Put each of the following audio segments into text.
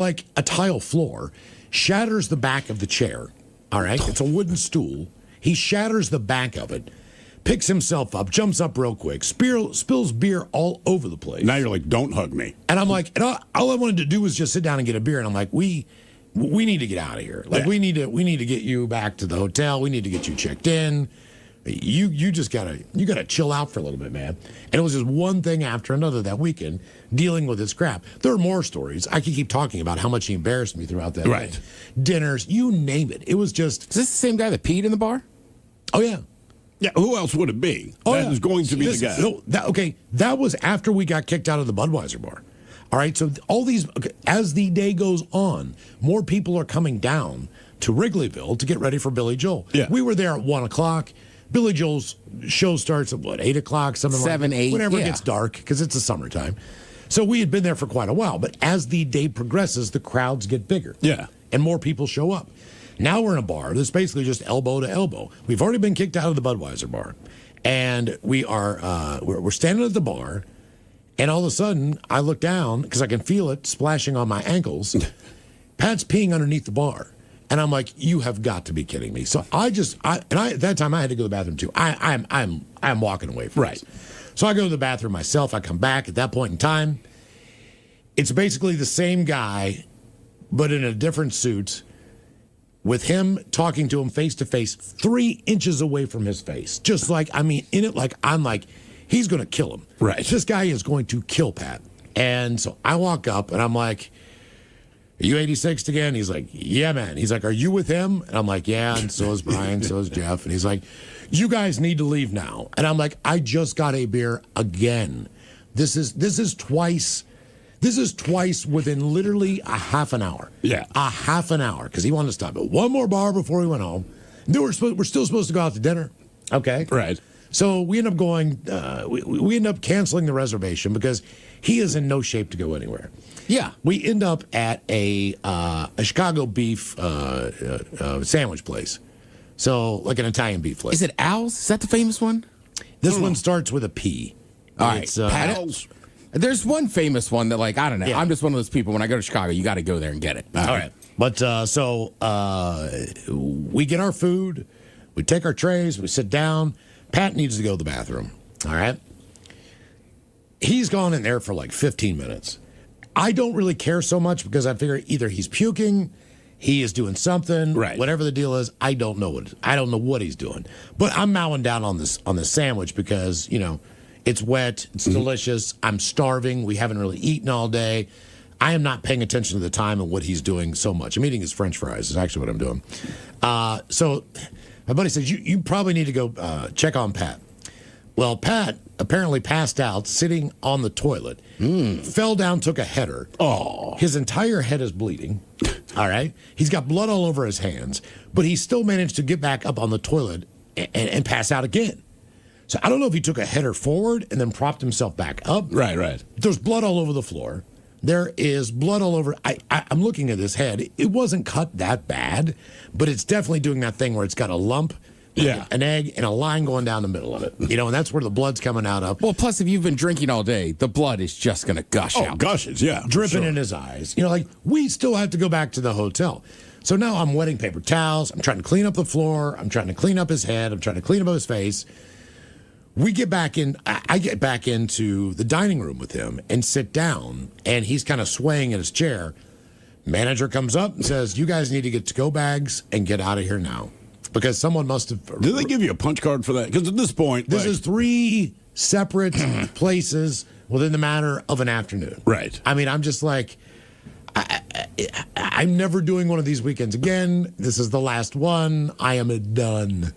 like a tile floor, shatters the back of the chair. All right, it's a wooden stool. He shatters the back of it, picks himself up, jumps up real quick, spills beer all over the place. Now you're like, don't hug me. And I'm like, and all I wanted to do was just sit down and get a beer. And I'm like, we need to get out of here. Like, we need to get you back to the hotel. We need to get you checked in. You just gotta chill out for a little bit, man. And it was just one thing after another that weekend, dealing with this crap. There are more stories. I could keep talking about how much he embarrassed me throughout that right. day. Dinners, you name it. It was just. Is this the same guy that peed in the bar? Oh yeah. Yeah, who else would it be? Oh, that is going to be the guy. No, that was after we got kicked out of the Budweiser bar. All right, so all these, as the day goes on, more people are coming down to Wrigleyville to get ready for Billy Joel. Yeah. We were there at 1 o'clock. Billy Joel's show starts at, 8 o'clock? Something 7, 8, whenever it yeah. gets dark, because it's the summertime. So we had been there for quite a while, but as the day progresses, the crowds get bigger. Yeah. And more people show up. Now we're in a bar that's basically just elbow to elbow. We've already been kicked out of the Budweiser bar. And we are, we're standing at the bar, and all of a sudden, I look down, because I can feel it splashing on my ankles. Pat's peeing underneath the bar. And I'm like, you have got to be kidding me. So at that time, I had to go to the bathroom, too. I'm walking away from right. this. So I go to the bathroom myself. I come back at that point in time. It's basically the same guy, but in a different suit, with him talking to him face to face, 3 inches away from his face. Just like, in it, like, I'm like, he's going to kill him. Right. This guy is going to kill Pat. And so I walk up and I'm like, are you 86 again? He's like, yeah, man. He's like, are you with him? And I'm like, yeah, and so is Brian, so is Jeff. And he's like, you guys need to leave now. And I'm like, I just got a beer again. This is twice. This is twice within literally a half an hour. Yeah. A half an hour, because he wanted to stop at one more bar before we went home. Then we're still supposed to go out to dinner. Okay. Right. So we end up going, we end up canceling the reservation because he is in no shape to go anywhere. Yeah. We end up at a Chicago beef sandwich place. So, like an Italian beef place. Is it Al's? Is that the famous one? This one starts with a P. All right. It's, Pals. There's one famous one that, like, I don't know. Yeah. I'm just one of those people, when I go to Chicago, you got to go there and get it. All right. But we get our food, we take our trays, we sit down. Pat needs to go to the bathroom. All right. He's gone in there for like 15 minutes. I don't really care so much because I figure either he's puking, he is doing something, right. Whatever the deal is, I don't know what he's doing. But I'm mowing down on this sandwich because, it's wet, it's delicious, I'm starving, we haven't really eaten all day. I am not paying attention to the time and what he's doing so much. I'm eating his French fries is actually what I'm doing. So my buddy says, you probably need to go check on Pat. Well, Pat apparently passed out sitting on the toilet, fell down, took a header. Oh. His entire head is bleeding. All right. He's got blood all over his hands, but he still managed to get back up on the toilet and pass out again. So I don't know if he took a header forward and then propped himself back up. Right. There's blood all over the floor. There is blood all over. I'm looking at his head. It wasn't cut that bad, but it's definitely doing that thing where it's got a lump, an egg, and a line going down the middle of it. And that's where the blood's coming out of. Well, plus, if you've been drinking all day, the blood is just going to gush out. Oh, gushes, yeah. Dripping in his eyes. We still have to go back to the hotel. So now I'm wetting paper towels. I'm trying to clean up the floor. I'm trying to clean up his head. I'm trying to clean up his face. We get back in. I get back into the dining room with him and sit down, and he's kind of swaying in his chair. Manager comes up and says, "You guys need to get to-go bags and get out of here now, because someone must have." Did they give you a punch card for that? Because at this point, this is 3 separate places within the matter of an afternoon. Right. I'm just like, I'm never doing one of these weekends again. This is the last one. I am done.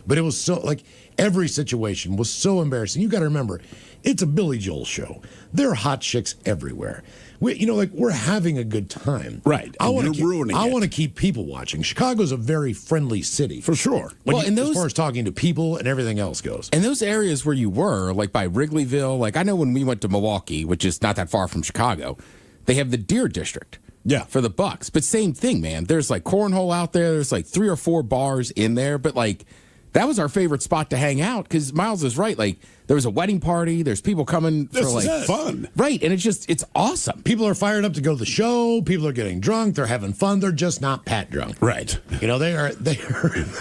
But it was so, like, every situation was so embarrassing. You got to remember, it's a Billy Joel show. There are hot chicks everywhere. We're having a good time. Right. I want to keep people watching. Chicago's a very friendly city. For sure. As far as talking to people and everything else goes. And those areas where you were, like by Wrigleyville, like I know when we went to Milwaukee, which is not that far from Chicago, they have the Deer District. Yeah. For the Bucks. But same thing, man. There's like cornhole out there. There's like 3 or 4 bars in there. But like That was our favorite spot to hang out because Miles is right. Like, there was a wedding party. There's people coming for This like is fun. Right, and it's awesome. People are fired up to go to the show. People are getting drunk. They're having fun. They're just not Pat drunk. Right. You know, they are.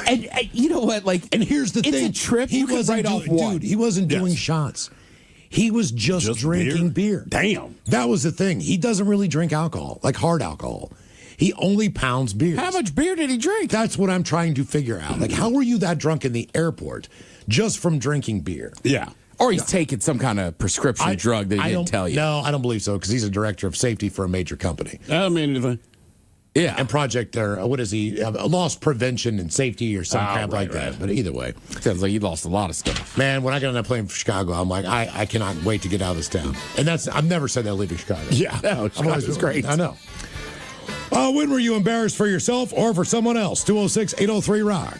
And you know what? Like, And here's the it's thing. a trip. He You could wasn't write off doing, one. dude. He wasn't doing Yes. shots. He was just drinking beer. Damn. That was the thing. He doesn't really drink alcohol, like hard alcohol. He only pounds beers. How much beer did he drink? That's what I'm trying to figure out. Like, how were you that drunk in the airport just from drinking beer? Yeah. Or he's taking some kind of prescription drug that he didn't don't tell you. No, I don't believe so because he's a director of safety for a major company. I mean, Yeah. And Project, or what is he? Loss prevention and safety or some crap like right. that. But either way, Sounds like he lost a lot of stuff. man, when I got on that plane from Chicago, I'm like, I cannot wait to get out of this town. And I've never said that leaving Chicago. yeah. No, I've always Chicago's great. I know. When were you embarrassed for yourself or for someone else? 206-803-ROCK.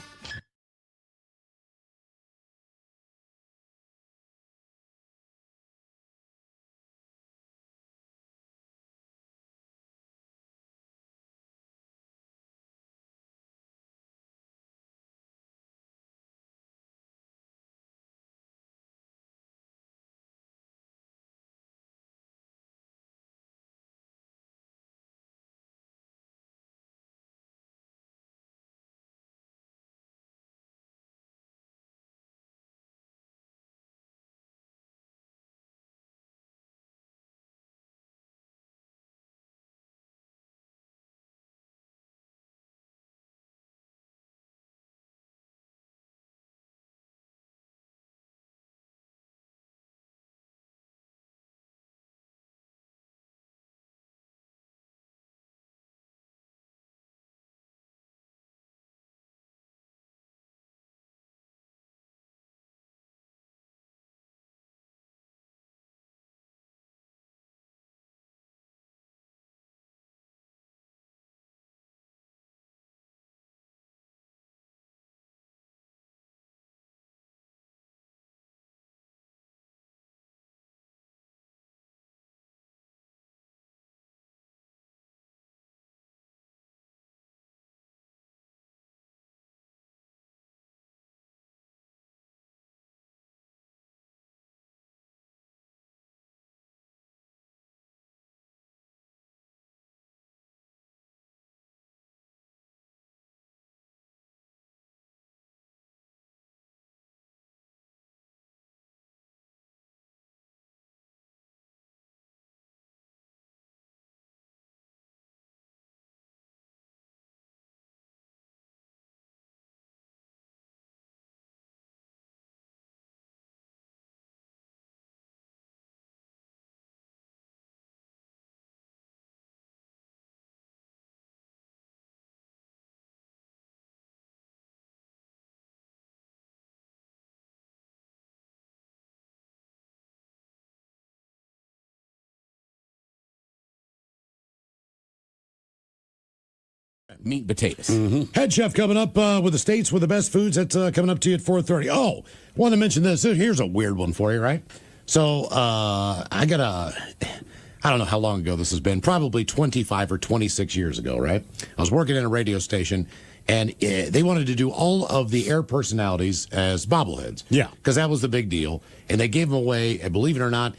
Meat and potatoes. Head chef coming up with the states with the best foods. That's coming up to you at 4:30. Oh, want to mention this. Here's a weird one for you, right? So I don't know how long ago this has been, probably 25 or 26 years ago, right? I was working in a radio station, and they wanted to do all of the air personalities as bobbleheads. Yeah. Because that was the big deal. And they gave them away, believe it or not,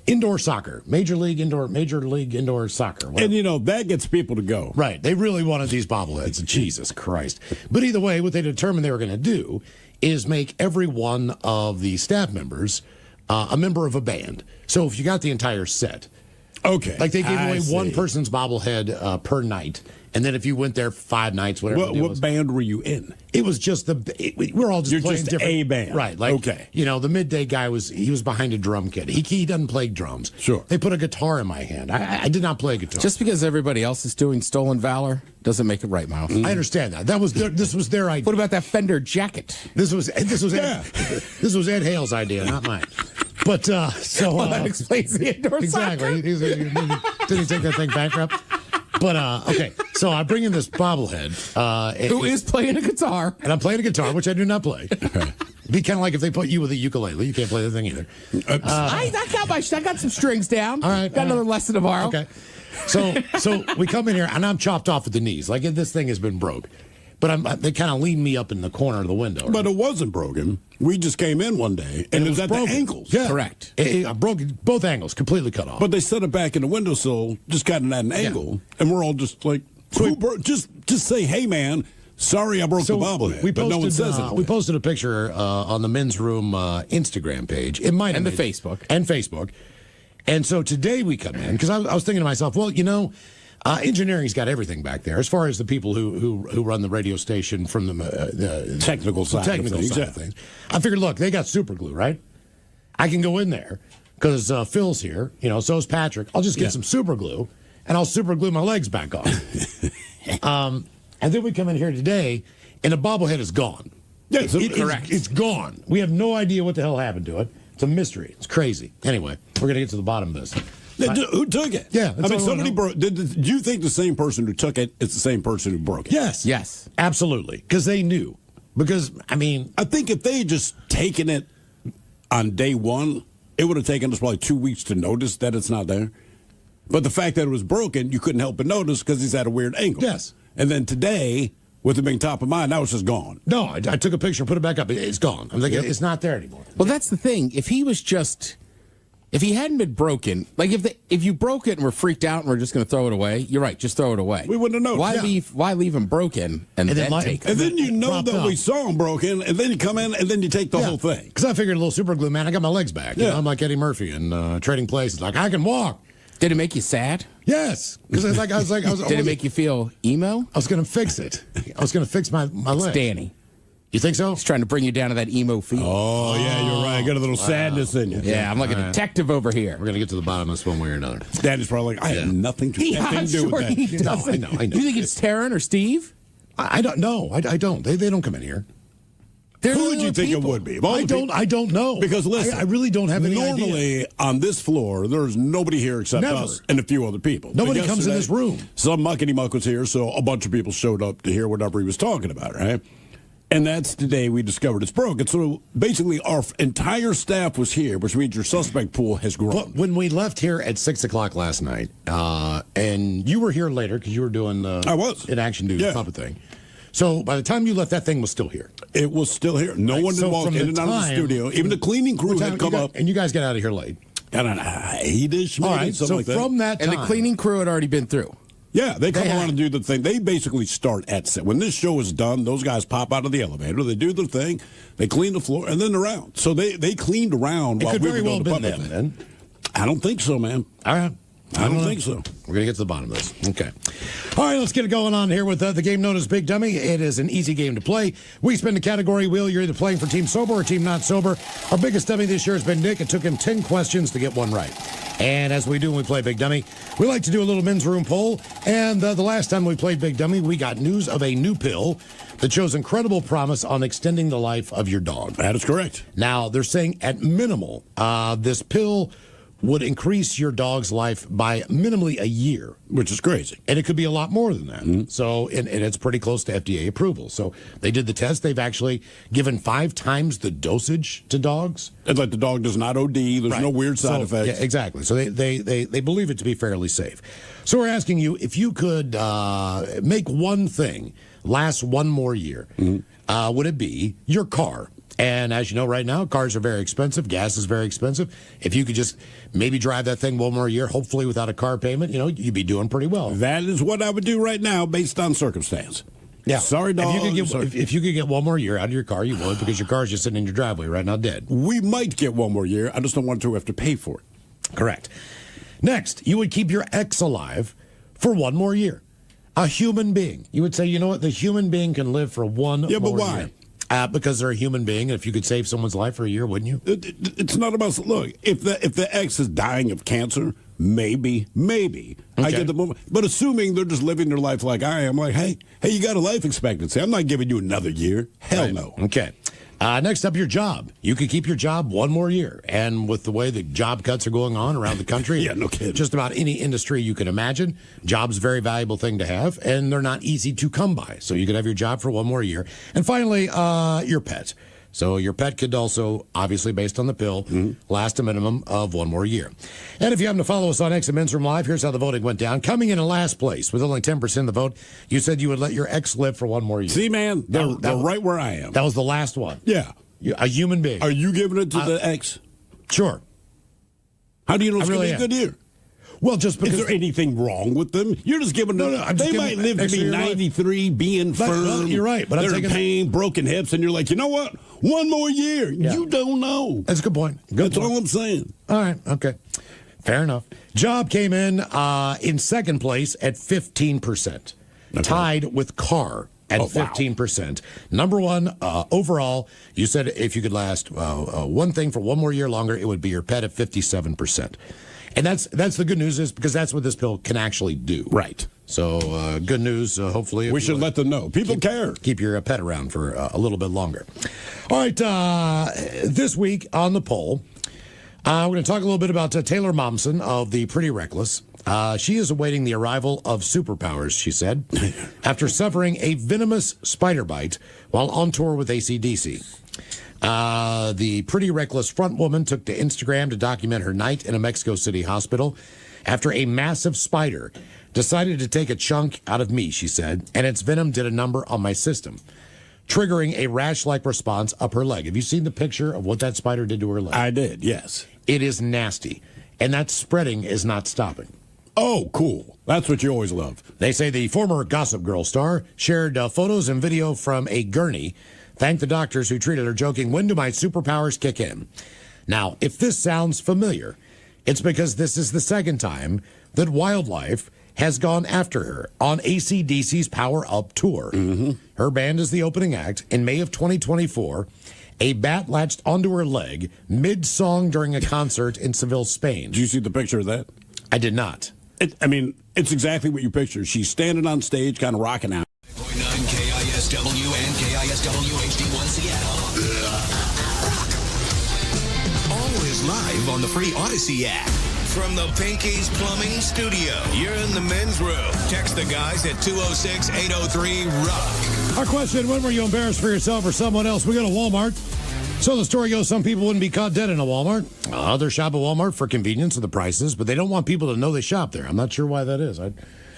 indoor soccer, Major League Indoor Soccer. Whatever. And, you know, that gets people to go. Right. They really wanted these bobbleheads. Jesus Christ. But either way, what they determined they were going to do is make every one of the staff members a member of a band. So if you got the entire set, Okay. like they gave I away one see. person's bobblehead per night. And then if you went there 5 nights, whatever the deal What was, band were you in? it was just we're all just You're playing just different. a band. Right. Like, Okay. you know, the midday guy was behind a drum kit. He doesn't play drums. Sure. They put a guitar in my hand. I did not play a guitar. Just because everybody else is doing Stolen Valor doesn't make it right, Miles. I understand that. This was their idea. What about that Fender jacket? This was Yeah. this was Ed Hale's idea, not mine. But That explains the indoor exactly. Did he take that thing bankrupt? But okay, so I bring in this bobblehead, Who is playing a guitar? and I'm playing a guitar, which I do not play. Be kind of like if they put you with a ukulele, you can't play the thing either. I got some strings down. All right, Got another lesson tomorrow. Okay, so we come in here, and I'm chopped off at the knees, like this thing has been broke. but they kind of leaned me up in the corner of the window. Right? But it wasn't broken. We just came in one day, and it was at broken. the ankles. Yeah. Correct. I broke both angles, completely cut off. But they set it back in the windowsill, just kind of at an angle, and we're all just like, just say, hey, man, sorry I broke the bobblehead. But no one says it. We posted a picture on the Men's Room Instagram page. It might have And the Facebook. And Facebook. And so today we come in, because I was thinking to myself, well, engineering's got everything back there as far as the people who run the radio station from the Technical side of things. I figured, look, they got super glue, right? I can go in there because Phil's here, so is Patrick. I'll just get some super glue and I'll super glue my legs back on. And then we come in here today and the bobblehead is gone. Yes, correct. It's gone. We have no idea what the hell happened to it. It's a mystery. It's crazy. Anyway, we're going to get to the bottom of this. Who took it? Yeah, I mean, somebody broke. Did you think the same person who took it is the same person who broke it? Yes. Yes. Absolutely. Because they knew. Because, I think if they had just taken it on day one, it would have taken us probably 2 weeks to notice that it's not there. But the fact that it was broken, you couldn't help but notice because he's at a weird angle. Yes. And then today, with it being top of mind, now it's just gone. No, I took a picture, put it back up. It's gone. I'm thinking, it's not there anymore. Well, that's the thing. If he hadn't been broken, like if you broke it and were freaked out and were just going to throw it away, you're right, just throw it away. We wouldn't have known. Why leave him broken and then take it? And then you know that we saw him broken, and then you come in and then you take the whole thing. Because I figured a little super glue, man, I got my legs back. I'm like Eddie Murphy in Trading Places. Like, I can walk. Did it make you sad? Yes. Because I was Did it make you feel emo? I was going to fix it. I was going to fix my leg. Danny. You think so? He's trying to bring you down to that emo feel. Oh, yeah, you're right. Got a little sadness in you. Yeah, I'm like a detective over here. We're going to get to the bottom of this one way or another. Danny's probably like, I have nothing to do with that. He doesn't. No, I know. You think it's Taryn or Steve? I don't know. I don't. They don't come in here. Who would you think it would be? I don't know. Because listen, I really don't have any idea. Normally, on this floor, there's nobody here except us and a few other people. Nobody comes in this room. Some muckety muck was here, so a bunch of people showed up to hear whatever he was talking about, right? And that's the day we discovered it's broken. So basically, our entire staff was here, which means your suspect pool has grown. But when we left here at 6 o'clock last night, and you were here later because you were doing I was an action duty puppet thing. So by the time you left, that thing was still here. It was still here. No one had walked in and out of the studio. Even the cleaning crew had come up. And you guys got out of here late. I don't know, 8-ish, maybe, all right, something so like that. from that time. And the cleaning crew had already been through. Yeah, they come around and do the thing. They basically start at 7. When this show is done, those guys pop out of the elevator. They do their thing. They clean the floor, and then they're out. So they cleaned around while we were doing the puppet thing. Then. I don't think so, man. All right. I don't think so. We're going to get to the bottom of this. Okay. All right, let's get it going on here with the game known as Big Dummy. It is an easy game to play. We spin the category wheel. You're either playing for Team Sober or Team Not Sober. Our biggest dummy this year has been Nick. It took him 10 questions to get one right. And as we do when we play Big Dummy, we like to do a little men's room poll. And the last time we played Big Dummy, we got news of a new pill that shows incredible promise on extending the life of your dog. That is correct. Now, they're saying at minimal, this pill would increase your dog's life by minimally a year. Which is crazy. And it could be a lot more than that. Mm-hmm. So, and it's pretty close to FDA approval. So they did the test. They've actually given 5 times the dosage to dogs. It's like the dog does not OD. There's no weird side effects. Yeah, exactly. So they believe it to be fairly safe. So we're asking you, if you could make one thing last one more year, would it be your car? And as you know, right now, cars are very expensive. Gas is very expensive. If you could just maybe drive that thing one more year, hopefully without a car payment, you'd be doing pretty well. That is what I would do right now based on circumstance. Yeah. Sorry, dog. If you could get one more year out of your car, you would, because your car's just sitting in your driveway right now dead. We might get one more year. I just don't want to have to pay for it. Correct. Next, you would keep your ex alive for one more year. A human being. You would say, you know what? The human being can live for one more year. Yeah, but why? Year. Because they're a human being, and if you could save someone's life for a year, wouldn't you? It's not about, look, if the ex is dying of cancer, maybe, okay. I get the moment. But assuming they're just living their life like I am, like, hey, you got a life expectancy. I'm not giving you another year. Hell no. Okay. Next up, your job. You could keep your job one more year. And with the way the job cuts are going on around the country, yeah, no kidding. Just about any industry you can imagine, job's a very valuable thing to have, and they're not easy to come by. So you could have your job for one more year. And finally, your pet. So your pet could also, obviously based on the pill, last a minimum of 1 more year. And if you happen to follow us on X and Men's Room Live, here's how the voting went down. Coming in last place with only 10% of the vote, you said you would let your ex live for 1 more year. See, man, they're right where I am. That was the last one. Yeah. A human being. Are you giving it to the ex? Sure. How do you know it's really going to be a good year? Well, just because... Is there anything wrong with them? You're just giving them... they might live to be 93, being firm. No, you're right, but they're in pain, broken hips, and you're like, you know what? 1 more year. Yeah. You don't know. That's a good point. That's all I'm saying. All right, okay. Fair enough. Job came in second place at 15%. Okay. Tied with car at 15%. Number one, overall, you said if you could last one thing for 1 more year longer, it would be your pet at 57%. And that's the good news is because that's what this pill can actually do. Right. So good news, hopefully. We should let them know. People care. Keep your pet around for a little bit longer. All right, this week on the poll, we're going to talk a little bit about Taylor Momsen of the Pretty Reckless. She is awaiting the arrival of superpowers, she said, after suffering a venomous spider bite while on tour with AC/DC. The Pretty Reckless front woman took to Instagram to document her night in a Mexico City hospital after a massive spider decided to take a chunk out of me, she said, and its venom did a number on my system, triggering a rash-like response up her leg. Have you seen the picture of what that spider did to her leg? I did, yes. It is nasty, and that spreading is not stopping. Oh, cool. That's what you always love. They say the former Gossip Girl star shared photos and video from a gurney, thanked the doctors who treated her, joking, "When do my superpowers kick in?" Now, if this sounds familiar, it's because this is the second time that wildlife has gone after her on AC/DC's Power Up tour. Her band is the opening act. In May of 2024, a bat latched onto her leg mid-song during a concert in Seville, Spain. Did you see the picture of that? I did not. It's exactly what you picture. She's standing on stage, kind of rocking out. 9 KISW and KISW HD1 Seattle. All is live on the free Odyssey app. From the Pinky's Plumbing Studio, you're in the men's room. Text the guys at 206-803-ROCK. Our question, when were you embarrassed for yourself or someone else? We go to Walmart. So the story goes, some people wouldn't be caught dead in a Walmart. Others shop at Walmart for convenience of the prices, but they don't want people to know they shop there. I'm not sure why that is.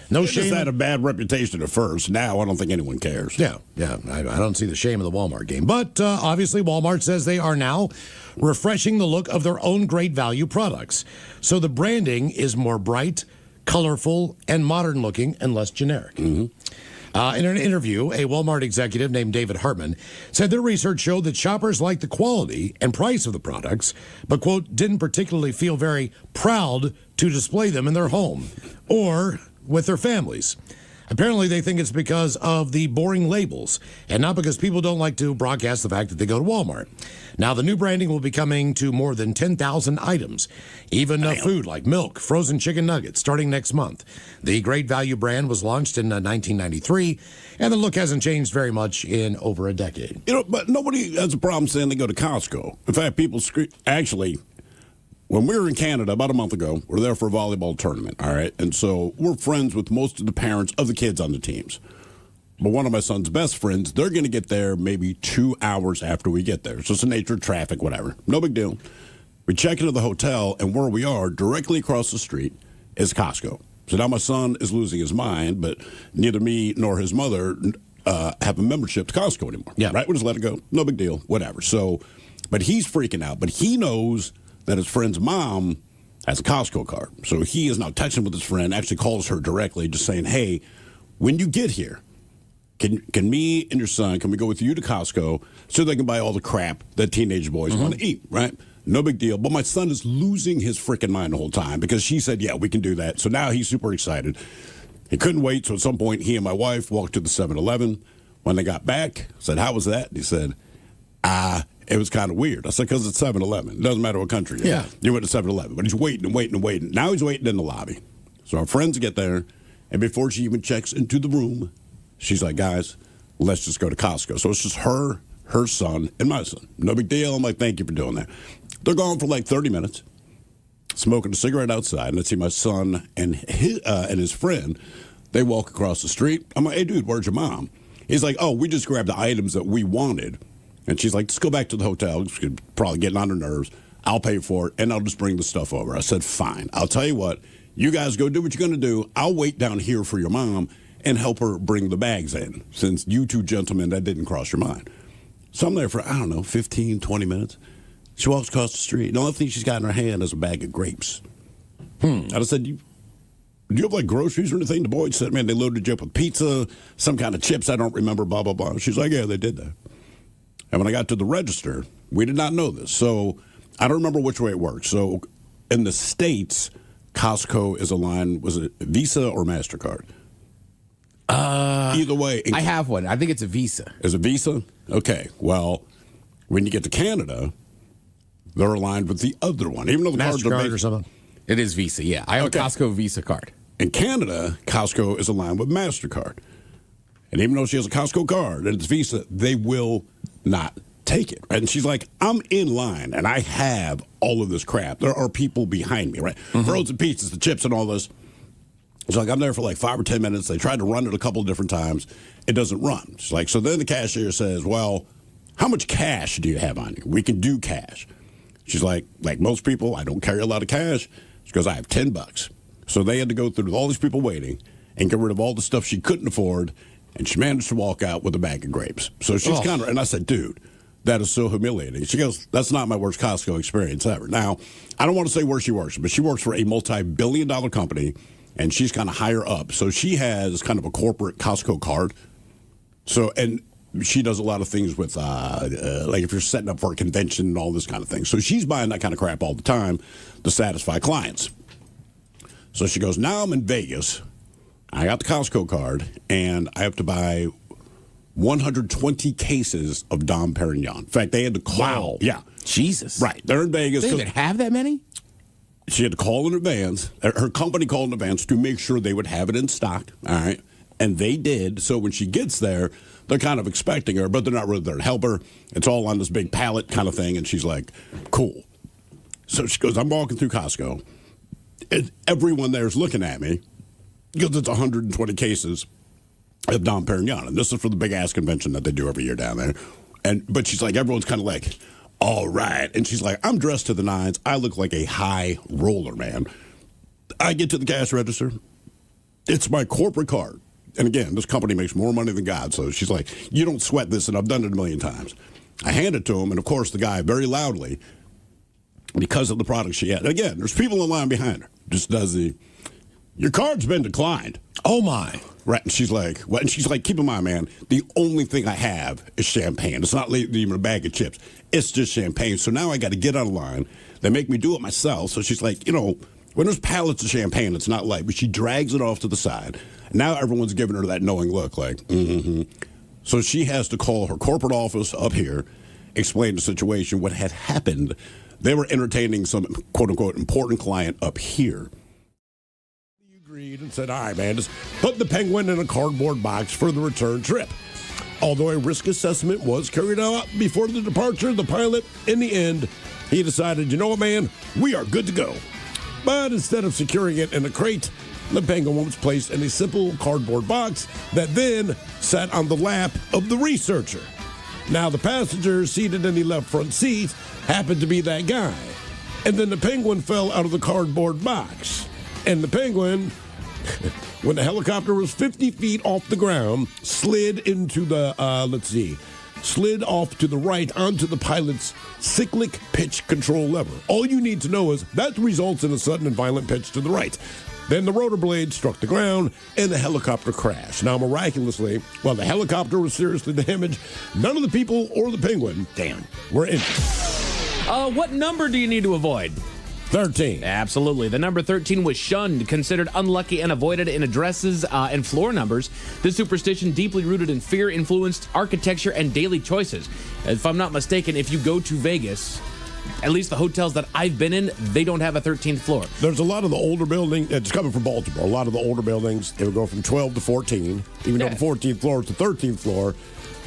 No shame. Just had a bad reputation at first. Now I don't think anyone cares. Yeah. I don't see the shame of the Walmart game. But obviously Walmart says they are now refreshing the look of their own great value products. So the branding is more bright, colorful, and modern looking and less generic. In an interview, a Walmart executive named David Hartman said their research showed that shoppers liked the quality and price of the products, but, quote, didn't particularly feel very proud to display them in their home or with their families. Apparently, they think it's because of the boring labels and not because people don't like to broadcast the fact that they go to Walmart. Now, the new branding will be coming to more than 10,000 items, even food like milk, frozen chicken nuggets, starting next month. The Great Value brand was launched in 1993, and the look hasn't changed very much in over a decade. But nobody has a problem saying they go to Costco. In fact, people actually... When we were in Canada about a month ago, we were there for a volleyball tournament, all right? And so we're friends with most of the parents of the kids on the teams. But one of my son's best friends, they're going to get there maybe 2 hours after we get there. So it's the nature of traffic, whatever. No big deal. We check into the hotel, and where we are, directly across the street, is Costco. So now my son is losing his mind, but neither me nor his mother have a membership to Costco anymore. Yeah. Right? We just let it go. No big deal. Whatever. So, but he's freaking out. But he knows that his friend's mom has a Costco card. So he is now texting with his friend, actually calls her directly, just saying, hey, when you get here, can me and your son, can we go with you to Costco so they can buy all the crap that teenage boys want to eat, right? No big deal. But my son is losing his freaking mind the whole time because she said, yeah, we can do that. So now he's super excited. He couldn't wait. So at some point, he and my wife walked to the 7-Eleven. When they got back, I said, how was that? And he said, it was kind of weird. I said, because it's 7-Eleven. It doesn't matter what country you're in. You went to 7-Eleven. But he's waiting and waiting and waiting. Now he's waiting in the lobby. So our friends get there, and before she even checks into the room, she's like, guys, let's just go to Costco. So it's just her son, and my son. No big deal. I'm like, thank you for doing that. They're gone for like 30 minutes, smoking a cigarette outside, and I see my son and his friend. They walk across the street. I'm like, hey, dude, where's your mom? He's like, oh, we just grabbed the items that we wanted. And she's like, just go back to the hotel. It's probably getting on her nerves. I'll pay for it, and I'll just bring the stuff over. I said, fine. I'll tell you what. You guys go do what you're going to do. I'll wait down here for your mom and help her bring the bags in, since you two gentlemen, that didn't cross your mind. So I'm there for, 15, 20 minutes. She walks across the street. The only thing she's got in her hand is a bag of grapes. I just said, do you have, like, groceries or anything? The boys said, man, they loaded you up with pizza, some kind of chips, I don't remember, blah, blah, blah. She's like, yeah, they did that. And when I got to the register, we did not know this. So I don't remember which way it works. So in the States, Costco is aligned, was it Visa or MasterCard? Either way. I have one. I think it's a Visa. Is it Visa? Okay. Well, when you get to Canada, they're aligned with the other one. Even though the cards are MasterCard or something? It is Visa, yeah. I have a Costco Visa card. In Canada, Costco is aligned with MasterCard. And even though she has a Costco card and it's Visa, they will not take it. Right? And she's like, I'm in line, and I have all of this crap. There are people behind me, right? Frozen pizzas, the chips, and all this. She's like, I'm there for like 5 or 10 minutes. They tried to run it a couple of different times. It doesn't run. She's like, so then the cashier says, well, how much cash do you have on you? We can do cash. She's like most people, I don't carry a lot of cash. She goes, I have $10. So they had to go through all these people waiting and get rid of all the stuff she couldn't afford, and she managed to walk out with a bag of grapes. So she's kind of, and I said, dude, that is so humiliating. She goes, that's not my worst Costco experience ever. Now, I don't want to say where she works, but she works for a multi-billion-dollar company, and she's kind of higher up. So she has kind of a corporate Costco card. So, and she does a lot of things with, like if you're setting up for a convention and all this kind of thing. So she's buying that kind of crap all the time to satisfy clients. So she goes, now I'm in Vegas. I got the Costco card, and I have to buy 120 cases of Dom Perignon. In fact, they had to call. Wow. Yeah. Jesus. Right. They're in Vegas. They even have that many? She had to call in advance. Her company called in advance to make sure they would have it in stock. All right. And they did. So when she gets there, they're kind of expecting her, but they're not really there to help her. It's all on this big pallet kind of thing. And she's like, cool. So she goes, I'm walking through Costco. And everyone there is looking at me because it's 120 cases of Dom Perignon. And this is for the big ass convention that they do every year down there. But she's like, everyone's kind of like, all right. And she's like, I'm dressed to the nines. I look like a high roller, man. I get to the cash register. It's my corporate card. And again, this company makes more money than God. So she's like, you don't sweat this, and I've done it a million times. I hand it to him, and of course, the guy very loudly, because of the product she had. And again, there's people in line behind her. Just does your card's been declined. Oh, my. Right. And she's like, what? And she's like, keep in mind, man, the only thing I have is champagne. It's not even a bag of chips. It's just champagne. So now I got to get out of line. They make me do it myself. So she's like, when there's pallets of champagne, it's not light. But she drags it off to the side. Now everyone's giving her that knowing look like, So she has to call her corporate office up here, explain the situation, what had happened. They were entertaining some quote-unquote important client up here. He agreed and said, all right, man, just put the Penguin in a cardboard box for the return trip. Although a risk assessment was carried out before the departure, the pilot, in the end, he decided, you know what, man, we are good to go. But instead of securing it in a crate, the Penguin was placed in a simple cardboard box that then sat on the lap of the researcher. Now, the passengers seated in the left front seat happened to be that guy. And then the Penguin fell out of the cardboard box. And the Penguin, when the helicopter was 50 feet off the ground, slid into the, slid off to the right onto the pilot's cyclic pitch control lever. All you need to know is that results in a sudden and violent pitch to the right. Then the rotor blade struck the ground, and the helicopter crashed. Now, miraculously, while the helicopter was seriously damaged, none of the people or the Penguin, were injured. What number do you need to avoid? 13. Absolutely. The number 13 was shunned, considered unlucky, and avoided in addresses and floor numbers. This superstition, deeply rooted in fear, influenced architecture and daily choices. If I'm not mistaken, if you go to Vegas, at least the hotels that I've been in, they don't have a 13th floor. There's a lot of the older buildings. It's coming from Baltimore. A lot of the older buildings, they would go from 12 to 14. Even though the 14th floor is the 13th floor,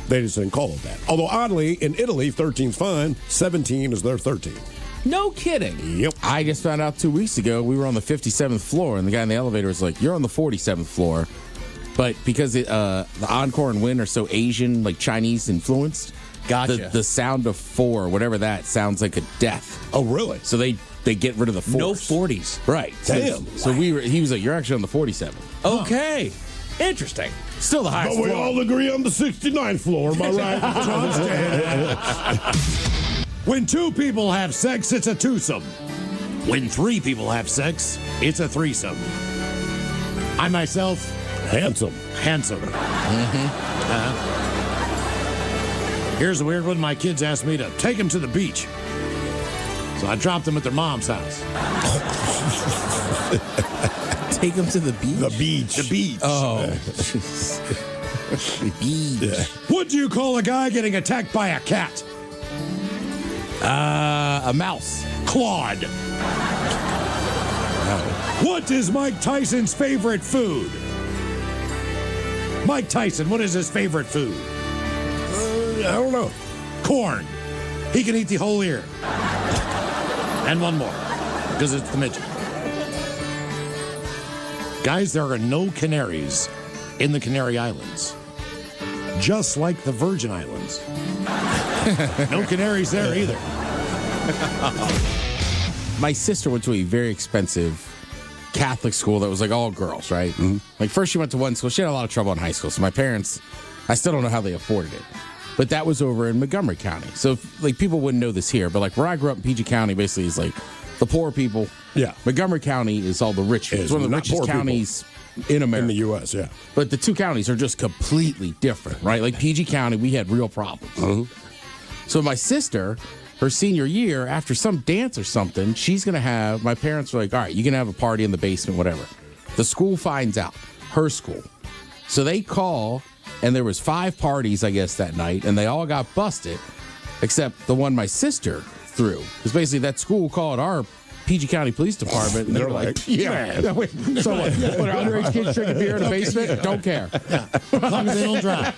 they just didn't call it that. Although, oddly, in Italy, 13's fine. 17 is their 13. No kidding. Yep. I just found out 2 weeks ago we were on the 57th floor, and the guy in the elevator was like, you're on the 47th floor. But because the Encore and Wynn are so Asian, like Chinese influenced, Gotcha. The sound of 4, whatever that sounds like a death. Oh, really? So they get rid of the 4s. No 40s. Right. Damn. So he was like, you're actually on the 47. Okay. Interesting. Still the highest But we floor. all agree on the 69th floor, am I right? When 2 people have sex, it's a twosome. When 3 people have sex, it's a threesome. I myself, Handsome. handsome. Here's a weird one. My kids asked me to take them to the beach. So I dropped them at their mom's house. Take him to the beach? The beach. The beach. Oh. The beach. What do you call a guy getting attacked by a cat? A mouse. Claude. What is Mike Tyson's favorite food? Mike Tyson, what is his favorite food? I don't know. Corn. He can eat the whole ear. And one more, because it's the midget. Guys, there are no canaries in the Canary Islands, just like the Virgin Islands. No canaries there either. My sister went to a very expensive Catholic school that was like all girls, right? Mm-hmm. Like first she went to one school. She had a lot of trouble in high school. So my parents, I still don't know how they afforded it. But that was over in Montgomery County. So like people wouldn't know this here, but like where I grew up in PG County basically is like the poor people. Yeah. Montgomery County is all the rich people. It's one of the not richest poor people. counties in America. In the U.S., yeah. But the 2 counties are just completely different, right? Like PG County, we had real problems. So my sister, her senior year, after some dance or something, she's going to have, my parents were like, all right, you can have a party in the basement, whatever. The school finds out, her school. So they call, and there was 5 parties, I guess, that night, and they all got busted, except the one my sister threw. Because basically that school called our PG County Police Department, and they're like, yeah. Wait, so what? What are underage kids drinking beer in the basement? Don't care. As long as they don't drive.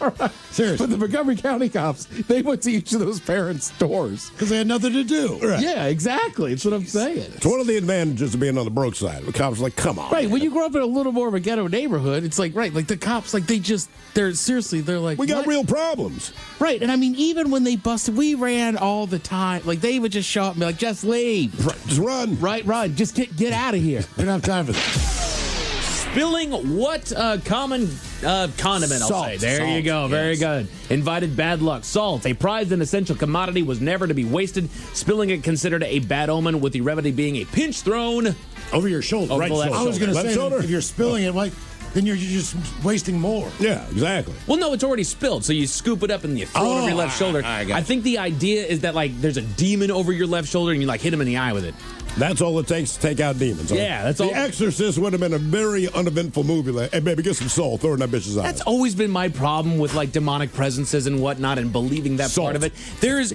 Seriously. But the Montgomery County cops, they went to each of those parents' doors. Because they had nothing to do. Right. Yeah, exactly. That's what I'm saying. It's one of the advantages of being on the broke side. The cops are like, come on. Right, man. when you grow up in a little more of a ghetto neighborhood, it's like, right, like the cops, like they're like, We got what? real problems. Right, and I mean, even when they busted, we ran all the time. Like they would just show up and be like, just leave. Just run. Right, run. Just get out of here. We don't have time for that. Spilling what common condiment, I'll Salt. say. There Salt, you go. Very yes. good. Invited bad luck. Salt, a prized and essential commodity, was never to be wasted. Spilling it considered a bad omen, with the remedy being a pinch thrown. Over your shoulder. Over the left I was going to Left say, shoulder. if you're spilling it, like, then you're just wasting more. Yeah, exactly. Well, no, it's already spilled, so you scoop it up and you throw it over your left shoulder. I got I it. think the idea is that, like, there's a demon over your left shoulder and you, like, hit him in the eye with it. That's all it takes to take out demons. huh? Yeah, that's the all- The Exorcist would have been a very uneventful movie. Like, hey, baby, get some salt. Throw it in that bitch's eyes. That's always been my problem with, like, demonic presences and whatnot and believing that Salt. part of it. There's,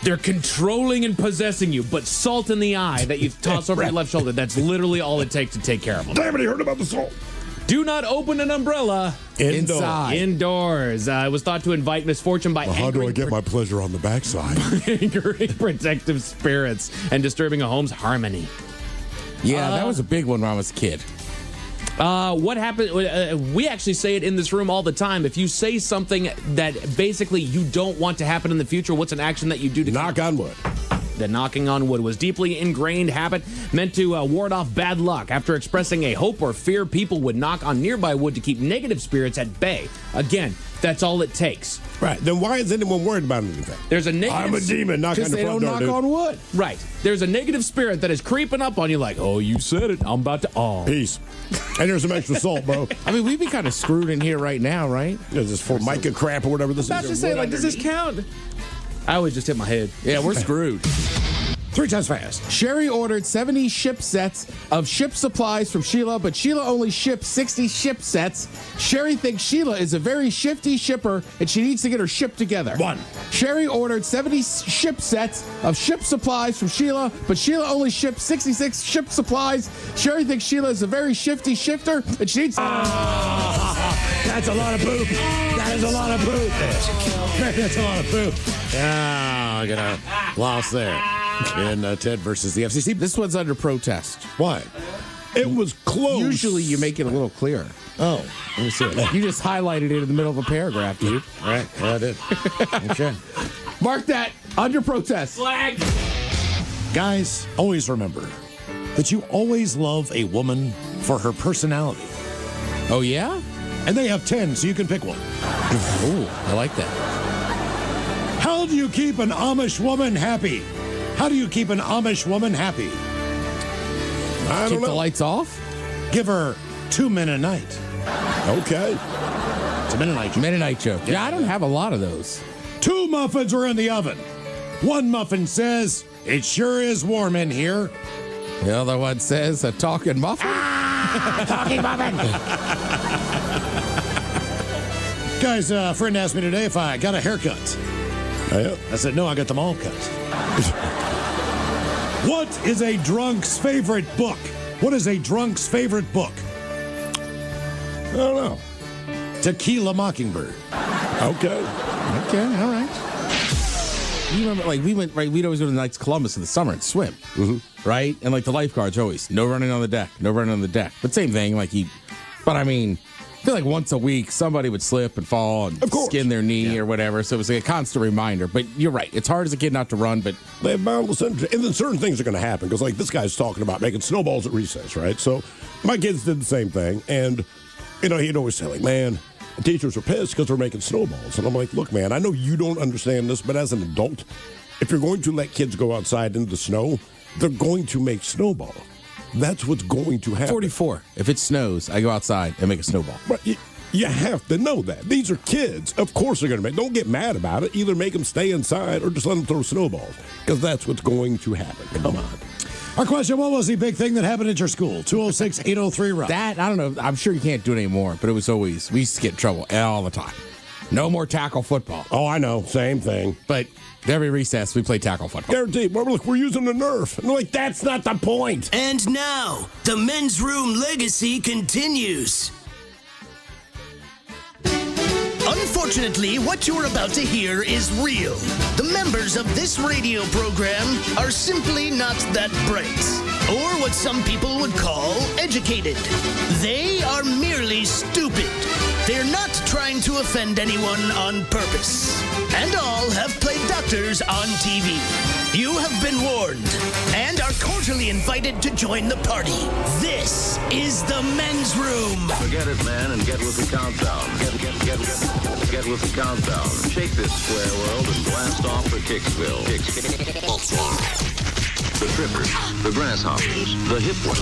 they're controlling and possessing you, but salt in the eye that you toss over your left shoulder, that's literally all it takes to take care of them. Damn it, he heard about the salt. Do not open an umbrella Inside. indoors. It was thought to invite misfortune by How do I anchoring get my pleasure on the backside? anchoring protective spirits and disturbing a home's harmony. Yeah, that was a big one when I was a kid. What happened? We actually say it in this room all the time. If you say something that basically you don't want to happen in the future, what's an action that you do to Knock on wood. The knocking on wood was deeply ingrained habit meant to ward off bad luck. After expressing a hope or fear, people would knock on nearby wood to keep negative spirits at bay. Again, that's all it takes. Right. Then why is anyone worried about anything? There's a negative. I'm a demon. Knock on Because the they front don't door, knock dude. on wood. Right. There's a negative spirit that is creeping up on you like, oh, you said it. I'm about to. Oh. Peace. And there's some extra salt, bro. I mean, we'd be kind of screwed in here right now, right? Is this Formica crap or whatever this About to is? say, like, does this count? I always just hit my head. Yeah, we're screwed. 3 times fast. Sherry ordered 70 ship sets of ship supplies from Sheila, but Sheila only shipped 60 ship sets. Sherry thinks Sheila is a very shifty shipper, and she needs to get her ship together. 1. Sherry ordered 70 ship sets of ship supplies from Sheila, but Sheila only shipped 66 ship supplies. Sherry thinks Sheila is a very shifty shifter, and she needs... That's a lot of poop. That is a lot of poop. That's a lot of poop. Ah, I got a loss there in Ted versus the FCC. This one's under protest. Why? It was close. Usually you make it a little clearer. Oh, let me see it. You just highlighted it in the middle of a paragraph, dude. Right, yeah, I did. Okay. Mark that under protest. Flag. Guys, always remember that you always love a woman for her personality. Oh, yeah? And they have 10, so you can pick one. Ooh, I like that. How do you keep an Amish woman happy? How do you keep an Amish woman happy? I Keep don't the know. lights off? Give her 2 men a night. Okay. It's a Mennonite joke. Mennonite joke. Yeah, I don't have a lot of those. 2 muffins are in the oven. One muffin says, "It sure is warm in here." The other one says a talking muffin. Talking muffin. Guys, a friend asked me today if I got a haircut. Yeah. I said, no, I got them all cut. What is a drunk's favorite book? What is a drunk's favorite book? I don't know. Tequila Mockingbird. Okay. Okay, all right. You remember, like, we'd always go to the Knights of Columbus in the summer and swim, right? And, like, the lifeguards always, no running on the deck, no running on the deck. But same thing, like, but I mean, I feel like once a week, somebody would slip and fall and Of course. skin their knee or whatever. So it was like a constant reminder. But you're right. It's hard as a kid not to run, but They have boundless energy. And then certain things are going to happen because, like, this guy's talking about making snowballs at recess, right? So my kids did the same thing. And, you know, he'd always say, like, man, the teachers are pissed because we're making snowballs. And I'm like, look, man, I know you don't understand this, but as an adult, if you're going to let kids go outside into the snow, they're going to make snowballs. That's what's going to happen. 44. If it snows, I go outside and make a snowball. But you have to know that. These are kids. Of course they're going to make. Don't get mad about it. Either make them stay inside or just let them throw snowballs because that's what's going to happen. Come on. Our question, what was the big thing that happened at your school? 206-803-ROCK. That, I don't know. I'm sure you can't do it anymore, but it was always, we used to get in trouble all the time. No more tackle football. Oh, I know. Same thing. But every recess, we play tackle football. Guaranteed. Well, look, we're using the Nerf. And they're like, that's not the point. And now, the men's room legacy continues. Unfortunately, what you're about to hear is real. The members of this radio program are simply not that bright, or what some people would call educated. They are merely stupid. They're not trying to offend anyone on purpose. And all have played doctors on TV. You have been warned and are cordially invited to join the party. This is the men's room. Forget it, man, and get with the countdown. Get with the countdown. Shake this square world and blast off for Kicksville. The trippers, the grasshoppers, the hip ones,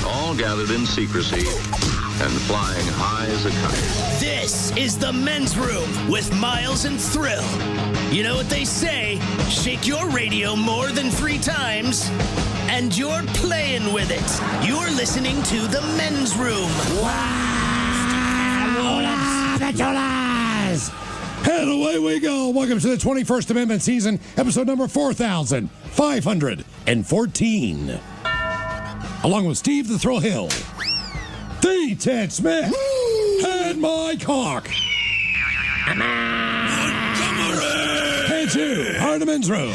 all gathered in secrecy and flying high as a kite. This is the men's room with Miles and Thrill. You know what they say, shake your radio more than 3 times, and you're playing with it. You're listening to the men's room. And away we go. Welcome to the 21st Amendment season, episode number 4514. Along with Steve the Thrill Hill, the Ted Smith, and Mike Hawk. And to Hardeman's Road.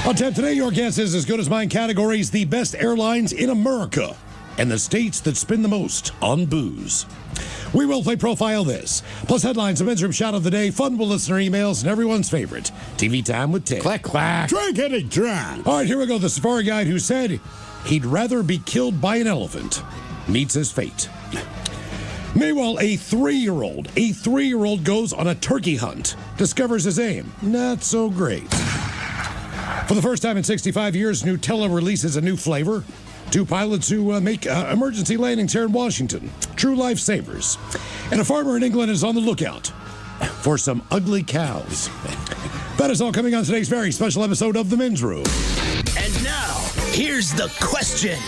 On tap today, your guess is as good as mine. Categories: the best airlines in America and the states that spend the most on booze. We will play Profile This, plus headlines, the men's room shot of the day, fun with listener emails, and everyone's favorite TV time with Ted. Clack, clack. Drink drunk. All right, here we go. The safari guide who said he'd rather be killed by an elephant meets his fate. Meanwhile, a three-year-old goes on a turkey hunt, discovers his aim not so great. For the first time in 65 years, Nutella releases a new flavor. 2 pilots who make emergency landings here in Washington. True lifesavers. And a farmer in England is on the lookout for some ugly cows. That is all coming on today's very special episode of The Men's Room. And now, here's the question.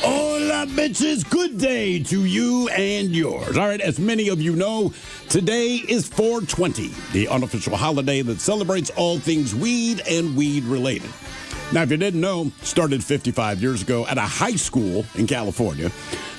Hola, bitches. Good day to you and yours. All right, as many of you know, today is 420, the unofficial holiday that celebrates all things weed and weed-related. Now, if you didn't know, started 55 years ago at a high school in California.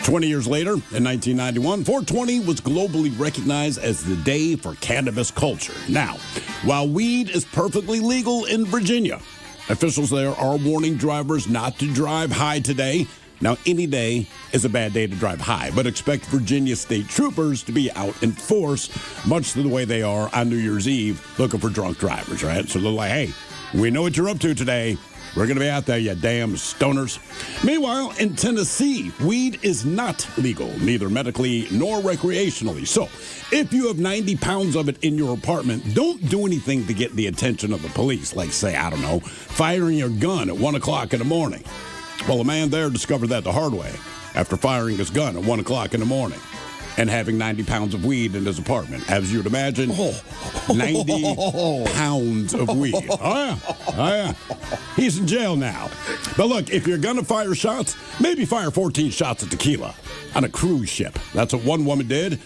20 years later, in 1991, 420 was globally recognized as the day for cannabis culture. Now, while weed is perfectly legal in Virginia, officials there are warning drivers not to drive high today Now, any day is a bad day to drive high, but expect Virginia state troopers to be out in force, much the way they are on New Year's Eve looking for drunk drivers, right? So they're like, hey, we know what you're up to today. We're going to be out there, you damn stoners. Meanwhile, in Tennessee, weed is not legal, neither medically nor recreationally. So if you have 90 pounds of it in your apartment, don't do anything to get the attention of the police, like, say, I don't know, firing your gun at 1 o'clock in the morning. Well, a man there discovered that the hard way after firing his gun at 1 o'clock in the morning and having 90 pounds of weed in his apartment. As you'd imagine, 90 pounds of weed. Oh, yeah. He's in jail now. But look, if you're going to fire shots, maybe fire 14 shots of tequila on a cruise ship. That's what one woman did.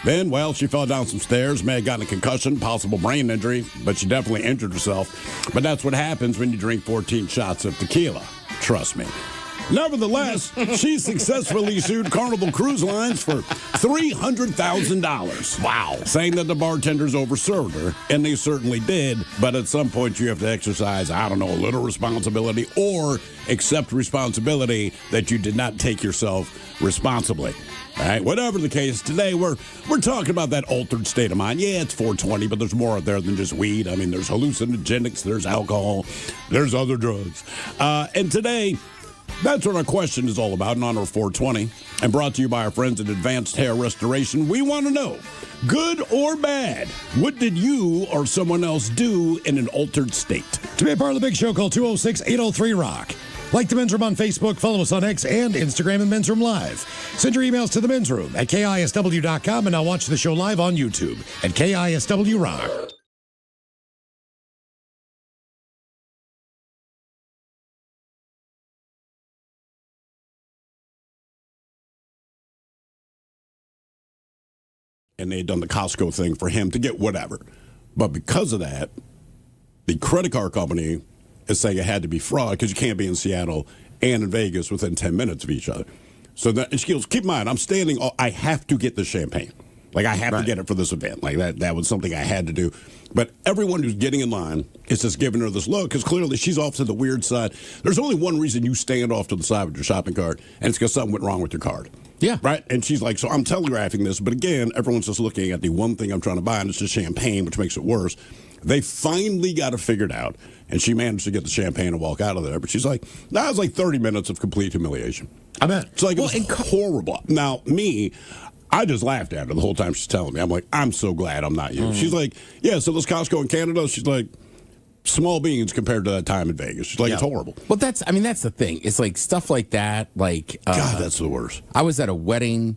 Then, well, she fell down some stairs, may have gotten a concussion, possible brain injury, but she definitely injured herself. But that's what happens when you drink 14 shots of tequila. Trust me. Nevertheless, she successfully sued Carnival Cruise Lines for $300,000. Wow. Saying that the bartenders overserved her, and they certainly did, but at some point you have to exercise, I don't know, a little responsibility or accept responsibility that you did not take yourself responsibly. All right, whatever the case, today we're talking about that altered state of mind. Yeah, it's 420, but there's more out there than just weed. I mean, there's hallucinogenics, there's alcohol, there's other drugs. And today, that's what our question is all about in honor of 420. And brought to you by our friends at Advanced Hair Restoration. We want to know, good or bad, what did you or someone else do in an altered state? To be a part of the big show, call 206-803-ROCK. Like the Men's Room on Facebook, follow us on X and Instagram and Men's Room Live. Send your emails to the Men's Room at KISW.com and now watch the show live on YouTube at KISW Rock. And they had done the Costco thing for him to get whatever. But because of that, the credit card company is saying it had to be fraud because you can't be in Seattle and in Vegas within 10 minutes of each other. So that, and she goes, keep in mind, I'm standing, I have to get the champagne. Like, I have to get it for this event. Like, that was something I had to do. But everyone who's getting in line is just giving her this look because clearly she's off to the weird side. There's only one reason you stand off to the side with your shopping cart, and it's because something went wrong with your card. Yeah. Right? And she's like, so I'm telegraphing this, but again, everyone's just looking at the one thing I'm trying to buy, and it's just champagne, which makes it worse. They finally got it figured out, and she managed to get the champagne and walk out of there. But she's like, that was like 30 minutes of complete humiliation. I bet. It's like, it was horrible. Now, I just laughed at her the whole time she's telling me. I'm like, I'm so glad I'm not you. She's like, yeah, so this Costco in Canada, she's like, small beans compared to that time in Vegas. She's like, it's horrible. Well, that's the thing. It's like stuff like that. Like, God, that's the worst. I was at a wedding,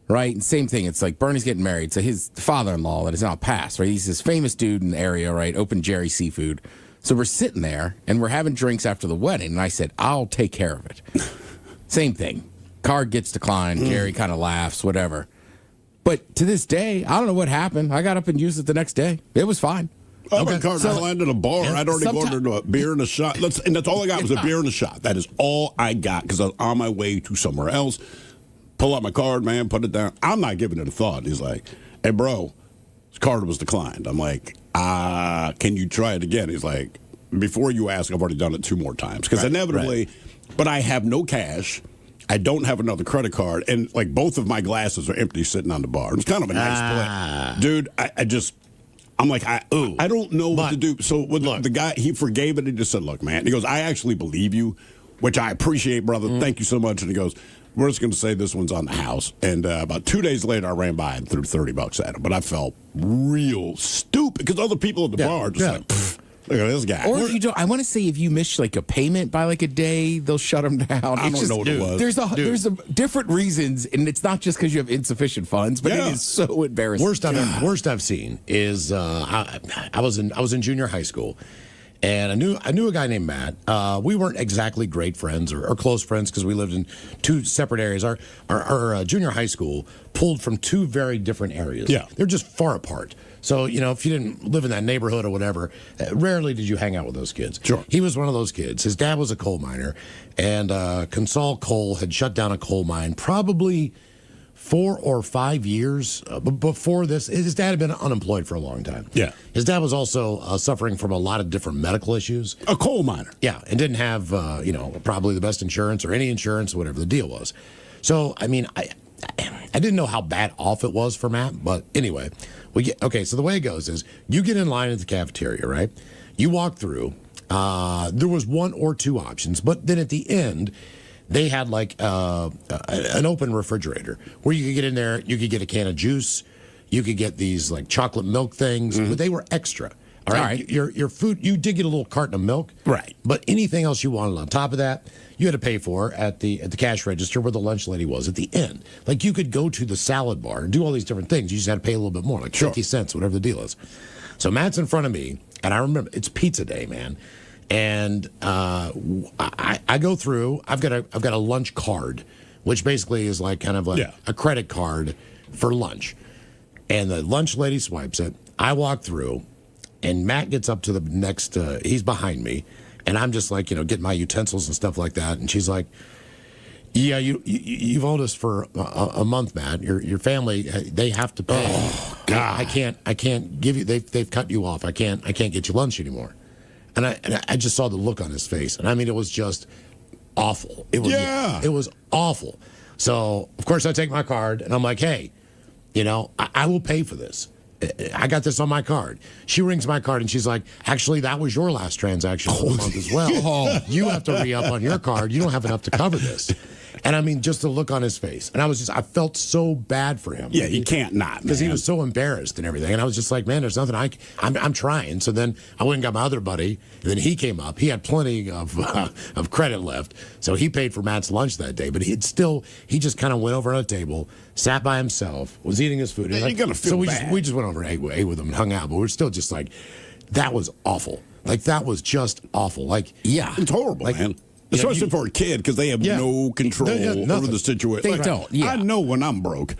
right? And same thing. It's like Bernie's getting married. So his father-in-law that is now passed, right? He's this famous dude in the area, right? Opened Jerry Seafood. So we're sitting there and we're having drinks after the wedding. And I said, I'll take care of it. Same thing. Card gets declined. Gary kind of laughs, whatever. But to this day, I don't know what happened. I got up and used it the next day. It was fine. My card landed at a bar. I'd already ordered a beer and a shot. And that's all I got was a beer and a shot. That is all I got because I was on my way to somewhere else. Pull out my card, man, put it down. I'm not giving it a thought. He's like, hey, bro, this card was declined. I'm like, can you try it again? He's like, before you ask, I've already done it 2 more times. Because inevitably, but I have no cash. I don't have another credit card. And, like, both of my glasses are empty sitting on the bar. It's kind of a nice play. Dude, I'm like, I don't know what to do. So the guy, he forgave it. He just said, look, man. He goes, I actually believe you, which I appreciate, brother. Thank you so much. And he goes, we're just going to say this one's on the house. And about 2 days later, I ran by and threw $30 at him. But I felt real stupid because other people at the bar are just like, pfft. Look at this guy. Or if you don't, I want to say if you miss like a payment by like a day, they'll shut them down. I don't know what it was. There's a different reasons, and it's not just because you have insufficient funds, but it is so embarrassing. Worst I've seen is I was in junior high school, and I knew a guy named Matt. We weren't exactly great friends or close friends because we lived in 2 separate areas. Our junior high school pulled from 2 very different areas. Yeah, they're just far apart. So, if you didn't live in that neighborhood or whatever, rarely did you hang out with those kids. Sure. He was one of those kids. His dad was a coal miner, and Consol Coal had shut down a coal mine probably 4 or 5 years before this. His dad had been unemployed for a long time. Yeah. His dad was also suffering from a lot of different medical issues. A coal miner. Yeah, and didn't have, probably the best insurance or any insurance, whatever the deal was. So, I mean, I didn't know how bad off it was for Matt, but anyway, so the way it goes is you get in line at the cafeteria, right? You walk through. There was 1 or 2 options, but then at the end, they had like an open refrigerator where you could get in there, you could get a can of juice, you could get these like chocolate milk things, but they were extra. All right. Your food, you did get a little carton of milk. Right. But anything else you wanted on top of that, you had to pay for at the cash register where the lunch lady was at the end. Like you could go to the salad bar and do all these different things. You just had to pay a little bit more, like 50 cents, whatever the deal is. So Matt's in front of me, and I remember it's pizza day, man. And I go through. I've got a lunch card, which basically is like kind of like a credit card for lunch. And the lunch lady swipes it. I walk through, and Matt gets up to the next. He's behind me, and I'm just like getting my utensils and stuff like that. And she's like, "Yeah, you've owed us for a month, Matt. Your family they have to pay. Oh, God, I can't give you. They've cut you off. I can't get you lunch anymore." And I just saw the look on his face. And I mean, it was just awful. It was awful. So, of course, I take my card and I'm like, hey, I will pay for this. I got this on my card. She rings my card and she's like, actually, that was your last transaction for the month as well. You have to re-up on your card. You don't have enough to cover this. And I mean, just the look on his face. And I felt so bad for him. Yeah, you can't not. Because he was so embarrassed and everything. And I was just like, man, there's nothing I'm trying. So then I went and got my other buddy. And then he came up. He had plenty of credit left. So he paid for Matt's lunch that day. But he just kind of went over on a table, sat by himself, was eating his food. Yeah, you're going to feel bad. We just went over and ate with him and hung out. But we're still just like, that was awful. Like, that was just awful. Like, yeah. It's horrible, man. Especially for a kid, because they have no control over the situation. They don't. Yeah. I know when I'm broke.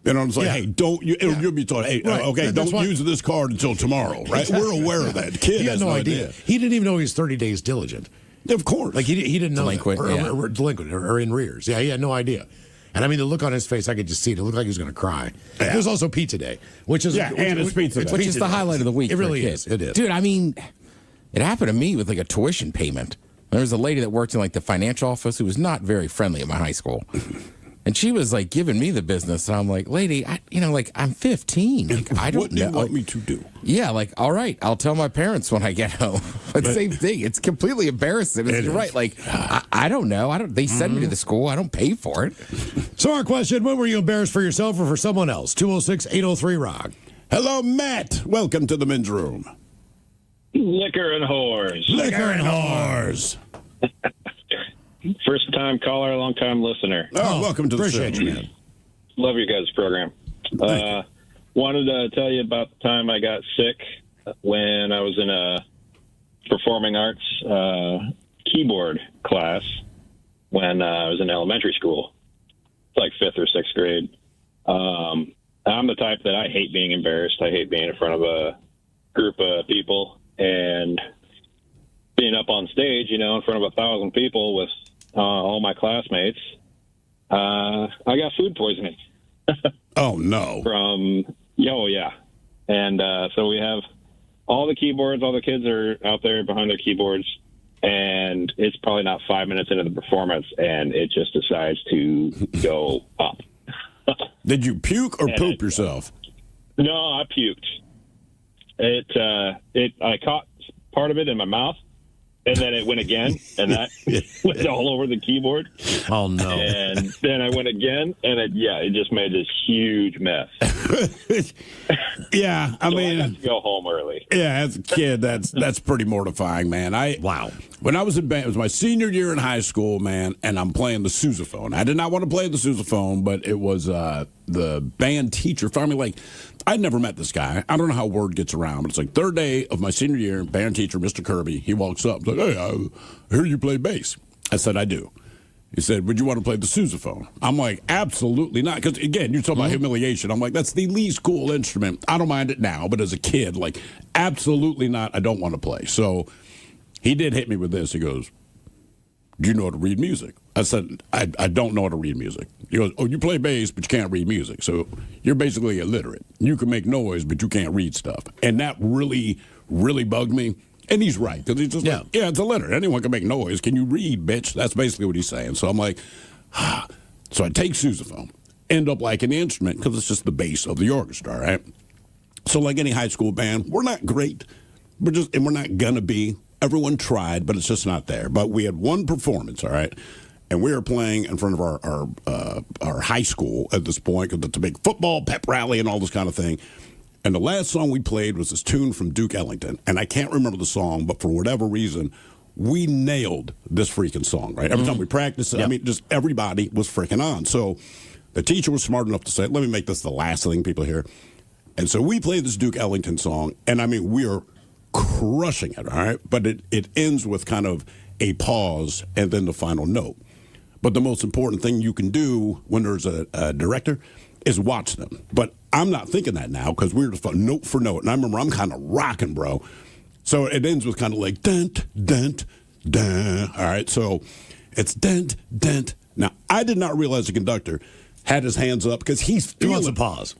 I'm like, hey, you'll be told, hey, okay, don't use this card until tomorrow, right? Exactly. We're aware of that. The kid has no idea. He didn't even know he was 30 days diligent. Of course. Like, he didn't know delinquent, or delinquent or in arrears. Yeah, he had no idea. And I mean, the look on his face, I could just see it. It looked like he was going to cry. Yeah. It was also pizza day, which is and it's pizza day. Which is the highlight of the week. It really is. It is, dude. I mean, it happened to me with like a tuition payment. There was a lady that worked in like the financial office who was not very friendly at my high school. And she was like giving me the business. And I'm like, lady, I'm 15. Like, I don't what do you know. want me to do? Yeah, like, all right, I'll tell my parents when I get home. But same thing. It's completely embarrassing. You're right. Like, I don't know. They send me to the school. I don't pay for it. So our question, when were you embarrassed for yourself or for someone else? 206-803-ROCK. Hello, Matt. Welcome to the men's room. Liquor and whores. Liquor and whores. First time caller, long time listener. Oh, welcome to the show. Appreciate you, man. Love your guys' program. Wanted to tell you about the time I got sick when I was in a performing arts keyboard class when I was in elementary school. It's like 5th or 6th grade. I'm the type that I hate being embarrassed. I hate being in front of a group of people and being up on stage, in front of 1,000 people with all my classmates. I got food poisoning. Oh, no. Yeah. And so we have all the keyboards, all the kids are out there behind their keyboards, and it's probably not 5 minutes into the performance, and it just decides to go up. Did you puke or poop yourself? No, I puked. I caught part of it in my mouth, and then it went again, and that went all over the keyboard. Oh, no. And then I went again, and it just made this huge mess. Yeah, I mean, I had to go home early. Yeah, as a kid, that's pretty mortifying, man. Wow. When I was in band, it was my senior year in high school, man, and I'm playing the sousaphone. I did not want to play the sousaphone, but it was the band teacher found me. Like, I'd never met this guy. I don't know how word gets around, but it's like 3rd day of my senior year, band teacher, Mr. Kirby, he walks up, like, hey, I heard you play bass. I said, I do. He said, would you want to play the sousaphone? I'm like, absolutely not. Because, again, you're talking about humiliation. I'm like, that's the least cool instrument. I don't mind it now, but as a kid, like, absolutely not. I don't want to play. So he did hit me with this. He goes, do you know how to read music? I said, I don't know how to read music. He goes, oh, you play bass, but you can't read music. So you're basically illiterate. You can make noise, but you can't read stuff. And that really, really bugged me. And he's right. Because he's just like, yeah, it's illiterate. Anyone can make noise. Can you read, bitch? That's basically what he's saying. So I'm like, So I take sousaphone, end up liking the instrument because it's just the bass of the orchestra, right? So like any high school band, we're not great. And we're not going to be. Everyone tried, but it's just not there. But we had one performance, all right? And we were playing in front of our high school at this point because it's a big football pep rally and all this kind of thing. And the last song we played was this tune from Duke Ellington. And I can't remember the song, but for whatever reason, we nailed this freaking song, right? Every time we practiced it, I mean, just everybody was freaking on. So the teacher was smart enough to say, let me make this the last thing people hear. And so we played this Duke Ellington song, and I mean, we are crushing it, all right? But it ends with kind of a pause and then the final note. But the most important thing you can do when there's a director is watch them. But I'm not thinking that now because we were just note for note. And I remember I'm kind of rocking, bro. So it ends with kind of like dent, dent, dent. All right, so it's dent, dent. Now, I did not realize the conductor had his hands up because he wants a pause.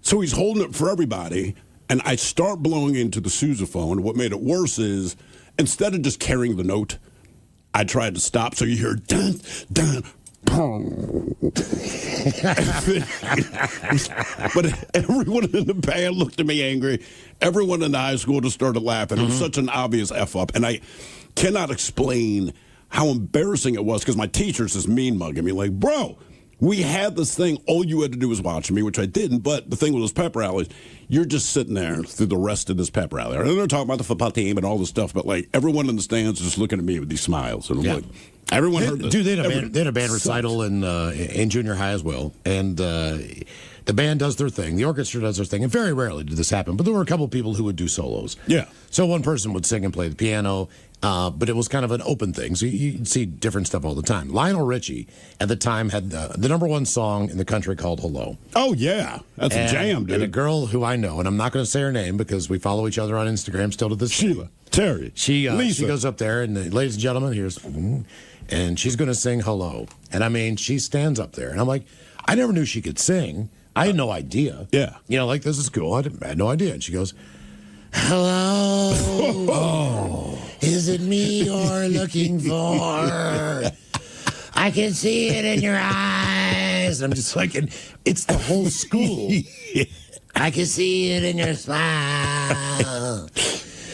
So he's holding it for everybody. And I start blowing into the sousaphone. What made it worse is instead of just carrying the note, I tried to stop. So you hear dun, dun, pong. But everyone in the band looked at me angry. Everyone in the high school just started laughing. It was such an obvious F up. And I cannot explain how embarrassing it was because my teacher's just mean mugging me like, bro, we had this thing. All you had to do was watch me, which I didn't. But the thing with those pep rallies, you're just sitting there through the rest of this pep rally. And they're talking about the football team and all this stuff, but like everyone in the stands is just looking at me with these smiles. And I'm like, everyone heard this. Dude, they had a band recital in junior high as well. And the band does their thing. The orchestra does their thing. And very rarely did this happen. But there were a couple people who would do solos. Yeah. So one person would sing and play the piano. But it was kind of an open thing, so you'd see different stuff all the time. Lionel Richie, at the time, had the number one song in the country called Hello. Oh, yeah. That's a jam, dude. And a girl who I know, and I'm not going to say her name because we follow each other on Instagram still to this day. Sheila, Terry, She Lisa. goes up there, and ladies and gentlemen, here's... And she's going to sing Hello. And I mean, she stands up there, and I'm like, I never knew she could sing. I had no idea. Yeah. You know, like, this is cool. I had no idea. And she goes... Hello. Oh. Is it me you're looking for? I can see it in your eyes. I'm just like, it's the whole school. I can see it in your smile.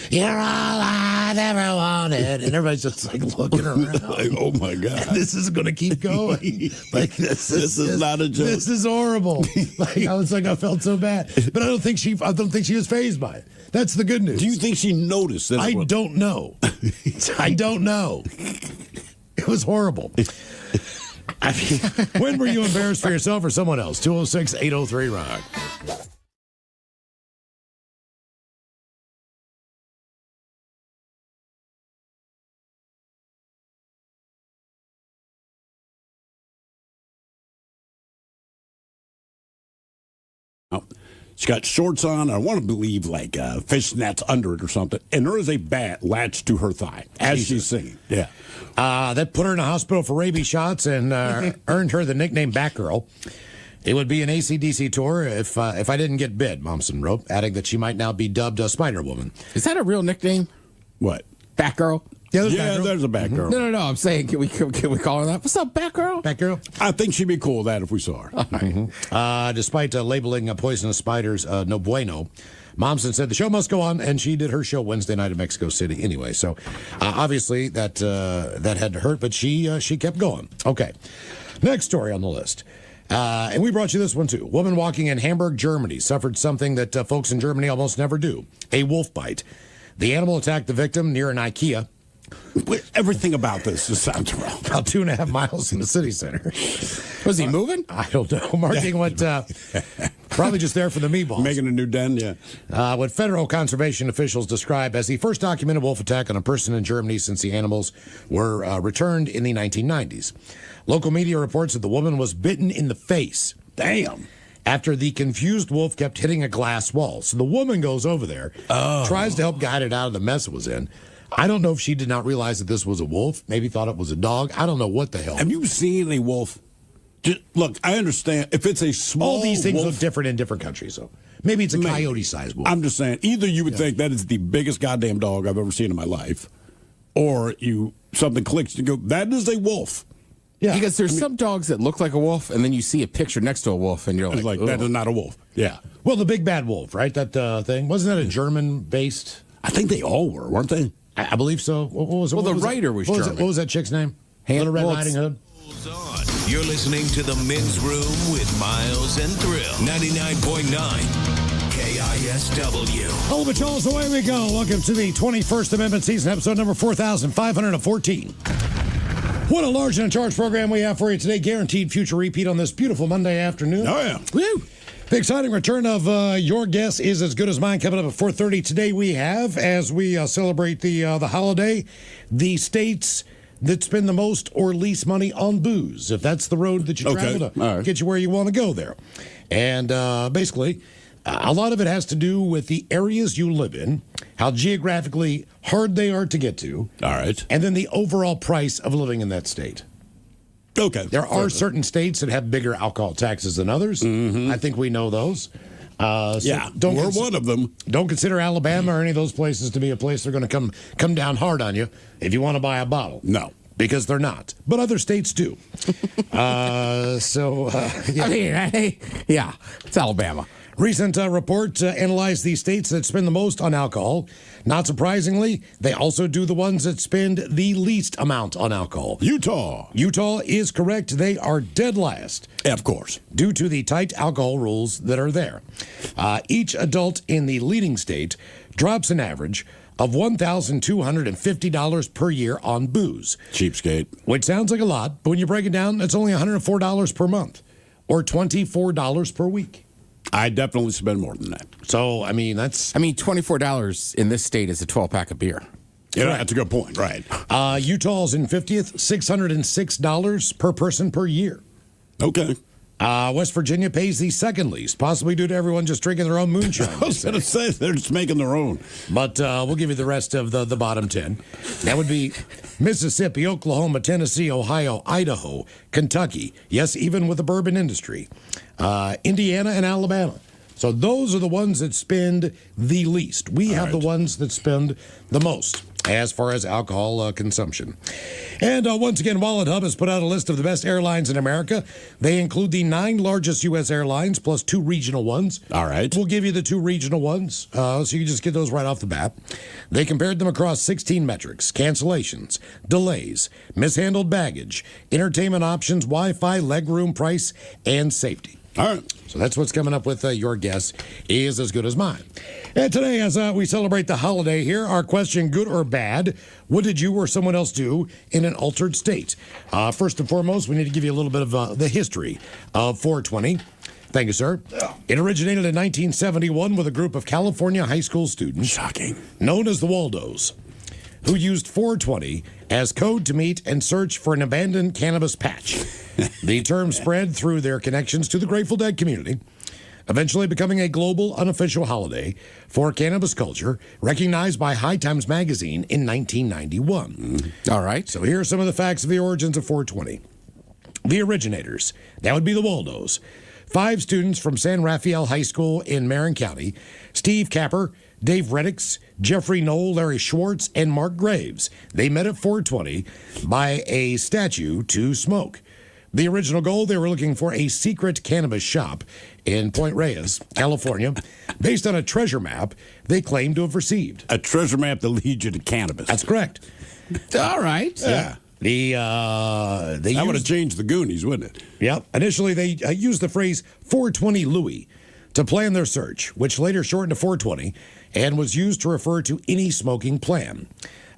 You're all I've ever wanted. And everybody's just like looking around. Like, oh my God. This is going to keep going. Like, this is not a joke. This is horrible. Like, I was like, I felt so bad. But I don't think she was fazed by it. That's the good news. Do you think she noticed that? I don't know. I don't know. It was horrible. I mean, when were you embarrassed for yourself or someone else? 206-803-ROCK. She's got shorts on. I want to believe like fishnets under it or something. And there is a bat latched to her thigh as she's singing. Yeah. That put her in a hospital for rabies shots and earned her the nickname Batgirl. It would be an AC/DC tour if I didn't get bit, Momsen wrote, adding that she might now be dubbed a Spider Woman. Is that a real nickname? What? Batgirl? Yeah, there's a Batgirl. No. I'm saying, can we call her that? What's up, Batgirl? Batgirl? I think she'd be cool with that if we saw her. Despite labeling poisonous spiders no bueno, Momsen said the show must go on, and she did her show Wednesday night in Mexico City anyway. So obviously that had to hurt, but she kept going. Okay, next story on the list. And we brought you this one too. Woman walking in Hamburg, Germany, suffered something that folks in Germany almost never do: a wolf bite. The animal attacked the victim near an IKEA. Everything about this just sounds wrong. About 2.5 miles from the city center. Was he moving? I don't know. Marking what, probably just there for the meatballs. Making a new den, yeah. What federal conservation officials describe as the first documented wolf attack on a person in Germany since the animals were returned in the 1990s. Local media reports that the woman was bitten in the face. Damn. After the confused wolf kept hitting a glass wall. So the woman goes over there, tries to help guide it out of the mess it was in. I don't know if she did not realize that this was a wolf. Maybe thought it was a dog. I don't know what the hell. Have you seen a wolf? Look, I understand if it's a small All these things wolf, look different in different countries, so maybe it's a coyote-sized wolf. I'm just saying, either you would think that is the biggest goddamn dog I've ever seen in my life, or something clicks and you go, that is a wolf. Yeah, because there's some dogs that look like a wolf, and then you see a picture next to a wolf, and you're like, that is not a wolf. Yeah. Well, the big bad wolf, right? That thing wasn't that a German-based? I think they all were, weren't they? I believe so. What was it? Well, What the was writer was German. What was that chick's name? Little Red Riding Hood. You're listening to The Men's Room with Miles and Thrill. 99.9 KISW. All of it, y'all, away we go. Welcome to the 21st Amendment season, episode number 4,514. What a large and in charge program we have for you today. Guaranteed future repeat on this beautiful Monday afternoon. Oh, yeah. Woo! The exciting return of Your Guess Is As Good As Mine coming up at 4:30 today. We have, as we celebrate the holiday, the states that spend the most or least money on booze, if that's the road that you travel to get you where you want to go there. And basically, a lot of it has to do with the areas you live in, how geographically hard they are to get to. All right. And then the overall price of living in that state. Okay. There are certain states that have bigger alcohol taxes than others. Mm-hmm. I think we know those. So we're one of them. Don't consider Alabama or any of those places to be a place they're going to come down hard on you if you want to buy a bottle. No. Because they're not. But other states do. Yeah. I mean, yeah, it's Alabama. Recent report analyzed the states that spend the most on alcohol. Not surprisingly, they also do the ones that spend the least amount on alcohol. Utah. Utah is correct. They are dead last. Of course. Due to the tight alcohol rules that are there. Each adult in the leading state drops an average of $1,250 per year on booze. Cheapskate. Which sounds like a lot, but when you break it down, that's only $104 per month or $24 per week. I definitely spend more than that. So, I mean, $24 in this state is a 12-pack of beer. Yeah, that's a good point. Right. Utah's in 50th, $606 per person per year. Okay. West Virginia pays the second least, possibly due to everyone just drinking their own moonshine. I was going to say, they're just making their own. But we'll give you the rest of the bottom 10. That would be Mississippi, Oklahoma, Tennessee, Ohio, Idaho, Kentucky. Yes, even with the bourbon industry. Indiana and Alabama. So those are the ones that spend the least. We have the ones that spend the most as far as alcohol consumption. And once again, Wallet Hub has put out a list of the best airlines in America. They include the 9 largest U.S. airlines plus 2 regional ones. All right. We'll give you the 2 regional ones, so you can just get those right off the bat. They compared them across 16 metrics: cancellations, delays, mishandled baggage, entertainment options, Wi-Fi, legroom, price, and safety. All right. So that's what's coming up with Your Guess Is As Good As Mine. And today, as we celebrate the holiday here, our question, good or bad, what did you or someone else do in an altered state? First and foremost, we need to give you a little bit of the history of 420. Thank you, sir. It originated in 1971 with a group of California high school students. Shocking. Known as the Waldos, who used 420 as code to meet and search for an abandoned cannabis patch. The term spread through their connections to the Grateful Dead community, eventually becoming a global unofficial holiday for cannabis culture, recognized by High Times magazine in 1991. All right. So here are some of the facts of the origins of 420. The originators, that would be the Waldos. 5 students from San Rafael High School in Marin County: Steve Capper, Dave Reddix, Jeffrey Knoll, Larry Schwartz, and Mark Graves. They met at 420 by a statue to smoke. The original goal, they were looking for a secret cannabis shop in Point Reyes, California, based on a treasure map they claimed to have received. A treasure map that leads you to cannabis. That's correct. All right. Yeah. That would have changed the Goonies, wouldn't it? Yep. Initially, they used the phrase 420 Louis to plan their search, which later shortened to 420 and was used to refer to any smoking plan.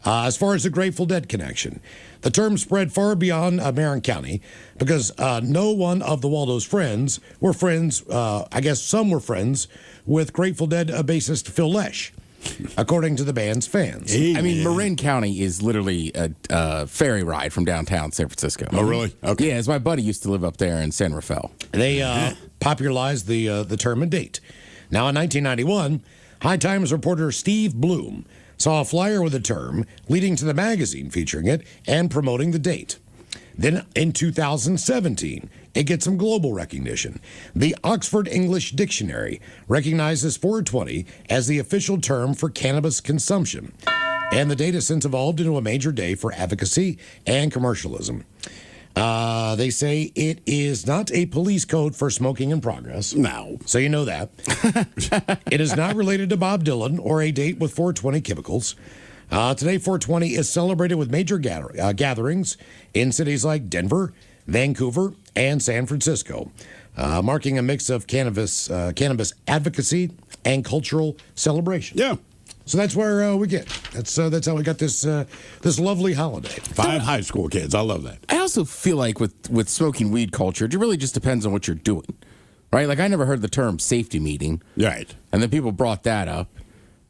As far as the Grateful Dead connection, the term spread far beyond Marin County because no one of the Waldo's friends were friends, I guess some were friends, with Grateful Dead bassist Phil Lesh, according to the band's fans. I mean, Marin County is literally a ferry ride from downtown San Francisco. Oh, really? Okay. Yeah, as my buddy used to live up there in San Rafael. They popularized the term and date. Now, in 1991, High Times reporter Steve Bloom saw a flyer with the term, leading to the magazine featuring it and promoting the date. Then in 2017, it gets some global recognition. The Oxford English Dictionary recognizes 420 as the official term for cannabis consumption. And the date has since evolved into a major day for advocacy and commercialism. They say it is not a police code for smoking in progress. No. So you know that. It is not related to Bob Dylan or a date with 420 chemicals. Today, 420 is celebrated with major gatherings in cities like Denver, Vancouver, and San Francisco, marking a mix of cannabis advocacy and cultural celebration. Yeah. So that's where we get. That's how we got this lovely holiday. 5 high school kids. I love that. I also feel like with smoking weed culture, it really just depends on what you're doing, right? Like I never heard the term safety meeting, Right. and then people brought that up,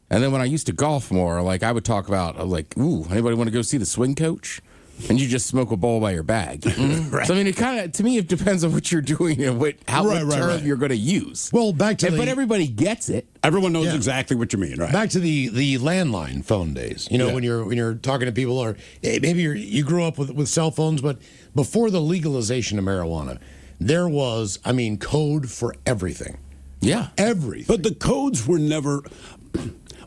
and then when I used to golf more, like I would talk about like, ooh, anybody want to go see the swing coach? And you just smoke a bowl by your bag. Right. So I mean, it kind of to me it depends on what you're doing and what term you're going to use. Well, back to but everybody gets it. Everyone knows exactly what you mean, right? Back to the landline phone days. You know, Yeah. when you're talking to people, or maybe you grew up with cell phones, but before the legalization of marijuana, there was, code for everything. Yeah. Everything. But the codes were never.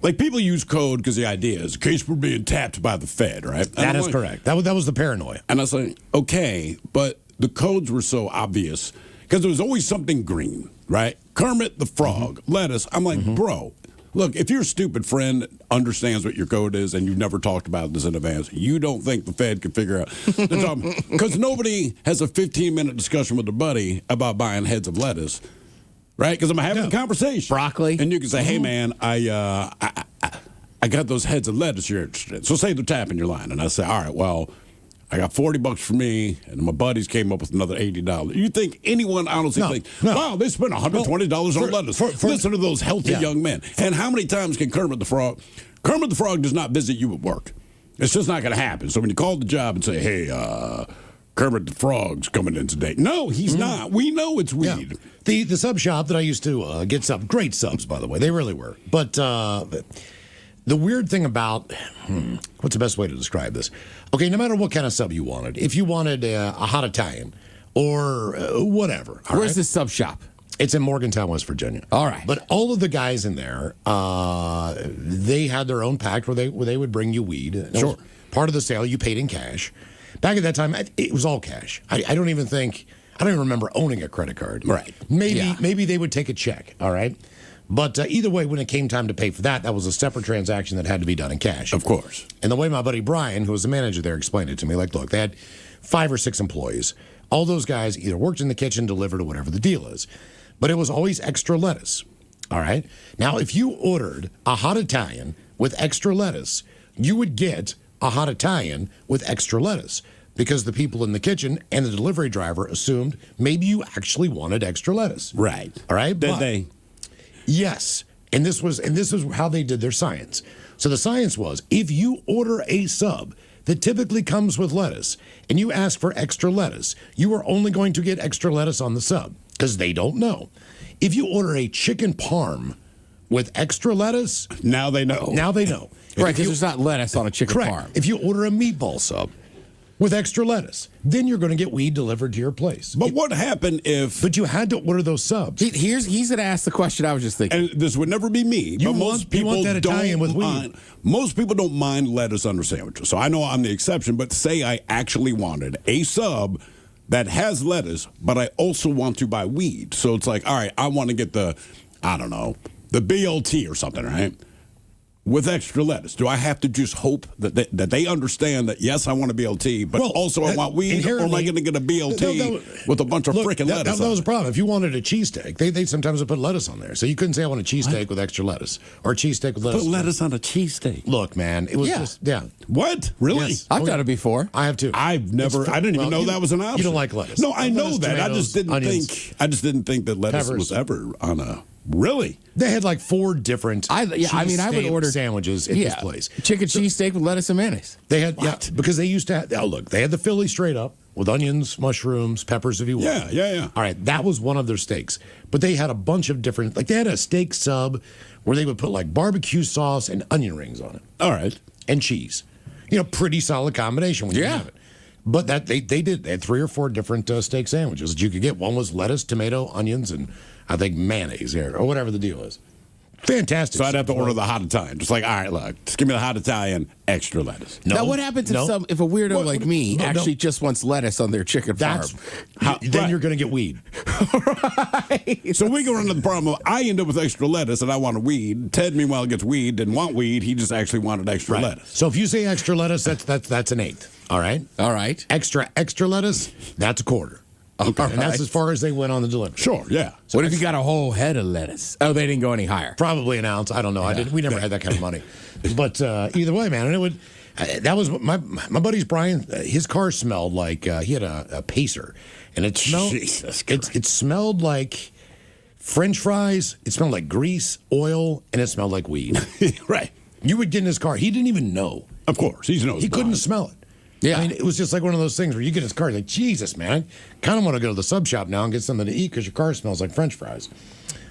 Like, people use code because the idea is in case we're being tapped by the Fed, right? That is correct. That was the paranoia. And I was like, okay, but the codes were so obvious because there was always something green, right? Kermit the Frog, lettuce. I'm like, bro, look, if your stupid friend understands what your code is and you've never talked about this in advance, you don't think the Fed can figure out. Because nobody has a 15-minute discussion with their buddy about buying heads of lettuce. Right, because I'm having a conversation. Broccoli. And you can say, hey, man, I got those heads of lettuce you're interested in. So say they're tapping your line. And I say, all right, well, I got $40 for me, and my buddies came up with another $80. You think anyone honestly think, wow, they spent $120 on lettuce. Listen to those healthy young men. And how many times can Kermit the Frog does not visit you at work. It's just not going to happen. So when you call the job and say, hey, Kermit the Frog's coming in today. No, he's not. We know it's weed. Yeah. The sub shop that I used to get subs, great subs, by the way. They really were. But the weird thing about, what's the best way to describe this? Okay, no matter what kind of sub you wanted, if you wanted a hot Italian or whatever. Where's this sub shop? It's in Morgantown, West Virginia. All right. But all of the guys in there, they had their own pact where they would bring you weed. Sure. Part of the sale, you paid in cash. Back at that time, it was all cash. I don't even remember owning a credit card. Right. Maybe they would take a check. All right. But either way, when it came time to pay for that was a separate transaction that had to be done in cash. Of course. And the way my buddy Brian, who was the manager there, explained it to me, like, look, they had 5 or 6 employees. All those guys either worked in the kitchen, delivered, or whatever the deal is. But it was always extra lettuce. All right. Now, if you ordered a hot Italian with extra lettuce, you would get a hot Italian with extra lettuce, because the people in the kitchen and the delivery driver assumed maybe you actually wanted extra lettuce. Right. All right. Did they? Yes. And this was how they did their science. So the science was, if you order a sub that typically comes with lettuce and you ask for extra lettuce, you are only going to get extra lettuce on the sub, because they don't know. If you order a chicken parm with extra lettuce, now they know. Right, because there's not lettuce on a chicken parm. If you order a meatball sub with extra lettuce, then you're going to get weed delivered to your place. But what happened if... But you had to order those subs. He's going to ask the question I was just thinking. And this would never be me. You but most people want that Italian with weed. Most people don't mind lettuce under sandwiches. So I know I'm the exception, but say I actually wanted a sub that has lettuce, but I also want to buy weed. So it's like, all right, I want to get the BLT or something, right? With extra lettuce. Do I have to just hope that they understand that, yes, I want a BLT, but also I want weed, or am I going to get a BLT with a bunch of freaking lettuce? That was a problem. If you wanted a cheesesteak, they sometimes would put lettuce on there. So you couldn't say I want a cheesesteak with extra lettuce, or a cheesesteak with lettuce. Put lettuce on a cheesesteak. Look, man, it was just, What? Really? Yes. I've done it before. I have too. I didn't even know that was an option. You don't like lettuce. No, I know that. Tomatoes, I just didn't think that lettuce peppers. was ever on a... Really? They had like 4 different I would order sandwiches at this place. Chicken cheesesteak with lettuce and mayonnaise. They had, because they used to have, they had the Philly straight up, with onions, mushrooms, peppers if you want. Yeah. All right, that was one of their steaks. But they had a bunch of different, like they had a steak sub where they would put like barbecue sauce and onion rings on it. All right. And cheese. You know, pretty solid combination when you have it. But that they did. They had 3 or 4 different steak sandwiches that you could get. One was lettuce, tomato, onions, and I think mayonnaise here, or whatever the deal is. Fantastic. So I'd have to order the hot Italian. Just like, all right, look, just give me the hot Italian, extra lettuce. No, now, what happens if a weirdo like me actually just wants lettuce on their chicken farm? Then you're going to get weed. Right. So we go into the problem of I end up with extra lettuce and I want a weed. Ted, meanwhile, gets weed, didn't want weed. He just actually wanted extra lettuce. So if you say extra lettuce, that's an eighth. All right? All right. Extra lettuce, that's a quarter. Okay. And that's as far as they went on the delivery. Sure, yeah. So what if you got a whole head of lettuce? Oh, they didn't go any higher. Probably an ounce. I don't know. We never had that kind of money. But either way, man, and it would. That was my buddy's Brian. His car smelled like he had a Pacer, and it smelled. Jesus Christ. It smelled like French fries. It smelled like grease, oil, and it smelled like weed. Right. You would get in his car. He didn't even know. Of course, he's nose He couldn't blind. smell it. Yeah. I mean, it was just like one of those things where you get in his car, you're like, Jesus, man, I kind of want to go to the sub shop now and get something to eat because your car smells like French fries.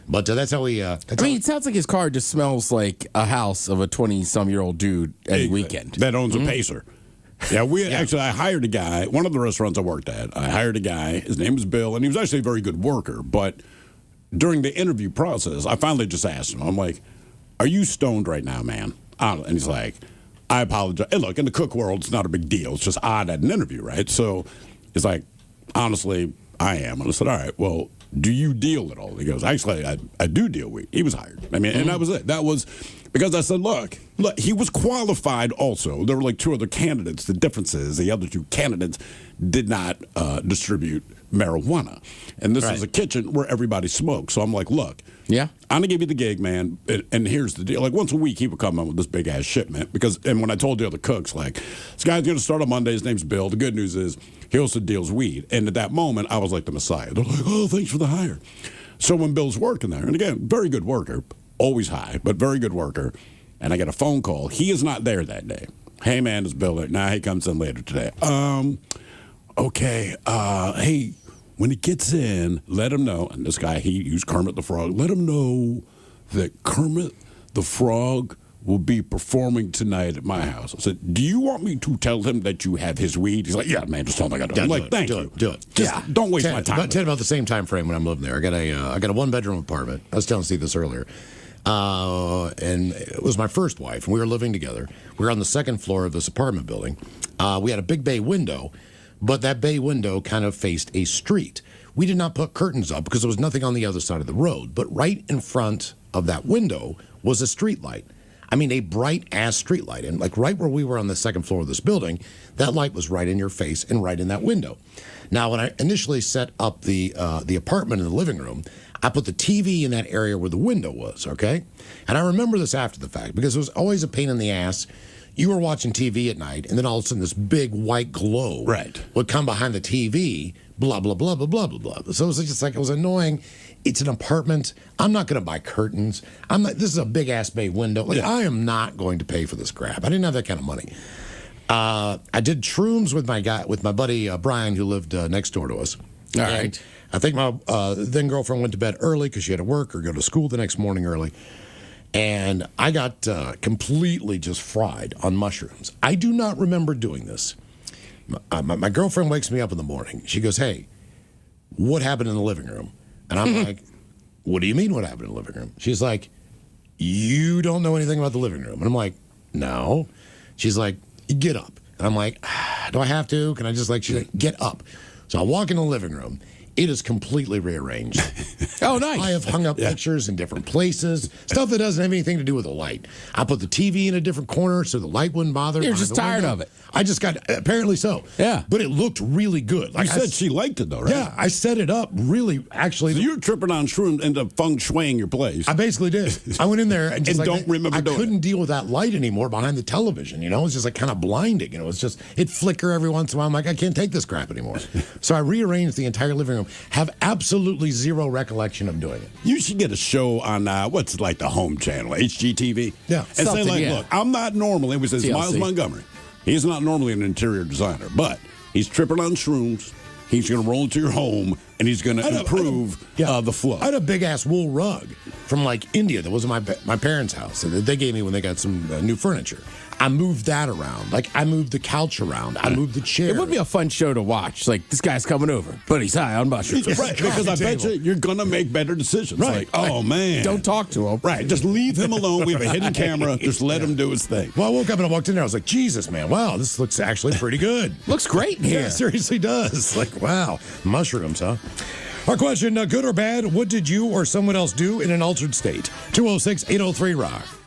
But that's how we. It sounds like his car just smells like a house of a 20-some-year-old dude any weekend. That owns a Pacer. Yeah, actually, I hired a guy, one of the restaurants I worked at. I hired a guy, his name was Bill, and he was actually a very good worker. But during the interview process, I finally just asked him, I'm like, are you stoned right now, man? And he's like, I apologize. And look, in the cook world, it's not a big deal. It's just odd at an interview, right? So it's like, honestly, I am. And I said, all right, well, do you deal at all? He goes, actually, I do deal with. He was hired. I mean, and that was it. That was because I said, look, he was qualified also. There were like 2 other candidates. The difference is the other 2 candidates did not distribute marijuana. And this is a kitchen where everybody smokes. So I'm like, look, I'm going to give you the gig, man. And here's the deal. Like once a week, he would come in with this big ass shipment. And when I told the other cooks, like, this guy's going to start on Monday. His name's Bill. The good news is he also deals weed. And at that moment, I was like the Messiah. They're like, oh, thanks for the hire. So when Bill's working there, and again, very good worker, always high, but very good worker. And I get a phone call. He is not there that day. Hey, man, it's Bill there. Nah, he comes in later today. Okay. Hey, when he gets in, let him know. And this guy, he used Kermit the Frog. Let him know that Kermit the Frog will be performing tonight at my house. I said, do you want me to tell him that you have his weed? He's like, yeah, man, just tell him I got it. I'm like, thank you. Do it. Just don't waste my time. About the same time frame when I'm living there. I got a 1-bedroom apartment. I was telling Steve this earlier. And it was my first wife, and we were living together. We were on the 2nd floor of this apartment building. We had a big bay window, but that bay window kind of faced a street. We did not put curtains up because there was nothing on the other side of the road, but right in front of that window was a street light. I mean, a bright-ass street light. And like right where we were on the 2nd floor of this building, that light was right in your face and right in that window. Now, when I initially set up the apartment in the living room, I put the TV in that area where the window was, okay? And I remember this after the fact because it was always a pain in the ass. You were watching TV at night, and then all of a sudden this big white glow would come behind the TV, blah, blah, blah, blah, blah, blah, blah. So it was just like, it was annoying. It's an apartment. I'm not going to buy curtains. This is a big-ass bay window. Like, I am not going to pay for this crap. I didn't have that kind of money. I did shrooms with my buddy Brian, who lived next door to us. All right. I think my then girlfriend went to bed early because she had to work or go to school the next morning early. And I got completely just fried on mushrooms. I do not remember doing this. My girlfriend wakes me up in the morning. She goes, hey, what happened in the living room? And I'm like, what do you mean what happened in the living room? She's like, you don't know anything about the living room. And I'm like, no. She's like, get up. And I'm like, do I have to? Can I just she's like, get up. So I walk in the living room. It is completely rearranged. Oh, nice. I have hung up pictures in different places, stuff that doesn't have anything to do with the light. I put the TV in a different corner so the light wouldn't bother. You're just tired of it. I just got, apparently so. Yeah. But it looked really good. You said she liked it, though, right? Yeah, I set it up really, actually. So you're tripping on shrooms and feng shuiing your place. I basically did. I went in there and just don't remember doing it. I couldn't deal with that light anymore behind the television, It was just kind of blinding, It was just, it'd flicker every once in a while. I'm like, I can't take this crap anymore. So I rearranged the entire living room. Have absolutely zero recollection of doing it. You should get a show on, what's like the home channel, HGTV? Yeah. And say, look, I'm not normally, we says TLC. Miles Montgomery. He's not normally an interior designer, but He's tripping on shrooms. He's going to roll into your home, and he's going to improve the flow. I had a big-ass wool rug from, like, India that was in my parents' house that they gave me when they got some new furniture. I moved that around. Like, I moved the couch around. I moved the chair. It would be a fun show to watch. Like, this guy's coming over, but he's high on mushrooms. Right, because I bet you're going to make better decisions. Right. Like, oh, man. Don't talk to him. Right, just leave him alone. We have a hidden camera. Just let him do his thing. Well, I woke up and I walked in there. I was like, Jesus, man, wow, this looks actually pretty good. Looks great in here. Yeah, it seriously does. Like, wow, mushrooms, huh? Our question, good or bad, what did you or someone else do in an altered state? 206-803-ROCK.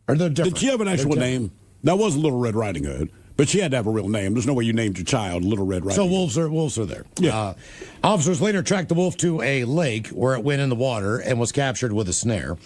Are they different? Did she have an actual name? That was Little Red Riding Hood, but she had to have a real name. There's no way you named your child Little Red Riding Hood. So wolves are there. Yeah. Officers later tracked the wolf to a lake where it went in the water and was captured with a snare.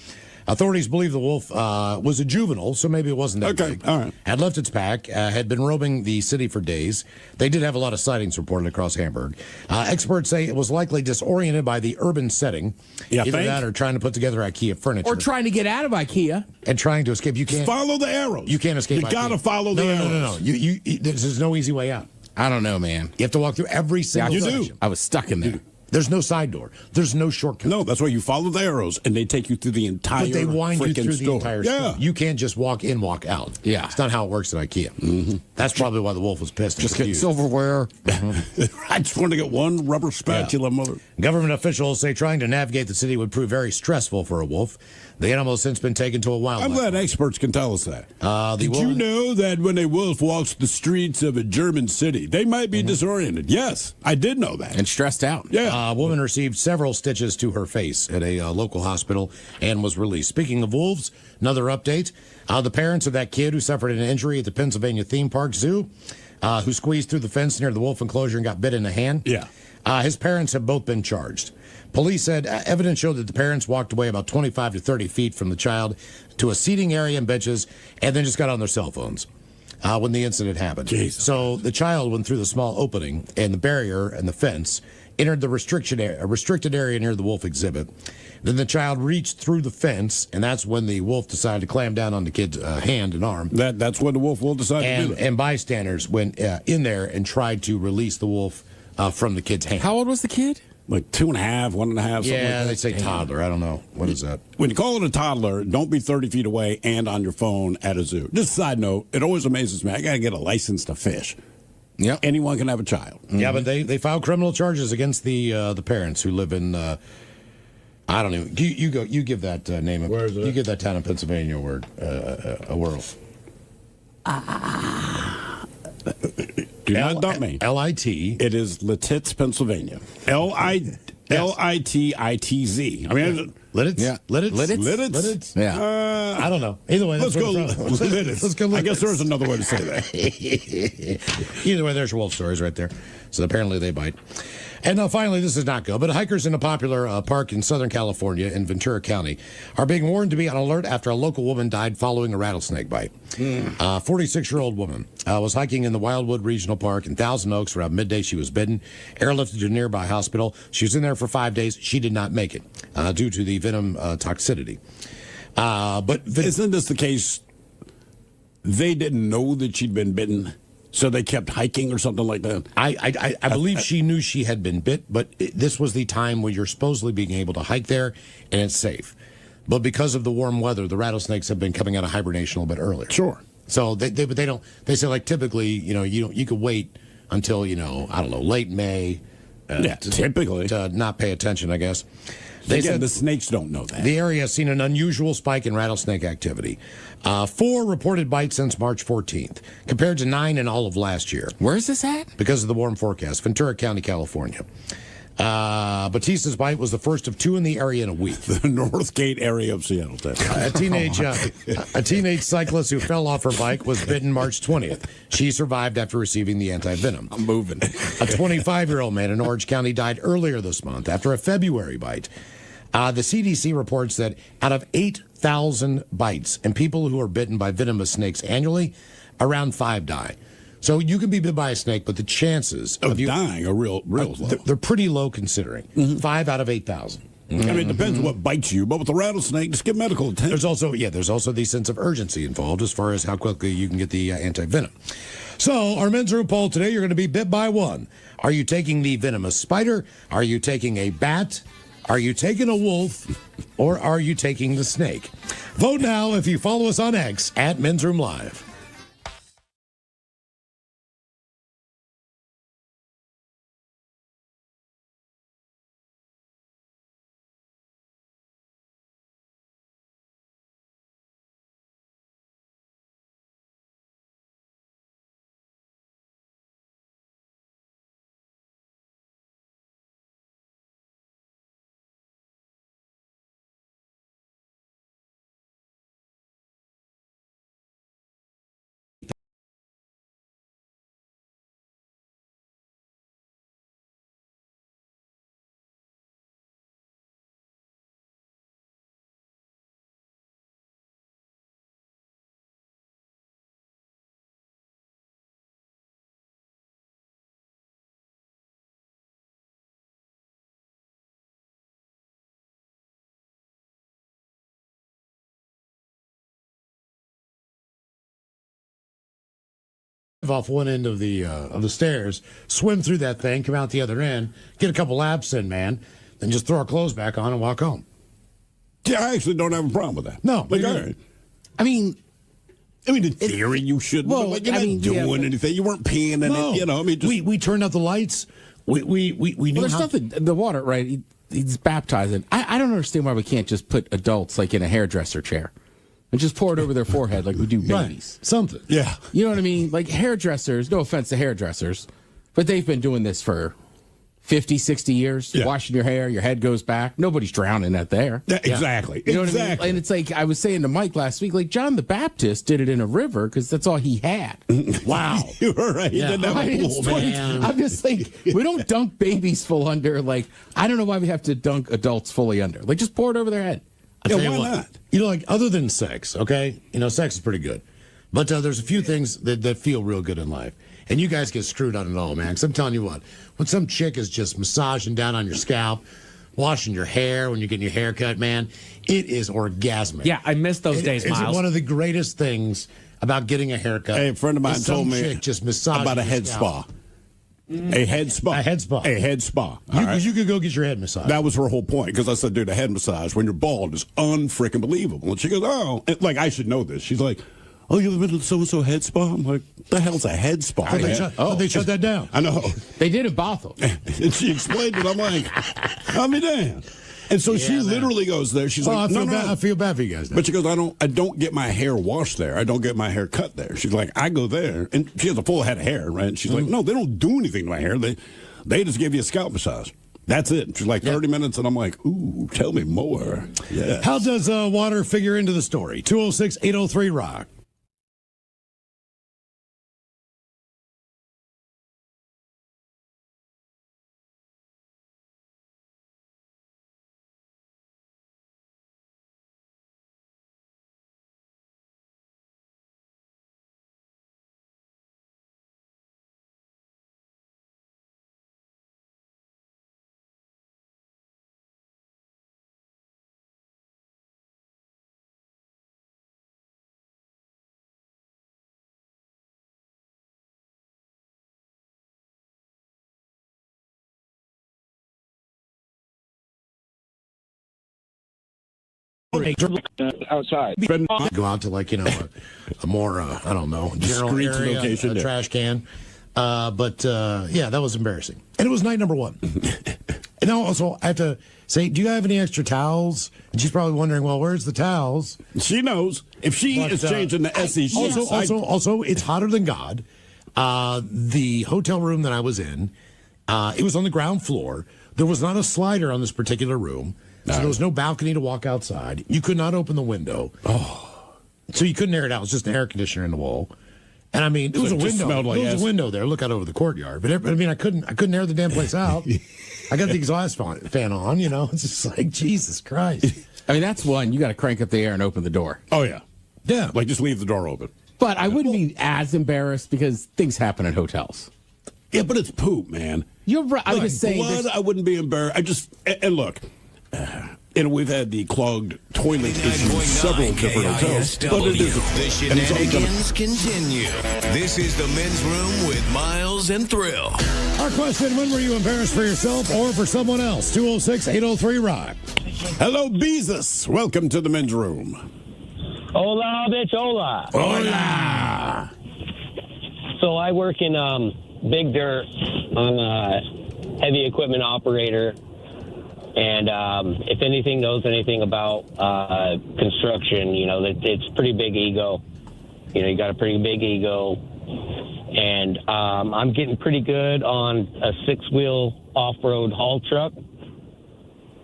Authorities believe the wolf was a juvenile, so maybe it wasn't that big. All right. Had left its pack, had been roaming the city for days. They did have a lot of sightings reported across Hamburg. Experts say it was likely disoriented by the urban setting. Either that or trying to put together IKEA furniture. Or trying to get out of IKEA. And trying to escape. You can't follow the arrows. You can't escape. You got to follow the arrows. No. There's no easy way out. I don't know, man. You have to walk through every single section. I was stuck in there. There's no side door. There's no shortcut. No, that's why you follow the arrows, and they take you through the entire. But they wind you through the entire store. Yeah. You can't just walk in, walk out. Yeah. It's not how it works at IKEA. Mm-hmm. That's probably why the wolf was pissed. Just get silverware. I just want to get one rubber spatula, mother. Government officials say trying to navigate the city would prove very stressful for a wolf. The animal has since been taken to a wildlife. I'm glad experts can tell us that. Did you know that when a wolf walks the streets of a German city, they might be disoriented? Yes, I did know that. And stressed out. Yeah. A woman received several stitches to her face at a local hospital and was released. Speaking of wolves, another update. The parents of that kid who suffered an injury at the Pennsylvania theme park zoo, who squeezed through the fence near the wolf enclosure and got bit in the hand. Yeah. His parents have both been charged. Police said evidence showed that the parents walked away about 25 to 30 feet from the child to a seating area and benches and then just got on their cell phones when the incident happened. Jesus. So the child went through the small opening and the barrier and the fence, entered the restricted area near the wolf exhibit. Then the child reached through the fence, and that's when the wolf decided to clamp down on the kid's hand and arm. That's when the wolf will decide to do that. And bystanders went in there and tried to release the wolf from the kid's hand. How old was the kid? Like 2.5, 1.5, something like that. They say toddler. I don't know. What is that? When you call it a toddler, don't be 30 feet away and on your phone at a zoo. Just a side note, it always amazes me. I got to get a license to fish. Yep. Anyone can have a child. Yeah, but they filed criminal charges against the parents who live in. I don't even. You give that name. Where is it? You give that town in Pennsylvania a whirl. Do not dump me. L-I-T. It is Lititz, Pennsylvania. L-I-T-I-T-Z. I mean, Lidditz? Yeah. Lidditz? Yeah. I don't know. Either way, let's go Lidditz. Let's go Lidditz. I guess there's another way to say that. Either way, there's your wolf stories right there. So apparently they bite. And finally, this is not good, but hikers in a popular park in Southern California in Ventura County are being warned to be on alert after a local woman died following a rattlesnake bite. A 46-year-old woman was hiking in the Wildwood Regional Park in Thousand Oaks. Around midday, she was bitten, airlifted to a nearby hospital. She was in there for 5 days. She did not make it due to the venom toxicity. But isn't this the case? They didn't know that she'd been bitten, so they kept hiking or something like that? I believe she knew she had been bit, but this was the time where you're supposedly being able to hike there, and it's safe. But because of the warm weather, the rattlesnakes have been coming out of hibernation a little bit earlier. Sure. So they don't. They say like typically, you could wait until I don't know, late May. Typically to not pay attention, I guess. They said the snakes don't know that. The area has seen an unusual spike in rattlesnake activity. 4 reported bites since March 14th, compared to 9 in all of last year. Where is this at? Because of the warm forecast, Ventura County, California. Batista's bite was the first of 2 in the area in a week. The Northgate area of Seattle. A teenage cyclist who fell off her bike was bitten March 20th. She survived after receiving the anti-venom. I'm moving. A 25-year-old man in Orange County died earlier this month after a February bite. The CDC reports that out of 8,000 bites and people who are bitten by venomous snakes annually, around 5 die. So you can be bit by a snake, but the chances Of you dying are real low. they're pretty low considering. 5 out of 8,000. I mean, it depends what bites you, but with the rattlesnake, just get medical attention. There's also the sense of urgency involved as far as how quickly you can get the anti-venom. So our men's room poll today, you're going to be bit by one. Are you taking the venomous spider? Are you taking a bat? Are you taking a wolf? Or are you taking the snake? Vote now if you follow us on X at Men's Room Live. Off one end of the stairs, swim through that thing, come out the other end, get a couple laps in, man, then just throw our clothes back on and walk home. Yeah, I actually don't have a problem with that. No, like, all right. I mean, in theory, you shouldn't. Well, But like, you're not doing anything. You weren't peeing in it. You know, I mean, just, we turned out the lights. We knew there's how. nothing. The water, right? He's baptizing. I don't understand why we can't just put adults like in a hairdresser chair and just pour it over their forehead like we do babies. Right. Something. yeah. You know what I mean? Like hairdressers, no offense to hairdressers, but they've been doing this for 50, 60 years. Yeah. Washing your hair, your head goes back. Nobody's drowning out there. Yeah, exactly. You know what I exactly. mean? And it's like I was saying to Mike last week, like John the Baptist did it in a river because that's all he had. Wow. You were right. He didn't have I mean, a it's pool, 20 man. I'm just like, we don't dunk babies full under. Like, I don't know why we have to dunk adults fully under. Like, just pour it over their head. I'll Yeah, tell you why what, not? You know, like other than sex, okay? You know, sex is pretty good. But there's a few things that feel real good in life. And you guys get screwed on it all, man. Because I'm telling you what, when some chick is just massaging down on your scalp, washing your hair when you're getting your hair cut, man, it is orgasmic. Yeah, I miss those days, It's Miles. one of the greatest things about getting a haircut. Hey, a friend of mine is some told me chick just massaging about a your head scalp. spa. A head spa. A head spa. A head spa. All You, right? you could go get your head massaged. That was her whole point because I said, dude, a head massage when you're bald is unfreaking believable. And she goes, oh, and, like I should know this. She's like, oh, you ever been to so-and-so head spa? I'm like, the hell's a head spa? But they shut that down. I know. They did in Bothell. And she explained it. I'm like, I'll be damned. And so she literally goes there. She's Well, like, I feel bad for you guys now. But she goes, I don't get my hair washed there. I don't get my hair cut there. She's like, I go there, and she has a full head of hair, right? And she's like, no, they don't do anything to my hair. They just give you a scalp massage. That's it. She's like 30 minutes, and I'm like, ooh, tell me more. Yeah. How does water figure into the story? 206-803-ROCK. outside. Go out to a more I don't know, general Discreet area, location, a yeah. trash can. But yeah, that was embarrassing, and it was night number one. And now also I have to say, do you have any extra towels? And she's probably wondering, well, where's the towels? She knows. If she But, is changing the SE sheets, Also, it's hotter than God. The hotel room that I was in, it was on the ground floor. There was not a slider on this particular room. So there was no balcony to walk outside. You could not open the window. So you couldn't air it out. It was just an air conditioner in the wall. And I mean, it was a it just window. smelled like There was ass. a window there. Look out over the courtyard. But I mean, I couldn't air the damn place out. I got the exhaust fan on. You know, it's just like Jesus Christ. I mean, that's one. You got to crank up the air and open the door. oh, yeah. Yeah. Like, just leave the door open. But I wouldn't be as embarrassed because things happen at hotels. Yeah, but it's poop, man. You're right. I'm Like just saying. blood, I wouldn't be embarrassed. And look, and we've had the clogged toilet issue in several different hotels. But it is The and it's only gonna- shenanigans continue. This is the Men's Room with Miles and Thrill. Our question, when were you embarrassed for yourself or for someone else? 206-803-ROCK. Hello, Beezus. Welcome to the men's room. Hola, bitch, hola. Hola. So I work in Big Dirt. I'm a heavy equipment operator. And if anything knows anything about construction, you know, it's pretty big ego. You know, you got a pretty big ego. And I'm getting pretty good on a 6-wheel off-road haul truck.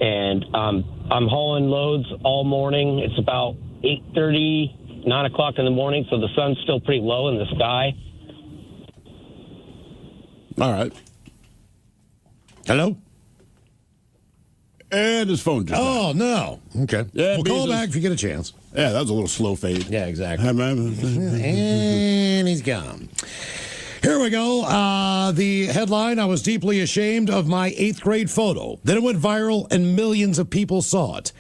And I'm hauling loads all morning. It's about 8:30, 9 o'clock in the morning, so the sun's still pretty low in the sky. All right. Hello? And his phone just died. Oh, no. Okay. Yeah, We'll call Beezus. back if you get a chance. Yeah, that was a little slow fade. Yeah, exactly. And And he's gone. Here we go. The headline, I was deeply ashamed of my 8th grade photo. Then it went viral and millions of people saw it.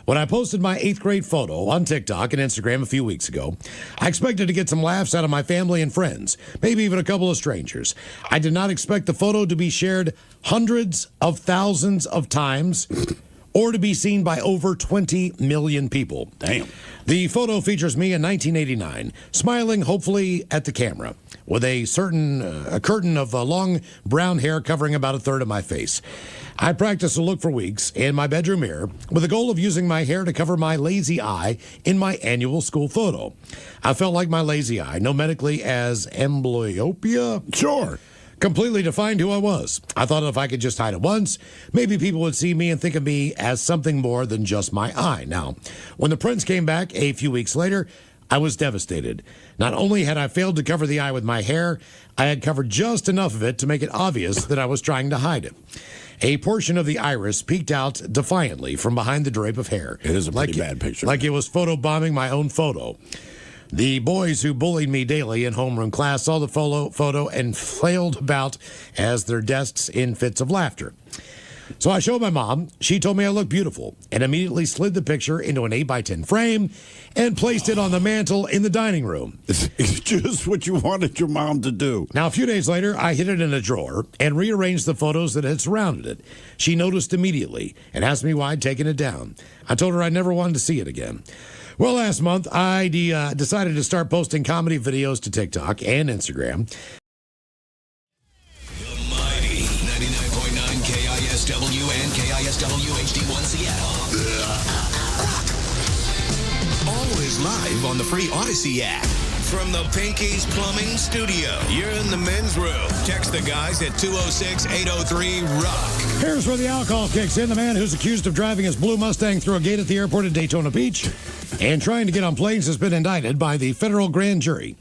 When I posted my 8th grade photo on TikTok and Instagram a few weeks ago, I expected to get some laughs out of my family and friends, maybe even a couple of strangers. I did not expect the photo to be shared hundreds of thousands of times or to be seen by over 20 million people. Damn. The photo features me in 1989, smiling hopefully at the camera, with a curtain of long brown hair covering about a third of my face. I practiced the look for weeks in my bedroom mirror with the goal of using my hair to cover my lazy eye in my annual school photo. I felt like my lazy eye, known medically as amblyopia, Sure. completely defined who I was. I thought if I could just hide it once, maybe people would see me and think of me as something more than just my eye. Now, when the prints came back a few weeks later, I was devastated. Not only had I failed to cover the eye with my hair, I had covered just enough of it to make it obvious that I was trying to hide it. A portion of the iris peeked out defiantly from behind the drape of hair. It is a pretty bad picture. Like it was photobombing my own photo. The boys who bullied me daily in homeroom class saw the photo and flailed about as their desks in fits of laughter. So I showed my mom. She told me I looked beautiful and immediately slid the picture into an 8x10 frame and placed it on the mantle in the dining room. It's just what you wanted your mom to do. Now, a few days later, I hid it in a drawer and rearranged the photos that had surrounded it. She noticed immediately and asked me why I'd taken it down. I told her I never wanted to see it again. Well, last month, I decided to start posting comedy videos to TikTok and Instagram. The mighty 99.9 KISW and KISW HD1 Seattle. Always live on the free Odyssey app. From the Pinky's Plumbing Studio, you're in the men's room. Text the guys at 206-803-ROCK. Here's where the alcohol kicks in. The man who's accused of driving his blue Mustang through a gate at the airport at Daytona Beach and trying to get on planes has been indicted by the federal grand jury.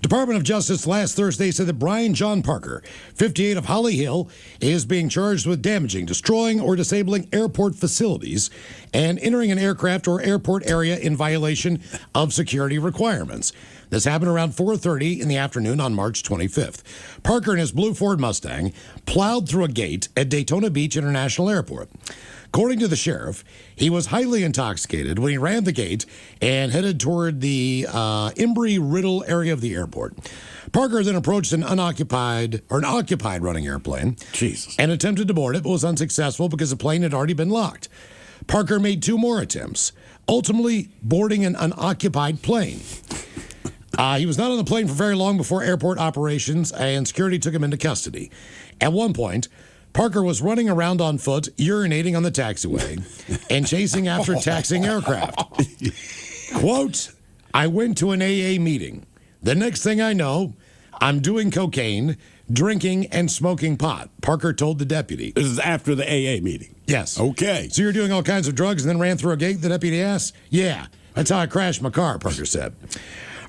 Department of Justice last Thursday said that Brian John Parker, 58 of Holly Hill, is being charged with damaging, destroying, or disabling airport facilities and entering an aircraft or airport area in violation of security requirements. This happened around 4:30 in the afternoon on March 25th. Parker and his blue Ford Mustang plowed through a gate at Daytona Beach International Airport. According to the sheriff, he was highly intoxicated when he ran the gate and headed toward the Embry-Riddle area of the airport. Parker then approached an occupied running airplane. Jesus. And attempted to board it, but was unsuccessful because the plane had already been locked. Parker made 2 more attempts, ultimately boarding an unoccupied plane. He was not on the plane for very long before airport operations and security took him into custody. At one point, Parker was running around on foot, urinating on the taxiway, and chasing after taxiing aircraft. Quote, I went to an AA meeting. The next thing I know, I'm doing cocaine, drinking, and smoking pot, Parker told the deputy. This is after the AA meeting. Yes. Okay. So you're doing all kinds of drugs and then ran through a gate, the deputy asked? Yeah, that's how I crashed my car, Parker said.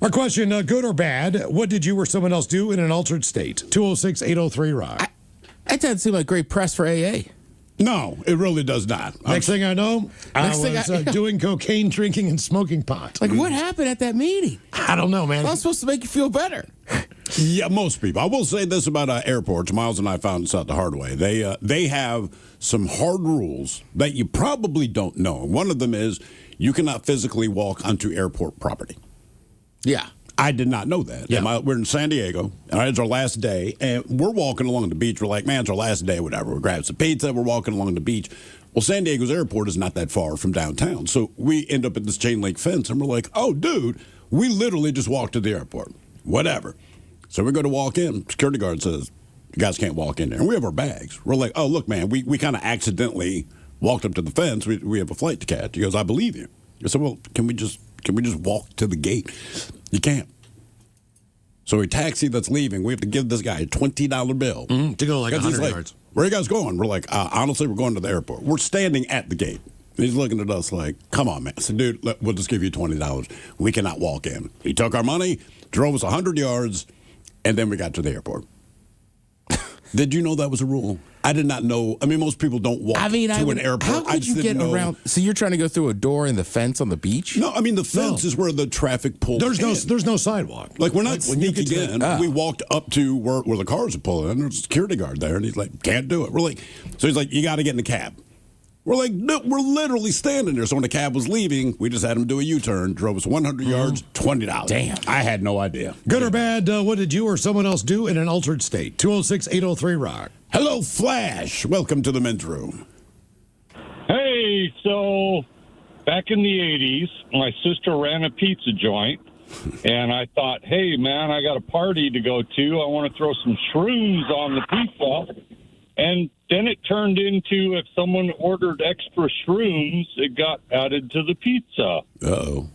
Our question, good or bad, what did you or someone else do in an altered state? 206-803-ROCK. That doesn't seem like great press for AA. No, it really does not. Next thing I know, I was doing cocaine, drinking, and smoking pot. Like, what happened at that meeting? I don't know, man. That's supposed to make you feel better. Yeah, most people. I will say this about airports. Miles and I found this out the hard way. They have some hard rules that you probably don't know. One of them is you cannot physically walk onto airport property. Yeah. I did not know that. Yeah. We're in San Diego, and it's our last day, and we're walking along the beach. We're like, man, it's our last day, whatever. We grab some pizza, we're walking along the beach. Well, San Diego's airport is not that far from downtown, so we end up at this chain link fence, and we're like, oh, dude, we literally just walked to the airport. Whatever. So we go to walk in. Security guard says, you guys can't walk in there. And we have our bags. We're like, oh, look, man, we kind of accidentally walked up to the fence. We have a flight to catch. He goes, I believe you. I said, well, can we just walk to the gate? You can't. So a taxi that's leaving, we have to give this guy a $20 bill. To go like 100 yards. Where are you guys going? We're like, honestly, we're going to the airport. We're standing at the gate. And he's looking at us like, come on, man. I said, dude, we'll just give you $20. We cannot walk in. He took our money, drove us 100 yards, and then we got to the airport. Did you know that was a rule? I did not know. I mean, most people don't walk to an airport. How could you get around? So you're trying to go through a door in the fence on the beach? No, I mean, the fence is where the traffic pulls There's no sidewalk. Like, we're not sneaking in. We walked up to where the cars are pulling in. There's a security guard there, and he's like, can't do it. We're like, so he's like, you got to get in the cab. We're like, no, we're literally standing there. So when the cab was leaving, we just had him do a U-turn, drove us 100 yards, $20. Damn. I had no idea. Good or bad, what did you or someone else do in an altered state? 206-803-ROCK. Hello, Flash. Welcome to the men's room. Hey, so back in the 80s, my sister ran a pizza joint, and I thought, hey, man, I got a party to go to. I want to throw some shrooms on the pizza. And then it turned into if someone ordered extra shrooms, it got added to the pizza. Uh-oh.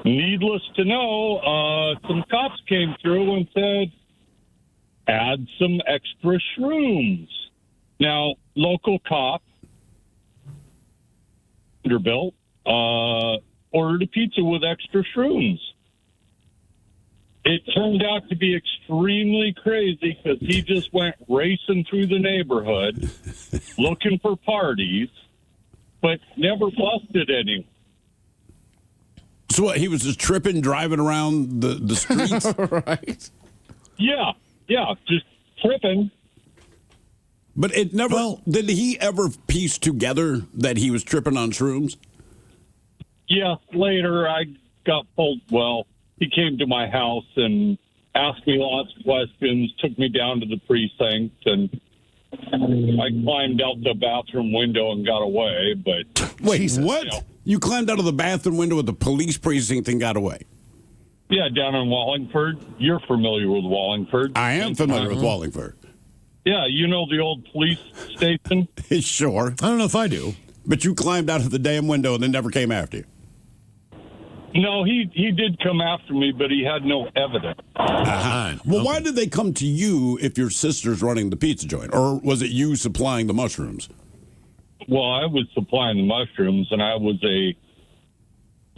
Needless to know, some cops came through and said, add some extra shrooms. Now, local cop, Vanderbilt, ordered a pizza with extra shrooms. It turned out to be extremely crazy because he just went racing through the neighborhood looking for parties, but never busted any. So what, he was just tripping, driving around the streets? Right. Yeah, just tripping. But it never, did he ever piece together that he was tripping on shrooms? Yeah, later I got pulled, he came to my house and asked me lots of questions, took me down to the precinct, and I climbed out the bathroom window and got away. But wait, what? You climbed out of the bathroom window at the police precinct and got away? Yeah, down in Wallingford. You're familiar with Wallingford. I am familiar with Wallingford. Yeah, you know the old police station? Sure. I don't know if I do. But you climbed out of the damn window and then never came after you. No, he did come after me, but he had no evidence. Well, why did they come to you if your sister's running the pizza joint? Or was it you supplying the mushrooms? Well, I was supplying the mushrooms, and I was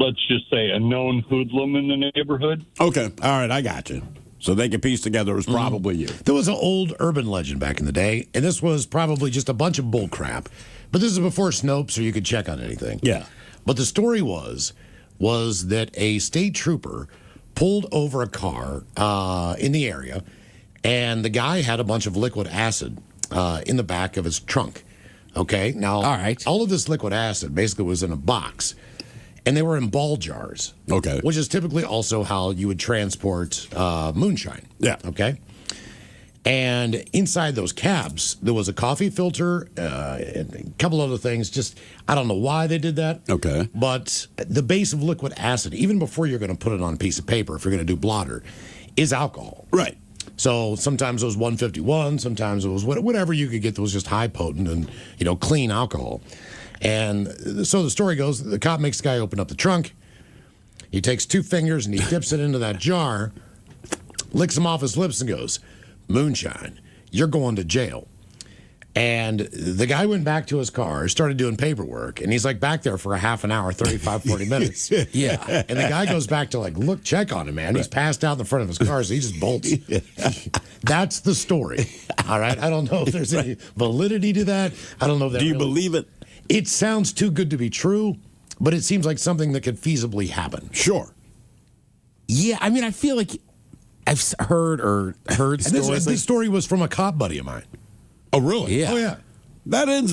let's just say, a known hoodlum in the neighborhood. Okay. All right, I got you. So they could piece together it was probably you. There was an old urban legend back in the day, and this was probably just a bunch of bull crap. But this is before Snopes, so you could check on anything. Yeah. But the story was that a state trooper pulled over a car in the area, and the guy had a bunch of liquid acid in the back of his trunk. Okay? Now, all right. All of this liquid acid basically was in a box, and they were in ball jars. Okay. Which is typically also how you would transport moonshine. Yeah. Okay? And inside those cabs, there was a coffee filter and a couple other things. Just, I don't know why they did that. Okay. But the base of liquid acid, even before you're going to put it on a piece of paper, if you're going to do blotter, is alcohol. Right. So sometimes it was 151, sometimes it was whatever you could get that was just high potent and, clean alcohol. And so the story goes, the cop makes the guy open up the trunk. He takes 2 fingers and he dips it into that jar, licks them off his lips and goes, moonshine, you're going to jail. And the guy went back to his car, started doing paperwork, and he's like back there for a half an hour, 35, 40 minutes. Yeah. And the guy goes back to like, check on him, man. He's passed out in the front of his car, so he just bolts. That's the story. All right. I don't know if there's any validity to that. I don't know if that Do you really, believe it? It sounds too good to be true, but it seems like something that could feasibly happen. Sure. Yeah, I mean, I feel like I've heard stories. This story was from a cop buddy of mine. Oh, really? Yeah. Oh, yeah. That adds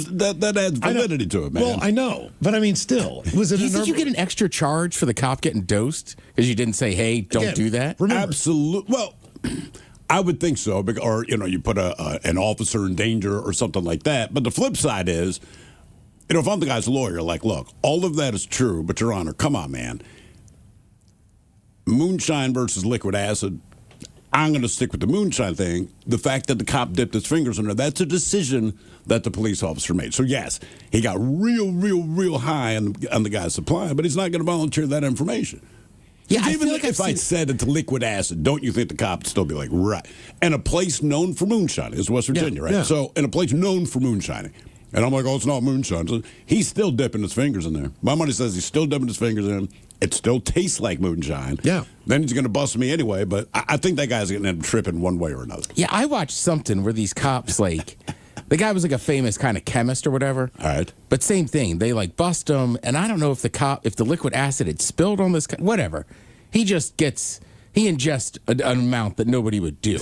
validity to it, man. Well, I know, but I mean, still, was it? Do you think you get an extra charge for the cop getting dosed because you didn't say, "Hey, don't do that"? Absolutely. Well, I would think so, or you put an officer in danger or something like that. But the flip side is, if I'm the guy's lawyer, like, look, all of that is true, but Your Honor, come on, man. Moonshine versus liquid acid. I'm going to stick with the moonshine thing. The fact that the cop dipped his fingers in there, that's a decision that the police officer made. So, yes, he got real high on the guy's supply, but he's not going to volunteer that information. Yeah, I even feel like if I said it's liquid acid, don't you think the cop would still be like, right? And a place known for moonshine is West Virginia, right? Yeah. So, in a place known for moonshining. And I'm like, oh, it's not moonshine. So he's still dipping his fingers in there. My money says he's still dipping his fingers in. It still tastes like moonshine. Yeah. Then he's going to bust me anyway, but I think that guy's going to end up tripping one way or another. Yeah, I watched something where these cops, like, the guy was like a famous kind of chemist or whatever. All right. But same thing. They, like, bust him, and I don't know if if the liquid acid had spilled on this, whatever. He ingests an amount that nobody would do.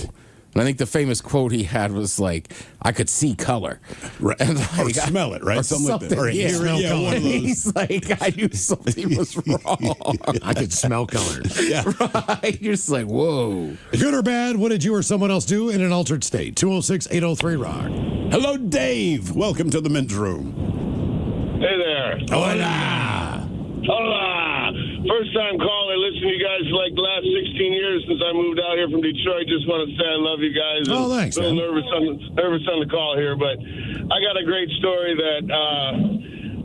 And I think the famous quote he had was like, "I could see color." Right. And or smell it, right? Or something like that. something. Or hear it. Yeah, one of those. He's like, I knew something was wrong. I could smell colors. Yeah. Right? You're just like, whoa. Good or bad, what did you or someone else do in an altered state? 206-803-ROCK. Hello, Dave. Welcome to the men's room. Hey there. Hola. Hola. First time caller. Listen to you guys like the last 16 years since I moved out here from Detroit. Just want to say I love you guys. Oh, thanks, A little man. nervous on the call here, but I got a great story that,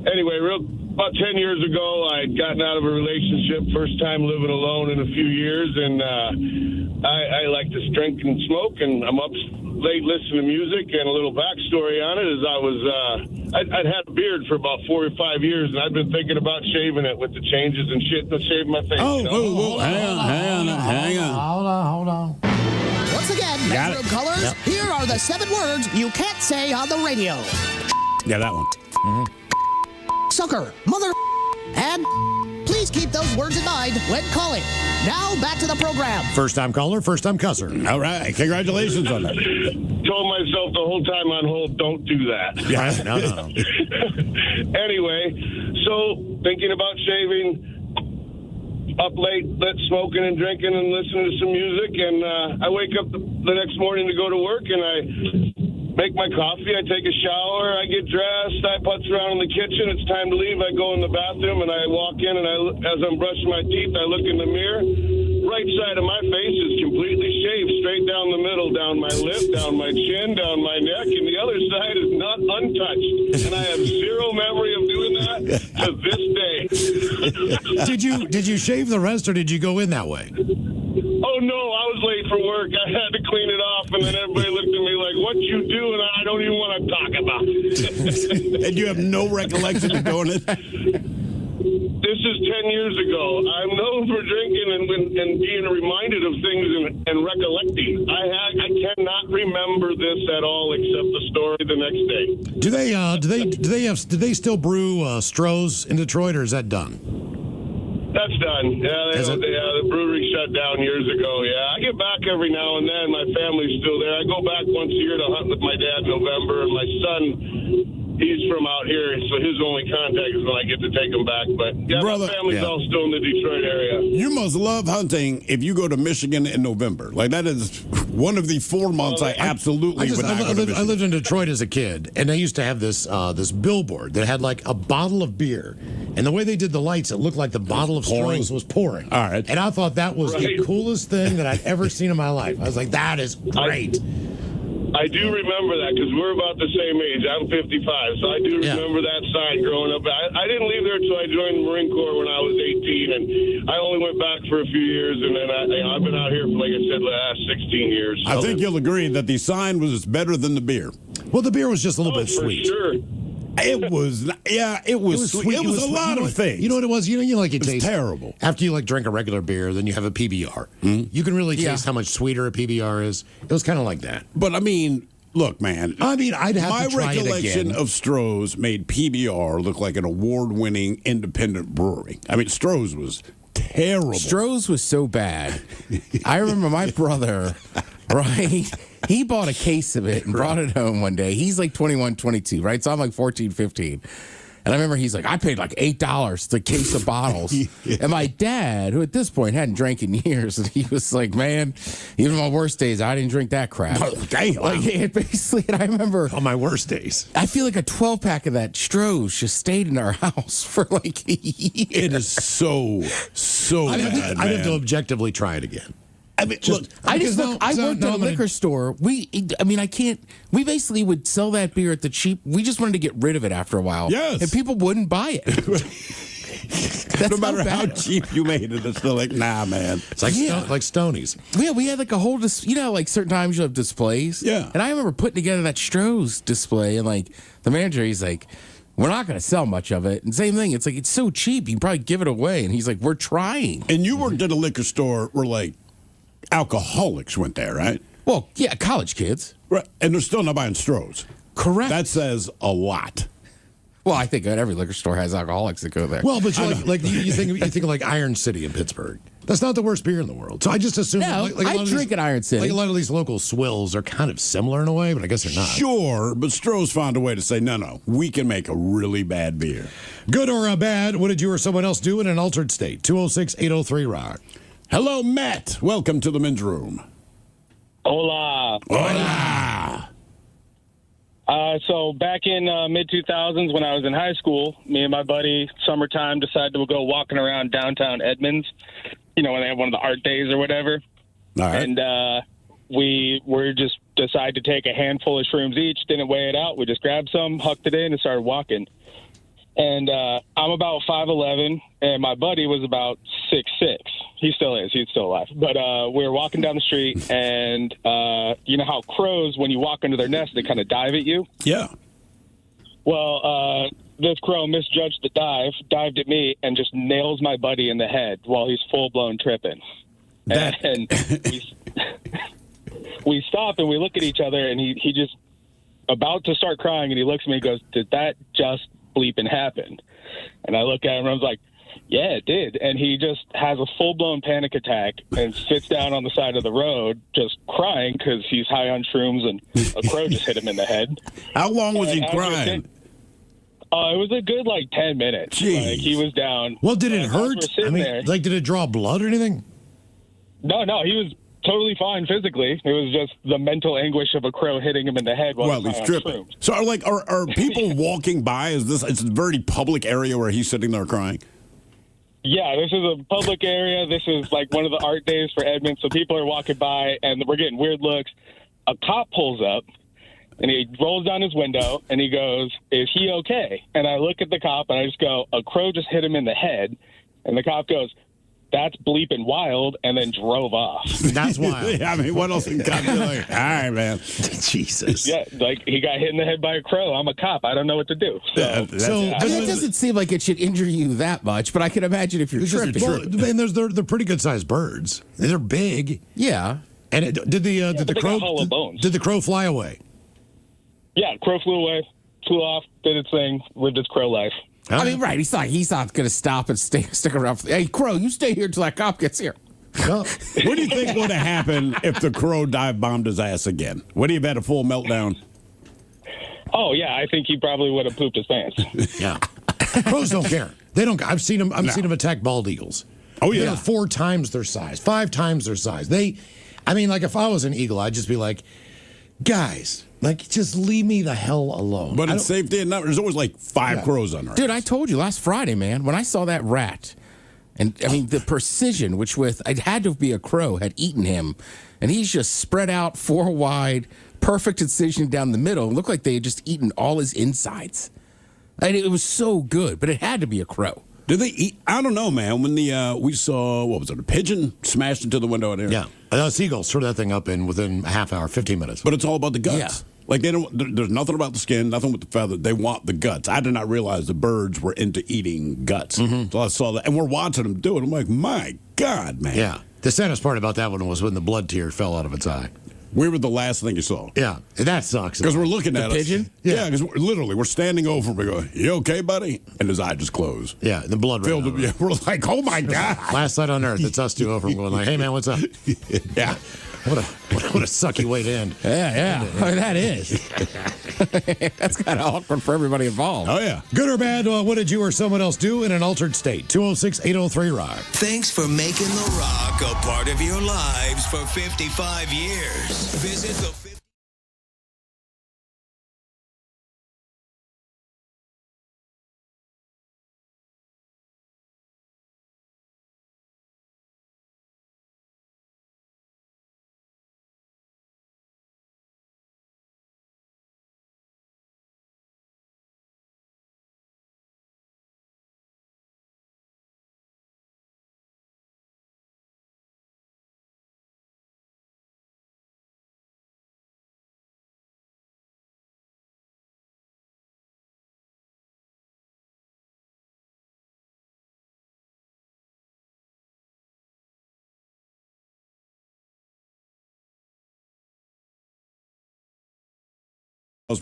anyway, about 10 years ago, I'd gotten out of a relationship, first time living alone in a few years, and I like to drink and smoke, and I'm up late listening to music. And a little backstory on it is I'd had a beard for about 4 or 5 years, and I'd been thinking about shaving it with the changes and shit, to shave my face. Hang on. Hold on. Once again, bedroom callers, here are the 7 words you can't say on the radio. Yeah, that one. Sucker, mother, and please keep those words in mind when calling. Now, back to the program. First time caller, first time cusser. All right. Congratulations on that. Told myself the whole time on hold, don't do that. Yeah, no. Anyway, so thinking about shaving, up late, smoking and drinking and listening to some music, and I wake up the next morning to go to work, and I make my coffee, I take a shower, I get dressed, I putz around in the kitchen, it's time to leave, I go in the bathroom, and I walk in, and as I'm brushing my teeth, I look in the mirror, right side of my face is completely shaved, straight down the middle, down my lip, down my chin, down my neck, and the other side is not untouched, and I have zero memory of doing that to this day. Did you shave the rest, or did you go in that way? Oh, no, I was late for work. I had to clean it off, and then everybody looked at me like, what you do? And I don't even want to talk about it. And you have no recollection of doing it? This is 10 years ago. I'm known for drinking and being reminded of things and recollecting. I cannot remember this at all except the story the next day. Do they still brew Stroh's in Detroit, or is that done? That's done. Yeah, the brewery shut down years ago. Yeah, I get back every now and then. My family's still there. I go back once a year to hunt with my dad in November, and my son, he's from out here, so his only contact is when I get to take him back. But yeah, Brother, my family's all still in the Detroit area. You must love hunting if you go to Michigan in November. Like, that is one of the 4 months I absolutely would not go to Michigan. I lived in Detroit as a kid, and they used to have this billboard that had like a bottle of beer, and the way they did the lights, it looked like the bottle of Stroh's was pouring. All right. And I thought that was the coolest thing that I'd ever seen in my life. I was like, that is great. I do remember that because we're about the same age. I'm 55, so I do remember that sign growing up. I didn't leave there until I joined the Marine Corps when I was 18, and I only went back for a few years, and then I've been out here for, like I said, the last 16 years. So. I think you'll agree that the sign was better than the beer. Well, the beer was just a little bit for sweet. sure. It was, yeah, it was sweet. It was a lot of things. You know what it was? You like it tastes terrible. After you like drink a regular beer, then you have a PBR. You can really taste how much sweeter a PBR is. It was kind of like that. But I mean, look, man. I mean, I'd have my to try it recollection again. of Stroh's made PBR look like an award-winning independent brewery. I mean, Stroh's was terrible. Stroh's was so bad. I remember my brother, right? He bought a case of it and brought it home one day. He's like 21, 22, right? So I'm like 14, 15. And I remember he's like, I paid like $8 the case of bottles. And my dad, who at this point hadn't drank in years, and he was like, man, even on my worst days, I didn't drink that crap. Oh, damn. Like, it basically, and I remember on my worst days, I feel like a 12-pack of that Stroh's just stayed in our house for like a year. It is so I'd bad, have to objectively try it again. I mean, look, I worked at a liquor store. We basically would sell that beer at the cheap. We just wanted to get rid of it after a while. Yes. And people wouldn't buy it. no matter how cheap you made it, it's still like, nah, man. It's like like Stonies. Yeah, we had like a whole, like certain times you have displays. Yeah. And I remember putting together that Stroh's display, and like the manager, he's like, we're not going to sell much of it. And same thing, it's like, it's so cheap, you can probably give it away. And he's like, we're trying. And you worked at a liquor store where like alcoholics went there, right? Well, yeah, college kids. Right. And they're still not buying Stroh's. Correct. That says a lot. Well, I think every liquor store has alcoholics that go there. Well, but you think of like Iron City in Pittsburgh. That's not the worst beer in the world. So I just assume I drink at Iron City. Like a lot of these local swills are kind of similar in a way, but I guess they're not. Sure, but Stroh's found a way to say, no, we can make a really bad beer. Good or bad, what did you or someone else do in an altered state? 206-803-ROCK. Hello, Matt. Welcome to the men's room. Hola. Hola. So back in mid-2000s when I was in high school, me and my buddy, summertime, decided to go walking around downtown Edmonds, when they have one of the art days or whatever. All right. And we were just decided to take a handful of shrooms each, didn't weigh it out. We just grabbed some, hucked it in, and started walking. And I'm about 5'11", and my buddy was about 6'6". He still is. He's still alive. But we were walking down the street, and you know how crows, when you walk into their nest, they kind of dive at you? Yeah. Well, this crow misjudged the dive, dived at me, and just nails my buddy in the head while he's full-blown tripping. And we stop, and we look at each other, and he just about to start crying, and he looks at me and goes, did that just bleeping happen? And I look at him and I was like, yeah, it did. And he just has a full-blown panic attack and sits down on the side of the road just crying because he's high on shrooms and a crow just hit him in the head. How long was he crying? It was a good 10 minutes. Jeez. Like, he was down. Well, did it hurt? I mean, there, did it draw blood or anything? No, he was totally fine physically. It was just the mental anguish of a crow hitting him in the head while he's tripping. So are people walking by? It's a very public area where he's sitting there crying? Yeah, this is a public area. This is like one of the art days for Edmonds. So people are walking by and we're getting weird looks. A cop pulls up and he rolls down his window and he goes, is he okay? And I look at the cop and I just go, a crow just hit him in the head. And the cop goes, that's bleeping wild, and then drove off. That's wild. Yeah, I mean, what else can cop do? Like, all right, man. Jesus. Yeah, he got hit in the head by a crow. I'm a cop. I don't know what to do. That doesn't seem like it should injure you that much, but I can imagine if you're tripping. Well, and they're pretty good sized birds. They're big. Yeah. And did the crow fly away? Yeah, crow flew away, flew off, did its thing, lived its crow life. I mean, right? He's not going to stop and stick around. Hey, crow, you stay here until that cop gets here. What do you think would have happened if the crow dive bombed his ass again? Would he have had a full meltdown? Oh yeah, I think he probably would have pooped his pants. Yeah, crows don't care. They don't. I've seen them. Seen them attack bald eagles. Oh yeah, they're 4 times their size, 5 times their size. If I was an eagle, I'd just be like, guys. Just leave me the hell alone. But it's safety and there's always 5 crows on there. Dude, I told you last Friday, man, when I saw that rat, and I mean the precision which it had to be a crow had eaten him, and he's just spread out 4 wide, perfect incision down the middle. It looked like they had just eaten all his insides. And it was so good, but it had to be a crow. Did they eat? I don't know, man. When we saw, what was it, a pigeon smashed into the window in here? Yeah. A seagull threw that thing up within a half hour, 15 minutes. But it's all about the guts. Like there's nothing about the skin, nothing with the feather. They want the guts. I did not realize the birds were into eating guts. So I saw that, and we're watching them do it. I'm like, my God, man. Yeah. The saddest part about that one was when the blood tear fell out of its eye. We were the last thing you saw. Yeah, that sucks. Because we're looking at the pigeon? Yeah, because we're standing over him. We go, "You okay, buddy?" And his eye just closed. Yeah, the blood ran filled. out. Yeah, we're like, "Oh my God!" Last night on Earth, it's us two over going like, "Hey man, what's up?" Yeah. What a sucky way to end. Yeah. I mean, that is. That's kind of awkward for everybody involved. Oh, yeah. Good or bad, what did you or someone else do in an altered state? 206-803-ROCK. Thanks for making The Rock a part of your lives for 55 years. Visit the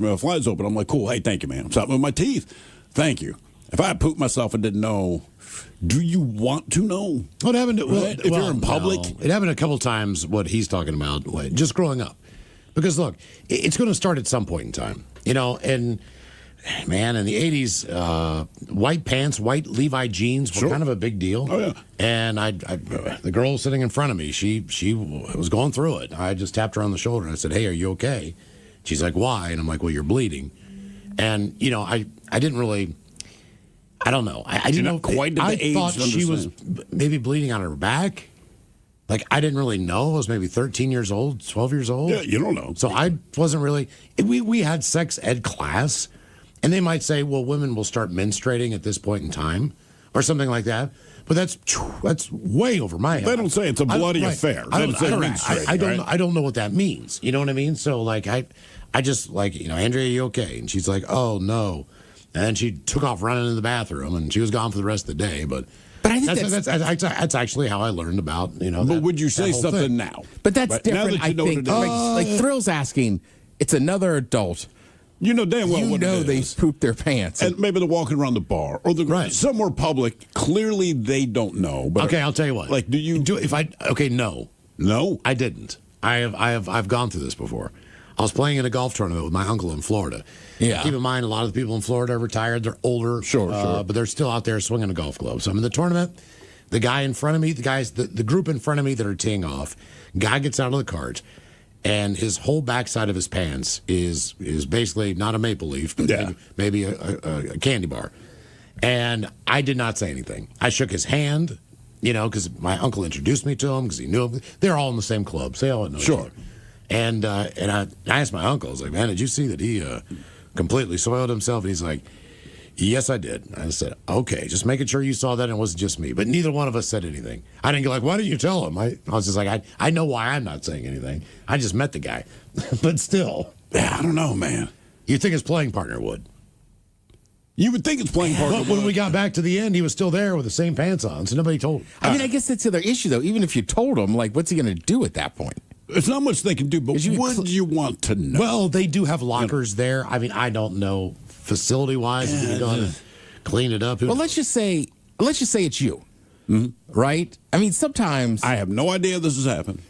My fly's open. I'm like, cool. Hey, thank you, man. I'm stopping with my teeth. Thank you. If I pooped myself and didn't know, do you want to know? What happened? If you're in public, no. It happened a couple times. What he's talking about, just growing up, because look, it's going to start at some point in time, And man, in the '80s, white pants, white Levi jeans were kind of a big deal. Oh yeah. And the girl sitting in front of me, she was going through it. I just tapped her on the shoulder and I said, "Hey, are you okay?" She's like, "Why?" And I'm like, "Well, you're bleeding." And I didn't really. I don't know. I didn't know quite to the age. I thought she was maybe bleeding on her back. Like, I didn't really know. I was maybe 13 years old, 12 years old. Yeah, you don't know. So I wasn't really. We had sex ed class, and they might say, well, women will start menstruating at this point in time or something like that. But that's way over my head. They don't say it's a bloody affair. I don't know what that means. You know what I mean? So, like, I just, like, Andrea, are you okay? And she's like, oh, no. And then she took off running into the bathroom, and she was gone for the rest of the day. But I think that's actually how I learned about, But would you say something now? But that's different, now that you I think. Like Thrill's asking, it's another adult. You know damn well what they pooped their pants. And maybe they're walking around the bar or somewhere public. Clearly, they don't know. But okay, I'll tell you what. Like, do you do if I? Okay, no, I didn't. I've gone through this before. I was playing in a golf tournament with my uncle in Florida. Yeah. Keep in mind, a lot of the people in Florida are retired. They're older. Sure. But they're still out there swinging a golf club. So I'm in the tournament. The guy in front of me, the group in front of me that are teeing off, guy gets out of the cart, and his whole backside of his pants is basically not a maple leaf, but maybe a candy bar. And I did not say anything. I shook his hand, because my uncle introduced me to him because he knew him. They're all in the same club, so they all know each other. And I asked my uncle, I was like, man, did you see that he completely soiled himself? And he's like, yes, I did. I said, okay, just making sure you saw that and it wasn't just me. But neither one of us said anything. I didn't go like, why didn't you tell him? I was just like, I know why I'm not saying anything. I just met the guy. But still. Yeah, I don't know, man. You'd think his playing partner would. You would think his playing partner would. But when we got back to the end, he was still there with the same pants on, so nobody told him. I mean, I guess that's the other issue, though. Even if you told him, like, what's he going to do at that point? It's not much they can do, but would you want to know? Well, they do have lockers there. I mean, I don't know facility-wise if you're going to clean it up. Well, let's just say it's you, right? I mean, sometimes I have no idea this has happened.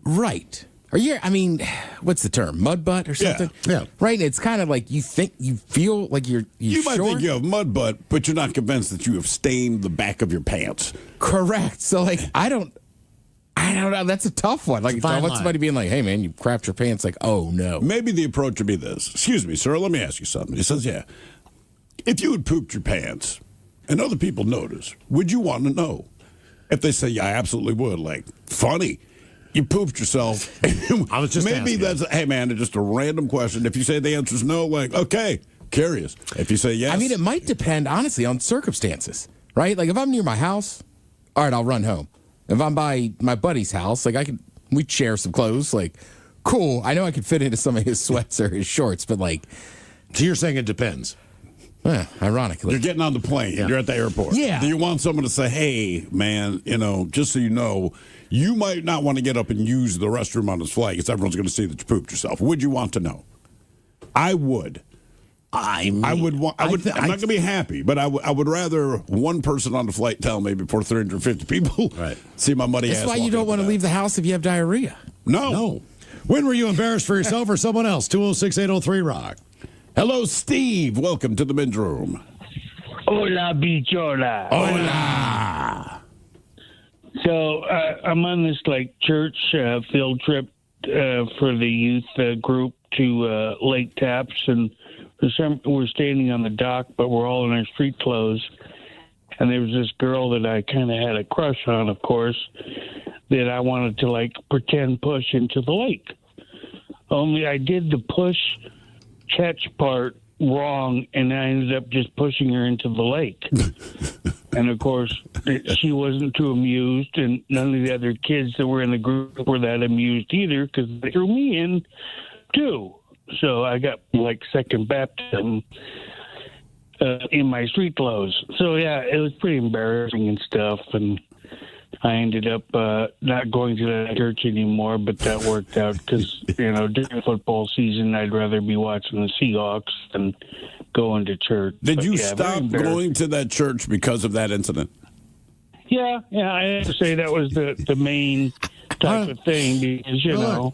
Right? Or I mean, what's the term? Mud butt or something? Yeah. Right. It's kind of like you feel like you're You might sure? think you have mud butt, but you're not convinced that you have stained the back of your pants. Correct. So, like, I don't know. That's a tough one. Like, I want somebody being like, hey, man, you crapped your pants. Like, oh, no. Maybe the approach would be this. Excuse me, sir, let me ask you something. He says, yeah. If you had pooped your pants and other people noticed, would you want to know? If they say, yeah, I absolutely would. Like, funny. You pooped yourself. I was just maybe asking. That's, hey, man, it's just a random question. If you say the answer is no, like, okay, curious. If you say yes. I mean, it might depend, honestly, on circumstances, right? Like, if I'm near my house, all right, I'll run home. If I'm by my buddy's house, like, we'd share some clothes, like, cool. I know I could fit into some of his sweats or his shorts, but like, So you're saying it depends. Ironically. You're getting on the plane. Yeah. You're at the airport. Yeah. Do you want someone to say, hey, man, just so you know, you might not want to get up and use the restroom on this flight because everyone's going to see that you pooped yourself. Would you want to know? I would. I'm not going to be happy, but I would rather one person on the flight tell me before 350 people see my muddy ass. That's why you don't want to leave the house if you have diarrhea. No. When were you embarrassed for yourself or someone else? 206-803-ROCK. Hello, Steve. Welcome to the men's room. Hola, bichola. Hola. So I'm on this church field trip for the youth group to Lake Tapps, and we're standing on the dock, but we're all in our street clothes. And there was this girl that I kind of had a crush on, of course, that I wanted to pretend push into the lake. Only I did the push catch part wrong, and I ended up just pushing her into the lake. And of course, she wasn't too amused, and none of the other kids that were in the group were that amused either, because they threw me in too. So I got second baptism in my street clothes. So yeah, it was pretty embarrassing and stuff, and I ended up not going to that church anymore, but that worked out because, during football season, I'd rather be watching the Seahawks than going to church. Did you stop going to that church because of that incident? Yeah, I have to say that was the main type of thing because,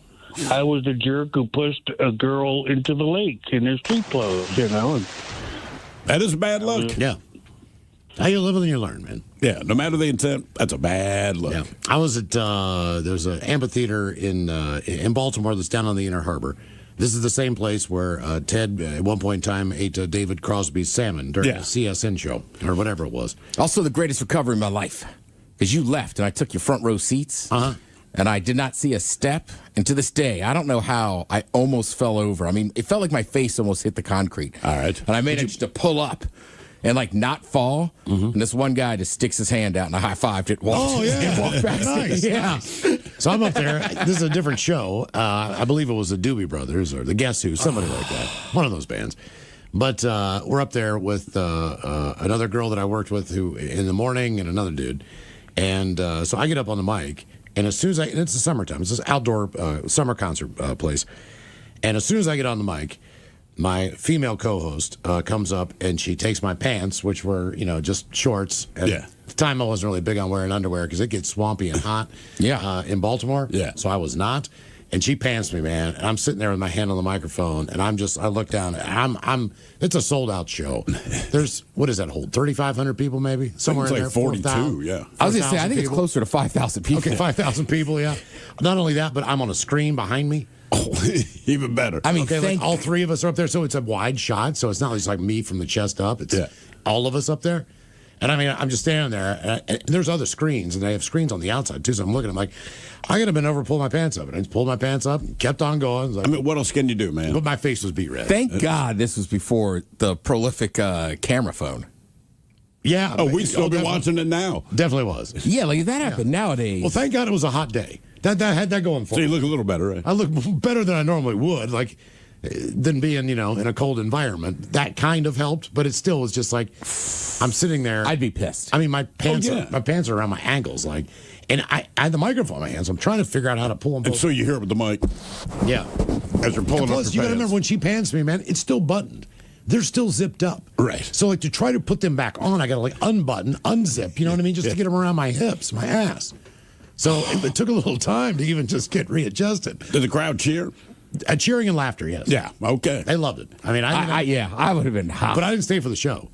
I was the jerk who pushed a girl into the lake in her street clothes, That is bad luck. Yeah. How you live and you learn, man. Yeah, no matter the intent, that's a bad look. Yeah. I was at there's an amphitheater in Baltimore that's down on the Inner Harbor. This is the same place where Ted at one point in time ate David Crosby's salmon during the CSN show or whatever it was. Also, the greatest recovery in my life because you left and I took your front row seats. And I did not see a step. And to this day, I don't know how I almost fell over. I mean, it felt like my face almost hit the concrete. All right. And I made it just to pull up and not fall. And this one guy just sticks his hand out and I high-fived it. And walked back. Nice. Yeah. So I'm up there. This is a different show. I believe it was the Doobie Brothers or the Guess Who, somebody like that. One of those bands. But we're up there with another girl that I worked with who in the morning and another dude. And so I get up on the mic. And as soon as and it's the summertime, it's this outdoor summer concert place. And as soon as I get on the mic, my female co-host comes up and she takes my pants, which were, just shorts. And at the time, I wasn't really big on wearing underwear because it gets swampy and hot in Baltimore. Yeah. So I was not. And she pants me, man. And I'm sitting there with my hand on the microphone, and I look down. It's a sold out show. There's, what does that hold? 3,500 people, maybe somewhere in there. 42, yeah. I was gonna say, I think it's closer to 5,000 people. Okay, 5,000 people, yeah. Not only that, but I'm on a screen behind me. Oh, even better. I mean, all three of us are up there, so it's a wide shot. So it's not just like me from the chest up. It's all of us up there. And I'm just standing there, and there's other screens, and they have screens on the outside too. So I'm looking, I'm like, I gotta bend over, pull my pants up, and I just pulled my pants up, and kept on going. What else can you do, man? But my face was beat red. Thank God this was before the prolific camera phone. Yeah. Oh, we'd still be watching it now. Definitely was. Yeah, that happened nowadays. Well, thank God it was a hot day. That had that going for me. So you look a little better, right? I look better than I normally would, than being, in a cold environment. That kind of helped, but it still was just I'm sitting there. I'd be pissed. I mean, my pants are around my ankles, and I had the microphone in my hands. I'm trying to figure out how to pull them both. And so you hear it with the mic. Yeah. As you're pulling up your plus, you got to remember, when she pants me, man, it's still buttoned. They're still zipped up. Right. So, to try to put them back on, I got to, unbutton, unzip, you know what I mean? Just to get them around my hips, my ass. So it took a little time to even just get readjusted. Did the crowd cheer? Cheering and laughter, yes. Yeah, okay. They loved it. I mean, I would have been hot. But I didn't stay for the show.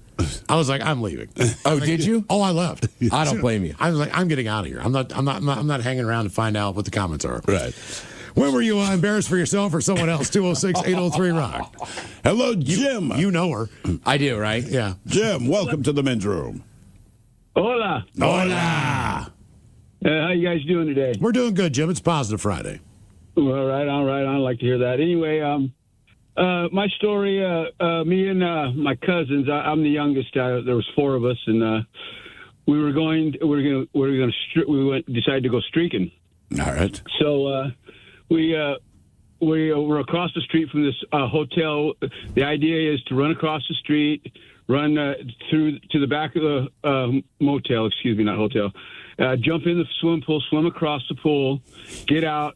I was like, I'm leaving. Oh, did you? Oh, I left. I don't blame you. I was like, I'm getting out of here. I'm not hanging around to find out what the comments are. Right. When were you embarrassed for yourself or someone else? 206-803-ROCK. Hello, Jim. You know her. I do, right? Yeah. Jim, welcome to the men's room. Hola. Hola. How you guys doing today? We're doing good, Jim. It's Positive Friday. All right. I like to hear that. Anyway, my story. Me and my cousins. I'm the youngest. There was four of us, and we decided to go streaking. All right. So we we're across the street from this hotel. The idea is to run across the street, run through to the back of the motel. Excuse me, not hotel. Jump in the swimming pool, swim across the pool, get out,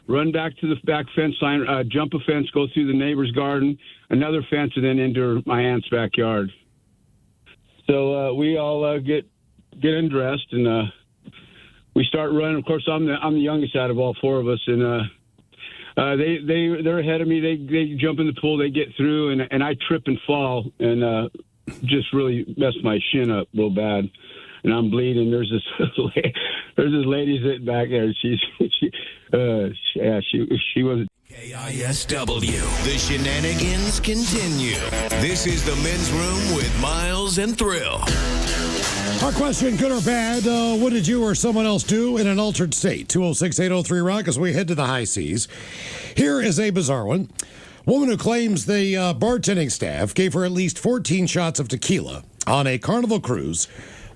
run back to the back fence line, jump a fence, go through the neighbor's garden, another fence, and then into my aunt's backyard. So we all get undressed and we start running. Of course, I'm the youngest out of all four of us, and they're ahead of me. They jump in the pool, they get through, and I trip and fall and just really mess my shin up real bad, and I'm bleeding. There's this lady sitting back there. She was. KISW. The shenanigans continue. This is the Men's Room with Miles and Thrill. Our question, good or bad, what did you or someone else do in an altered state? 206-803-ROCK as we head to the high seas. Here is a bizarre one. Woman who claims the bartending staff gave her at least 14 shots of tequila on a Carnival cruise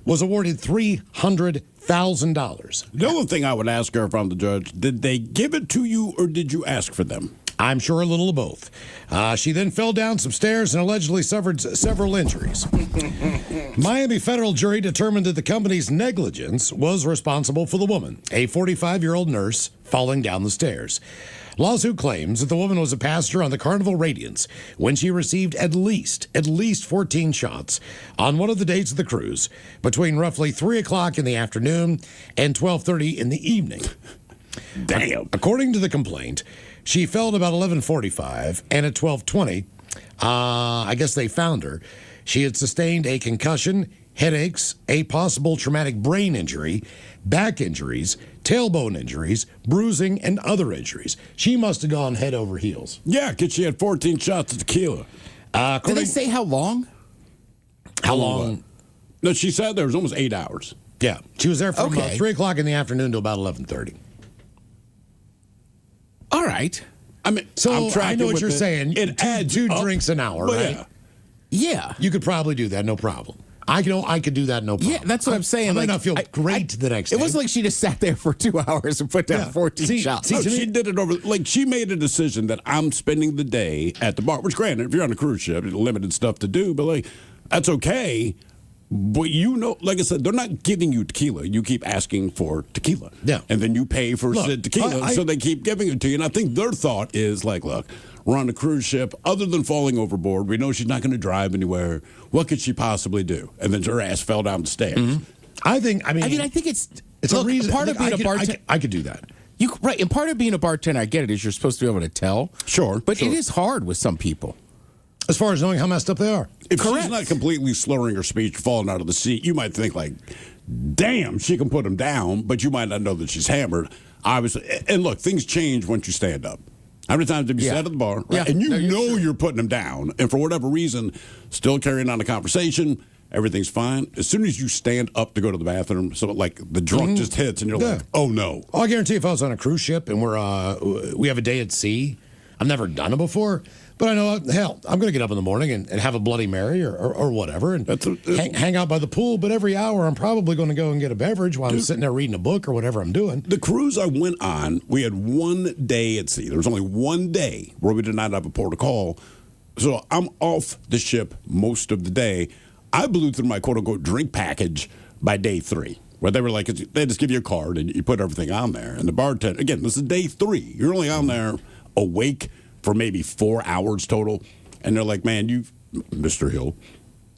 was awarded $300,000. The only thing I would ask her if I'm the judge, did they give it to you or did you ask for them? I'm sure a little of both. She then fell down some stairs and allegedly suffered several injuries. Miami federal jury determined that the company's negligence was responsible for the woman, a 45-year-old nurse, falling down the stairs. Lawsuit claims that the woman was a passenger on the Carnival Radiance when she received at least 14 shots on one of the dates of the cruise between roughly 3 o'clock in the afternoon and 12:30 in the evening. Damn. According to the complaint, she fell at about 11:45, and at 12:20, I guess they found her. She had sustained a concussion, headaches, a possible traumatic brain injury, back injuries, tailbone injuries, bruising, and other injuries. She must have gone head over heels. Yeah, because she had 14 shots of tequila. Did they say how long? How long? No, she said there was almost 8 hours. Yeah, she was there from Okay. 3 o'clock in the afternoon to about 11:30. All right. I mean, So I'm tracking I know what with you're it. saying. It adds two up. drinks an hour, Well, right? Yeah. You could probably do that, no problem. I could do that, no problem. Yeah, that's what I'm saying. I might Like, not feel great the next day. It wasn't like she just sat there for 2 hours and put down 14 shots. No, she did it over. Like, she made a decision that I'm spending the day at the bar. Which, granted, if you're on a cruise ship, there's limited stuff to do, but like, that's okay. But you know, like I said, they're not giving you tequila. You keep asking for tequila. Yeah. And then you pay for Look, said tequila, so they keep giving it to you. And I think their thought is like, look, we're on a cruise ship. Other than falling overboard, we know she's not going to drive anywhere. What could she possibly do? And then her ass fell down the stairs. Mm-hmm. I think it's a reason. Part of being a bartender. I could do that. Right, and part of being a bartender, I get it, is you're supposed to be able to tell. Sure. But it is hard with some people. As far as knowing how messed up they are. If she's not completely slurring her speech, falling out of the seat, you might think like, damn, she can put him down, but you might not know that she's hammered. Obviously, and look, things change once you stand up. How many times have you sat at the bar, right? Yeah. And you No, you're putting them down, and for whatever reason, still carrying on a conversation, everything's fine. As soon as you stand up to go to the bathroom, so like the drunk just hits, and you're like, oh no. Oh, I guarantee if I was on a cruise ship and we have a day at sea, I've never done it before, but I know, hell, I'm going to get up in the morning and have a Bloody Mary or whatever and hang out by the pool, but every hour I'm probably going to go and get a beverage while I'm sitting there reading a book or whatever I'm doing. The cruise I went on, we had 1 day at sea. There was only 1 day where we did not have a port of call. So I'm off the ship most of the day. I blew through my quote-unquote drink package by day 3. Where they were like, they just give you a card and you put everything on there. And the bartender, again, this is day 3. You're only on there awake for maybe 4 hours total. And they're like, man, Mr. Hill,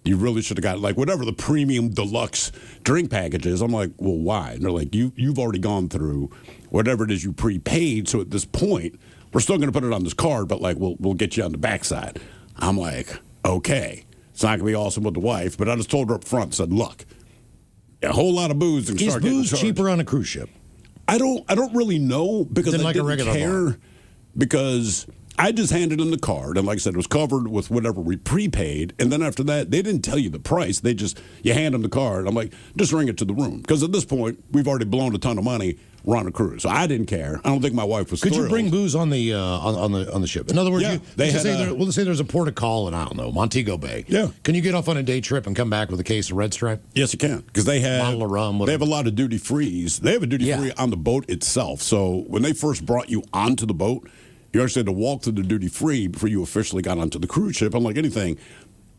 you really should have got like whatever the premium deluxe drink package is. I'm like, well, why? And they're like, you've already gone through whatever it is you prepaid. So at this point, we're still going to put it on this card, but like we'll get you on the backside. I'm like, okay. It's not going to be awesome with the wife, but I just told her up front, said, look, a whole lot of booze and Is start getting booze charged. cheaper on a cruise ship? I don't really know because Than I like a didn't regular care bar. because I just handed them the card and like I said, it was covered with whatever we prepaid. And then after that, they didn't tell you the price. You hand them the card. I'm like, just bring it to the room because at this point we've already blown a ton of money. We're on a cruise, so I didn't care. I don't think my wife was. Could thrilled. you bring booze on the on the ship? In other words, Yeah, they let's had, say there's a port of call in, I don't know, Montego Bay. Yeah. Can you get off on a day trip and come back with a case of Red Stripe? Yes, you can because they have Bottle of rum, they have a lot of duty frees. They have a duty free on the boat itself. So when they first brought you onto the boat, You actually had to walk through the duty free before you officially got onto the cruise ship. Unlike anything,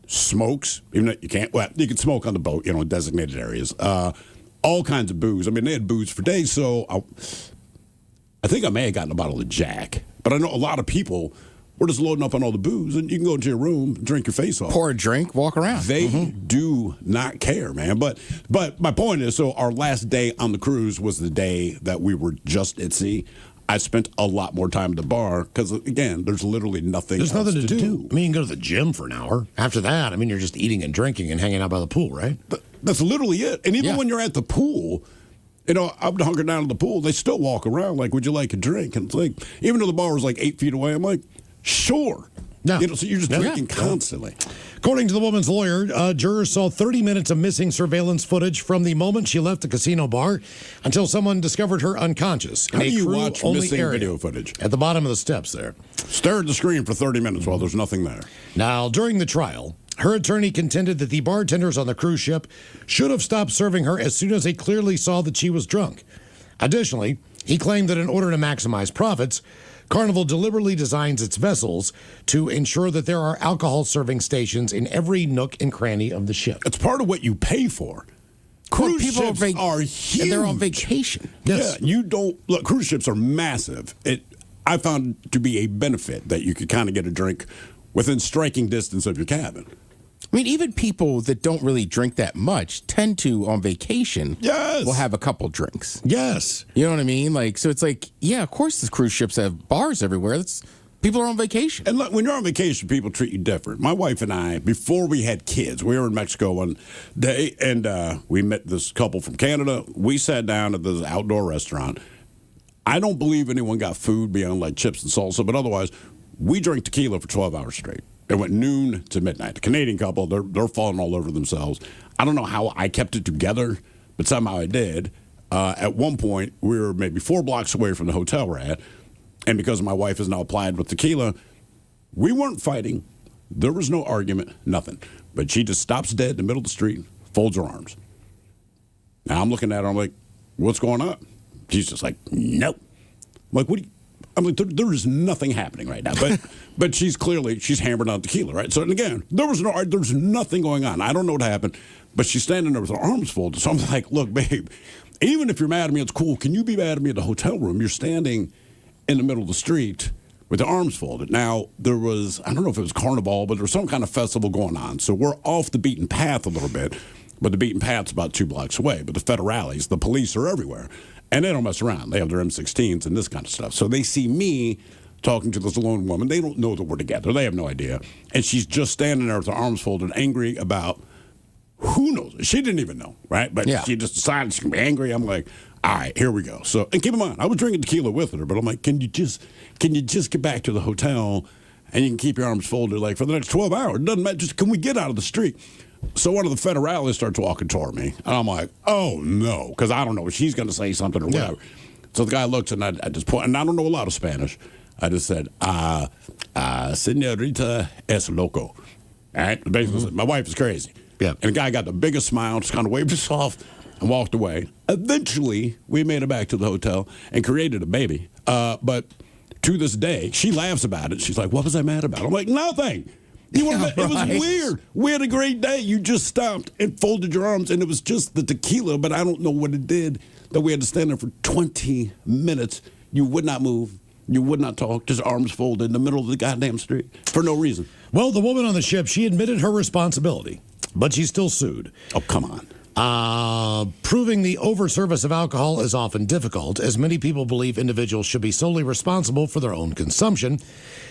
smokes, even though you can't, well, you can smoke on the boat, in designated areas. All kinds of booze. I mean, they had booze for days, so I think I may have gotten a bottle of Jack. But I know a lot of people were just loading up on all the booze, and you can go into your room, drink your face off. Pour a drink, walk around. They do not care, man. But my point is, so our last day on the cruise was the day that we were just at sea. I spent a lot more time at the bar because, again, there's literally nothing There's else nothing to do. I mean, you can go to the gym for an hour. After that, I mean, you're just eating and drinking and hanging out by the pool, right? That's literally it. And even when you're at the pool, I'm hunkered down at the pool, they still walk around like, would you like a drink? And it's like, even though the bar was like 8 feet away, I'm like, sure. No. So you're just drinking constantly. According to the woman's lawyer, jurors saw 30 minutes of missing surveillance footage from the moment she left the casino bar until someone discovered her unconscious. How do you watch missing video footage? At the bottom of the steps there. Stare at the screen for 30 minutes while there's nothing there. Now, during the trial, her attorney contended that the bartenders on the cruise ship should have stopped serving her as soon as they clearly saw that she was drunk. Additionally, he claimed that in order to maximize profits, Carnival deliberately designs its vessels to ensure that there are alcohol serving stations in every nook and cranny of the ship. It's part of what you pay for. Cruise ships are huge. And they're on vacation. Yes. Yeah, you don't look. Cruise ships are massive. I found to be a benefit that you could kind of get a drink within striking distance of your cabin. I mean, even people that don't really drink that much tend to, on vacation, will have a couple drinks. Yes. You know what I mean? Like, so it's like, yeah, of course the cruise ships have bars everywhere. People are on vacation. And look, when you're on vacation, people treat you different. My wife and I, before we had kids, we were in Mexico one day, and we met this couple from Canada. We sat down at this outdoor restaurant. I don't believe anyone got food beyond like chips and salsa, but otherwise, we drank tequila for 12 hours straight. It went noon to midnight. The Canadian couple, they're falling all over themselves. I don't know how I kept it together, but somehow I did. At one point, we were maybe 4 blocks away from the hotel we're at, and because my wife is now applied with tequila, we weren't fighting. There was no argument, nothing. But she just stops dead in the middle of the street, folds her arms. Now I'm looking at her, I'm like, what's going on? She's just like, nope. I'm like, what do you... I'm like, there is nothing happening right now. But she's hammered on tequila, right? So, and again, there's nothing going on. I don't know what happened, but she's standing there with her arms folded. So I'm like, look, babe, even if you're mad at me, it's cool. Can you be mad at me at the hotel room? You're standing in the middle of the street with the arms folded. Now, there was, I don't know if it was Carnival, but there was some kind of festival going on. So we're off the beaten path a little bit, but the beaten path's about 2 blocks away. But the federales, the police are everywhere. And they don't mess around. They have their M16s and this kind of stuff. So they see me talking to this lone woman. They don't know that we're together. They have no idea. And she's just standing there with her arms folded, angry about who knows. She didn't even know, right? But she just decided she's going to be angry. I'm like, all right, here we go. So, and keep in mind, I was drinking tequila with her, but I'm like, can you just get back to the hotel and you can keep your arms folded like for the next 12 hours? It doesn't matter. Just can we get out of the street? So one of the federales starts walking toward me, and I'm like, oh, no, because I don't know if she's going to say something or whatever. So the guy looks, and I just point, and I don't know a lot of Spanish. I just said, señorita es loco. All right? Basically, said, my wife is crazy. Yeah. And the guy got the biggest smile, just kind of waved us off and walked away. Eventually, we made it back to the hotel and created a baby. But to this day, she laughs about it. She's like, what was I mad about? I'm like, nothing. It was weird. We had a great day. You just stopped and folded your arms, and it was just the tequila, but I don't know what it did that we had to stand there for 20 minutes. You would not move. You would not talk. Just arms folded in the middle of the goddamn street for no reason. Well, the woman on the ship, she admitted her responsibility, but she's still sued. Oh, come on. Proving the overservice of alcohol is often difficult, as many people believe individuals should be solely responsible for their own consumption.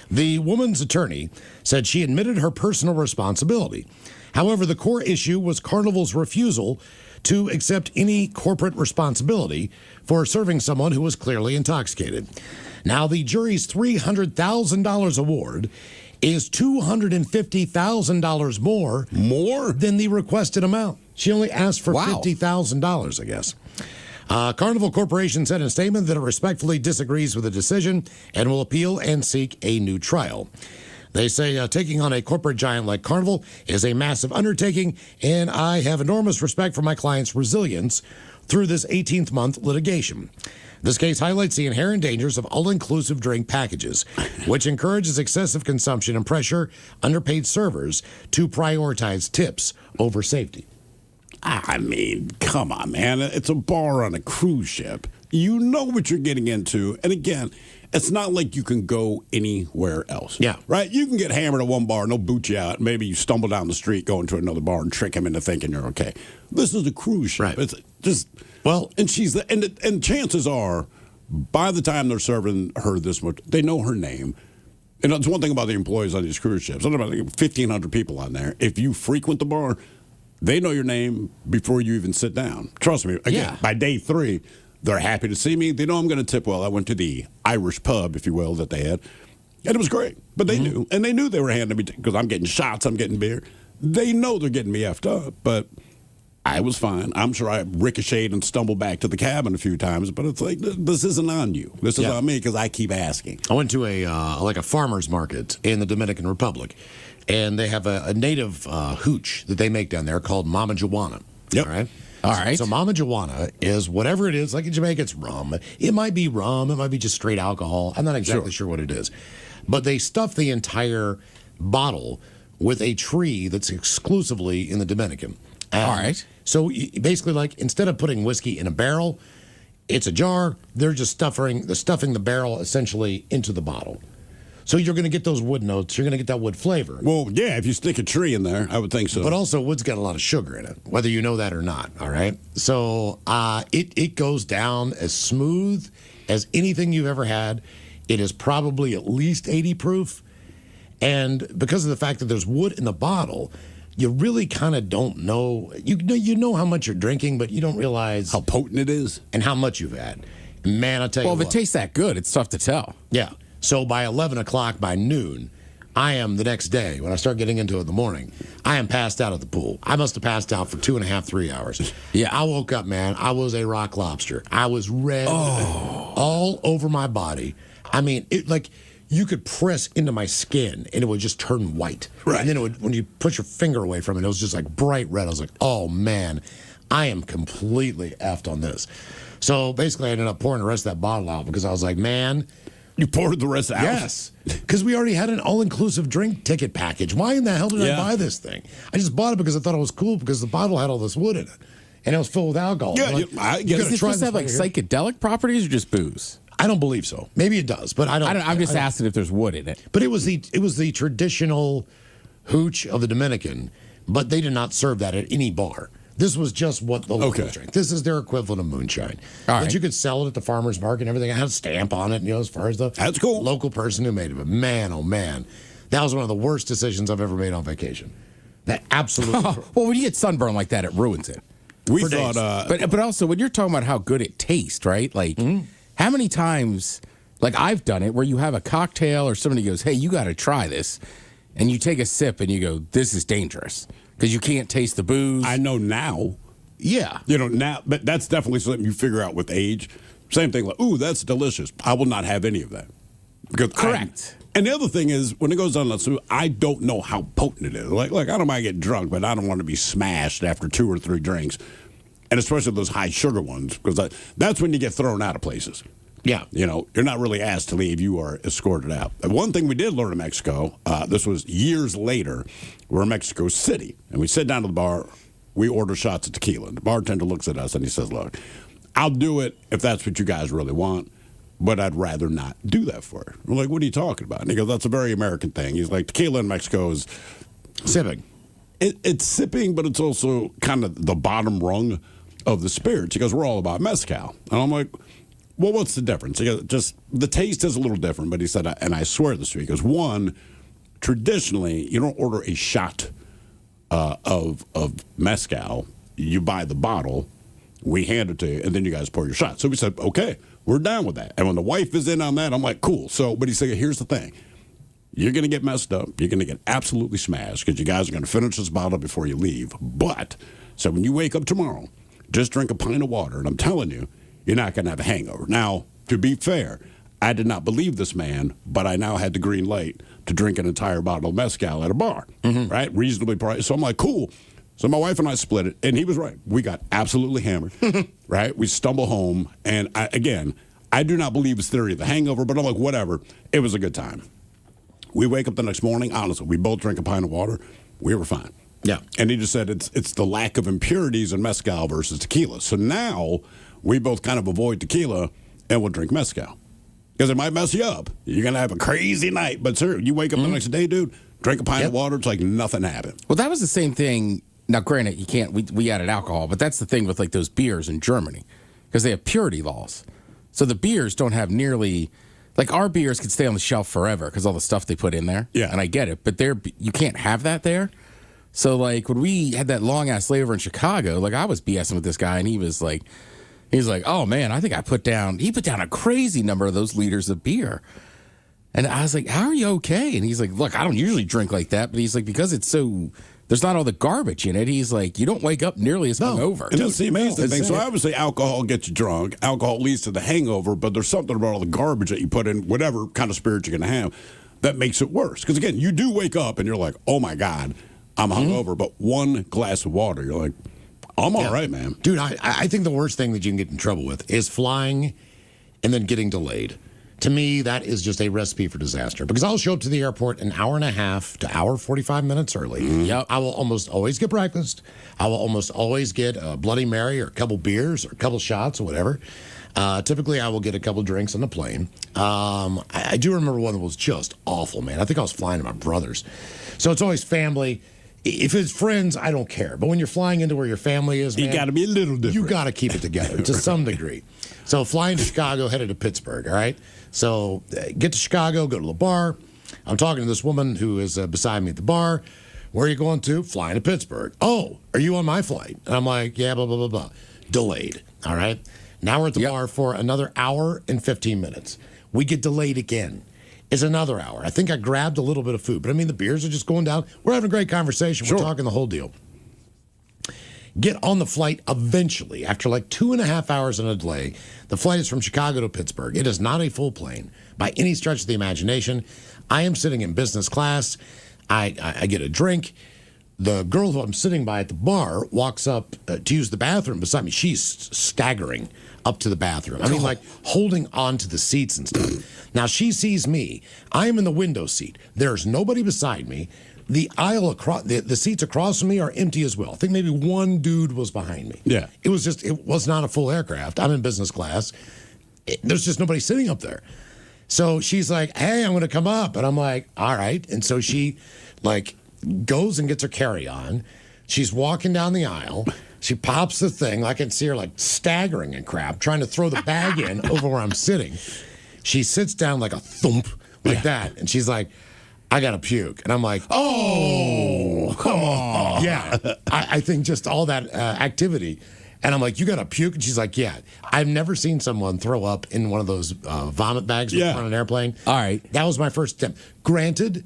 The woman's attorney said she admitted her personal responsibility. However, the core issue was Carnival's refusal to accept any corporate responsibility for serving someone who was clearly intoxicated. Now, the jury's $300,000 award is $250,000 more than the requested amount. She only asked for $50,000, I guess. Carnival Corporation said in a statement that it respectfully disagrees with the decision and will appeal and seek a new trial. They say taking on a corporate giant like Carnival is a massive undertaking, and I have enormous respect for my client's resilience through this 18th month litigation. This case highlights the inherent dangers of all-inclusive drink packages, which encourages excessive consumption and pressure underpaid servers to prioritize tips over safety. I mean, come on, man. It's a bar on a cruise ship. You know what you're getting into. And again, it's not like you can go anywhere else. Yeah. Right? You can get hammered at one bar and they'll boot you out. Maybe you stumble down the street going to another bar and trick them into thinking you're okay. This is a cruise ship. Right. It's just, well, and she's the, and chances are, by the time they're serving her this much, they know her name. And that's one thing about the employees on these cruise ships. There's about 1,500 people on there. If you frequent the bar, they know your name before you even sit down. Trust me. Again, by day 3, they're happy to see me. They know I'm going to tip well. I went to the Irish pub, if you will, that they had. And it was great. But they knew. And they knew they were handing me, because I'm getting shots, I'm getting beer. They know they're getting me effed up. But I was fine. I'm sure I ricocheted and stumbled back to the cabin a few times. But it's like, this isn't on you. This is on me because I keep asking. I went to a farmer's market in the Dominican Republic. And they have a native hooch that they make down there called Mama Juana. Yep. All right. So Mama Juana is whatever it is. Like in Jamaica, it's rum. It might be rum. It might be just straight alcohol. I'm not exactly sure what it is. But they stuff the entire bottle with a tree that's exclusively in the Dominican. All right. So basically, like, instead of putting whiskey in a barrel, it's a jar. They're just stuffing the barrel essentially into the bottle. So you're going to get those wood notes. You're going to get that wood flavor. Well, yeah, if you stick a tree in there, I would think so. But also, wood's got a lot of sugar in it, whether you know that or not, all right? So it goes down as smooth as anything you've ever had. It is probably at least 80 proof. And because of the fact that there's wood in the bottle, you really kind of don't know. You know how much you're drinking, but you don't realize how potent it is and how much you've had. Man, I tell you what. what. Well, if it tastes that good, it's tough to tell. Yeah. So by 11 o'clock, by noon, I am the next day, when I start getting into it in the morning, I am passed out at the pool. I must have passed out for 2.5, 3 hours. Yeah. I woke up, man. I was a rock lobster. I was red all over my body. I mean, you could press into my skin and it would just turn white. Right. And then when you put your finger away from it, it was just like bright red. I was like, oh, man, I am completely effed on this. So basically, I ended up pouring the rest of that bottle out because I was like, man. You poured the rest out? Yes. Because we already had an all-inclusive drink ticket package. Why in the hell did I buy this thing? I just bought it because I thought it was cool because the bottle had all this wood in it. And it was filled with alcohol. Yeah, does it supposed to have like psychedelic properties or just booze? I don't believe so. Maybe it does, but I don't. I'm just asking if there's wood in it. But it was the traditional hooch of the Dominican, but they did not serve that at any bar. This was just what the locals drink. This is their equivalent of moonshine. But you could sell it at the farmer's market and everything. I had a stamp on it, as far as the local person who made it. But man, oh man, that was one of the worst decisions I've ever made on vacation. That absolutely. Well, when you get sunburn like that, it ruins it. We thought, but also when you're talking about how good it tastes, right? Like, how many times, like I've done it, where you have a cocktail or somebody goes, "Hey, you got to try this," and you take a sip and you go, "This is dangerous." Because you can't taste the booze. I know now. Yeah. Now, but that's definitely something you figure out with age. Same thing, like, ooh, that's delicious. I will not have any of that. Correct. And the other thing is, when it goes on, I don't know how potent it is. Like I don't mind getting drunk, but I don't want to be smashed after 2 or 3 drinks. And especially those high sugar ones, because that's when you get thrown out of places. Yeah. You're not really asked to leave. You are escorted out. One thing we did learn in Mexico, this was years later, we're in Mexico City, and we sit down to the bar, we order shots of tequila. And the bartender looks at us and he says, look, I'll do it if that's what you guys really want, but I'd rather not do that for you. We're like, what are you talking about? And he goes, that's a very American thing. He's like, tequila in Mexico is sipping. It's sipping, but it's also kind of the bottom rung of the spirits. He goes, we're all about mezcal. And I'm like, well, what's the difference? He goes, just the taste is a little different. But he said, and I swear this to you, he goes, one, traditionally, you don't order a shot of mezcal. You buy the bottle, we hand it to you, and then you guys pour your shot. So we said, okay, we're down with that. And when the wife is in on that, I'm like, cool. So, but he said, here's the thing. You're going to get messed up. You're going to get absolutely smashed because you guys are going to finish this bottle before you leave. But, so when you wake up tomorrow, just drink a pint of water. And I'm telling you, you're not going to have a hangover. Now, to be fair, I did not believe this man, but I now had the green light to drink an entire bottle of mezcal at a bar, right? Reasonably priced. So I'm like, cool. So my wife and I split it, and he was right. We got absolutely hammered, right? We stumble home, and I do not believe his theory of the hangover, but I'm like, whatever. It was a good time. We wake up the next morning, honestly, we both drink a pint of water. We were fine. Yeah. And he just said it's the lack of impurities in mezcal versus tequila. So now we both kind of avoid tequila and we'll drink mezcal. Because it might mess you up. You're going to have a crazy night. But, sir, you wake up the next day, dude, drink a pint of water. It's like nothing happened. Well, that was the same thing. Now, granted, you can't, we added alcohol, but that's the thing with like those beers in Germany because they have purity laws. So the beers don't have nearly, like our beers could stay on the shelf forever because all the stuff they put in there. Yeah. And I get it, but you can't have that there. So like when we had that long ass layover in Chicago, like I was BSing with this guy and he was like, oh man, I think he put down a crazy number of those liters of beer. And I was like, how are you okay? And he's like, look, I don't usually drink like that. But he's like, because it's so, there's not all the garbage in it. He's like, you don't wake up nearly as hungover. And that's the amazing thing. So obviously alcohol gets you drunk. Alcohol leads to the hangover, but there's something about all the garbage that you put in, whatever kind of spirit you're going to have, that makes it worse. Because again, you do wake up and you're like, oh my God, I'm hungover. But one glass of water, you're like, I'm all right, man. Dude, I think the worst thing that you can get in trouble with is flying and then getting delayed. To me, that is just a recipe for disaster because I'll show up to the airport an hour and a half to hour 45 minutes early. Yep. I will almost always get breakfast. I will almost always get a Bloody Mary or a couple beers or a couple shots or whatever. Typically, I will get a couple drinks on the plane. I do remember one that was just awful, man. I think I was flying to my brother's. So it's always family. If it's friends, I don't care. But when you're flying into where your family is, man, you got to be a little different. You got to keep it together to some degree. So flying to Chicago, headed to Pittsburgh, all right? So get to Chicago, go to the bar. I'm talking to this woman who is beside me at the bar. Where are you going to? Flying to Pittsburgh. Oh, are you on my flight? And I'm like, yeah, blah, blah, blah, blah. Delayed, all right? Now we're at the bar for another hour and 15 minutes. We get delayed again. It's another hour. I think I grabbed a little bit of food, but I mean, the beers are just going down. We're having a great conversation. We're talking the whole deal. Get on the flight eventually. After like 2.5 hours and a delay, the flight is from Chicago to Pittsburgh. It is not a full plane by any stretch of the imagination. I am sitting in business class. I get a drink. The girl who I'm sitting by at the bar walks up to use the bathroom beside me. She's staggering up to the bathroom. I mean, like holding on to the seats and stuff. Now she sees me. I am in the window seat. There's nobody beside me. The aisle across, the seats across from me are empty as well. I think maybe one dude was behind me. Yeah. It was not a full aircraft. I'm in business class. There's just nobody sitting up there. So she's like, hey, I'm going to come up. And I'm like, all right. And so she like goes and gets her carry-on. She's walking down the aisle. She pops the thing. I can see her like staggering and crap, trying to throw the bag in over where I'm sitting. She sits down like a thump like that. And she's like, I got to puke. And I'm like, oh, come on. Yeah. I think just all that activity. And I'm like, you got to puke? And she's like, yeah. I've never seen someone throw up in one of those vomit bags on an airplane. All right. That was my first attempt. Granted,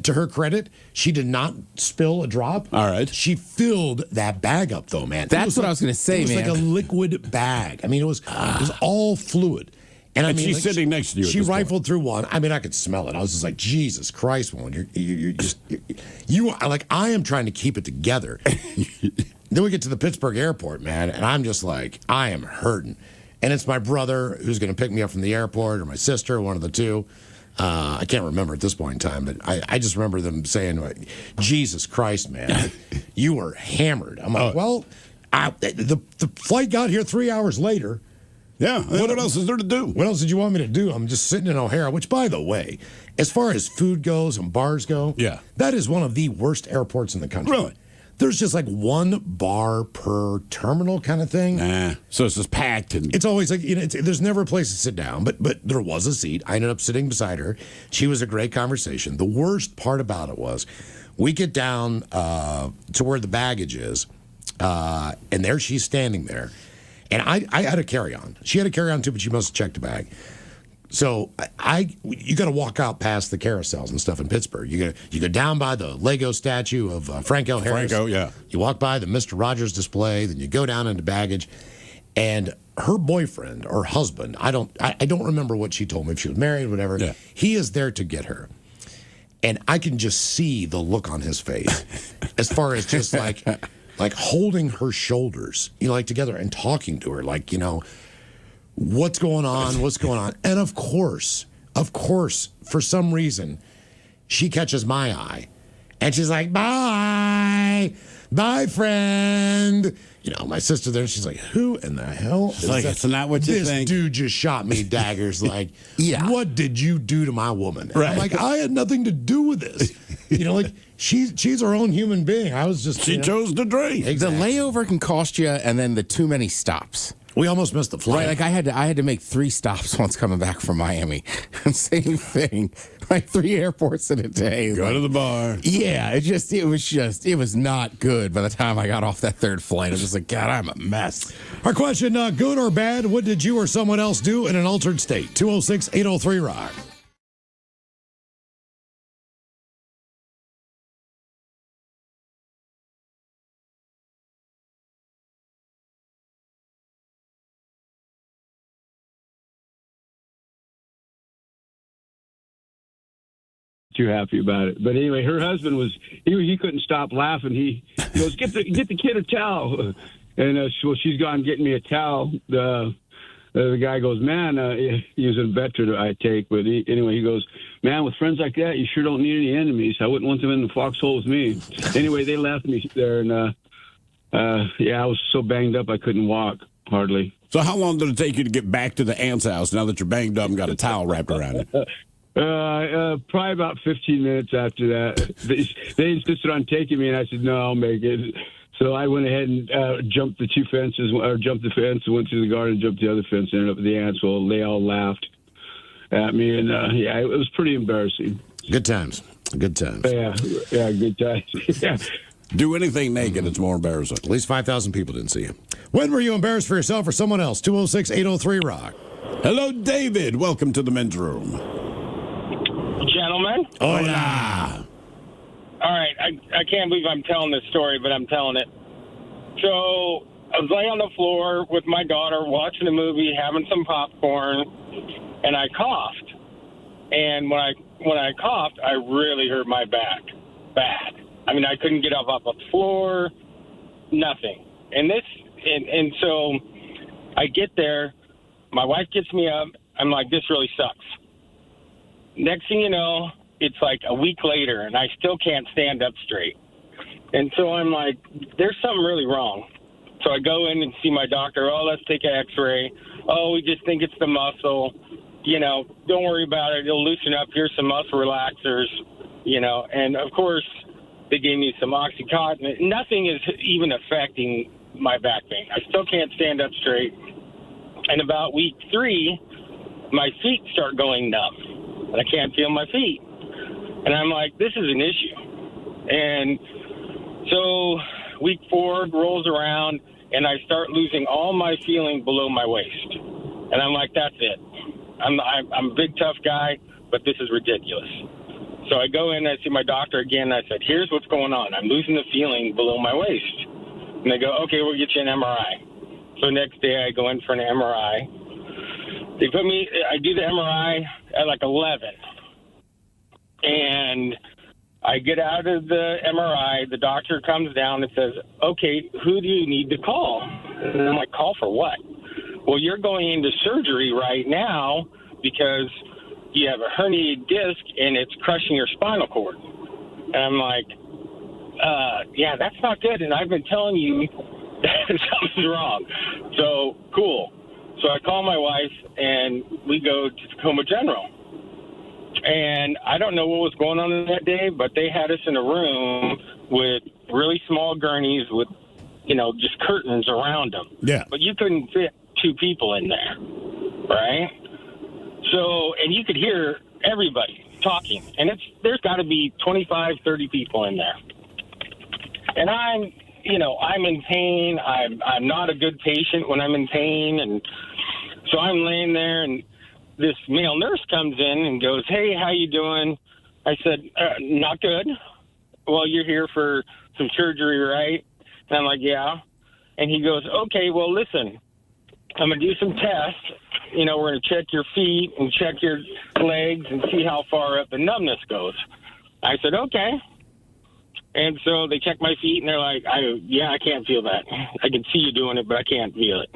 to her credit, she did not spill a drop. All right. She filled that bag up, though, man. That's what I was going to say, man. It was like a liquid bag. I mean, it was all fluid. And I mean, she's sitting next to you. She rifled through one. I mean, I could smell it. I was just like, Jesus Christ, woman, you like, I am trying to keep it together. Then we get to the Pittsburgh airport, man, and I'm just like, I am hurting. And it's my brother who's going to pick me up from the airport, or my sister, one of the two. I can't remember at this point in time, but I just remember them saying, like, Jesus Christ, man, like, you were hammered. I'm like, well, the flight got here 3 hours later. Yeah, what else is there to do? What else did you want me to do? I'm just sitting in O'Hara, which, by the way, as far as food goes and bars go, that is one of the worst airports in the country. Really? There's just like one bar per terminal kind of thing. So it's just packed. And it's always like, there's never a place to sit down, but there was a seat. I ended up sitting beside her. She was a great conversation. The worst part about it was we get down to where the baggage is, and there she's standing there. And I had a carry-on. She had a carry-on too, but she must have checked the bag. So you got to walk out past the carousels and stuff in Pittsburgh. You go down by the Lego statue of Franco Harris. Franco, yeah. You walk by the Mr. Rogers display, then you go down into baggage, and her boyfriend or husband, I don't remember what she told me, if she was married, whatever. Yeah. He is there to get her. And I can just see the look on his face as far as just like, like holding her shoulders, like together and talking to her, like, what's going on? What's going on? And of course, for some reason, she catches my eye and she's like, bye, friend. My sister there, she's like, who in the hell is like, that? it's not what you think. This dude just shot me daggers. Like, Yeah. What did you do to my woman? And Right. I'm like, I had nothing to do with this. Like she's her own human being. I was just She chose to drink. The layover can cost you, and then the too many stops. We almost missed the flight. Right, like I had to make 3 stops once coming back from Miami. Same thing, like 3 airports in a day. Go to the bar. Yeah, it was not good. By the time I got off that 3rd flight, I was just like, God, I'm a mess. Our question, good or bad, what did you or someone else do in an altered state? 206-803-ROCK. Too happy about it. But anyway, her husband he couldn't stop laughing. He goes, get the kid a towel. And she's gone getting me a towel. The guy goes, man, he was a veteran I take. But anyway, he goes, man, with friends like that, you sure don't need any enemies. I wouldn't want them in the foxhole with me. Anyway, they left me there. And, I was so banged up I couldn't walk hardly. So how long did it take you to get back to the aunt's house now that you're banged up and got a towel wrapped around it? Probably about 15 minutes after that. They insisted on taking me, and I said, no, I'll make it. So I went ahead and jumped the 2 fences, or jumped the fence, went to the garden, jumped the other fence, ended up with the ants. Well, they all laughed at me, and it was pretty embarrassing. Good times. Yeah, good times. Yeah. Do anything naked, it's more embarrassing. At least 5,000 people didn't see you. When were you embarrassed for yourself or someone else? 206-803-ROCK. Hello, David. Welcome to the men's room. Gentlemen. Hola. All right, I can't believe I'm telling this story, but I'm telling it. So I was laying on the floor with my daughter, watching a movie, having some popcorn, and I coughed. And when I coughed, I really hurt my back bad. I mean, I couldn't get up off the floor, nothing. And so I get there, my wife gets me up. I'm like, this really sucks. Next thing you know, it's like a week later, and I still can't stand up straight. And so I'm like, there's something really wrong. So I go in and see my doctor. Oh, let's take an x-ray. Oh, we just think it's the muscle. Don't worry about it. It'll loosen up. Here's some muscle relaxers, And, of course, they gave me some Oxycontin. Nothing is even affecting my back pain. I still can't stand up straight. And about week 3, my feet start going numb. And I can't feel my feet. And I'm like, this is an issue. And so week 4 rolls around, and I start losing all my feeling below my waist. And I'm like, that's it. I'm a big, tough guy, but this is ridiculous. So I go in, I see my doctor again, and I said, here's what's going on. I'm losing the feeling below my waist. And they go, okay, we'll get you an MRI. So next day I go in for an MRI. I do the MRI at like 11. And I get out of the MRI. The doctor comes down and says, okay, who do you need to call? And I'm like, call for what? Well, you're going into surgery right now because you have a herniated disc and it's crushing your spinal cord. And I'm like, yeah, that's not good. And I've been telling you that something's wrong. So, cool. So I call my wife, and we go to Tacoma General. And I don't know what was going on that day, but they had us in a room with really small gurneys with, just curtains around them. Yeah. But you couldn't fit 2 people in there, right? So, and you could hear everybody talking. And there's got to be 25, 30 people in there. And I'm in pain. I'm not a good patient when I'm in pain. And so I'm laying there, and this male nurse comes in and goes, hey, how you doing? I said, not good. Well, you're here for some surgery, right? And I'm like, yeah. And he goes, okay, well, listen, I'm going to do some tests. We're going to check your feet and check your legs and see how far up the numbness goes. I said, okay. And so they check my feet, and they're like, I can't feel that. I can see you doing it, but I can't feel it.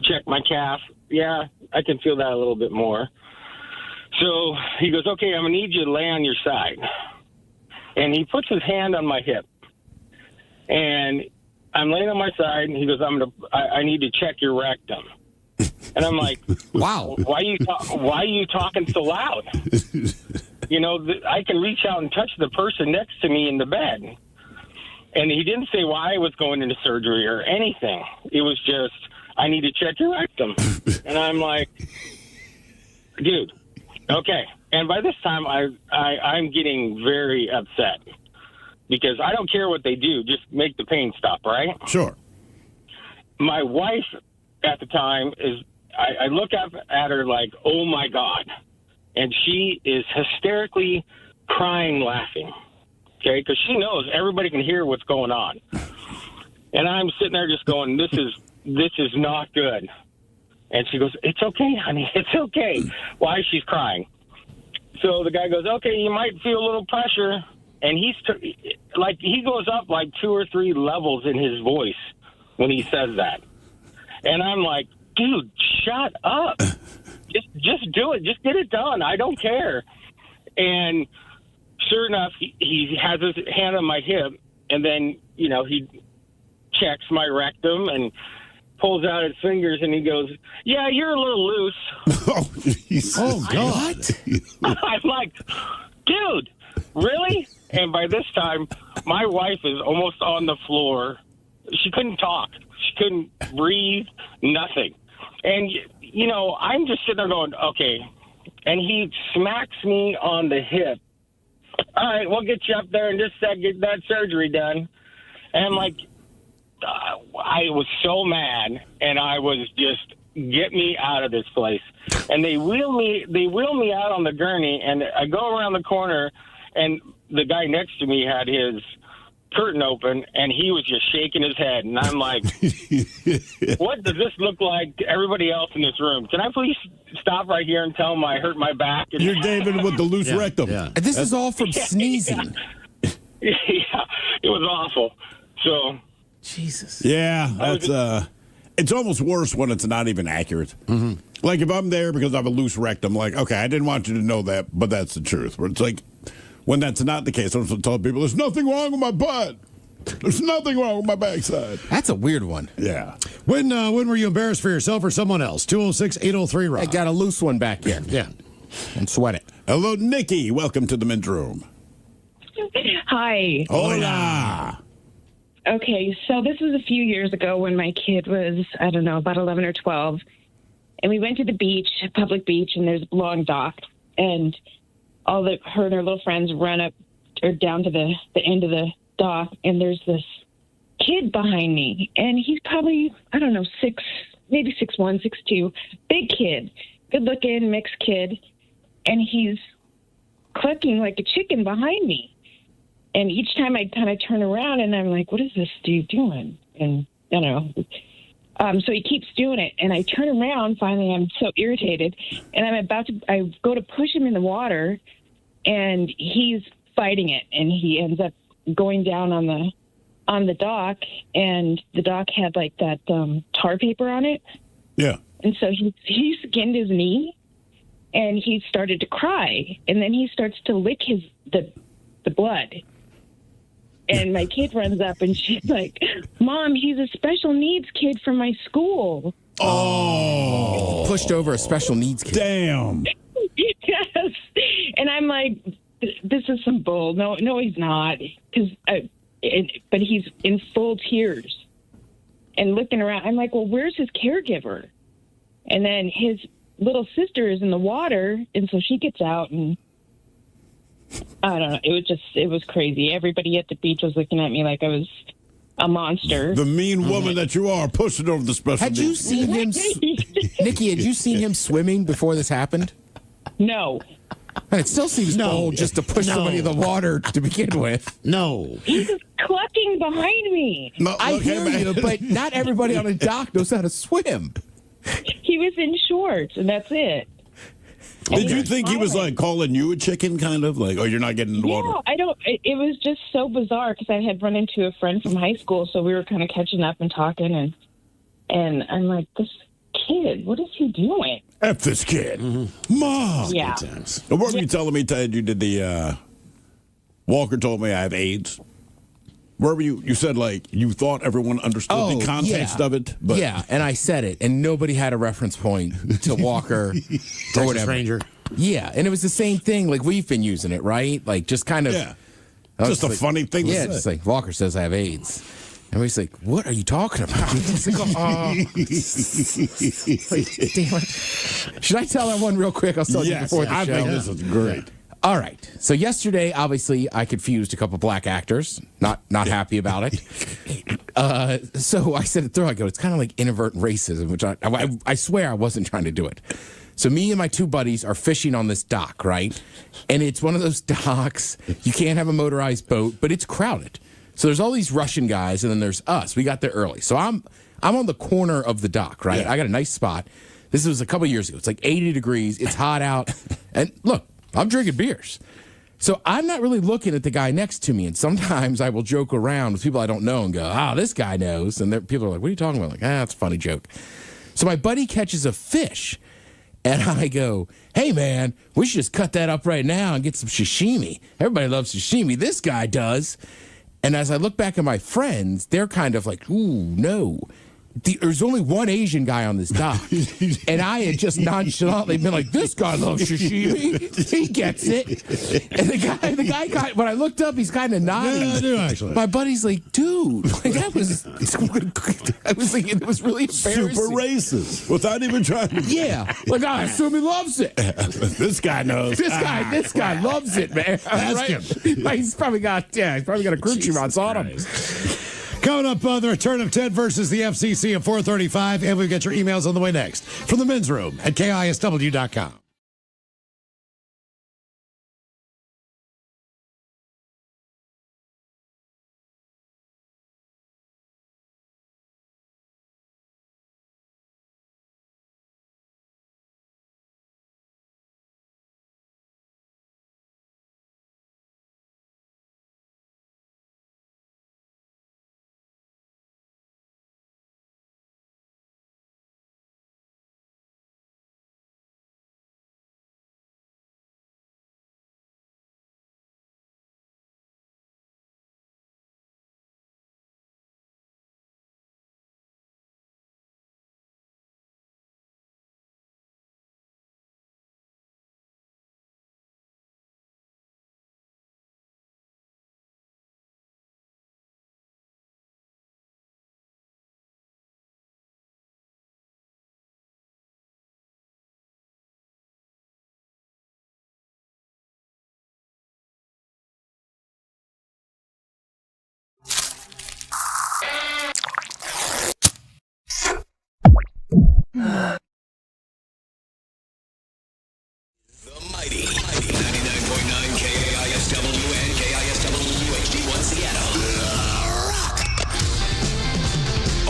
Check my calf. Yeah, I can feel that a little bit more. So he goes, okay, I'm going to need you to lay on your side. And he puts his hand on my hip. And I'm laying on my side, and he goes, I need to check your rectum. And I'm like, wow, why are you talking so loud? You know, I can reach out and touch the person next to me in the bed. And he didn't say why I was going into surgery or anything. It was just, I need to check your rectum. And I'm like, dude, okay. And by this time, I'm getting very upset because I don't care what they do. Just make the pain stop, right? Sure. My wife at the time I look up at her like, oh, my God. And she is hysterically crying, laughing, okay, because she knows everybody can hear what's going on. And I'm sitting there just going, this is not good. And she goes, it's okay, honey, it's okay. Why? She's crying. So the guy goes, okay, you might feel a little pressure. And he goes up like 2 or 3 levels in his voice when he says that. And I'm like, dude, shut up. Just do it. Just get it done. I don't care. And sure enough, he has his hand on my hip, and then, you know, he checks my rectum and pulls out his fingers, and he goes, yeah, you're a little loose. Oh, God. I'm like, dude, really? And by this time, my wife is almost on the floor. She couldn't talk. She couldn't breathe, nothing. And, you know, I'm just sitting there going, okay. And he smacks me on the hip. All right, we'll get you up there in just a sec, get that surgery done. And I'm like, I was so mad, and I was just, get me out of this place. And they wheel me out on the gurney, and I go around the corner, and the guy next to me had his curtain open, and he was just shaking his head. And I'm like, what does this look like to everybody else in this room? Can I please stop right here and tell him I hurt my back? You're David with the loose rectum. Yeah. This is all from sneezing. Yeah, it was awful. So, Jesus. Yeah, that's it's almost worse when it's not even accurate. Mm-hmm. Like if I'm there because I have a loose rectum, like, okay, I didn't want you to know that, but that's the truth. Where it's like, when that's not the case, I'm supposed to tell people, there's nothing wrong with my butt. There's nothing wrong with my backside. That's a weird one. Yeah. When were you embarrassed for yourself or someone else? 206-803-ROCK. I got a loose one back here. Yeah. And sweat it. Hello, Nikki. Welcome to the men's room. Hi. Hola. Okay, so this was a few years ago when my kid was, I don't know, about 11 or 12. And we went to the beach, a public beach, and there's a long dock. And her and her little friends run up or down to the end of the dock, and there's this kid behind me. And he's probably, I don't know, 6'1", 6'2", big kid, good-looking, mixed kid. And he's clucking like a chicken behind me. And each time I kind of turn around, and I'm like, what is this dude doing? And, you know, so he keeps doing it. And I turn around, finally, I'm so irritated. And I go to push him in the water, and he's fighting it. And he ends up going down on the dock, and the dock had, like, that tar paper on it. Yeah. And so he skinned his knee, and he started to cry. And then he starts to lick the blood. And my kid runs up, and she's like, Mom, he's a special needs kid from my school. Oh. Pushed over a special needs kid. Damn. Yes. And I'm like, this is some bull. No, he's not. But he's in full tears and looking around. I'm like, well, where's his caregiver? And then his little sister is in the water, and so she gets out, and I don't know. It was crazy. Everybody at the beach was looking at me like I was a monster. The mean woman that you are, pushing over the special Had you seen him, Nikki, had you seen him swimming before this happened? No. And it still seems bold just to push somebody in the water to begin with. No. He was clucking behind me. No, I hear you, but not everybody on a dock knows how to swim. He was in shorts, and that's it. Did you think he was like calling you a chicken, kind of like, oh, you're not getting in the water? Yeah, I don't. It was just so bizarre because I had run into a friend from high school, so we were kind of catching up and talking, and I'm like, this kid, what is he doing? F this kid, Mom. Yeah. What were you telling me, Ted? You did the Walker told me I have AIDS. Where were you? You said like you thought everyone understood the context of it, but yeah, and I said it, and nobody had a reference point to Walker or whatever. Ranger. Yeah, and it was the same thing. Like we've been using it, right? Like just kind of, just a funny thing. Yeah, to just say. like Walker says I have AIDS. And he's like, "What are you talking about?" Like, damn it. Should I tell that one real quick? I'll tell you before the show. I think this is great. All right. So yesterday, obviously, I confused a couple black actors. Not happy about it. So I said it through. I go, it's kind of like inadvertent racism, which I swear I wasn't trying to do it. So me and my two buddies are fishing on this dock, right? And it's one of those docks. You can't have a motorized boat, but it's crowded. So there's all these Russian guys, and then there's us. We got there early. So I'm on the corner of the dock, right? I got a nice spot. This was a couple years ago. It's like 80 degrees. It's hot out. And look, I'm drinking beers. So I'm not really looking at the guy next to me. And sometimes I will joke around with people I don't know and go, this guy knows. And people are like, what are you talking about? Like, it's a funny joke. So my buddy catches a fish. And I go, hey, man, we should just cut that up right now and get some sashimi. Everybody loves sashimi. This guy does. And as I look back at my friends, they're kind of like, ooh, no. There's only one Asian guy on this dock. And I had just nonchalantly been like, this guy loves sashimi. He gets it. And the guy, when I looked up, he's kind of nodding. Yeah, I do, actually. My buddy's like, dude, like that was, I was thinking it was really embarrassing. Super racist without even trying to. Yeah. Like, I assume he loves it. This guy knows. This guy loves it, man. Ask him. He's probably got a crew chief on him. Coming up, the return of Ted versus the FCC at 4:35, and we've got your emails on the way next from the men's room at KISW.com. The mighty 99.9 KISW and KISW HD1 Seattle.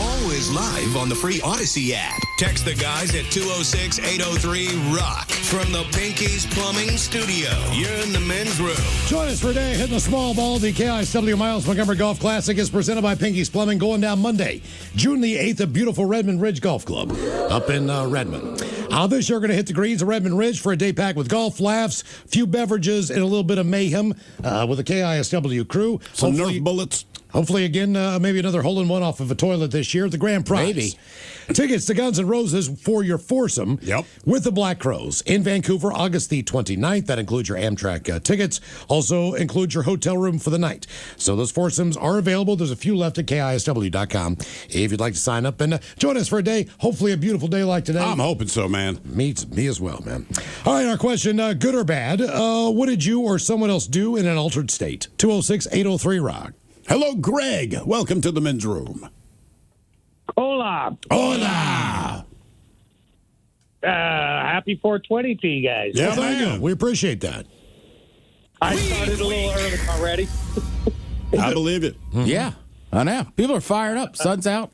Always live on the free Odyssey app. Text the guys at 206-803-ROCK from the Pinky's Plumbing Studio. You're in the men's room. Join us for a day hitting the small ball. The KISW Miles Montgomery Golf Classic is presented by Pinky's Plumbing, going down Monday, June the 8th at beautiful Redmond Ridge Golf Club up in Redmond. This year, we're going to hit the greens of Redmond Ridge for a day packed with golf, laughs, few beverages, and a little bit of mayhem with the KISW crew. Some Nerf bullets. Hopefully, again, maybe another hole-in-one off of a toilet this year. The grand prize. Maybe. Tickets to Guns N' Roses for your foursome with the Black Crowes in Vancouver, August the 29th. That includes your Amtrak tickets. Also includes your hotel room for the night. So those foursomes are available. There's a few left at KISW.com if you'd like to sign up and join us for a day. Hopefully a beautiful day like today. I'm hoping so, man. Me as well, man. All right, our question, good or bad, what did you or someone else do in an altered state? 206-803-ROCK. Hello, Greg. Welcome to the men's room. Hola. Hola. Happy 420 to you guys. Yeah, thank you. We appreciate that. I started a little early already. I believe it. Yeah, I know. People are fired up. Sun's out.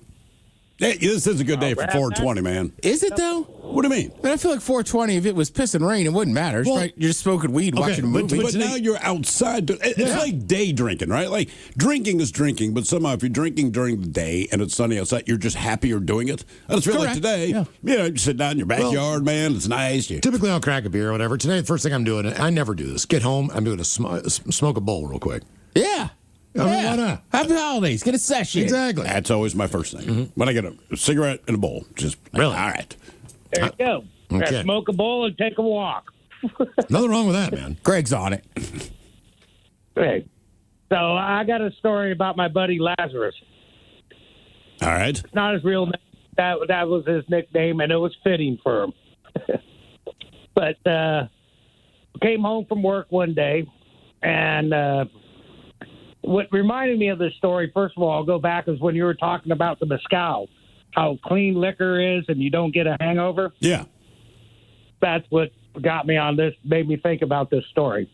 Hey, this is a good day for 420, man. Is it, though? What do you mean? I feel like 420, if it was piss and rain, it wouldn't matter. It's right, you're just smoking weed, watching a movie. But now you're outside. It's like day drinking, right? Like drinking is drinking, but somehow if you're drinking during the day and it's sunny outside, you're just happier doing it. I just feel like today, you sit down in your backyard, man. It's nice. Typically, I'll crack a beer or whatever. Today, the first thing I'm doing, I never do this. Get home, I'm doing smoke a bowl real quick. Yeah. I mean, why not? Happy holidays. Get a session. Exactly. That's always my first thing. When I get a cigarette and a bowl, just really. All right. There you go. Okay. Smoke a bowl and take a walk. Nothing wrong with that, man. Greg's on it. Hey, so I got a story about my buddy Lazarus. All right. It's not his real name. That was his nickname, and it was fitting for him. But came home from work one day, and what reminded me of this story, first of all, I'll go back, is when you were talking about the mezcal, how clean liquor is and you don't get a hangover. Yeah. That's what got me on this, made me think about this story.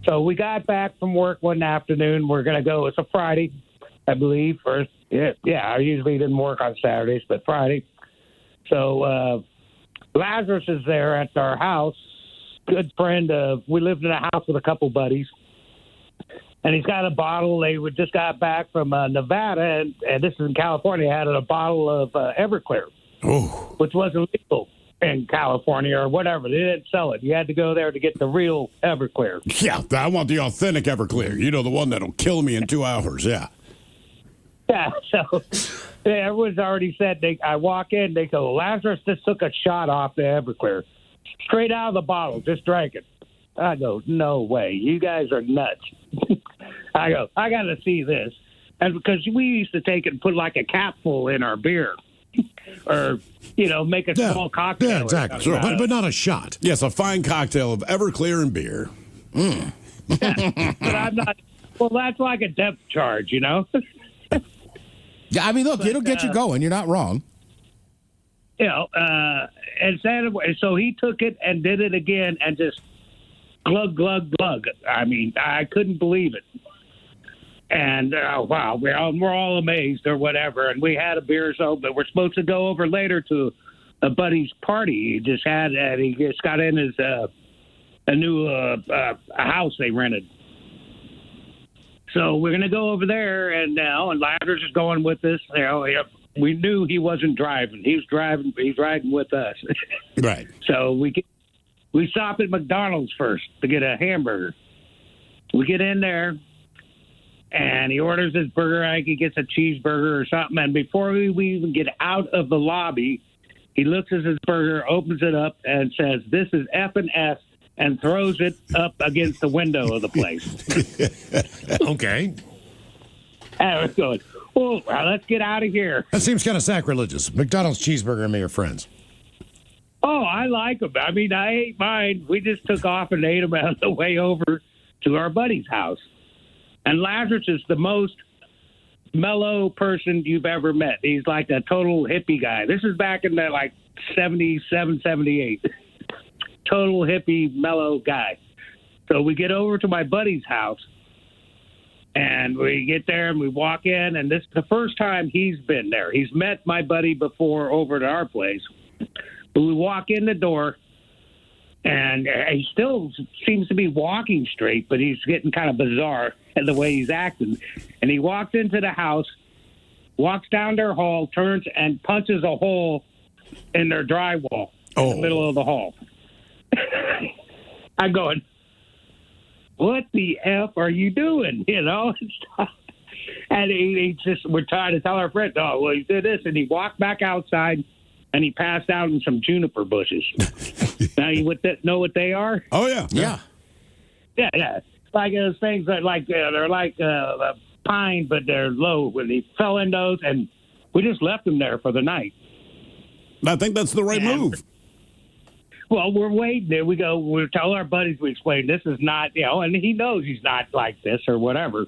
So we got back from work one afternoon. We're going to go. It's a Friday, I believe. I usually didn't work on Saturdays, but Friday. So Lazarus is there at our house. Good friend. We lived in a house with a couple buddies. And he's got a bottle. They just got back from Nevada, and this is in California, had a bottle of Everclear, which wasn't legal in California or whatever. They didn't sell it. You had to go there to get the real Everclear. Yeah, I want the authentic Everclear. You know, the one that'll kill me in 2 hours, yeah. Yeah, so everyone's already said, I walk in, they go, Lazarus just took a shot off the Everclear. Straight out of the bottle, just drank it. I go, no way. You guys are nuts. I go, I got to see this. And because we used to take it and put like a capful in our beer or, make a small cocktail. Yeah, exactly. Sure. But not a shot. Yes, a fine cocktail of Everclear and beer. Yeah, but I'm not. Well, that's like a depth charge, Yeah, I mean, look, it'll get you going. You're not wrong. And so he took it and did it again and just glug, glug, glug. I mean, I couldn't believe it. And, wow, we're all amazed or whatever. And we had a beer, but we're supposed to go over later to a buddy's party. He just got in his a new house they rented. So we're going to go over there, and Lazarus is going with us. We knew he wasn't driving. He's riding with us. Right. So we stop at McDonald's first to get a hamburger. We get in there, and he orders his burger. I think he gets a cheeseburger or something. And before we even get out of the lobby, he looks at his burger, opens it up, and says, "This is F&S," and throws it up against the window of the place. Okay. And I was going, well, let's get out of here. That seems kind of sacrilegious. McDonald's cheeseburger and me are friends. Oh, I like them. I mean, I ate mine. We just took off and ate them on the way over to our buddy's house. And Lazarus is the most mellow person you've ever met. He's like a total hippie guy. This is back in the 77, 78. Total hippie, mellow guy. So we get over to my buddy's house, and we get there and we walk in, and this is the first time he's been there. He's met my buddy before over at our place. But we walk in the door, and he still seems to be walking straight, but he's getting kind of bizarre in the way he's acting. And he walks into the house, walks down their hall, turns and punches a hole in their drywall in the middle of the hall. I'm going, what the F are you doing? And we're trying to tell our friend, oh, well, he did this. And he walked back outside and he passed out in some juniper bushes. Now, you know what they are? Oh, yeah. Yeah. Yeah. Like those things that they're like pine, but they're low. When he fell in those, and we just left him there for the night. I think that's the right move. Well, we're waiting there. We tell our buddies, we explain this is not, and he knows he's not like this or whatever.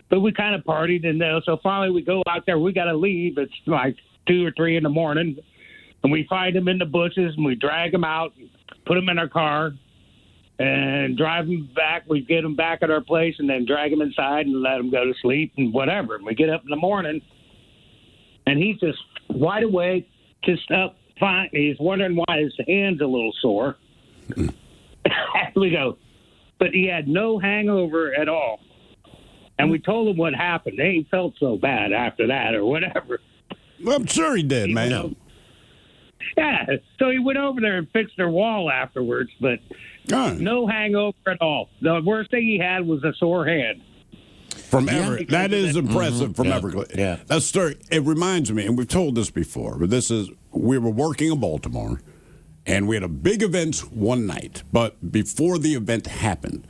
But we kind of partied, and so finally we go out there. We got to leave. It's like 2 or 3 in the morning, and we find him in the bushes, and we drag him out, put him in our car, and drive him back. We get him back at our place, and then drag him inside and let him go to sleep and whatever. And we get up in the morning, and he's just wide awake, just up fine. He's wondering why his hand's a little sore. We go, but he had no hangover at all. And we told him what happened. He felt so bad after that or whatever. Well, I'm sure he did, man. Yeah, so he went over there and fixed their wall afterwards, but no hangover at all. The worst thing he had was a sore hand. From Everett. That is impressive from Everett. Yeah. That story, it reminds me, and we've told this before, but we were working in Baltimore, and we had a big event one night. But before the event happened,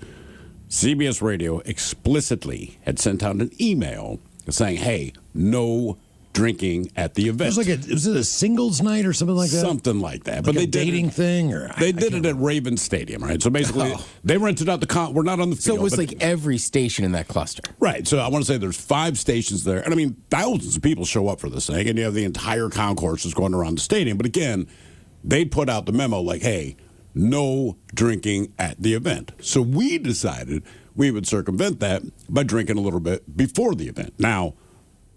CBS Radio explicitly had sent out an email saying, hey, no drinking at the event. Was it a singles night or something like that? Something like that. Like but a they did dating thing? Or They did it at Raven Stadium, right? So basically, they rented out we're not on the So field. it was but- like every station in that cluster. Right. So I want to say there's 5 stations there. And I mean, thousands of people show up for this thing. And you have the entire concourse is going around the stadium. But again, they put out the memo like, hey, no drinking at the event. So we decided we would circumvent that by drinking a little bit before the event. Now,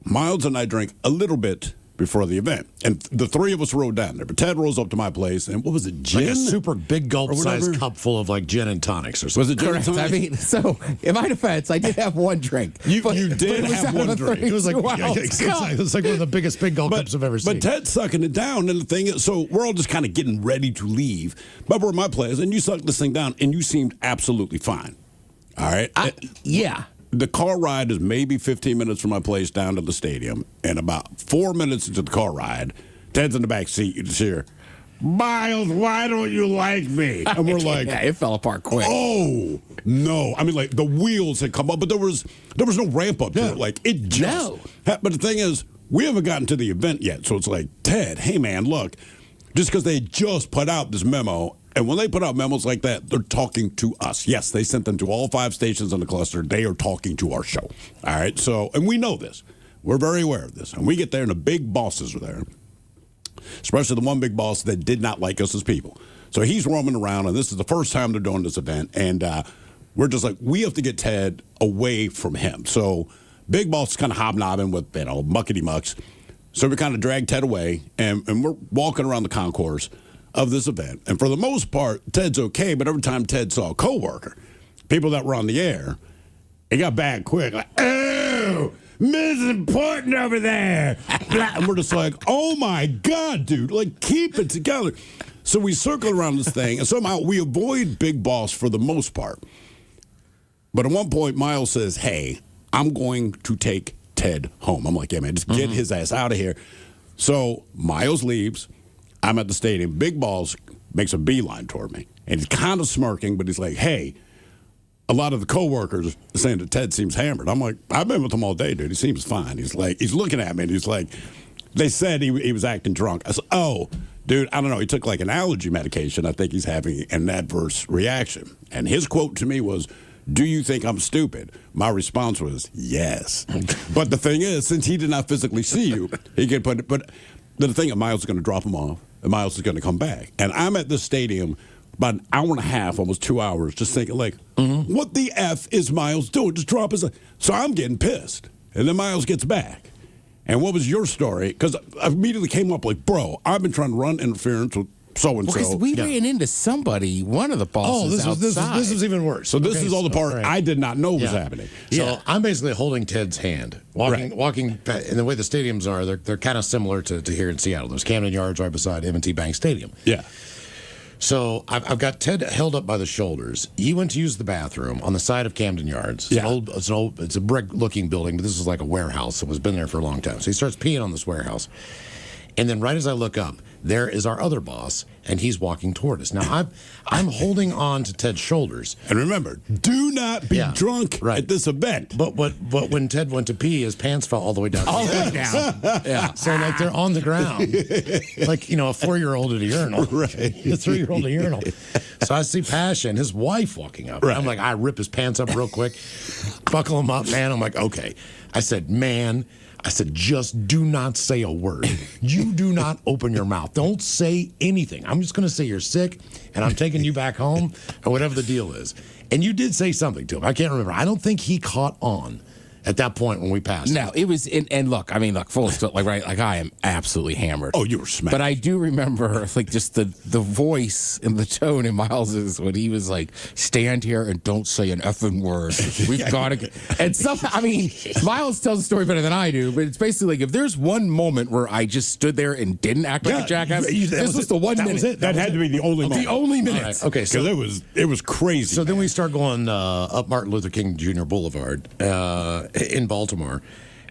Miles and I drank a little bit before the event. And the 3 of us rode down there. But Ted rolls up to my place, and what was it, gin? Like a super big gulp-sized cup full of like gin and tonics or something. Was it gin and Correct. tonics? I mean, so in my defense, I did have one drink. You but did it was have out of one a drink. It was like 32 ounce cup. it's like one of the biggest big gulp cups I've ever seen. But Ted's sucking it down, and the thing is, so we're all just kind of getting ready to leave. But we're at my place, and you sucked this thing down, and you seemed absolutely fine. All right? Yeah. The car ride is maybe 15 minutes from my place down to the stadium, and about 4 minutes into the car ride, Ted's in the back seat. You just hear, Miles, why don't you like me? And we're like, Yeah, it fell apart quick. oh no! I mean, like the wheels had come up, but there was no ramp up to it. Like it just. But the thing is, we haven't gotten to the event yet, so it's like, Ted, hey man, look, just because they just put out this memo. And when they put out memos like that, they're talking to us. Yes, they sent them to all 5 stations in the cluster. They are talking to our show. All right. So, and we know this. We're very aware of this. And we get there, and the big bosses are there, especially the one big boss that did not like us as people. So he's roaming around, and this is the first time they're doing this event. And we're just like, we have to get Ted away from him. So big boss is kind of hobnobbing with, muckety mucks. So we kind of drag Ted away, and we're walking around the concourse of this event. And for the most part, Ted's okay, but every time Ted saw a coworker, people that were on the air, it got bad quick. Like, oh, Ms. Important over there. And we're just like, oh my God, dude, like keep it together. So we circle around this thing, and somehow we avoid Big Boss for the most part. But at one point, Miles says, hey, I'm going to take Ted home. I'm like, yeah, man, just get his ass out of here. So Miles leaves. I'm at the stadium. Big Balls makes a beeline toward me. And he's kind of smirking, but he's like, hey, a lot of the coworkers are saying that Ted seems hammered. I'm like, I've been with him all day, dude. He seems fine. He's like, he's looking at me, and he's like, they said he was acting drunk. I said, oh, dude, I don't know. He took like an allergy medication. I think he's having an adverse reaction. And his quote to me was, do you think I'm stupid? My response was, yes. But the thing is, since he did not physically see you, he can put it. But the thing is, Miles is going to drop him off, and Miles is going to come back. And I'm at this stadium about an hour and a half, almost 2 hours, just thinking, like, what the F is Miles doing? Just drop his. So I'm getting pissed. And then Miles gets back. And what was your story? Because I immediately came up like, bro, I've been trying to run interference with so-and-so. Because we ran into somebody, one of the bosses outside. this was even worse. So this is all the part I did not know was happening. So I'm basically holding Ted's hand, walking, and the way the stadiums are, they're kind of similar to here in Seattle. There's Camden Yards right beside M&T Bank Stadium. Yeah. So I've got Ted held up by the shoulders. He went to use the bathroom on the side of Camden Yards. It's a brick-looking building, but this is like a warehouse. It was been there for a long time. So he starts peeing on this warehouse. And then right as I look up, there is our other boss, and he's walking toward us. Now, I'm holding on to Ted's shoulders. And remember, do not be drunk at this event. But when Ted went to pee, his pants fell all the way down. All the way down. Yeah. So, like, they're on the ground. Like, a 4-year-old at a urinal. Right. A 3-year-old at a urinal. So I see Passion, his wife, walking up. Right. I'm like, I rip his pants up real quick, buckle him up, man. I'm like, okay. I said, just do not say a word. You do not open your mouth. Don't say anything. I'm just going to say you're sick, and I'm taking you back home, or whatever the deal is. And you did say something to him. I can't remember. I don't think he caught on at that point when we passed. No, it was, and look, full still, like I am absolutely hammered. Oh, you were smashed. But I do remember, like, just the voice and the tone in Miles's when he was like, "Stand here and don't say an effing word. We've got to get." And Miles tells the story better than I do, but it's basically like, if there's one moment where I just stood there and didn't act like a jackass, this was the 1 minute. Was it. That had to be the only moment. The only minute. Right. Okay, so it was crazy. So then we start going up Martin Luther King Jr. Boulevard in Baltimore,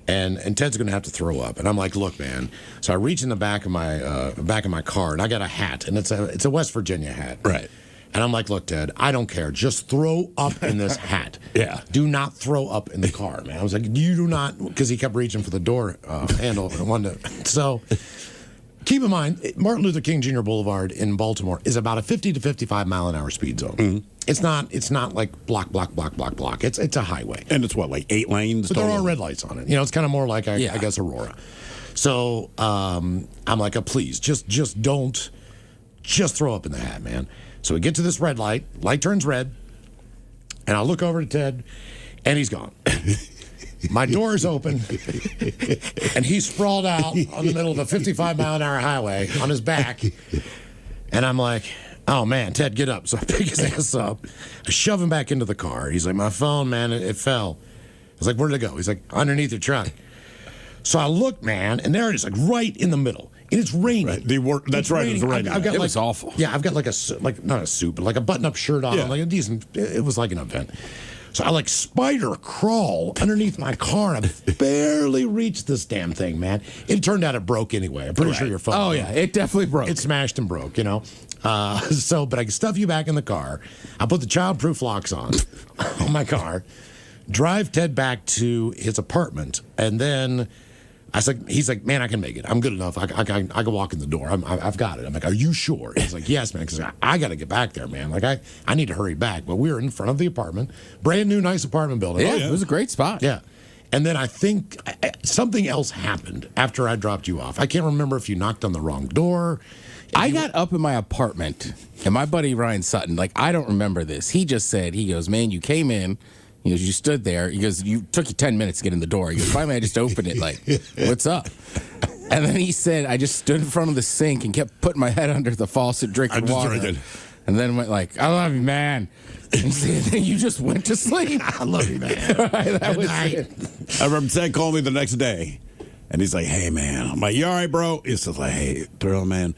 and Ted's going to have to throw up, and I'm like, look, man. So I reach in the back of my car, and I got a hat, and it's a West Virginia hat, right? And I'm like, look, Ted, I don't care. Just throw up in this hat. Yeah. Do not throw up in the car, man. I was like, you do not, because he kept reaching for the door handle. So keep in mind, Martin Luther King Jr. Boulevard in Baltimore is about a 50 to 55 mile an hour speed zone. Mm-hmm. It's not like block. It's a highway. And it's what, like 8 lanes? But there are red lights on it. It's kind of more like, I guess, Aurora. So I'm like, please, just don't, just throw up in the hat, man. So we get to this red light turns red, and I look over to Ted, and he's gone. My door's open, and he's sprawled out on the middle of a 55 mile an hour highway on his back. And I'm like, oh man, Ted, get up. So I pick his ass up, I shove him back into the car. He's like, my phone, man, it fell. I was like, where did it go? He's like, underneath the trunk. So I look, man, and there it is, like right in the middle. And it's raining. Right. That's right. It was raining. I've got it was awful. Yeah, I've got like not a suit, but like a button-up shirt on. Yeah. Like a decent. It was like an event. So I like spider crawl underneath my car, and I barely reached this damn thing, man. It turned out it broke anay. I'm pretty sure your phone. Oh yeah, it definitely broke. It smashed and broke. But I can stuff you back in the car. I put the childproof locks on my car, drive Ted back to his apartment, and then. He's like, man, I can make it. I'm good enough. I can walk in the door. I've got it. I'm like, are you sure? He's like, yes, man, because I got to get back there, man. Like, I need to hurry back. But we were in front of the apartment, brand new, nice apartment building. Yeah, it was a great spot. Yeah. And then I think something else happened after I dropped you off. I can't remember if you knocked on the wrong door. I got up in my apartment, and my buddy Ryan Sutton, like, I don't remember this. He just said, he goes, man, you came in. He goes, you stood there. He goes, you took you 10 minutes to get in the door. He goes, finally, I just opened it. Like, what's up? And then he said, I just stood in front of the sink and kept putting my head under the faucet, drinking water. And then went like, I love you, man. And then you just went to sleep. I love you, man. Right, that was it. I remember Ted called me the next day, and he's like, hey, man. I'm like, you all right, bro? He's just like, hey, Thrill, man,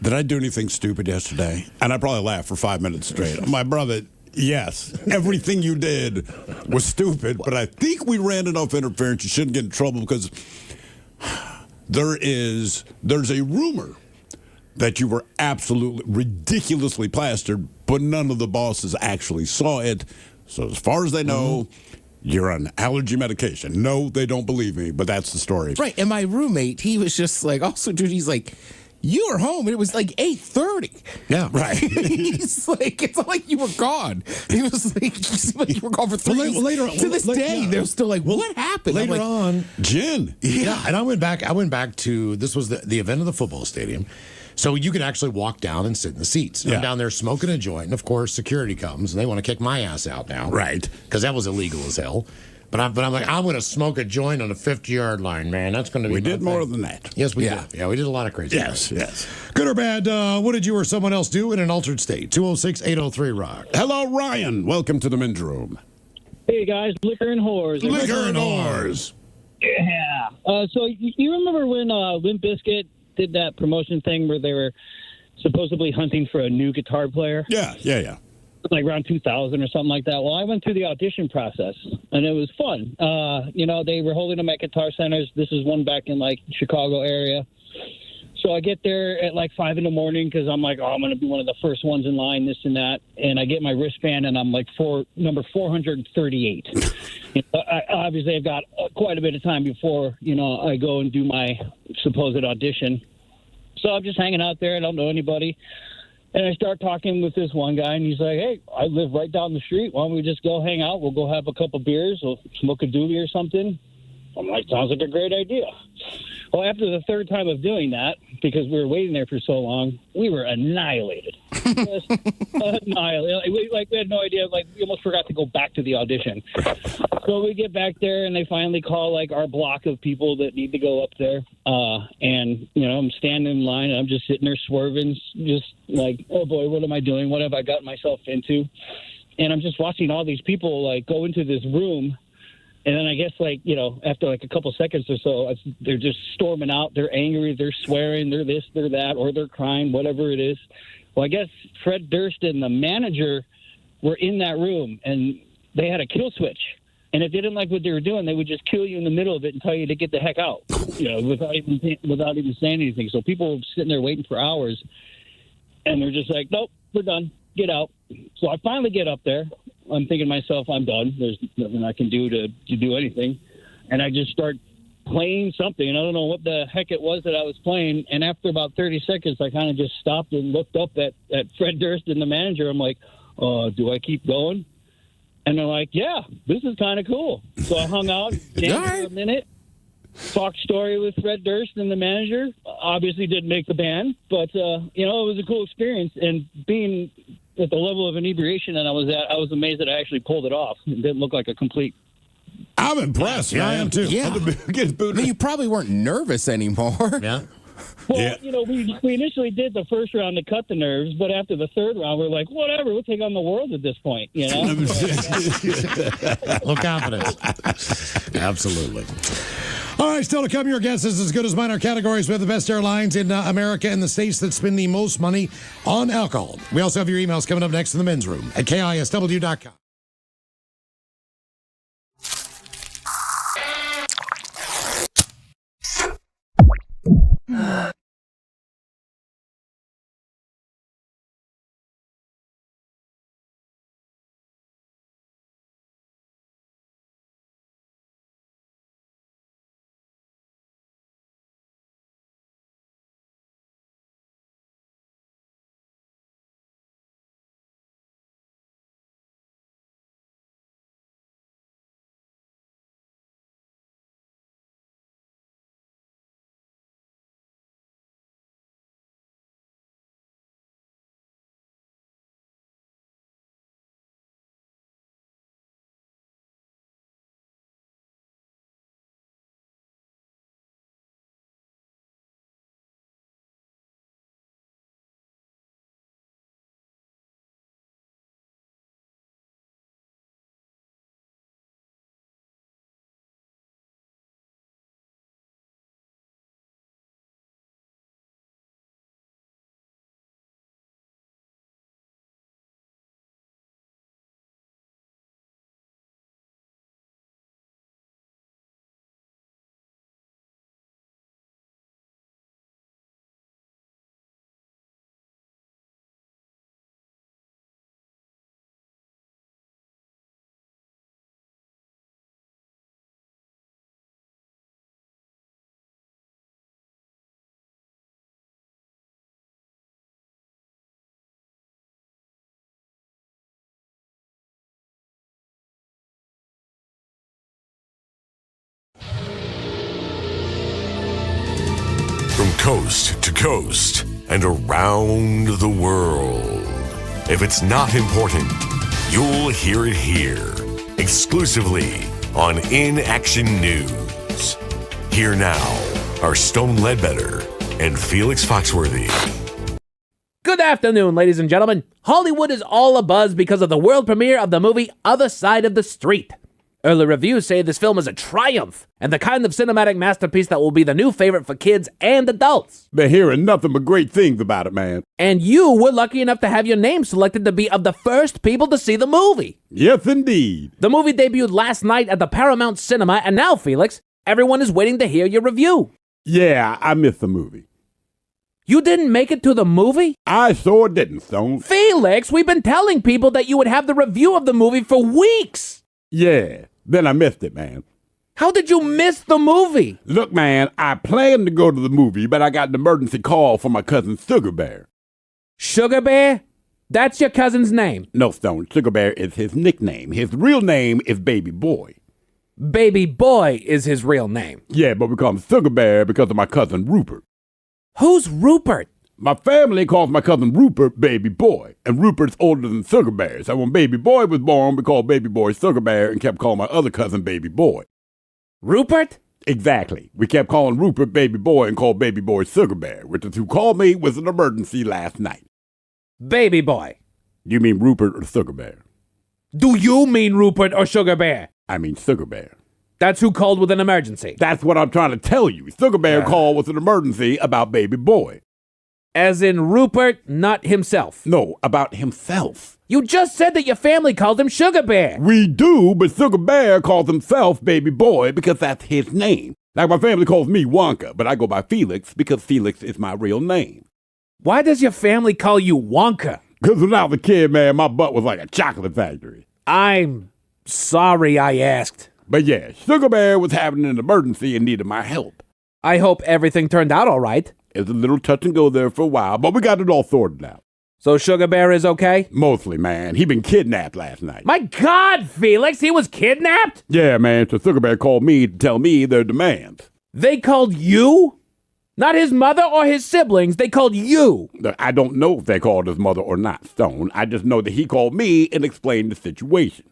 did I do anything stupid yesterday? And I probably laughed for 5 minutes straight. My brother... Yes, everything you did was stupid, but I think we ran enough interference. You shouldn't get in trouble because there's a rumor that you were absolutely ridiculously plastered, but none of the bosses actually saw it. So as far as they know, you're on allergy medication. No, they don't believe me, but that's the story. Right, and my roommate, he was just like, also, dude, he's like, you were home, and it was like 8:30. Yeah, right. He's like, it's not like you were gone. He was like you were gone for 3 days. Later, to this day, they're still like, what happened? Later on, gin. Yeah, and I went back to this was the event of the football stadium. So you could actually walk down and sit in the seats. I'm down there smoking a joint, and of course, security comes, and they want to kick my ass out now. Right. Because that was illegal as hell. But I'm like, I'm going to smoke a joint on the 50-yard line, man. That's going to be. We did more than that. Yes, we did. Yeah, we did a lot of crazy Yes, things. yes. Good or bad, what did you or someone else do in an altered state? 206-803-ROCK. Hello, Ryan. Welcome to the men's room. Hey, guys. Liquor and whores. Liquor and whores. Yeah. So you remember when Limp Bizkit did that promotion thing where they were supposedly hunting for a new guitar player? Yeah. Like around 2000 or something like that. Well, I went through the audition process, and it was fun. They were holding them at guitar centers. This is one back in, like, Chicago area. So I get there at, like, 5 in the morning because I'm like, I'm going to be one of the first ones in line, this and that. And I get my wristband, and I'm, like, number 438. Obviously, I've got quite a bit of time before, I go and do my supposed audition. So I'm just hanging out there. I don't know anybody. And I start talking with this one guy, and he's like, hey, I live right down the street. Why don't we just go hang out? We'll go have a couple beers. We'll smoke a doobie or something. I'm like, sounds like a great idea. Well, after the third time of doing that, because we were waiting there for so long, we were annihilated. just annihilated. We had no idea. Like, we almost forgot to go back to the audition. So we get back there, and they finally call, like, our block of people that need to go up there. And, I'm standing in line, and I'm just sitting there swerving, just like, oh, boy, what am I doing? What have I gotten myself into? And I'm just watching all these people, like, go into this room. And then I guess, after, a couple seconds or so, they're just storming out. They're angry. They're swearing. They're this, they're that, or they're crying, whatever it is. Well, I guess Fred Durst and the manager were in that room, and they had a kill switch. And if they didn't like what they were doing, they would just kill you in the middle of it and tell you to get the heck out, without even saying anything. So people were sitting there waiting for hours, and they're just like, nope, we're done. Get out. So I finally get up there. I'm thinking to myself, I'm done. There's nothing I can do to do anything. And I just start playing something. And I don't know what the heck it was that I was playing. And after about 30 seconds, I kind of just stopped and looked up at Fred Durst and the manager. I'm like, do I keep going? And they're like, yeah, this is kind of cool. So I hung out, danced for a minute, talked story with Fred Durst and the manager. Obviously didn't make the band, but, it was a cool experience. And being at the level of inebriation that I was at, I was amazed that I actually pulled it off. It didn't look like a complete... I'm impressed. Yeah, I am too. Yeah. You probably weren't nervous anymore. Yeah. Well, we initially did the first round to cut the nerves, but after the third round, we're like, whatever, we'll take on the world at this point, Little confidence. Absolutely. All right, still to come, your guess is as good as mine. Our categories with the best airlines in America and the states that spend the most money on alcohol. We also have your emails coming up next in the men's room at KISW.com. From coast to coast and around the world. If it's not important, you'll hear it here. Exclusively on In Action News. Here now are Stone Ledbetter and Felix Foxworthy. Good afternoon, ladies and gentlemen. Hollywood is all abuzz because of the world premiere of the movie Other Side of the Street. Early reviews say this film is a triumph and the kind of cinematic masterpiece that will be the new favorite for kids and adults. Been hearing nothing but great things about it, man. And you were lucky enough to have your name selected to be of the first people to see the movie. Yes, indeed. The movie debuted last night at the Paramount Cinema, and now, Felix, everyone is waiting to hear your review. Yeah, I missed the movie. You didn't make it to the movie? I sure didn't, Stone. Felix, we've been telling people that you would have the review of the movie for weeks. Yeah, then I missed it, man. How did you miss the movie? Look, man, I planned to go to the movie, but I got an emergency call from my cousin Sugar Bear. Sugar Bear? That's your cousin's name? No, Stone. Sugar Bear is his nickname. His real name is Baby Boy. Baby Boy is his real name? Yeah, but we call him Sugar Bear because of my cousin Rupert. Who's Rupert? My family calls my cousin Rupert Baby Boy, and Rupert's older than Sugar Bear. So when Baby Boy was born, we called Baby Boy Sugar Bear and kept calling my other cousin Baby Boy. Rupert? Exactly. We kept calling Rupert Baby Boy and called Baby Boy Sugar Bear, which is who called me with an emergency last night. Baby Boy. You mean Rupert or Sugar Bear? Do you mean Rupert or Sugar Bear? I mean Sugar Bear. That's who called with an emergency. That's what I'm trying to tell you. Sugar Bear called with an emergency about Baby Boy. As in Rupert, not himself. No, about himself. You just said that your family called him Sugar Bear. We do, but Sugar Bear calls himself Baby Boy because that's his name. Like my family calls me Wonka, but I go by Felix because Felix is my real name. Why does your family call you Wonka? Because when I was a kid, man, my butt was like a chocolate factory. I'm sorry I asked. But yeah, Sugar Bear was having an emergency and needed my help. I hope everything turned out all right. It was a little touch and go there for a while, but we got it all sorted out. So Sugar Bear is okay? Mostly, man. He been kidnapped last night. My God, Felix, he was kidnapped? Yeah, man, so Sugar Bear called me to tell me their demands. They called you? Not his mother or his siblings, they called you. I don't know if they called his mother or not, Stone. I just know that he called me and explained the situation.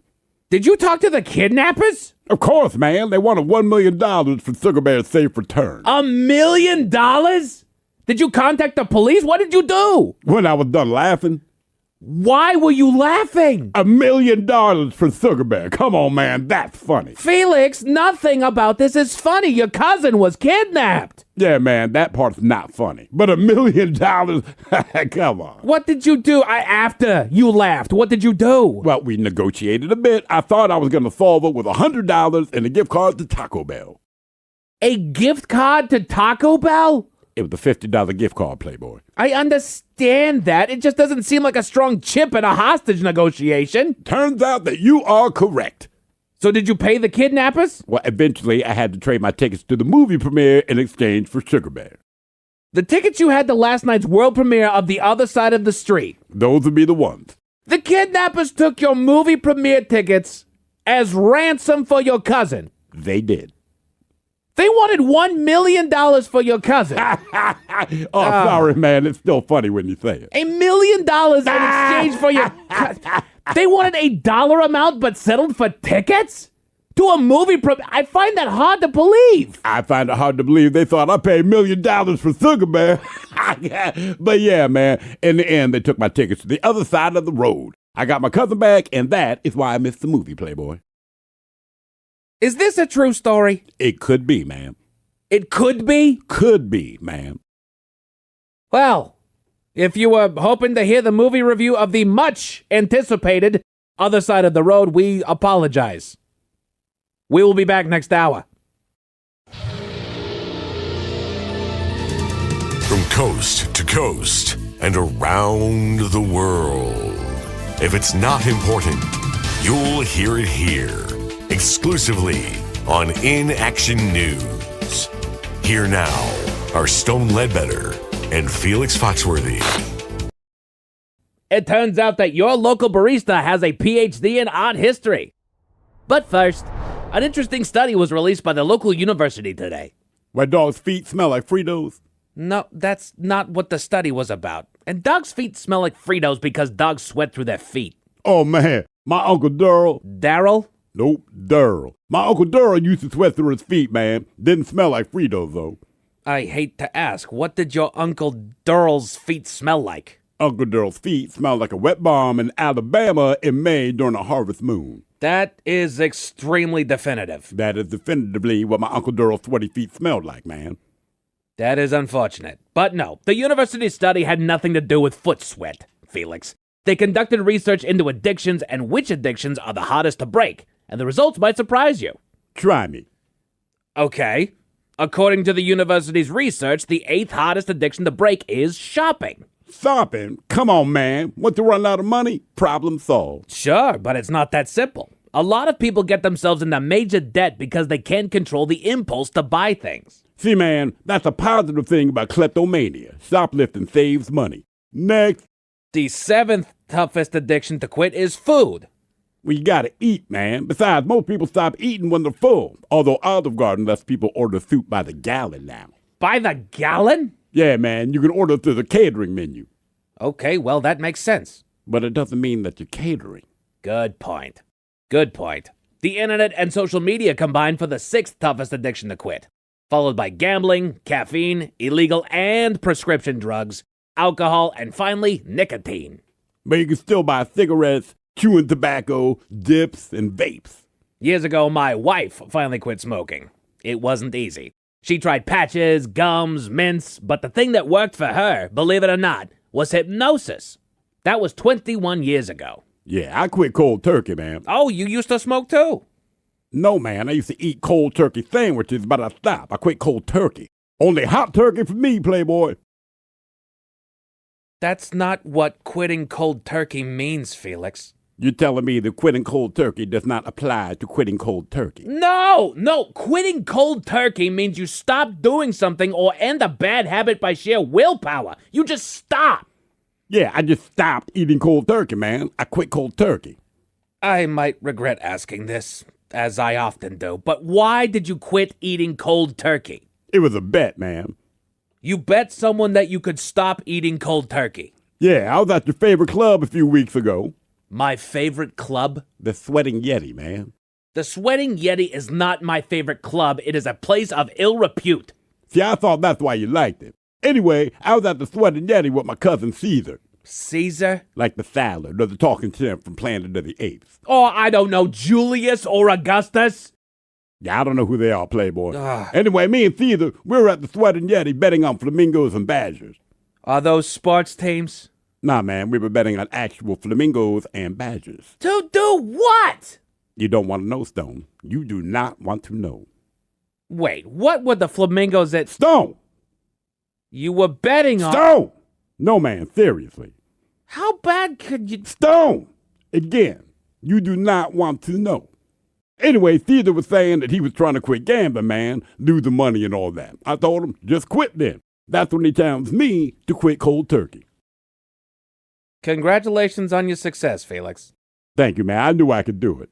Did you talk to the kidnappers? Of course, man. They wanted $1 million for Sugar Bear's safe return. $1 million? Did you contact the police? What did you do? When I was done laughing. Why were you laughing? $1 million for Sugar Bear. Come on, man. That's funny. Felix, nothing about this is funny. Your cousin was kidnapped. Yeah, man, that part's not funny. But $1 million, come on. What did you do after you laughed? What did you do? Well, we negotiated a bit. I thought I was going to solve it with $100 and a gift card to Taco Bell. A gift card to Taco Bell? It was a $50 gift card, Playboy. I understand that. It just doesn't seem like a strong chip in a hostage negotiation. Turns out that you are correct. So did you pay the kidnappers? Well, eventually I had to trade my tickets to the movie premiere in exchange for Sugar Bear. The tickets you had to last night's world premiere of The Other Side of the Street. Those would be the ones. The kidnappers took your movie premiere tickets as ransom for your cousin. They did. They wanted $1 million for your cousin. Sorry, man. It's still funny when you say it. $1 million in exchange for your cousin. They wanted a dollar amount but settled for tickets? To a movie premiere? I find that hard to believe. I find it hard to believe they thought I paid $1 million for Sugar Bear. But yeah, man, in the end, they took my tickets to the other side of the road. I got my cousin back, and that is why I missed the movie, Playboy. Is this a true story? It could be, ma'am. It could be? Could be, ma'am. Well, if you were hoping to hear the movie review of the much anticipated Other Side of the Road, we apologize. We will be back next hour. From coast to coast and around the world. If it's not important, you'll hear it here. Exclusively on In Action News. Here now are Stone Ledbetter and Felix Foxworthy. It turns out that your local barista has a PhD in art history. But first, an interesting study was released by the local university today. My dog's feet smell like Fritos? No, that's not what the study was about. And dogs' feet smell like Fritos because dogs sweat through their feet. Oh, man. My Uncle Daryl. Daryl? Nope, Daryl. My Uncle Daryl used to sweat through his feet, man. Didn't smell like Fritos, though. I hate to ask, what did your Uncle Daryl's feet smell like? Uncle Daryl's feet smell like a wet bomb in Alabama in May during a harvest moon. That is extremely definitive. That is definitively what my Uncle Daryl's sweaty feet smelled like, man. That is unfortunate. But no, the university study had nothing to do with foot sweat, Felix. They conducted research into addictions and which addictions are the hardest to break. And the results might surprise you. Try me. Okay. According to the university's research, the 8th hardest addiction to break is shopping. Shopping? Come on, man. Want to run out of money? Problem solved. Sure, but it's not that simple. A lot of people get themselves into major debt because they can't control the impulse to buy things. See, man, that's a positive thing about kleptomania. Shoplifting saves money. Next. The 7th toughest addiction to quit is food. Well, you gotta eat, man. Besides, most people stop eating when they're full. Although Olive Garden lets people order soup by the gallon now. By the gallon? Yeah, man, you can order through the catering menu. Okay, well, that makes sense. But it doesn't mean that you're catering. Good point. Good point. The internet and social media combine for the 6th toughest addiction to quit, followed by gambling, caffeine, illegal and prescription drugs, alcohol, and finally, nicotine. But you can still buy cigarettes, chewing tobacco, dips, and vapes. Years ago, my wife finally quit smoking. It wasn't easy. She tried patches, gums, mints, but the thing that worked for her, believe it or not, was hypnosis. That was 21 years ago. Yeah, I quit cold turkey, man. Oh, you used to smoke too? No, man, I used to eat cold turkey sandwiches, but I stopped. I quit cold turkey. Only hot turkey for me, Playboy. That's not what quitting cold turkey means, Felix. You're telling me that quitting cold turkey does not apply to quitting cold turkey? No! Quitting cold turkey means you stop doing something or end a bad habit by sheer willpower. You just stop. Yeah, I just stopped eating cold turkey, man. I quit cold turkey. I might regret asking this, as I often do, but why did you quit eating cold turkey? It was a bet, man. You bet someone that you could stop eating cold turkey? Yeah, I was at your favorite club a few weeks ago. My favorite club? The Sweating Yeti, man. The Sweating Yeti is not my favorite club. It is a place of ill repute. See, I thought that's why you liked it. Anyway, I was at the Sweating Yeti with my cousin Caesar. Caesar? Like the salad or the talking chimp from Planet of the Apes. Oh, I don't know, Julius or Augustus? Yeah, I don't know who they are, Playboy. Anyway, me and Caesar, we were at the Sweating Yeti betting on flamingos and badgers. Are those sports teams? Nah, man, we were betting on actual flamingos and badgers. To do what? You don't want to know, Stone. You do not want to know. Wait, what were the flamingos at... Stone! You were betting on... Stone! No, man, seriously. How bad could you... Stone! Again, you do not want to know. Anyway, Caesar was saying that he was trying to quit gambling, man, lose the money and all that. I told him, just quit then. That's when he challenged me to quit cold turkey. Congratulations on your success, Felix. Thank you, man. I knew I could do it.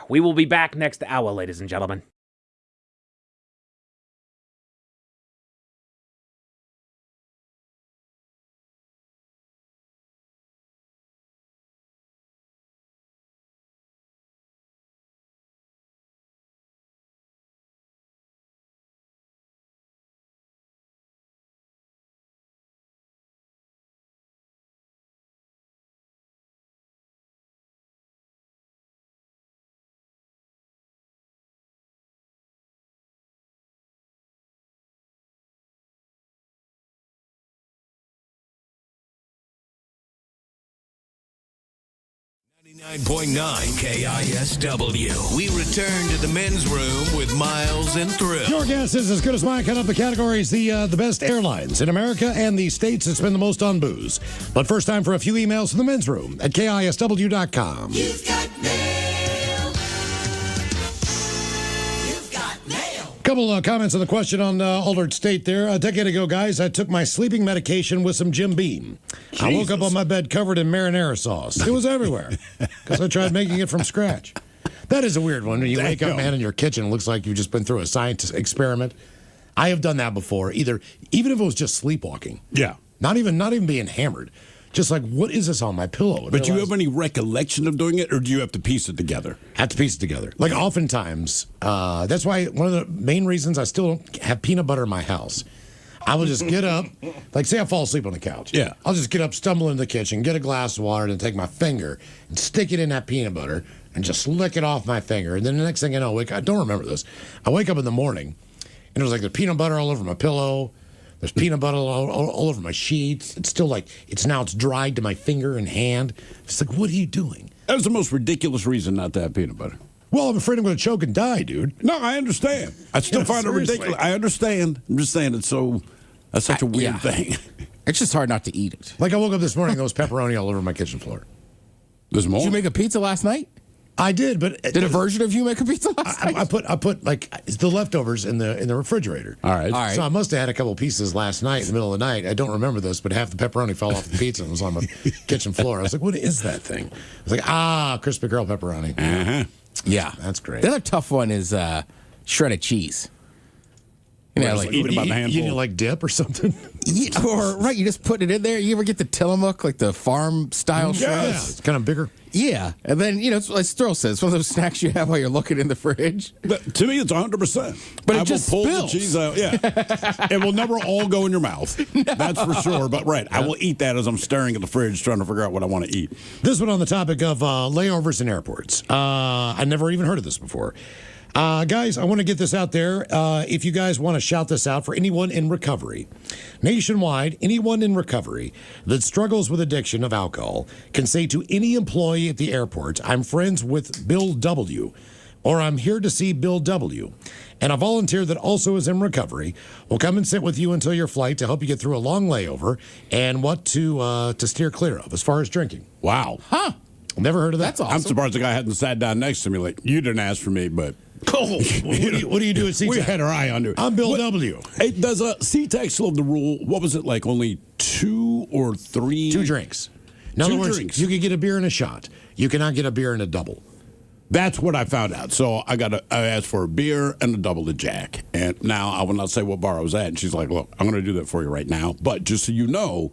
We will be back next hour, ladies and gentlemen. .9 KISW. We return to the men's room with Miles and Thrill. Your guess is as good as mine. Cut up the categories, the best airlines in America and the states that spend the most on booze. But first, time for a few emails from the men's room at KISW.com. You've got mail. You've got mail. Couple comments on the question on Altered State there. A decade ago, guys, I took my sleeping medication with some Jim Beam. Jesus. I woke up on my bed covered in marinara sauce. It was everywhere because I tried making it from scratch. That is a weird one. When you wake up, man, in your kitchen, it looks like you've just been through a science experiment. I have done that before, even if it was just sleepwalking. Yeah. Not even being hammered. Just like, what is this on my pillow? But you have any recollection of doing it, or do you have to piece it together? Have to piece it together. Like, oftentimes, that's why one of the main reasons I still don't have peanut butter in my house. I will just get up, like, say I fall asleep on the couch. Yeah. I'll just get up, stumble into the kitchen, get a glass of water, and take my finger and stick it in that peanut butter and just lick it off my finger. And then the next thing I know, I don't remember this. I wake up in the morning, and it was like there's peanut butter all over my pillow. There's peanut butter all over my sheets. It's still like, it's dried to my finger and hand. It's like, what are you doing? That was the most ridiculous reason not to have peanut butter. Well, I'm afraid I'm going to choke and die, dude. No, I understand. I still find it ridiculous. I understand. I'm just saying that's such a weird thing. It's just hard not to eat it. Like, I woke up this morning, there was pepperoni all over my kitchen floor. There's more? Did you make a pizza last night? I did, but did a version of you make a pizza last night? I put like the leftovers in the refrigerator. All right. So I must have had a couple pieces last night in the middle of the night. I don't remember this, but half the pepperoni fell off the pizza and was on my kitchen floor. I was like, what is that thing? I was like, crispy girl pepperoni. Uh-huh. Yeah, that's great. The other tough one is shredded cheese. You know, Like, like eat it by the handful. You know, like dip or something. Yeah, or right, you just put it in there. You ever get the Tillamook, like the farm style shrimp? Yeah, it's kind of bigger. Yeah, and then it's like Stroll says, one of those snacks you have while you're looking in the fridge. But to me, it's 100%. But it I just will pull spills. the cheese out. Yeah, it will never all go in your mouth. That's for sure. But I will eat that as I'm staring at the fridge trying to figure out what I want to eat. This one on the topic of layovers in airports. I never even heard of this before. Guys, I want to get this out there. If you guys want to shout this out for anyone in recovery, nationwide, anyone in recovery that struggles with addiction of alcohol can say to any employee at the airport, I'm friends with Bill W., or I'm here to see Bill W. And a volunteer that also is in recovery will come and sit with you until your flight to help you get through a long layover and what to steer clear of as far as drinking. Wow. Huh. Never heard of that. That's awesome. I'm surprised the guy hadn't sat down next to me like, you didn't ask for me, but... Cool. What do you do at CTEC? We had our eye on it. I'm Bill W. Hey, does CTEC still have the rule? What was it, like only 2 or 3? 2 drinks. In other words, you could get a beer and a shot. You cannot get a beer and a double. That's what I found out. So I asked for a beer and a double to Jack. And now I will not say what bar I was at. And she's like, look, I'm going to do that for you right now. But just so you know,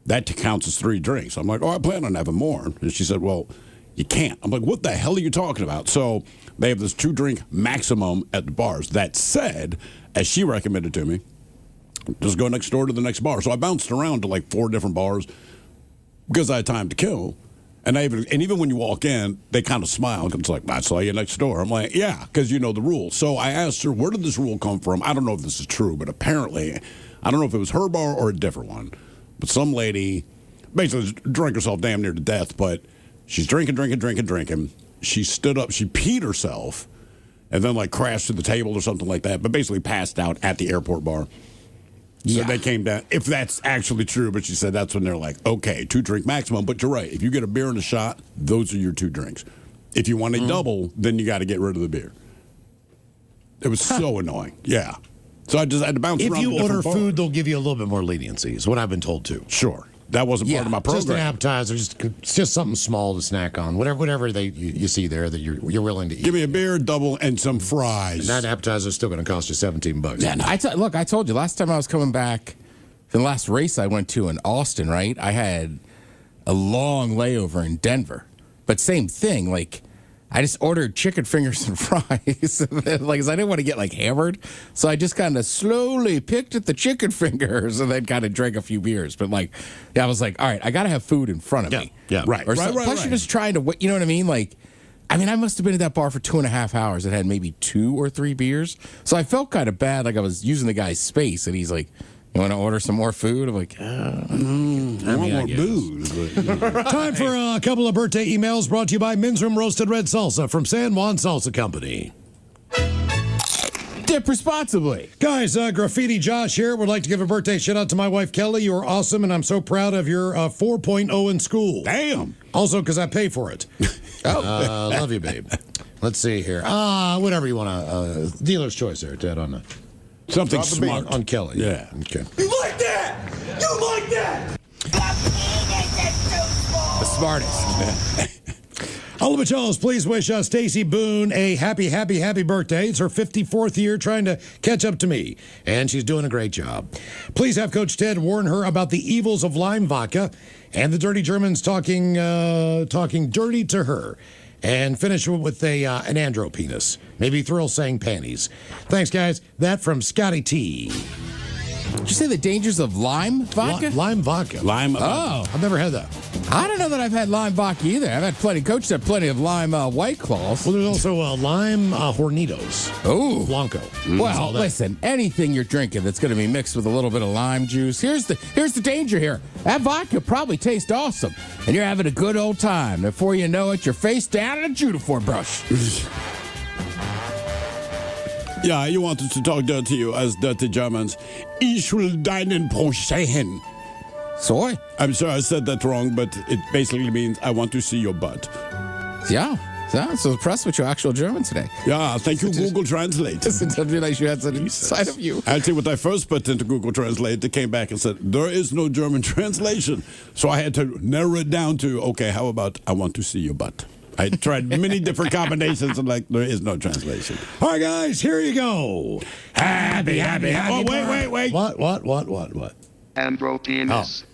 that counts as 3 drinks. I'm like, I plan on having more. And she said, well, you can't. I'm like, what the hell are you talking about? So they have this 2-drink maximum at the bars. That said, as she recommended to me, just go next door to the next bar. So I bounced around to like 4 different bars because I had time to kill. And even when you walk in, they kind of smile because it's like, I saw you next door. I'm like, yeah, because you know the rules. So I asked her, where did this rule come from? I don't know if this is true, but apparently, I don't know if it was her bar or a different one. But some lady basically drank herself damn near to death, but she's drinking. She stood up, she peed herself, and then like crashed to the table or something like that, but basically passed out at the airport bar. So they came down, if that's actually true, but she said that's when they're like, okay, 2-drink maximum. But you're right. If you get a beer and a shot, those are your 2 drinks. If you want a double, then you got to get rid of the beer. It was so annoying. Yeah. So I just had to bounce around. If you to order different food, they'll give you a little bit more leniency, is what I've been told too. Sure. That wasn't part of my program. Just an appetizer, it's just something small to snack on. Whatever you see there that you're willing to eat. Give me a beer, double, and some fries. And that appetizer is still going to cost you $17. Yeah, look, I told you last time I was coming back, the last race I went to in Austin, right? I had a long layover in Denver, but same thing. Like, I just ordered chicken fingers and fries, like, 'cause I didn't want to get like hammered, so I just kind of slowly picked at the chicken fingers and then kind of drank a few beers. But like, I was like, all right, I got to have food in front of me. Yeah, right. Plus, you're just trying to, you know what I mean? Like, I must have been at that bar for 2.5 hours and had maybe 2 or 3 beers, so I felt kind of bad, like I was using the guy's space, and he's like, you want to order some more food? I'm like, I want more booze. Time for a couple of birthday emails brought to you by Men's Room Roasted Red Salsa from San Juan Salsa Company. Dip responsibly. Guys, Graffiti Josh here would like to give a birthday shout out to my wife Kelly. You are awesome, and I'm so proud of your 4.0 in school. Damn. Also, because I pay for it. Love you, babe. Let's see here. Whatever you want to. Dealer's choice there, Ted, on the. Something smart. On Kelly. Yeah. Okay. You like that? You like that? The smartest. All of Charles, please wish Stacy Boone a happy birthday. It's her 54th year trying to catch up to me, and she's doing a great job. Please have Coach Ted warn her about the evils of lime vodka and the dirty Germans talking dirty to her. And finish with an andro penis. Maybe Thrill saying panties. Thanks, guys. That from Scotty T. Did you say the dangers of lime vodka? Lime vodka. Oh. I've never had that. I don't know that I've had lime vodka either. I've had plenty. Coach said plenty of lime White Claws. Well, there's also lime Hornitos. Oh. Blanco. Well, listen, anything you're drinking that's going to be mixed with a little bit of lime juice, here's the danger here. That vodka probably tastes awesome, and you're having a good old time. Before you know it, you're face down in a Junifor brush. Yeah, you wanted to talk dirty to you as dirty Germans. Ich will deinen Prochain. Sorry? I'm sorry I said that wrong, but it basically means I want to see your butt. Yeah. So impressed with your actual German today. Yeah, thank you, Google Translate. I didn't realize you had that inside of you. Actually, when I first put into Google Translate, it came back and said, there is no German translation. So I had to narrow it down to, okay, how about I want to see your butt? I tried many different combinations and there is no translation. All right, guys, here you go. Happy. Oh, wait. What? Andro penis.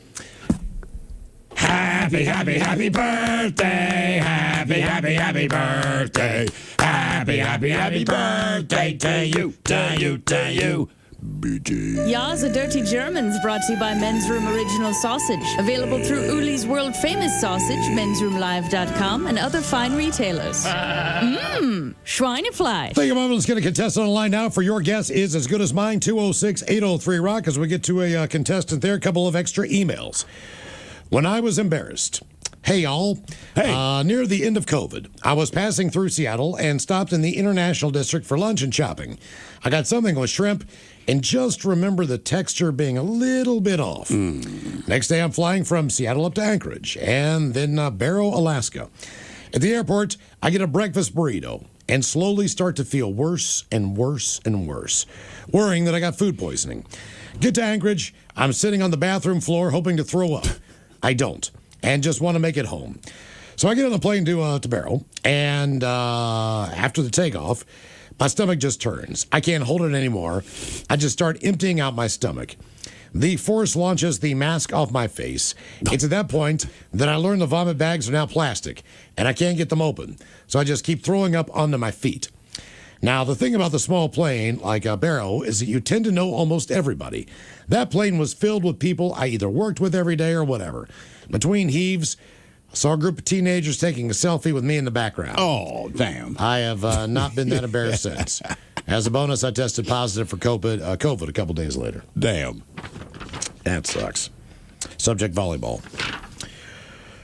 Happy birthday. Happy birthday. Happy birthday to you. Ya's a Dirty Germans brought to you by Men's Room Original Sausage. Available through Uli's world famous sausage, mensroomlive.com, and other fine retailers. Schweinefleisch. Thank you, Mom. Let's get a contestant on the line now for Your Guess Is As Good As Mine, 206-803-ROCK. As we get to a contestant there, a couple of extra emails. When I was embarrassed. Hey, y'all. Hey. Near the end of COVID, I was passing through Seattle and stopped in the International District for lunch and shopping. I got something with shrimp and just remember the texture being a little bit off. Next day, I'm flying from Seattle up to Anchorage and then Barrow, Alaska. At the airport, I get a breakfast burrito and slowly start to feel worse and worse and worse, worrying that I got food poisoning. Get to Anchorage, I'm sitting on the bathroom floor hoping to throw up. I don't, and just want to make it home. So I get on the plane to Barrow, and after the takeoff, my stomach just turns. I can't hold it anymore. I just start emptying out my stomach. The force launches the mask off my face. It's at that point that I learn the vomit bags are now plastic, and I can't get them open. So I just keep throwing up onto my feet. Now, the thing about the small plane, like Barrow, is that you tend to know almost everybody. That plane was filled with people I either worked with every day or whatever. Between heaves, I saw a group of teenagers taking a selfie with me in the background. Oh, damn. I have not been that embarrassed since. As a bonus, I tested positive for COVID a couple days later. Damn. That sucks. Subject volleyball.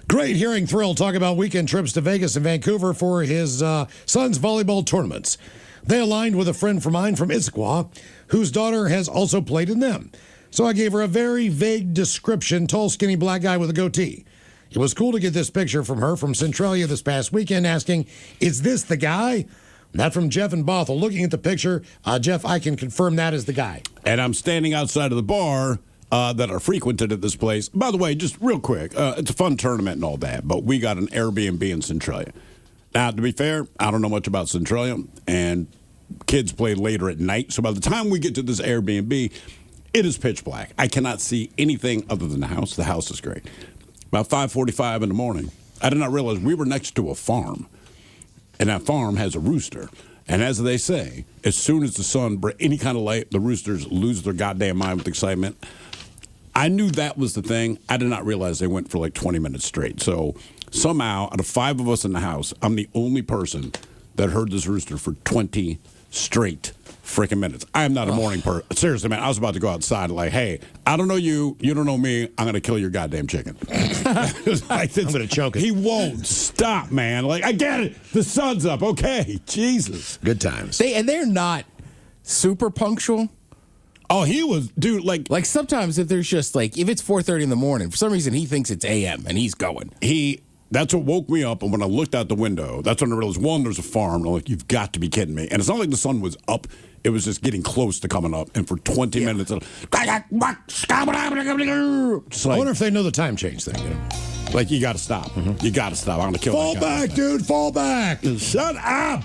Great hearing Thrill talk about weekend trips to Vegas and Vancouver for his son's volleyball tournaments. They aligned with a friend of mine from Issaquah, whose daughter has also played in them. So I gave her a very vague description, tall, skinny black guy with a goatee. It was cool to get this picture from her from Centralia this past weekend asking, is this the guy? That from Jeff and Bothell. Looking at the picture, Jeff, I can confirm that is the guy. And I'm standing outside of the bar that are frequented at this place. By the way, just real quick, it's a fun tournament and all that, but we got an Airbnb in Centralia. Now, to be fair, I don't know much about Centralia, and kids play later at night. So by the time we get to this Airbnb, it is pitch black. I cannot see anything other than the house. The house is great. About 5:45 in the morning, I did not realize we were next to a farm, and that farm has a rooster. And as they say, as soon as the sun brings any kind of light, the roosters lose their goddamn mind with excitement. I knew that was the thing. I did not realize they went for like 20 minutes straight. So somehow, out of 5 of us in the house, I'm the only person that heard this rooster for 20 straight freaking minutes. I am not a morning person. Seriously, man, I was about to go outside like, hey, I don't know you. You don't know me. I'm going to kill your goddamn chicken. I'm going to choke it. He won't stop, man. Like, I get it. The sun's up. Okay. Jesus. Good times. They're not super punctual. Oh, he was, dude, like sometimes if there's just like, if it's 4:30 in the morning, for some reason he thinks it's a.m. and he's going. That's what woke me up. And when I looked out the window, that's when I realized, one, there's a farm. I'm like, you've got to be kidding me. And it's not like the sun was up. It was just getting close to coming up. And for 20 minutes, I wonder if they know the time change thing. You know? Like, you got to stop. You got to stop. I'm going to kill Fall that guy. back, dude. Fall back. Shut up.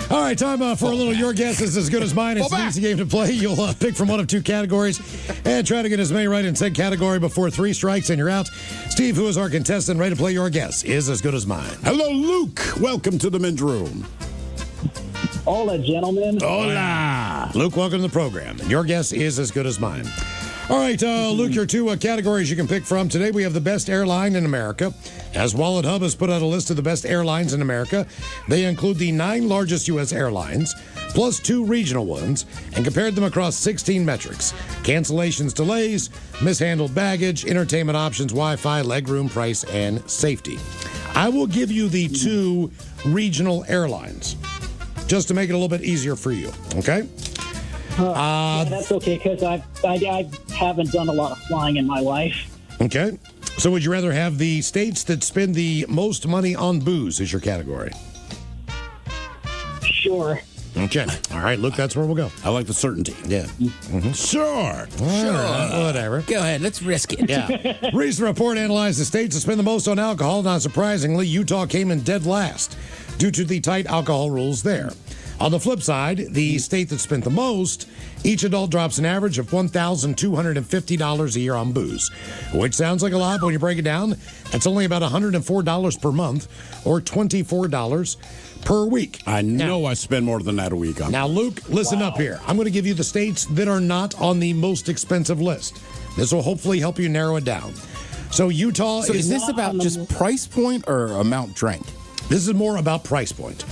All right, time for a little Your Guess Is As Good As Mine. It's an easy game to play. You'll pick from one of 2 categories and try to get as many right in said category before 3 strikes and you're out. Steve, who is our contestant, ready to play Your Guess Is As Good As Mine. Hello, Luke. Welcome to the men's room. Hola, gentlemen. Hola. Luke, welcome to the program. And your guess is as good as mine. All right, Luke, your 2 categories you can pick from. Today we have the best airline in America. As Wallet Hub has put out a list of the best airlines in America, they include the 9 largest U.S. airlines, plus 2 regional ones, and compared them across 16 metrics. Cancellations, delays, mishandled baggage, entertainment options, Wi-Fi, legroom, price, and safety. I will give you the 2 regional airlines, just to make it a little bit easier for you, okay? Yeah, that's okay, because I haven't done a lot of flying in my life. Okay. So would you rather have the states that spend the most money on booze as your category? Sure. Okay. All right, Luke, that's where we'll go. I like the certainty. Yeah. Sure. Whatever. Go ahead. Let's risk it. Yeah. Recent report analyzed the states that spend the most on alcohol. Not surprisingly, Utah came in dead last due to the tight alcohol rules there. On the flip side, the state that spent the most, each adult drops an average of $1,250 a year on booze, which sounds like a lot, but when you break it down, that's only about $104 per month or $24 per week. I know I spend more than that a week on. Now, Luke, listen up here. I'm going to give you the states that are not on the most expensive list. This will hopefully help you narrow it down. So Utah is this about just price point or amount drank? This is more about price point.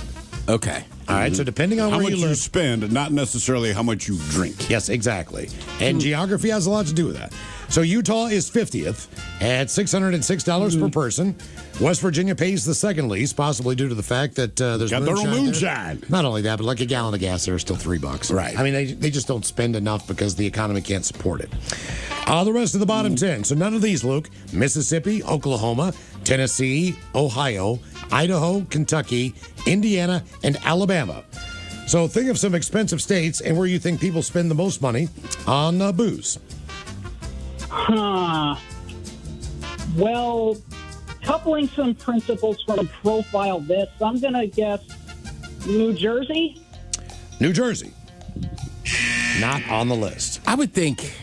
Okay. All right, so depending on how where much you live, spend, not necessarily how much you drink. Yes, exactly. And geography has a lot to do with that. So Utah is 50th at $606 per person. West Virginia pays the second least, possibly due to the fact that there's got their own moonshine. moonshine. Not only that, but like a gallon of gas there is still $3. Right. I mean, they just don't spend enough because the economy can't support it. The rest of the bottom 10. So none of these, Luke. Mississippi, Oklahoma, Tennessee, Ohio, Idaho, Kentucky, Indiana, and Alabama. So think of some expensive states and where you think people spend the most money on booze. Well, coupling some principles from Profile This, I'm going to guess New Jersey? New Jersey. Not on the list. I would think.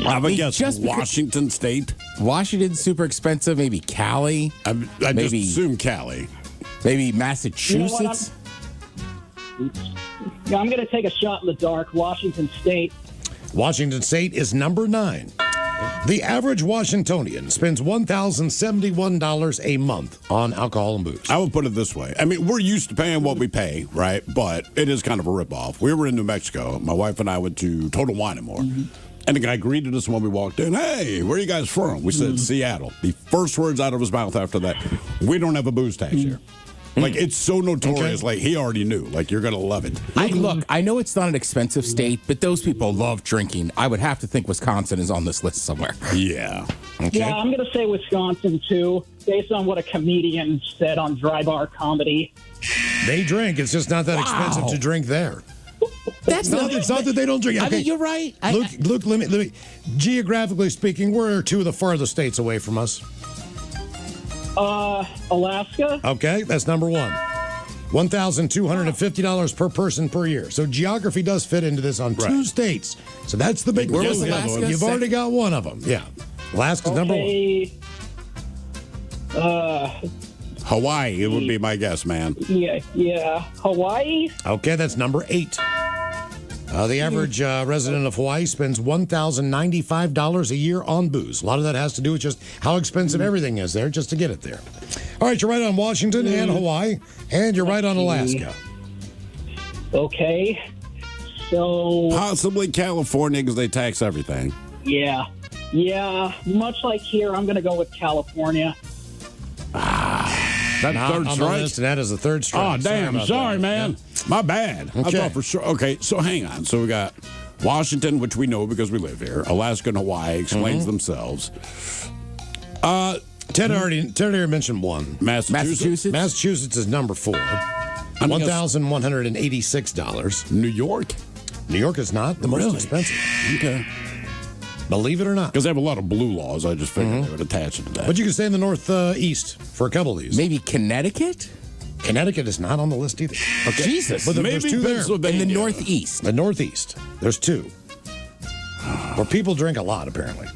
I would guess Washington State. Washington's super expensive. Maybe Cali. I maybe just assume Cali. Maybe Massachusetts. Yeah, I'm going to take a shot in the dark. Washington State. Washington State is number 9. The average Washingtonian spends $1,071 a month on alcohol and booze. I would put it this way. I mean, we're used to paying what we pay, right? But it is kind of a ripoff. We were in New Mexico. My wife and I went to Total Wine and More. And the guy greeted us when we walked in. Hey, where are you guys from? We said Seattle. The first words out of his mouth after that, we don't have a booze tax here. Like, it's so notorious. Like, he already knew. Like, you're going to love it. Look, I know it's not an expensive state, but those people love drinking. I would have to think Wisconsin is on this list somewhere. Yeah. Okay. Yeah, I'm going to say Wisconsin, too, based on what a comedian said on Dry Bar Comedy. They drink. It's just not that expensive to drink there. That's it's not that they don't drink. I Okay. mean, you're right. Look, let me. Geographically speaking, where are 2 of the farthest states away from us? Alaska. Okay, that's number 1. $1,250 per person per year. So geography does fit into this on 2 states. So that's the big Where was deal. Alaska? You've already got one of them. Yeah. Alaska's number 1. Hawaii, it would be my guess, man. Yeah. Hawaii. Okay, that's number 8. The average resident of Hawaii spends $1,095 a year on booze. A lot of that has to do with just how expensive everything is there just to get it there. All right, you're right on Washington and Hawaii, and you're right on Alaska. Okay. So. Possibly California because they tax everything. Yeah. Much like here, I'm going to go with California. That's third on strike. The list, and that is the third strike. Oh, damn. Sorry, man. Yeah. My bad. Okay. I thought for sure. Okay, so hang on. So we got Washington, which we know because we live here. Alaska and Hawaii explains themselves. Ted already mentioned one. Massachusetts is number 4. $1,186. New York? New York is not the most expensive. Okay. Believe it or not. Because they have a lot of blue laws. I just figured they would attach it to that. But you can stay in the northeast for a couple of these. Maybe Connecticut? Connecticut is not on the list either. Okay. Jesus. But there's 2 there. In the northeast. The northeast. There's 2. Where people drink a lot, apparently.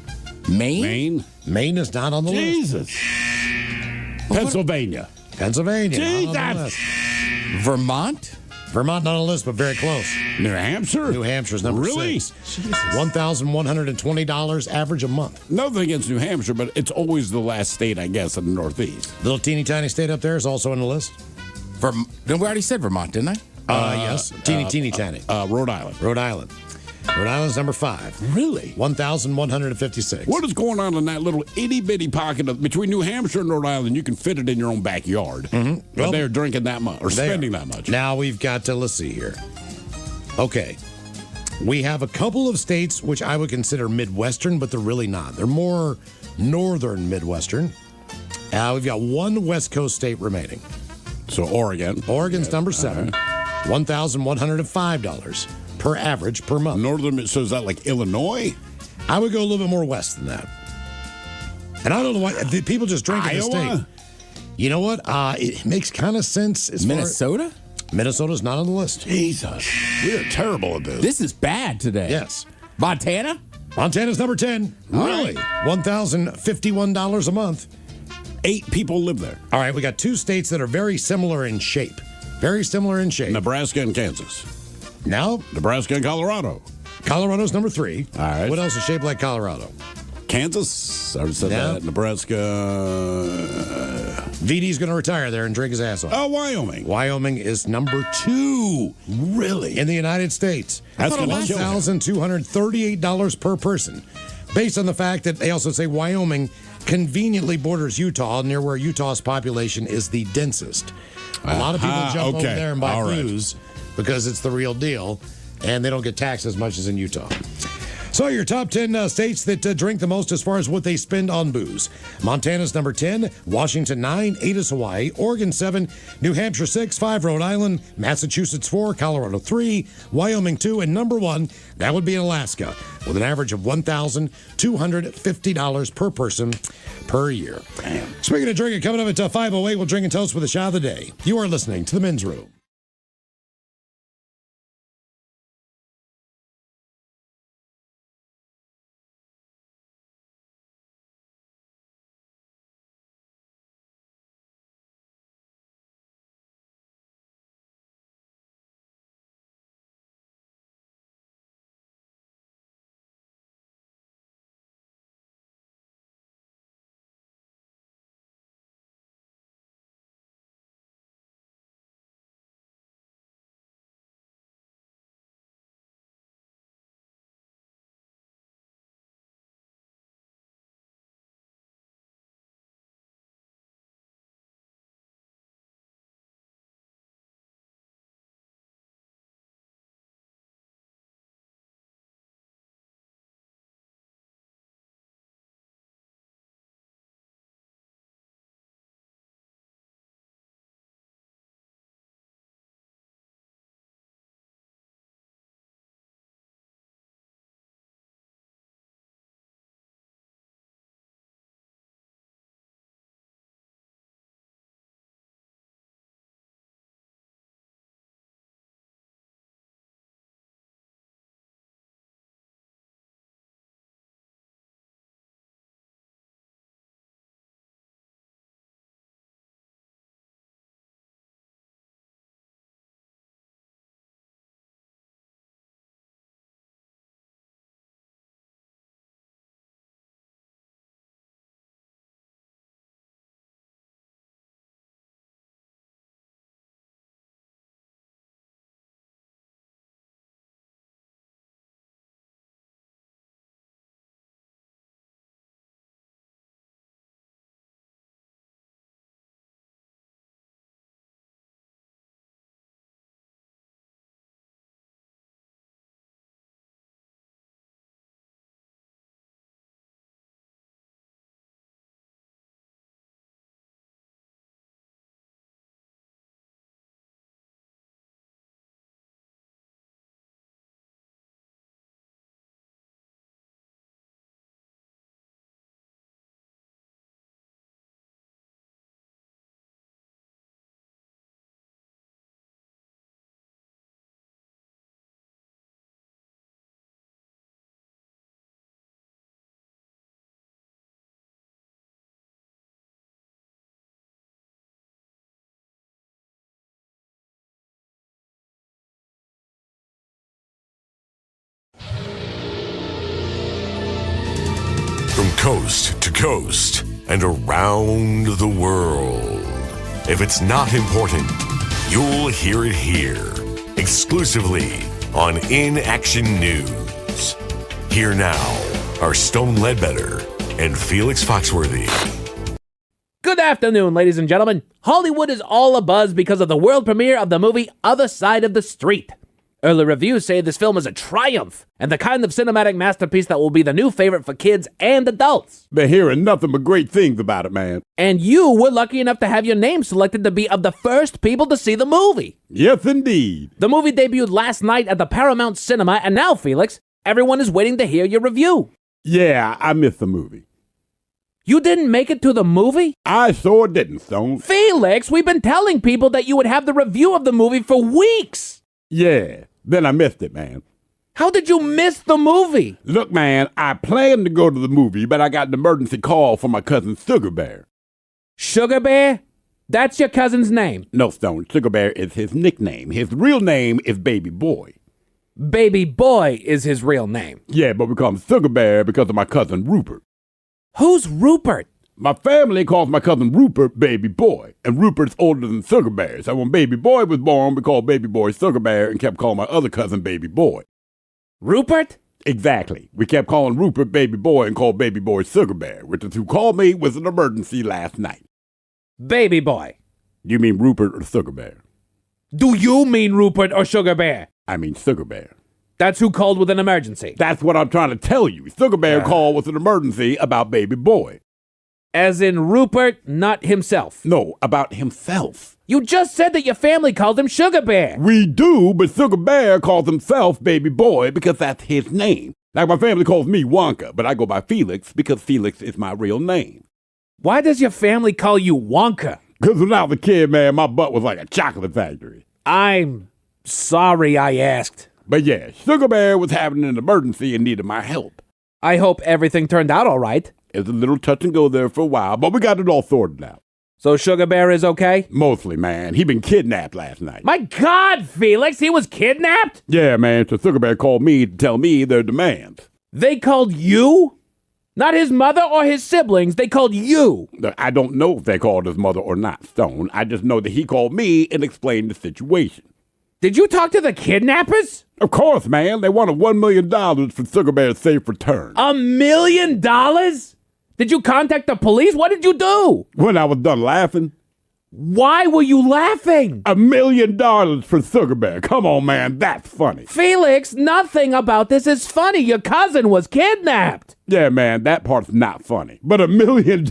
Maine? Maine is not on the list. Pennsylvania. Pennsylvania. Jesus. Not on the list. Vermont? Vermont not on the list, but very close. New Hampshire? New Hampshire's number 6. $1,120 average a month. Nothing against New Hampshire, but it's always the last state, I guess, in the Northeast. Little teeny tiny state up there is also on the list. We already said Vermont, didn't I? Yes. Teeny tiny. Rhode Island. Rhode Island's number 5. Really? 1,156. What is going on in that little itty-bitty pocket between New Hampshire and Rhode Island? You can fit it in your own backyard. But they're drinking that much or spending that much. Now we've got to, let's see here. Okay. We have a couple of states which I would consider Midwestern, but they're really not. They're more northern Midwestern. We've got one West Coast state remaining. So Oregon. Oregon's number 7. $1,105 per average per month. Northern, so is that like Illinois? I would go a little bit more west than that. And I don't know why people just drink in the state. You know what? It makes kind of sense. As Minnesota? Minnesota's not on the list. Jesus. We are terrible at this. This is bad today. Yes. Montana? Montana's number 10. Really? $1,051 a month. 8 people live there. All right, we got 2 states that are very similar in shape. Very similar in shape. Nebraska and Kansas. No. Nebraska and Colorado. Colorado's number 3. All right. What else is shaped like Colorado? Kansas. I already said that. Nebraska. VD's going to retire there and drink his ass off. Oh, Wyoming. Wyoming is number 2. Really? In the United States. That's $1,238 per person. Based on the fact that they also say Wyoming conveniently borders Utah, near where Utah's population is the densest. A lot of people jump over there and buy booze because it's the real deal, and they don't get taxed as much as in Utah. So your top 10 states that drink the most as far as what they spend on booze. Montana's number 10, Washington 9, 8 is Hawaii, Oregon 7, New Hampshire 6, 5 Rhode Island, Massachusetts 4, Colorado 3, Wyoming 2, and number 1, that would be in Alaska, with an average of $1,250 per person per year. Damn. Speaking of drinking, coming up at 5:08, we'll drink and toast with a shot of the day. You are listening to The Men's Room. From coast to coast and around the world. If it's not important, you'll hear it here. Exclusively on In Action News. Here now are Stone Ledbetter and Felix Foxworthy. Good afternoon, ladies and gentlemen. Hollywood is all abuzz because of the world premiere of the movie Other Side of the Street. Early reviews say this film is a triumph and the kind of cinematic masterpiece that will be the new favorite for kids and adults. Been hearing nothing but great things about it, man. And you were lucky enough to have your name selected to be of the first people to see the movie. Yes, indeed. The movie debuted last night at the Paramount Cinema, and now, Felix, everyone is waiting to hear your review. Yeah, I missed the movie. You didn't make it to the movie? I sure didn't, Stone. Felix, we've been telling people that you would have the review of the movie for weeks. Yeah, then I missed it, man. How did you miss the movie? Look, man, I planned to go to the movie, but I got an emergency call from my cousin Sugar Bear. Sugar Bear? That's your cousin's name? No, Stone, Sugar Bear is his nickname. His real name is Baby Boy. Baby Boy is his real name? Yeah, but we call him Sugar Bear because of my cousin Rupert. Who's Rupert? My family calls my cousin Rupert Baby Boy, and Rupert's older than Sugar Bear. So when Baby Boy was born, we called Baby Boy Sugar Bear and kept calling my other cousin Baby Boy. Rupert? Exactly. We kept calling Rupert Baby Boy and called Baby Boy Sugar Bear, which is who called me with an emergency last night. Baby Boy. You mean Rupert or Sugar Bear? Do you mean Rupert or Sugar Bear? I mean Sugar Bear. That's who called with an emergency. That's what I'm trying to tell you. Sugar Bear called with an emergency about Baby Boy. As in Rupert, not himself. No, about himself. You just said that your family called him Sugar Bear. We do, but Sugar Bear calls himself Baby Boy because that's his name. Like my family calls me Wonka, but I go by Felix because Felix is my real name. Why does your family call you Wonka? Because when I was a kid, man, my butt was like a chocolate factory. I'm sorry I asked. But yeah, Sugar Bear was having an emergency and needed my help. I hope everything turned out all right. It was a little touch and go there for a while, but we got it all sorted out. So Sugar Bear is okay? Mostly, man. He been kidnapped last night. My God, Felix, he was kidnapped? Yeah, man, so Sugar Bear called me to tell me their demands. They called you? Not his mother or his siblings, they called you. I don't know if they called his mother or not, Stone. I just know that he called me and explained the situation. Did you talk to the kidnappers? Of course, man. They wanted $1 million for Sugar Bear's safe return. $1 million? Did you contact the police? What did you do? When I was done laughing. Why were you laughing? $1 million for Sugar Bear. Come on, man. That's funny. Felix, nothing about this is funny. Your cousin was kidnapped. Yeah, man, that part's not funny. But $1 million?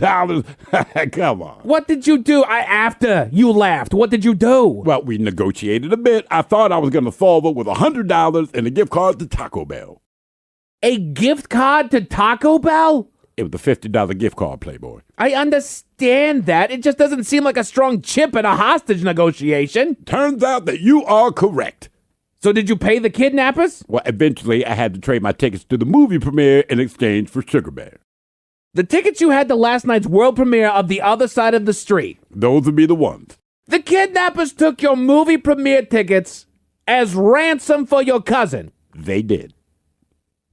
Come on. What did you do after you laughed? What did you do? Well, we negotiated a bit. I thought I was going to solve it with $100 and a gift card to Taco Bell. A gift card to Taco Bell? It was a $50 gift card, Playboy. I understand that. It just doesn't seem like a strong chip in a hostage negotiation. Turns out that you are correct. So did you pay the kidnappers? Well, eventually I had to trade my tickets to the movie premiere in exchange for Sugar Bear. The tickets you had to last night's world premiere of The Other Side of the Street. Those would be the ones. The kidnappers took your movie premiere tickets as ransom for your cousin. They did.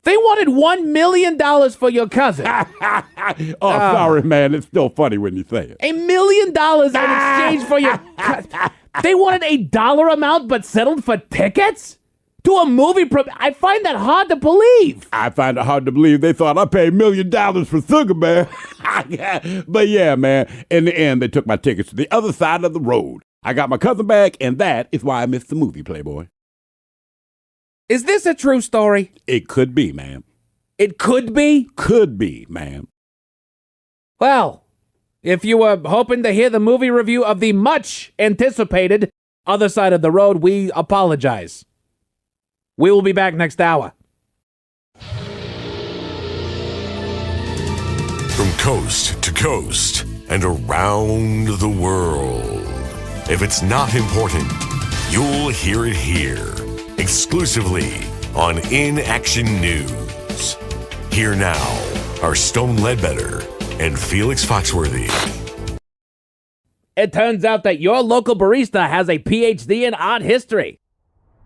They wanted $1 million for your cousin. Sorry, man. It's still funny when you say it. $1 million in exchange for your cousin. They wanted a dollar amount but settled for tickets? To a movie I find that hard to believe. I find it hard to believe they thought I paid $1 million for Sugar Bear. But yeah, man, in the end, they took my tickets to the other side of the road. I got my cousin back, and that is why I missed the movie, Playboy. Is this a true story? It could be, ma'am. It could be? Could be, ma'am. Well, if you were hoping to hear the movie review of the much anticipated Other Side of the Road, we apologize. We will be back next hour. From coast to coast and around the world. If it's not important, you'll hear it here. Exclusively on In Action News. Here now are Stone Ledbetter and Felix Foxworthy. It turns out that your local barista has a PhD in art history.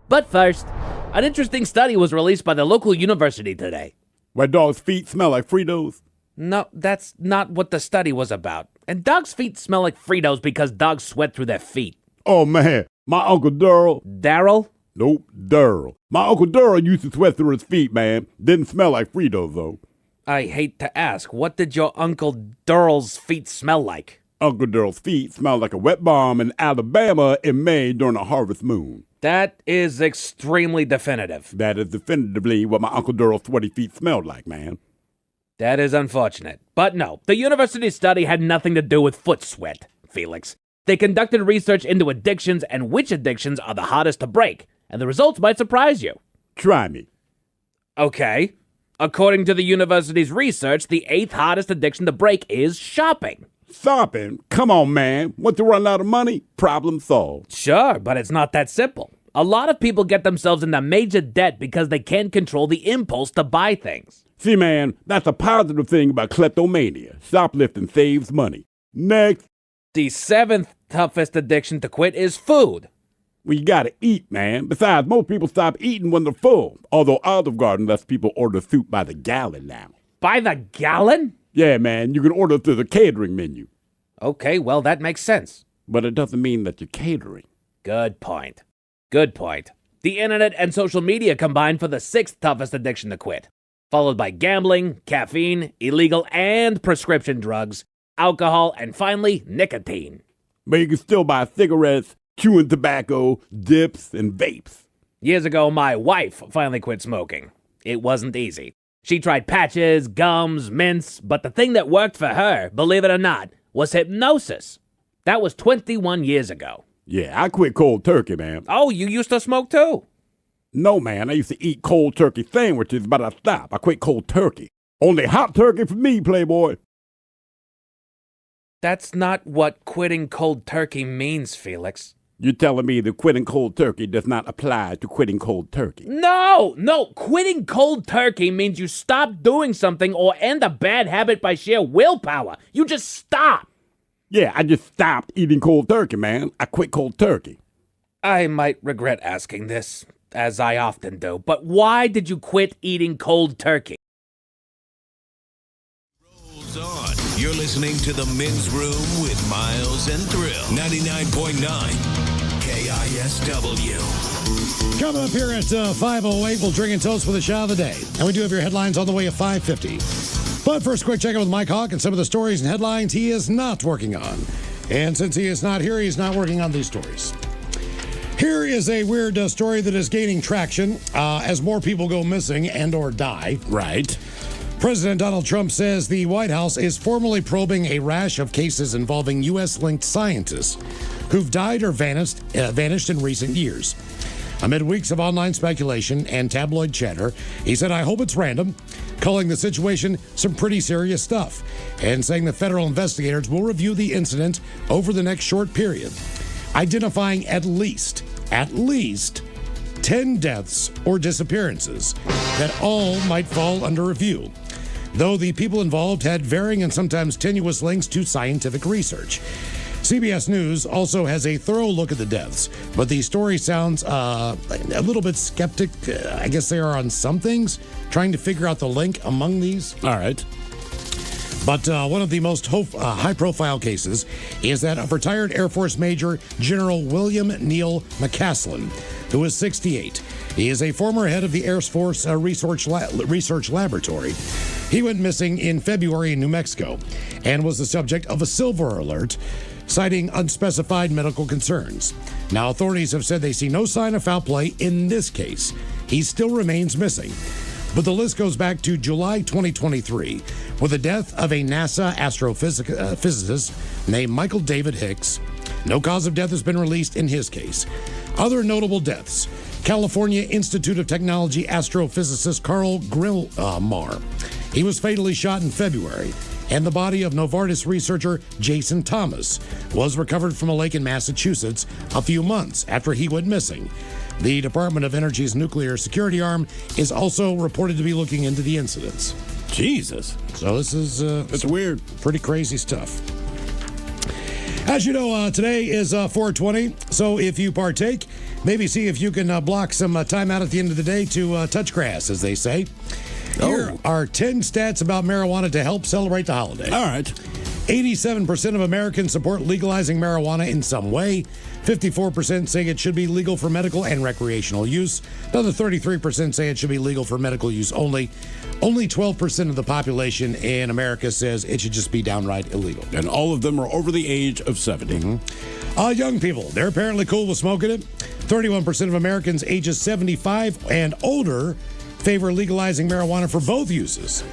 But first, an interesting study was released by the local university today. Why dogs' feet smell like Fritos? No, that's not what the study was about. And dogs' feet smell like Fritos because dogs sweat through their feet. Oh, man. My Uncle Daryl. Daryl? Nope, Daryl. My Uncle Daryl used to sweat through his feet, man. Didn't smell like Fritos, though. I hate to ask, what did your Uncle Daryl's feet smell like? Uncle Daryl's feet smell like a wet bomb in Alabama in May during a harvest moon. That is extremely definitive. That is definitively what my Uncle Daryl's sweaty feet smelled like, man. That is unfortunate. But no, the university study had nothing to do with foot sweat, Felix. They conducted research into addictions and which addictions are the hardest to break, and the results might surprise you. Try me. Okay. According to the university's research, the 8th hardest addiction to break is shopping. Shopping? Come on, man. Want to run out of money? Problem solved. Sure, but it's not that simple. A lot of people get themselves into major debt because they can't control the impulse to buy things. See, man, that's a positive thing about kleptomania. Shoplifting saves money. Next. The 7th toughest addiction to quit is food. Well, you gotta eat, man. Besides, most people stop eating when they're full. Although Olive Garden lets people order soup by the gallon now. By the gallon? Yeah, man, you can order through the catering menu. Okay, well, that makes sense. But it doesn't mean that you're catering. Good point. Good point. The internet and social media combine for the 6th toughest addiction to quit, followed by gambling, caffeine, illegal and prescription drugs, alcohol, and finally, nicotine. But you can still buy cigarettes, chewing tobacco, dips, and vapes. Years ago, my wife finally quit smoking. It wasn't easy. She tried patches, gums, mints, but the thing that worked for her, believe it or not, was hypnosis. That was 21 years ago. Yeah, I quit cold turkey, man. Oh, you used to smoke too? No, man, I used to eat cold turkey sandwiches, but I stopped. I quit cold turkey. Only hot turkey for me, playboy. That's not what quitting cold turkey means, Felix. You're telling me that quitting cold turkey does not apply to quitting cold turkey? No! Quitting cold turkey means you stop doing something or end a bad habit by sheer willpower. You just stop. Yeah, I just stopped eating cold turkey, man. I quit cold turkey. I might regret asking this, as I often do, but why did you quit eating cold turkey? Rolls on. You're listening to The Men's Room with Miles and Thrill. 99.9 KISW. Coming up here at 5:08, we'll drink and toast for the shot of the day. And we do have your headlines on the way at 5:50. But first, quick check-in with Mike Hawk and some of the stories and headlines he is not working on. And since he is not here, he's not working on these stories. Here is a weird story that is gaining traction as more people go missing and or die. Right. President Donald Trump says the White House is formally probing a rash of cases involving U.S.-linked scientists who've died or vanished in recent years. Amid weeks of online speculation and tabloid chatter, he said, "I hope it's random," calling the situation some pretty serious stuff, and saying the federal investigators will review the incident over the next short period, identifying at least 10 deaths or disappearances that all might fall under review, though the people involved had varying and sometimes tenuous links to scientific research. CBS News also has a thorough look at the deaths, but the story sounds a little bit skeptic. I guess they are on some things, trying to figure out the link among these. All right. But one of the most high-profile cases is that of retired Air Force Major General William Neal McCaslin, who is 68. He is a former head of the Air Force Research Laboratory. He went missing in February in New Mexico and was the subject of a silver alert, citing unspecified medical concerns. Now, authorities have said they see no sign of foul play in this case. He still remains missing. But the list goes back to July 2023, with the death of a NASA astrophysicist named Michael David Hicks. No cause of death has been released in his case. Other notable deaths: California Institute of Technology astrophysicist Carl Grillmar. He was fatally shot in February, and the body of Novartis researcher Jason Thomas was recovered from a lake in Massachusetts a few months after he went missing. The Department of Energy's nuclear security arm is also reported to be looking into the incidents. Jesus. So this is it's weird. Pretty crazy stuff. As you know, today is 420, so if you partake, maybe see if you can block some time out at the end of the day to touch grass, as they say. Here are 10 stats about marijuana to help celebrate the holiday. All right. 87% of Americans support legalizing marijuana in some way. 54% say it should be legal for medical and recreational use. Another 33% say it should be legal for medical use only. Only 12% of the population in America says it should just be downright illegal. And all of them are over the age of 70. Young people, they're apparently cool with smoking it. 31% of Americans ages 75 and older favor legalizing marijuana for both uses.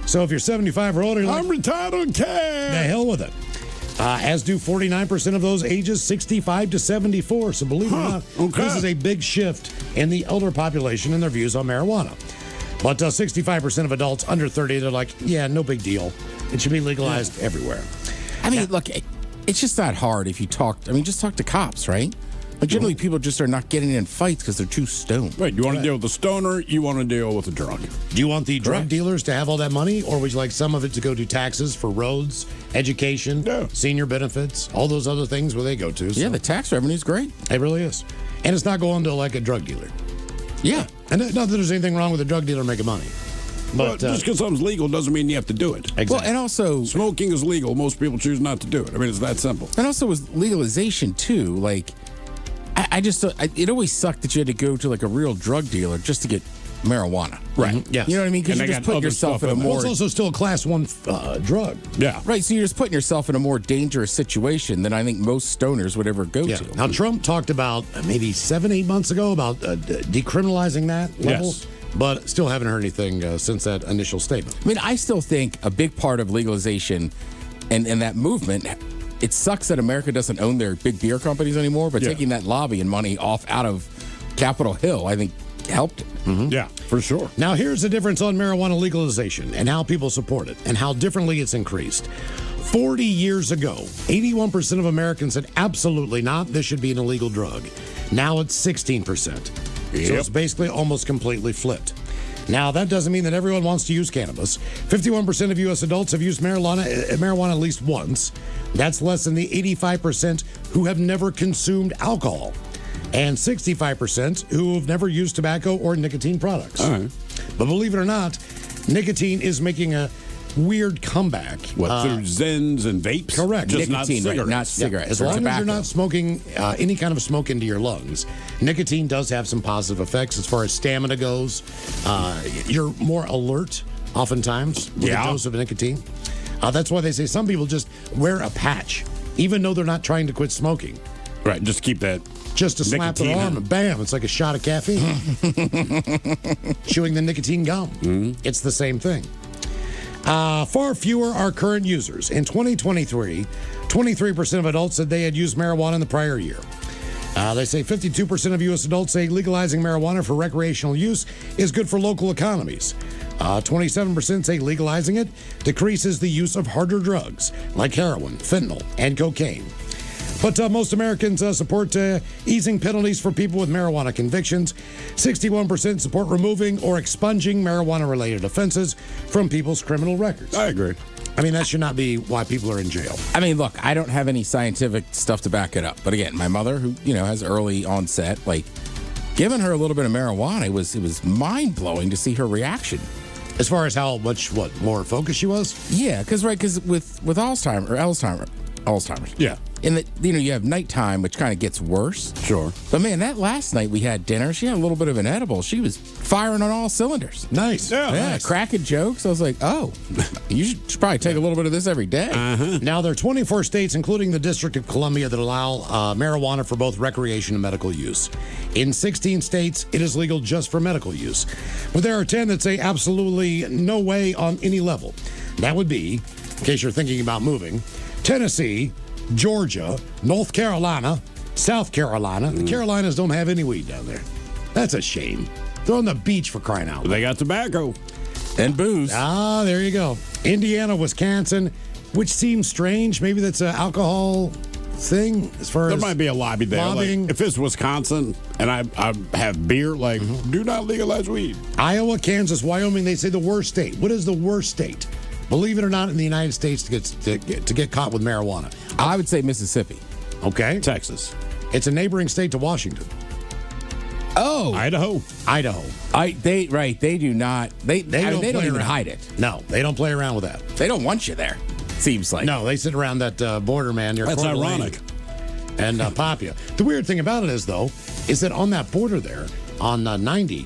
So if you're 75 or older, you're like, I'm retired, I don't care. The hell with it. As do 49% of those ages 65 to 74. So believe it or not, this is a big shift in the elder population and their views on marijuana. But 65% of adults under 30, they're like, yeah, no big deal. It should be legalized everywhere. I mean, look, it's just not hard if you talk. I mean, just talk to cops, right? Like generally, people just are not getting in fights because they're too stoned. Right. You want to deal with the stoner, you want to deal with the drunk. Do you want the drug dealers to have all that money, or would you like some of it to go to taxes for roads, education, senior benefits, all those other things where they go to? So. Yeah, the tax revenue is great. It really is. And it's not going to like a drug dealer. Yeah. And not that there's anything wrong with a drug dealer making money. But just because something's legal doesn't mean you have to do it. Exactly. Well, and also smoking is legal. Most people choose not to do it. I mean, it's that simple. And also with legalization too, like I just it always sucked that you had to go to like a real drug dealer just to get marijuana. Right. Yeah. You know what I mean? Because you just put yourself in a more. Well, it's also still a class 1 drug. Yeah. Right. So you're just putting yourself in a more dangerous situation than I think most stoners would ever go to. Now, Trump talked about maybe 7-8 months ago about decriminalizing that level. Yes. But still haven't heard anything since that initial statement. I mean, I still think a big part of legalization and that movement, it sucks that America doesn't own their big beer companies anymore, but taking that lobbying money out of Capitol Hill, I think, helped it. Yeah, for sure. Now, here's the difference on marijuana legalization and how people support it and how differently it's increased. 40 years ago, 81% of Americans said absolutely not, this should be an illegal drug. Now it's 16%. So it's basically almost completely flipped. Now, that doesn't mean that everyone wants to use cannabis. 51% of U.S. adults have used marijuana at least once. That's less than the 85% who have never consumed alcohol. And 65% who have never used tobacco or nicotine products. All right. But believe it or not, nicotine is making a weird comeback. What, through Zens and vapes? Correct. Just Nicotine, not cigarettes. not cigarettes. As or long tobacco. as you're not smoking any kind of smoke into your lungs, nicotine does have some positive effects as far as stamina goes. You're more alert oftentimes with a dose of nicotine. That's why they say some people just wear a patch, even though they're not trying to quit smoking. Right, just keep that. Just to slap their arm and bam, it's like a shot of caffeine. Chewing the nicotine gum. It's the same thing. Far fewer are current users. In 2023, 23% of adults said they had used marijuana in the prior year. They say 52% of U.S. adults say legalizing marijuana for recreational use is good for local economies. 27% say legalizing it decreases the use of harder drugs like heroin, fentanyl, and cocaine. But most Americans support easing penalties for people with marijuana convictions. 61% support removing or expunging marijuana-related offenses from people's criminal records. I agree. I mean, that should not be why people are in jail. I mean, look, I don't have any scientific stuff to back it up. But again, my mother, who, has early onset, like, giving her a little bit of marijuana, it was mind-blowing to see her reaction. As far as how much, more focused she was? Yeah, because with Alzheimer's. Yeah. And you have nighttime, which kind of gets worse. Sure. But man, that last night we had dinner, she had a little bit of an edible. She was firing on all cylinders. Nice. Yeah, nice. cracking jokes. I was like, oh, you should probably take a little bit of this every day. Now, there are 24 states, including the District of Columbia, that allow marijuana for both recreation and medical use. In 16 states, it is legal just for medical use. But there are 10 that say absolutely no way on any level. That would be, in case you're thinking about moving, Tennessee, Georgia, North Carolina, South Carolina. The Carolinas don't have any weed down there. That's a shame. They're on the beach for crying out loud. They got tobacco. And booze. Ah, there you go. Indiana, Wisconsin, which seems strange. Maybe that's an alcohol thing as far There as might be a lobby there. lobbying. Like, if it's Wisconsin and I have beer, do not legalize weed. Iowa, Kansas, Wyoming, they say the worst state. What is the worst state? Believe it or not, in the United States to get caught with marijuana. I would say Mississippi. Okay. Texas. It's a neighboring state to Washington. Oh, Idaho. They do not. They don't play even around. hide it. No, they don't play around with that. They don't want you there. Seems like. No, they sit around that border, man. That's Coeur d'Alene ironic. And pop you. The weird thing about it is, though, is that on that border there, on 90,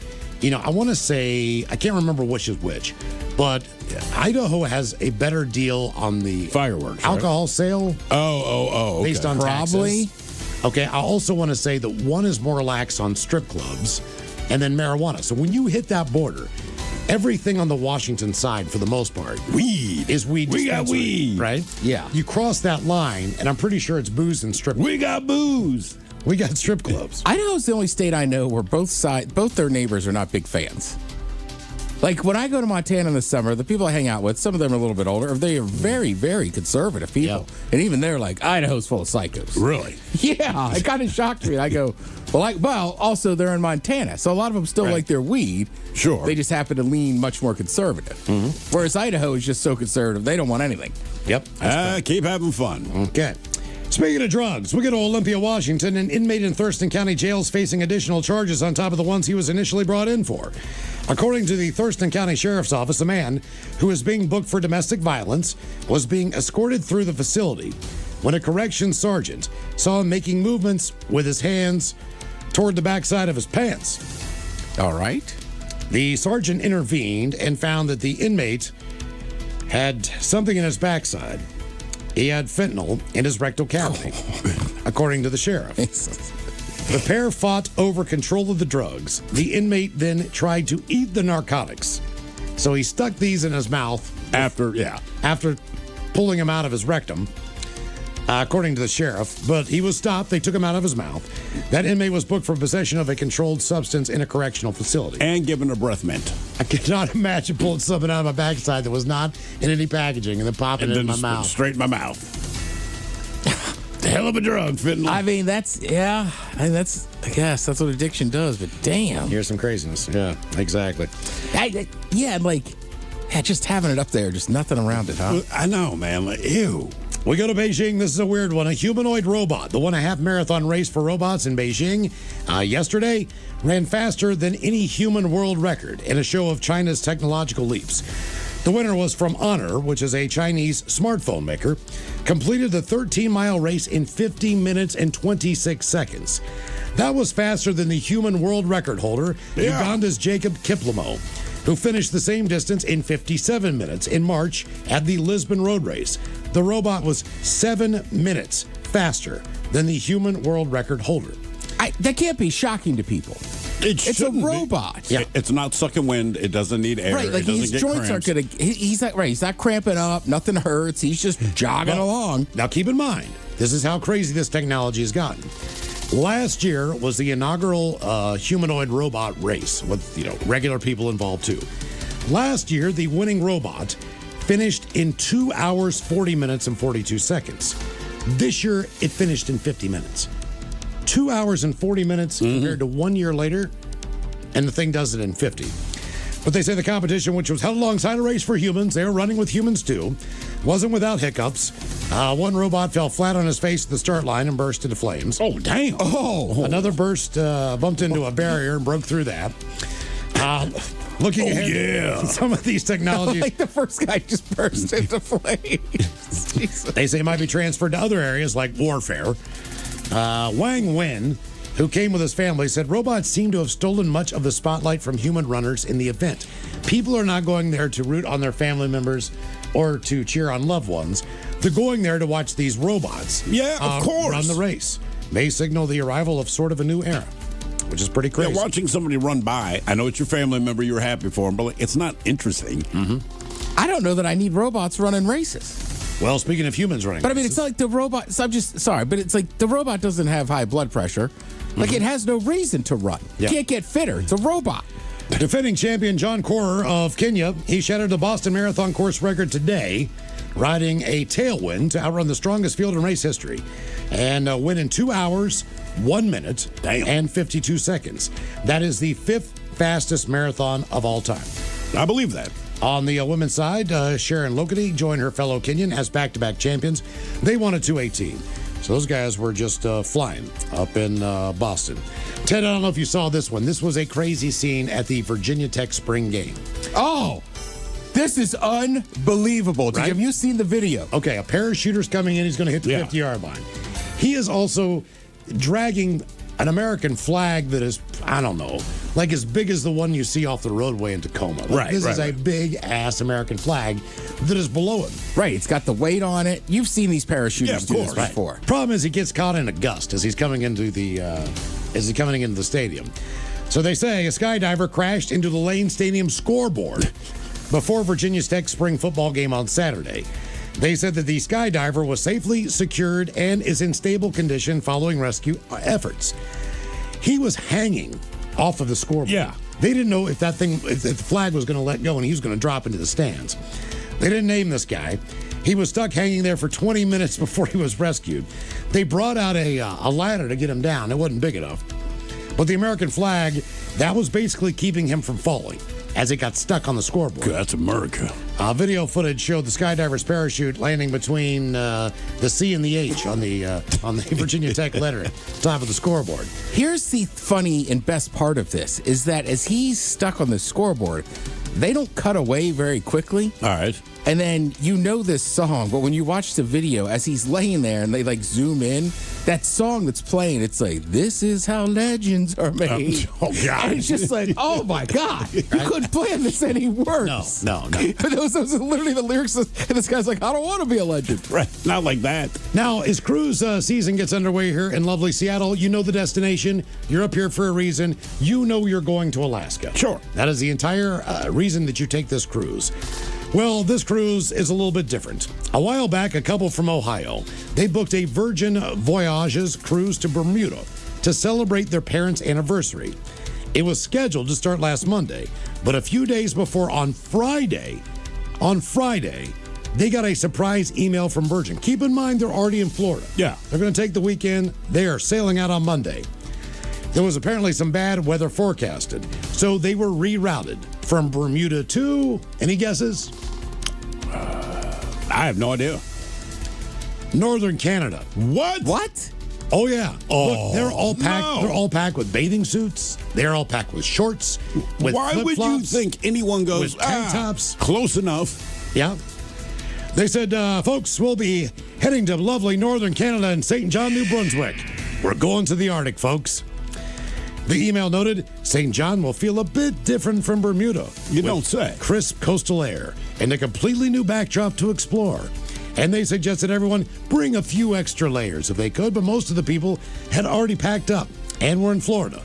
I want to say, I can't remember which is which, but Idaho has a better deal on the fireworks alcohol sale. Oh, based okay. on Probably. taxes. Okay, I also want to say that one is more lax on strip clubs and then marijuana. So when you hit that border, everything on the Washington side, for the most part, is weed. We got dispensary, weed. right? Yeah. You cross that line, and I'm pretty sure it's booze and strip. We got booze. We got strip clubs. Idaho's the only state I know where both their neighbors are not big fans. Like when I go to Montana in the summer, the people I hang out with, some of them are a little bit older, they are very, very conservative people. Yep. And even they're like, Idaho's full of psychos. Really? Yeah, it kind of shocked me. I go, well, also they're in Montana, so a lot of them still like their weed. Sure. They just happen to lean much more conservative. Whereas Idaho is just so conservative, they don't want anything. Yep. Keep having fun. Okay. Speaking of drugs, we go to Olympia, Washington. An inmate in Thurston County Jail is facing additional charges on top of the ones he was initially brought in for. According to the Thurston County Sheriff's Office, a man who is being booked for domestic violence was being escorted through the facility when a corrections sergeant saw him making movements with his hands toward the backside of his pants. All right. The sergeant intervened and found that the inmate had something in his backside. He had fentanyl in his rectal cavity, according to the sheriff. The pair fought over control of the drugs. The inmate then tried to eat the narcotics. So he stuck these in his mouth after pulling them out of his rectum, according to the sheriff. But he was stopped. They took him out of his mouth. That inmate was booked for possession of a controlled substance in a correctional facility. And given a breath mint. I cannot imagine pulling something out of my backside that was not in any packaging and then popping it in my mouth. Straight in my mouth. Hell of a drug, fentanyl. I mean, I guess that's what addiction does, but damn. Here's some craziness. Yeah, exactly. Just having it up there, just nothing around it, huh? I know, man. Ew. We go to Beijing. This is a weird one. A humanoid robot, the 1.5 marathon race for robots in Beijing, yesterday ran faster than any human world record in a show of China's technological leaps. The winner was from Honor, which is a Chinese smartphone maker, completed the 13-mile race in 50 minutes and 26 seconds. That was faster than the human world record holder, Uganda's Jacob Kiplimo, who finished the same distance in 57 minutes in March at the Lisbon Road Race. The robot was 7 minutes faster than the human world record holder. That can't be shocking to people. It's a robot. Yeah. It's not sucking wind. It doesn't need air. Right, like it doesn't his get joints cramps. aren't gonna. He's not right. He's not cramping up. Nothing hurts. He's just jogging along. Now, keep in mind, this is how crazy this technology has gotten. Last year was the inaugural humanoid robot race with regular people involved too. Last year, the winning robot finished in 2 hours, 40 minutes, and 42 seconds. This year, it finished in 50 minutes. 2 hours and 40 minutes compared to 1 year later, and the thing does it in 50. But they say the competition, which was held alongside a race for humans, they were running with humans too, wasn't without hiccups. One robot fell flat on his face at the start line and burst into flames. Oh, damn. Oh. Another bumped into a barrier and broke through that. Looking ahead, some of these technologies. Like the first guy just burst into flames. Jesus. They say might be transferred to other areas like warfare. Wang Wen, who came with his family, said robots seem to have stolen much of the spotlight from human runners in the event. People are not going there to root on their family members or to cheer on loved ones. They're going there to watch these robots of course. run the race. May signal the arrival of sort of a new era, which is pretty crazy. Yeah, watching somebody run by, I know it's your family member, you're happy for them, but it's not interesting. I don't know that I need robots running races. Well, speaking of humans running But I mean, it's not like the robot. So I'm just sorry, but it's like the robot doesn't have high blood pressure. Like it has no reason to run. Yeah. Can't get fitter. It's a robot. Defending champion John Corer of Kenya, he shattered the Boston Marathon course record today, riding a tailwind to outrun the strongest field in race history, and win in 2 hours, 1 minute, and 52 seconds. That is the 5th fastest marathon of all time. I believe that. On the women's side, Sharon Lokedi joined her fellow Kenyan as back-to-back champions. They won at 2:18. So those guys were just flying up in Boston. Ted, I don't know if you saw this one. This was a crazy scene at the Virginia Tech spring game. Oh, This is unbelievable. Right? Have you seen the video? Okay, a parachuter's coming in. He's going to hit the 50-yard line. He is also dragging an American flag that is, I don't know, like as big as the one you see off the roadway in Tacoma. Like this is a big-ass American flag that is below him. Right, it's got the weight on it. You've seen these parachuters do this before. Problem is he gets caught in a gust as he's coming into the stadium. So they say a skydiver crashed into the Lane Stadium scoreboard before Virginia Tech's spring football game on Saturday. They said that the skydiver was safely secured and is in stable condition following rescue efforts. He was hanging off of the scoreboard. Yeah. They didn't know if if the flag was going to let go and he was going to drop into the stands. They didn't name this guy. He was stuck hanging there for 20 minutes before he was rescued. They brought out a ladder to get him down. It wasn't big enough. But the American flag, that was basically keeping him from falling as it got stuck on the scoreboard. That's America. Video footage showed the skydiver's parachute landing between the C and the H on the Virginia Tech letter at the top of the scoreboard. Here's the funny and best part of this is that as he's stuck on the scoreboard, they don't cut away very quickly. All right. And then you know this song, but when you watch the video, as he's laying there and they like zoom in, that song that's playing, it's like, this is how legends are made. Oh, God. And it's just like, oh, my God. You couldn't plan this any worse. No. those are literally the lyrics. And this guy's like, I don't want to be a legend. Right. Not like that. Now, as cruise season gets underway here in lovely Seattle, you know the destination. You're up here for a reason. You know you're going to Alaska. Sure. That is the entire reason that you take this cruise. Well, this cruise is a little bit different. A while back, a couple from Ohio, they booked a Virgin Voyages cruise to Bermuda to celebrate their parents' anniversary. It was scheduled to start last Monday, but a few days before on Friday, they got a surprise email from Virgin. Keep in mind, they're already in Florida. Yeah. They're going to take the weekend. They are sailing out on Monday. There was apparently some bad weather forecasted, so they were rerouted from Bermuda to, any guesses? I have no idea. Northern Canada. What? Oh, yeah. Oh, look, they're all packed. no. They're all packed with bathing suits. They're all packed with shorts. With Why would you flip-flops, think anyone goes, with tank tops? Close enough. Yeah. They said, folks, we'll be heading to lovely Northern Canada and St. John, New Brunswick. We're going to the Arctic, folks. The email noted, St. John will feel a bit different from Bermuda. You don't say. Crisp coastal air and a completely new backdrop to explore. And they suggested everyone bring a few extra layers if they could, but most of the people had already packed up and were in Florida.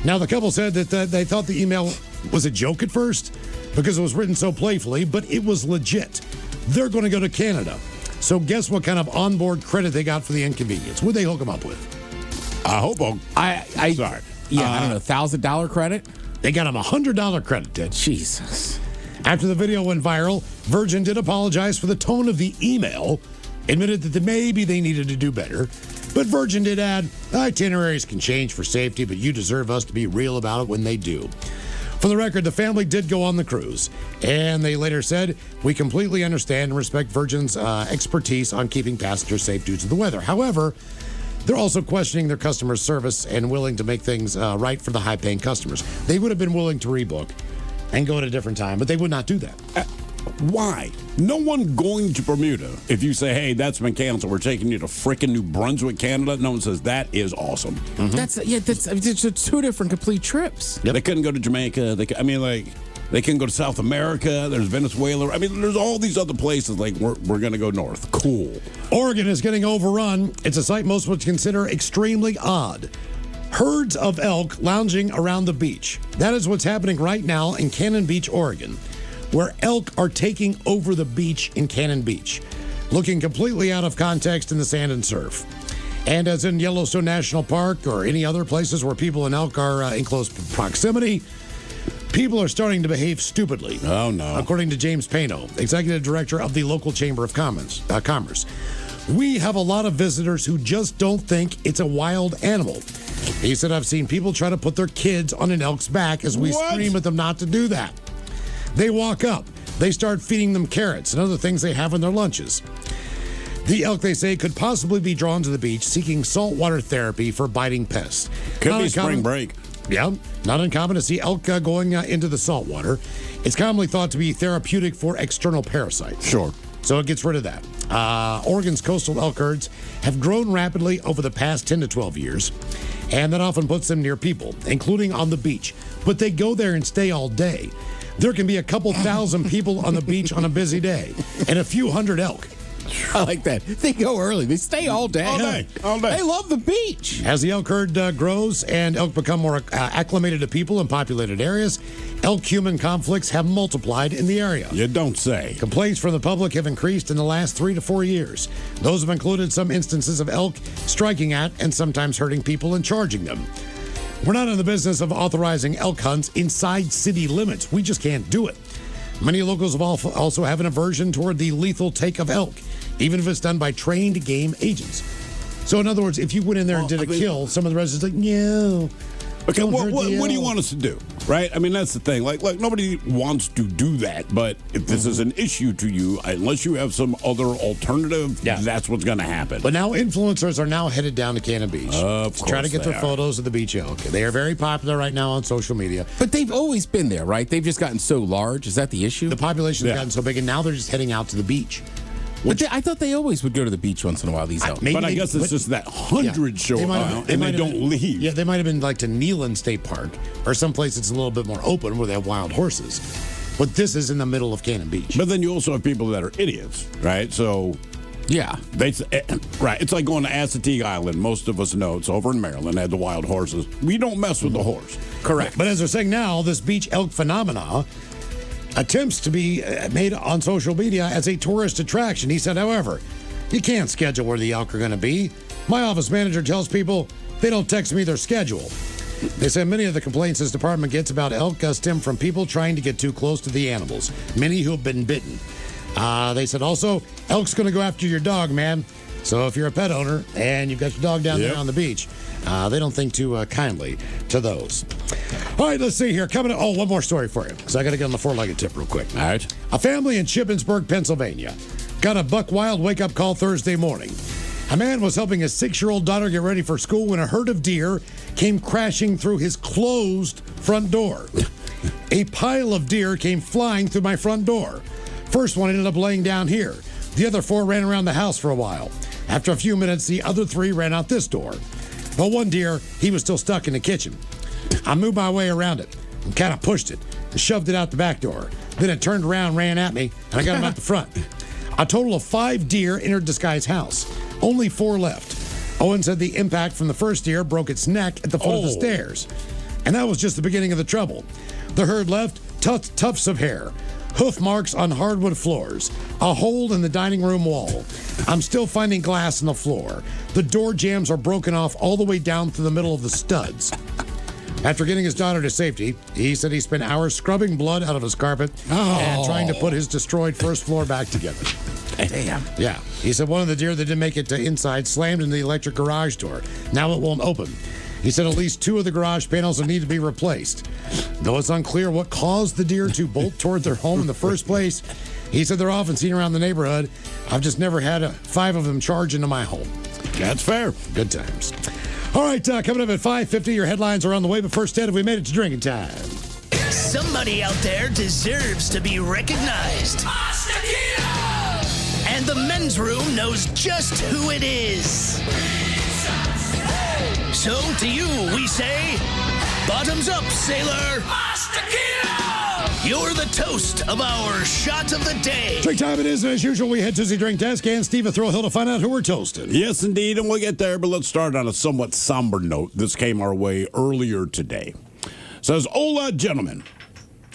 Now, the couple said that they thought the email was a joke at first because it was written so playfully, but it was legit. They're going to go to Canada. So guess what kind of onboard credit they got for the inconvenience? What'd they hook them up with? I hope sorry. Yeah, I don't know, $1,000 credit? They got him a $100 credit, Ted. Jesus. After the video went viral, Virgin did apologize for the tone of the email, admitted that maybe they needed to do better. But Virgin did add, itineraries can change for safety, but you deserve us to be real about it when they do. For the record, the family did go on the cruise, and they later said, we completely understand and respect Virgin's expertise on keeping passengers safe due to the weather. However, they're also questioning their customer service and willing to make things right for the high-paying customers. They would have been willing to rebook and go at a different time, but they would not do that. Why? No one going to Bermuda, if you say, hey, that's been canceled, we're taking you to frickin' New Brunswick, Canada, no one says, that is awesome. Mm-hmm. That's two different complete trips. Yep. They couldn't go to Jamaica. They can go to South America. There's Venezuela. I mean, there's all these other places. Like, we're going to go north. Cool. Oregon is getting overrun. It's a sight most would consider extremely odd. Herds of elk lounging around the beach. That is what's happening right now in Cannon Beach, Oregon, where elk are taking over the beach in Cannon Beach, looking completely out of context in the sand and surf. And as in Yellowstone National Park or any other places where people and elk are in close proximity, people are starting to behave stupidly. Oh, no. According to James Pano, executive director of the local Chamber of Commerce. We have a lot of visitors who just don't think it's a wild animal. He said, I've seen people try to put their kids on an elk's back as we scream at them not to do that. They walk up. They start feeding them carrots and other things they have in their lunches. The elk, they say, could possibly be drawn to the beach seeking saltwater therapy for biting pests. Could be spring break. Yeah, not uncommon to see elk going into the saltwater. It's commonly thought to be therapeutic for external parasites. Sure. So it gets rid of that. Oregon's coastal elk herds have grown rapidly over the past 10 to 12 years, and that often puts them near people, including on the beach. But they go there and stay all day. There can be a couple thousand people on the beach on a busy day, and a few hundred elk. I like that. They go early. They stay all day. All day. They love the beach. As the elk herd grows and elk become more acclimated to people in populated areas, elk-human conflicts have multiplied in the area. You don't say. Complaints from the public have increased in the last 3 to 4 years. Those have included some instances of elk striking at and sometimes hurting people and charging them. We're not in the business of authorizing elk hunts inside city limits. We just can't do it. Many locals have also have an aversion toward the lethal take of elk, even if it's done by trained game agents. So, in other words, if you went in there and did a kill, some of the residents are like, no. Okay, what do you want us to do, right? I mean, that's the thing. Like nobody wants to do that, but if this is an issue to you, unless you have some other alternative, that's what's going to happen. But now influencers are now headed down to Cannon Beach to try to get their photos of the beach elk. They are very popular right now on social media. But they've always been there, right? They've just gotten so large. Is that the issue? The population has gotten so big, and now they're just heading out to the beach. But I thought they always would go to the beach once in a while, these elk. But I guess it's just that 100 show up and they don't leave. Yeah, they might have been like to Neyland State Park or someplace that's a little bit more open where they have wild horses. But this is in the middle of Cannon Beach. But then you also have people that are idiots, right? So, yeah. Right. It's like going to Assateague Island. Most of us know it's over in Maryland. They had the wild horses. We don't mess with the horse. Correct. But as they're saying now, this beach elk phenomena attempts to be made on social media as a tourist attraction. He said, however, you can't schedule where the elk are going to be. My office manager tells people they don't text me their schedule. They said many of the complaints this department gets about elk stem from people trying to get too close to the animals, many who have been bitten. They said also, elk's going to go after your dog, man. So if you're a pet owner and you've got your dog down there on the beach, they don't think too kindly to those. All right, let's see here. Coming up, one more story for you, because I got to get on the four-legged tip real quick. All right. A family in Shippensburg, Pennsylvania, got a buck wild wake-up call Thursday morning. A man was helping his 6-year-old daughter get ready for school when a herd of deer came crashing through his closed front door. A pile of deer came flying through my front door. First one ended up laying down here. The other 4 ran around the house for a while. After a few minutes, the other 3 ran out this door. But one deer, he was still stuck in the kitchen. I moved my way around it and kind of pushed it and shoved it out the back door. Then it turned around, ran at me, and I got him out the front. A total of 5 deer entered this guy's house. Only 4 left. Owen said the impact from the first deer broke its neck at the foot of the stairs. And that was just the beginning of the trouble. The herd left tufts of hair, hoof marks on hardwood floors, a hole in the dining room wall. I'm still finding glass on the floor. The door jambs are broken off all the way down through the middle of the studs. After getting his daughter to safety, he said he spent hours scrubbing blood out of his carpet and trying to put his destroyed first floor back together. Damn. Yeah. He said one of the deer that didn't make it to inside slammed into the electric garage door. Now it won't open. He said at least 2 of the garage panels will need to be replaced. Though it's unclear what caused the deer to bolt toward their home in the first place, he said they're often seen around the neighborhood. I've just never had 5 of them charge into my home. That's fair. Good times. All right, coming up at 5:50, your headlines are on the way, but first, Ted, have we made it to drinking time? Somebody out there deserves to be recognized. And the men's room knows just who it is. So to you, we say, bottoms up, sailor. You're the toast of our shot of the day. Drink time it is, and as usual, we head to the drink desk and Steve Thrill Hill to find out who we're toasting. Yes, indeed, and we'll get there, but let's start on a somewhat somber note. This came our way earlier today. Says, hola, gentlemen.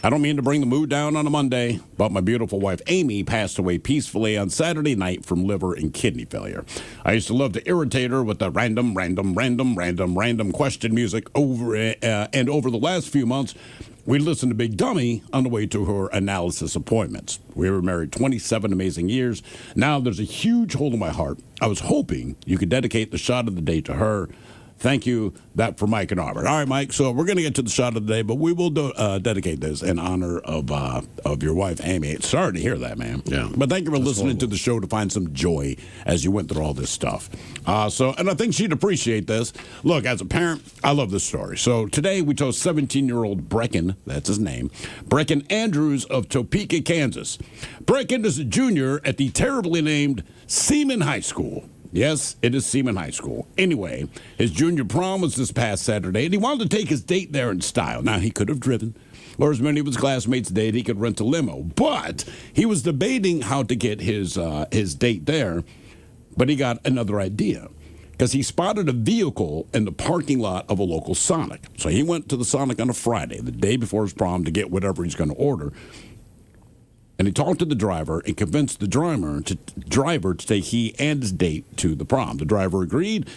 I don't mean to bring the mood down on a Monday, but my beautiful wife, Amy, passed away peacefully on Saturday night from liver and kidney failure. I used to love to irritate her with the random question music over the last few months, we listened to Big Dummy on the way to her analysis appointments. We were married 27 amazing years. Now there's a huge hole in my heart. I was hoping you could dedicate the shot of the day to her. Thank you. That for Mike and Arbor. All right, Mike. So we're going to get to the shot of the day, but we will dedicate this in honor of your wife, Amy. Sorry to hear that, man. Yeah. But thank you for listening to the show to find some joy as you went through all this stuff. And I think she'd appreciate this. Look, as a parent, I love this story. So today we chose 17-year-old Brecken, that's his name, Brecken Andrews of Topeka, Kansas. Brecken is a junior at the terribly named Seaman High School. Yes, it is Seaman High School. Anyway, his junior prom was this past Saturday, and he wanted to take his date there in style. Now, he could have driven, or as many of his classmates did, he could rent a limo. But he was debating how to get his date there, but he got another idea, because he spotted a vehicle in the parking lot of a local Sonic. So he went to the Sonic on a Friday, the day before his prom, to get whatever he's going to order. And he talked to the driver and convinced the driver to take he and his date to the prom. The driver agreed,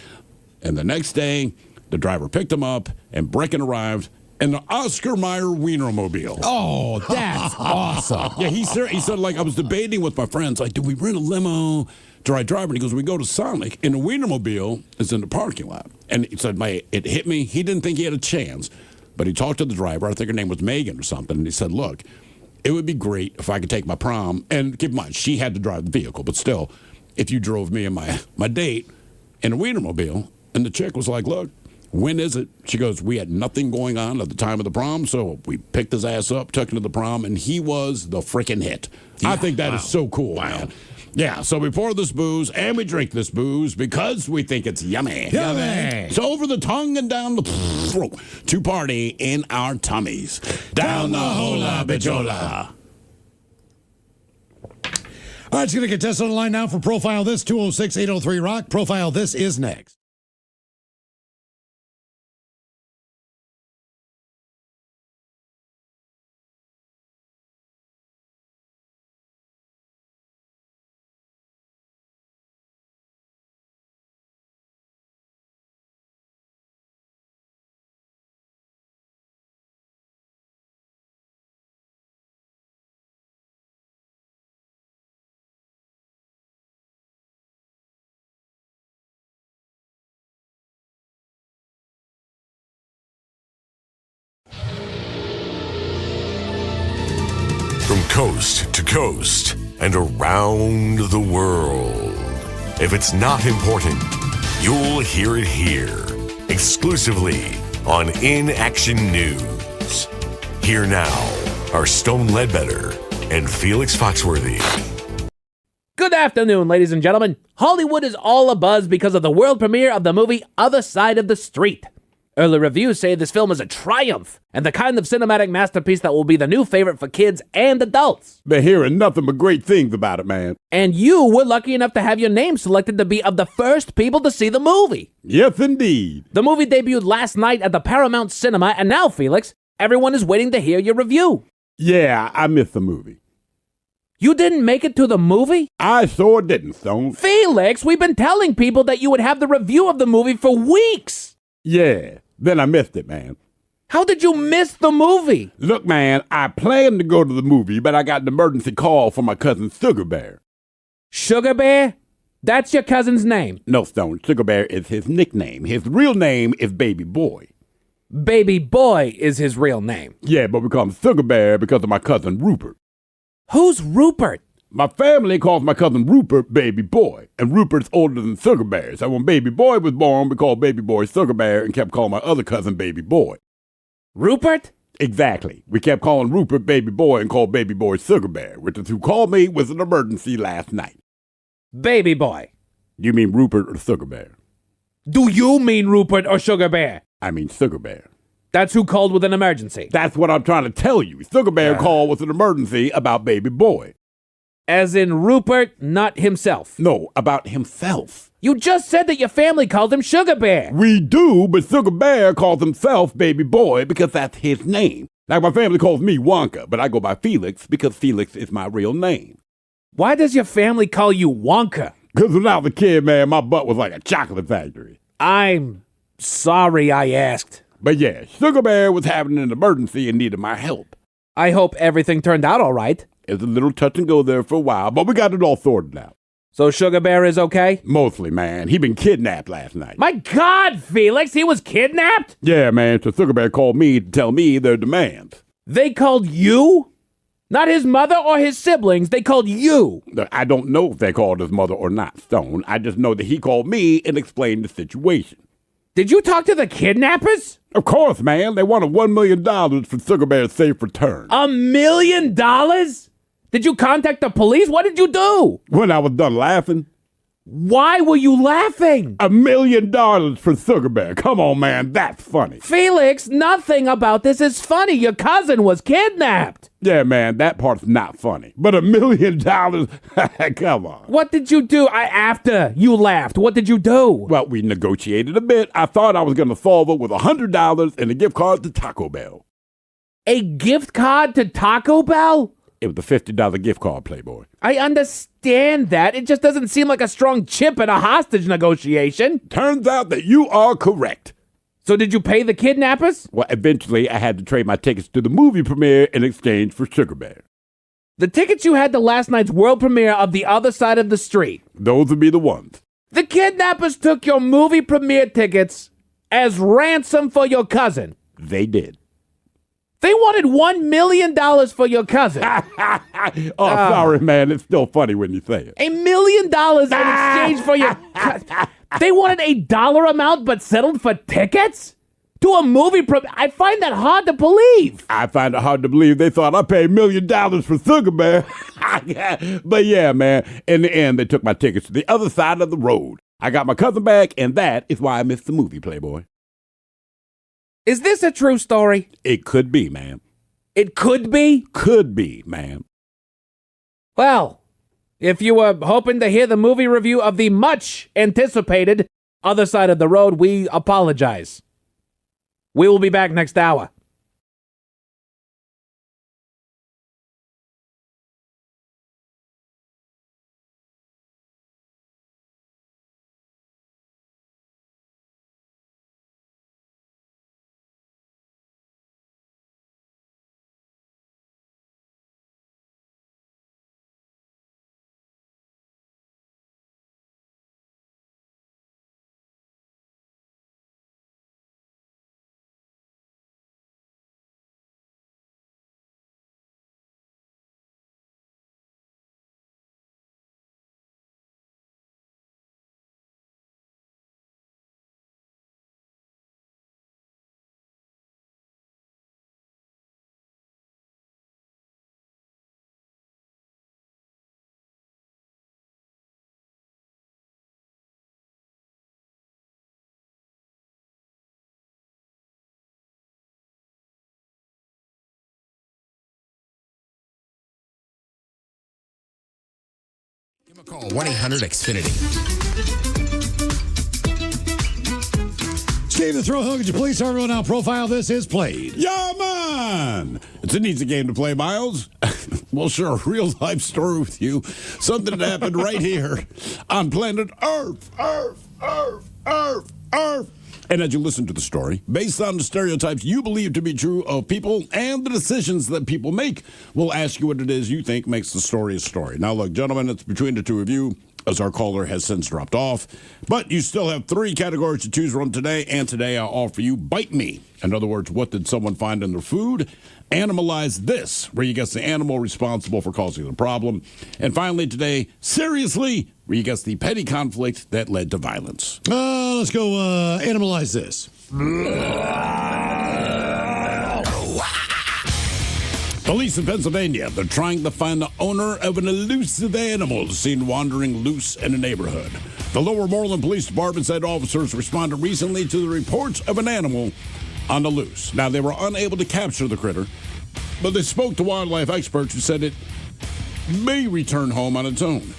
and the next day, the driver picked him up, and Brecken arrived in the Oscar Mayer Wienermobile. Oh, that's awesome. Yeah, he said, like, I was debating with my friends, like, do we rent a limo? Do I drive? And he goes, we go to Sonic, and the Wienermobile is in the parking lot. And he said, it hit me. He didn't think he had a chance, but he talked to the driver. I think her name was Megan or something, and he said, look, it would be great if I could take my prom, and keep in mind, she had to drive the vehicle, but still, if you drove me and my date in a Wienermobile, and the chick was like, look, when is it? She goes, we had nothing going on at the time of the prom, so we picked his ass up, took him to the prom, and he was the freaking hit. Yeah, I think that is so cool, man. Yeah, so we pour this booze and we drink this booze because we think it's yummy. Yummy. So over the tongue and down the throat to party in our tummies. Down the hola bijola. All right, it's going to get tested on the line now for Profile This, 206-803-ROCK. Profile This is next. From coast to coast and around the world. If it's not important, you'll hear it here, exclusively on In Action News. Here now are Stone Ledbetter and Felix Foxworthy. Good afternoon, ladies and gentlemen. Hollywood is all abuzz because of the world premiere of the movie Other Side of the Street. Early reviews say this film is a triumph and the kind of cinematic masterpiece that will be the new favorite for kids and adults. Been hearing nothing but great things about it, man. And you were lucky enough to have your name selected to be of the first people to see the movie. Yes, indeed. The movie debuted last night at the Paramount Cinema, and now, Felix, everyone is waiting to hear your review. Yeah, I missed the movie. You didn't make it to the movie? I sure didn't, Stone. Felix, we've been telling people that you would have the review of the movie for weeks. Yeah. Then I missed it, man. How did you miss the movie? Look, man, I planned to go to the movie, but I got an emergency call from my cousin Sugar Bear. Sugar Bear? That's your cousin's name? No, Stone. Sugar Bear is his nickname. His real name is Baby Boy. Baby Boy is his real name? Yeah, but we call him Sugar Bear because of my cousin Rupert. Who's Rupert? My family calls my cousin Rupert Baby Boy, and Rupert's older than Sugar Bear. So when Baby Boy was born, we called Baby Boy Sugar Bear and kept calling my other cousin Baby Boy. Rupert? Exactly. We kept calling Rupert Baby Boy and called Baby Boy Sugar Bear, which is who called me with an emergency last night. Baby Boy. You mean Rupert or Sugar Bear? Do you mean Rupert or Sugar Bear? I mean Sugar Bear. That's who called with an emergency. That's what I'm trying to tell you. Sugar Bear called with an emergency about Baby Boy. As in Rupert, not himself. No, about himself. You just said that your family called him Sugar Bear. We do, but Sugar Bear calls himself Baby Boy because that's his name. Like my family calls me Wonka, but I go by Felix because Felix is my real name. Why does your family call you Wonka? Because when I was a kid, man, my butt was like a chocolate factory. I'm sorry I asked. But yeah, Sugar Bear was having an emergency and needed my help. I hope everything turned out all right. It's a little touch and go there for a while, but we got it all sorted out. So Sugar Bear is okay? Mostly, man. He been kidnapped last night. My God, Felix, he was kidnapped? Yeah, man. So Sugar Bear called me to tell me their demands. They called you? Not his mother or his siblings. They called you. I don't know if they called his mother or not, Stone. I just know that he called me and explained the situation. Did you talk to the kidnappers? Of course, man. They wanted $1 million for Sugar Bear's safe return. $1 million? Did you contact the police? What did you do? When I was done laughing. Why were you laughing? $1 million for Sugar Bear. Come on, man. That's funny. Felix, nothing about this is funny. Your cousin was kidnapped. Yeah, man. That part's not funny. But $1 million? Come on. What did you do after you laughed? What did you do? Well, we negotiated a bit. I thought I was going to solve it with $100 and a gift card to Taco Bell. A gift card to Taco Bell? It was a $50 gift card, Playboy. I understand that. It just doesn't seem like a strong chip in a hostage negotiation. Turns out that you are correct. So did you pay the kidnappers? Well, eventually I had to trade my tickets to the movie premiere in exchange for Sugar Bear. The tickets you had to last night's world premiere of The Other Side of the Street. Those would be the ones. The kidnappers took your movie premiere tickets as ransom for your cousin. They did. They wanted $1 million for your cousin. Sorry, man. It's still funny when you say it. $1 million in exchange for your cousin. They wanted a dollar amount but settled for tickets? To a movie I find that hard to believe. I find it hard to believe they thought I paid $1 million for Sugar Bear. But yeah, man, in the end, they took my tickets to the other side of the road. I got my cousin back, and that is why I missed the movie, Playboy. Is this a true story? It could be, ma'am. It could be? Could be, ma'am. Well, if you were hoping to hear the movie review of the much anticipated Other Side of the Road, we apologize. We will be back next hour. Give them a call, 1-800-XFINITY. Steve the Thrill Hook, could you please start everyone out profile? This is Played. Yeah, man! It's an easy game to play, Miles. Well, sure, a real-life story with you. Something that happened right here on planet Earth. And as you listen to the story, based on the stereotypes you believe to be true of people and the decisions that people make, we'll ask you what it is you think makes the story a story. Now, look, gentlemen, it's between the two of you, as our caller has since dropped off. But you still have 3 categories to choose from today, and today I'll offer you Bite Me. In other words, what did someone find in their food? Animalize This, where you guess the animal responsible for causing the problem. And finally today, Seriously, where you guess the petty conflict that led to violence. Let's go Animalize This. Police in Pennsylvania, they're trying to find the owner of an elusive animal seen wandering loose in a neighborhood. The Lower Moreland Police Department said officers responded recently to the reports of an animal on the loose. Now, they were unable to capture the critter, but they spoke to wildlife experts who said it may return home on its own,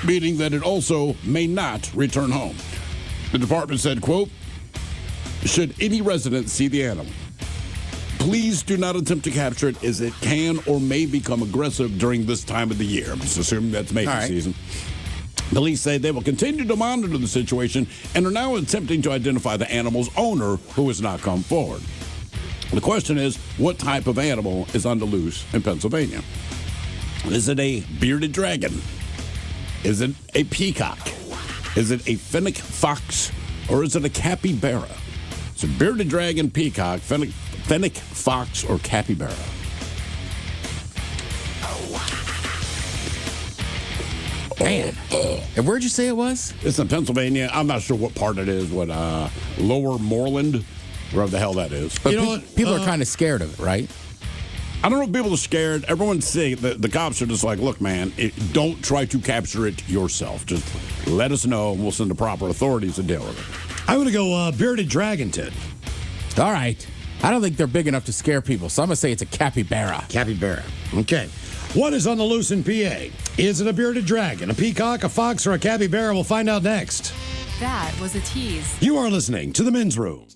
meaning that it also may not return home. The department said, quote, should any resident see the animal, please do not attempt to capture it as it can or may become aggressive during this time of the year. I'm just assuming that's mating season. Police say they will continue to monitor the situation and are now attempting to identify the animal's owner, who has not come forward. The question is, what type of animal is on the loose in Pennsylvania? Is it a bearded dragon, Is it a peacock? Is it a fennec fox? Or is it a capybara? It's a bearded dragon, peacock, fennec fox, or capybara. Man. And where'd you say it was? It's in Pennsylvania. I'm not sure what part it is, Lower Moreland, wherever the hell that is. But people are kind of scared of it, right? I don't know if people are scared. Everyone's saying the cops are just like, look, man, don't try to capture it yourself. Just let us know, and we'll send the proper authorities to deal with it. I'm going to go bearded dragon, Ted. All right. I don't think they're big enough to scare people, so I'm going to say it's a capybara. Capybara. Okay. What is on the loose in PA? Is it a bearded dragon, a peacock, a fox, or a capybara? We'll find out next. That was a tease. You are listening to The Men's Room.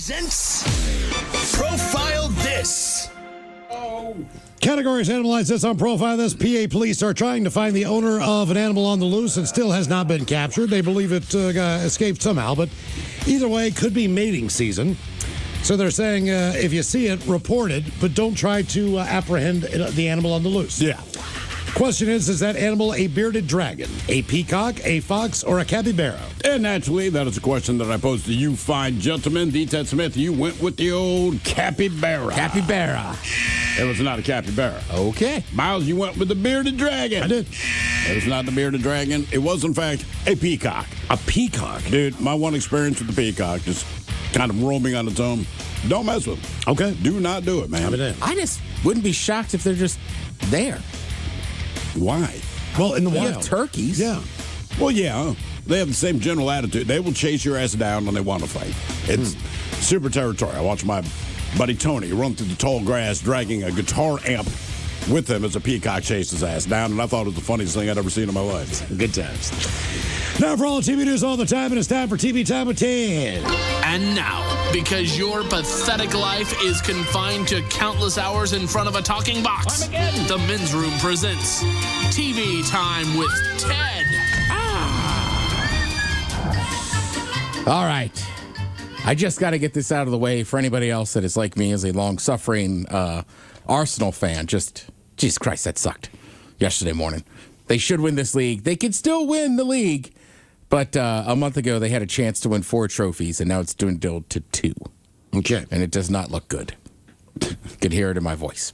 presents Profile This. Categories analyze this on Profile This. PA police are trying to find the owner of an animal on the loose and still has not been captured. They believe it escaped somehow, but either way, could be mating season. So they're saying if you see it, report it, but don't try to apprehend the animal on the loose. Yeah. Question is that animal a bearded dragon, a peacock, a fox, or a capybara? And naturally, that is a question that I posed to you fine gentlemen. D. Ted Smith, you went with the old capybara. Capybara. It was not a capybara. Okay. Miles, you went with the bearded dragon. I did. It was not the bearded dragon. It was, in fact, a peacock. A peacock? Dude, my one experience with the peacock, just kind of roaming on its own. Don't mess with them. Okay. Do not do it, man. I just wouldn't be shocked if they're just there. Why? Well, in the We wild. have turkeys. Yeah. Well, yeah. They have the same general attitude. They will chase your ass down when they want to fight. It's super territorial. I watched my buddy Tony run through the tall grass dragging a guitar amp with him as a peacock chased his ass down, and I thought it was the funniest thing I'd ever seen in my life. Good times. Now for all TV news all the time, and it's time for TV Time with 10. And now, because your pathetic life is confined to countless hours in front of a talking box, the Men's Room presents TV Time with Ted. All right. I just got to get this out of the way for anybody else that is like me as a long-suffering Arsenal fan. Jesus Christ, that sucked yesterday morning. They should win this league. They could still win the league. But a month ago, they had a chance to win 4 trophies, and now it's dwindled to 2. Okay. And it does not look good. You can hear it in my voice.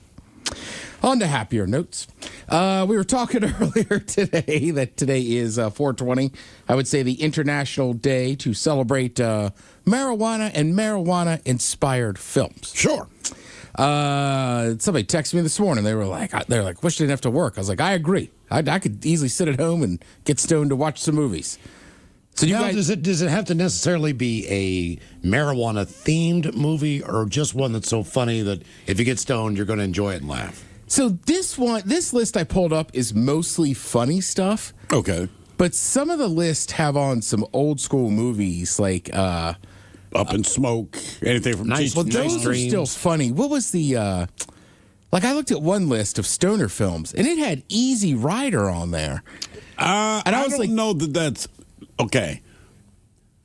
On to happier notes. We were talking earlier today that today is 420. I would say the International Day to celebrate marijuana and marijuana-inspired films. Sure. Somebody texted me this morning. They were like, wish I didn't have to work. I was like, I agree. I could easily sit at home and get stoned to watch some movies. So you now, guys, does it have to necessarily be a marijuana-themed movie, or just one that's so funny that if you get stoned, you're going to enjoy it and laugh? So this list I pulled up is mostly funny stuff. Okay. But some of the list have on some old school movies like Up in Smoke, anything from Nice. Well, those are still funny. What was the I looked at one list of stoner films and it had Easy Rider on there. And I don't know that that's okay.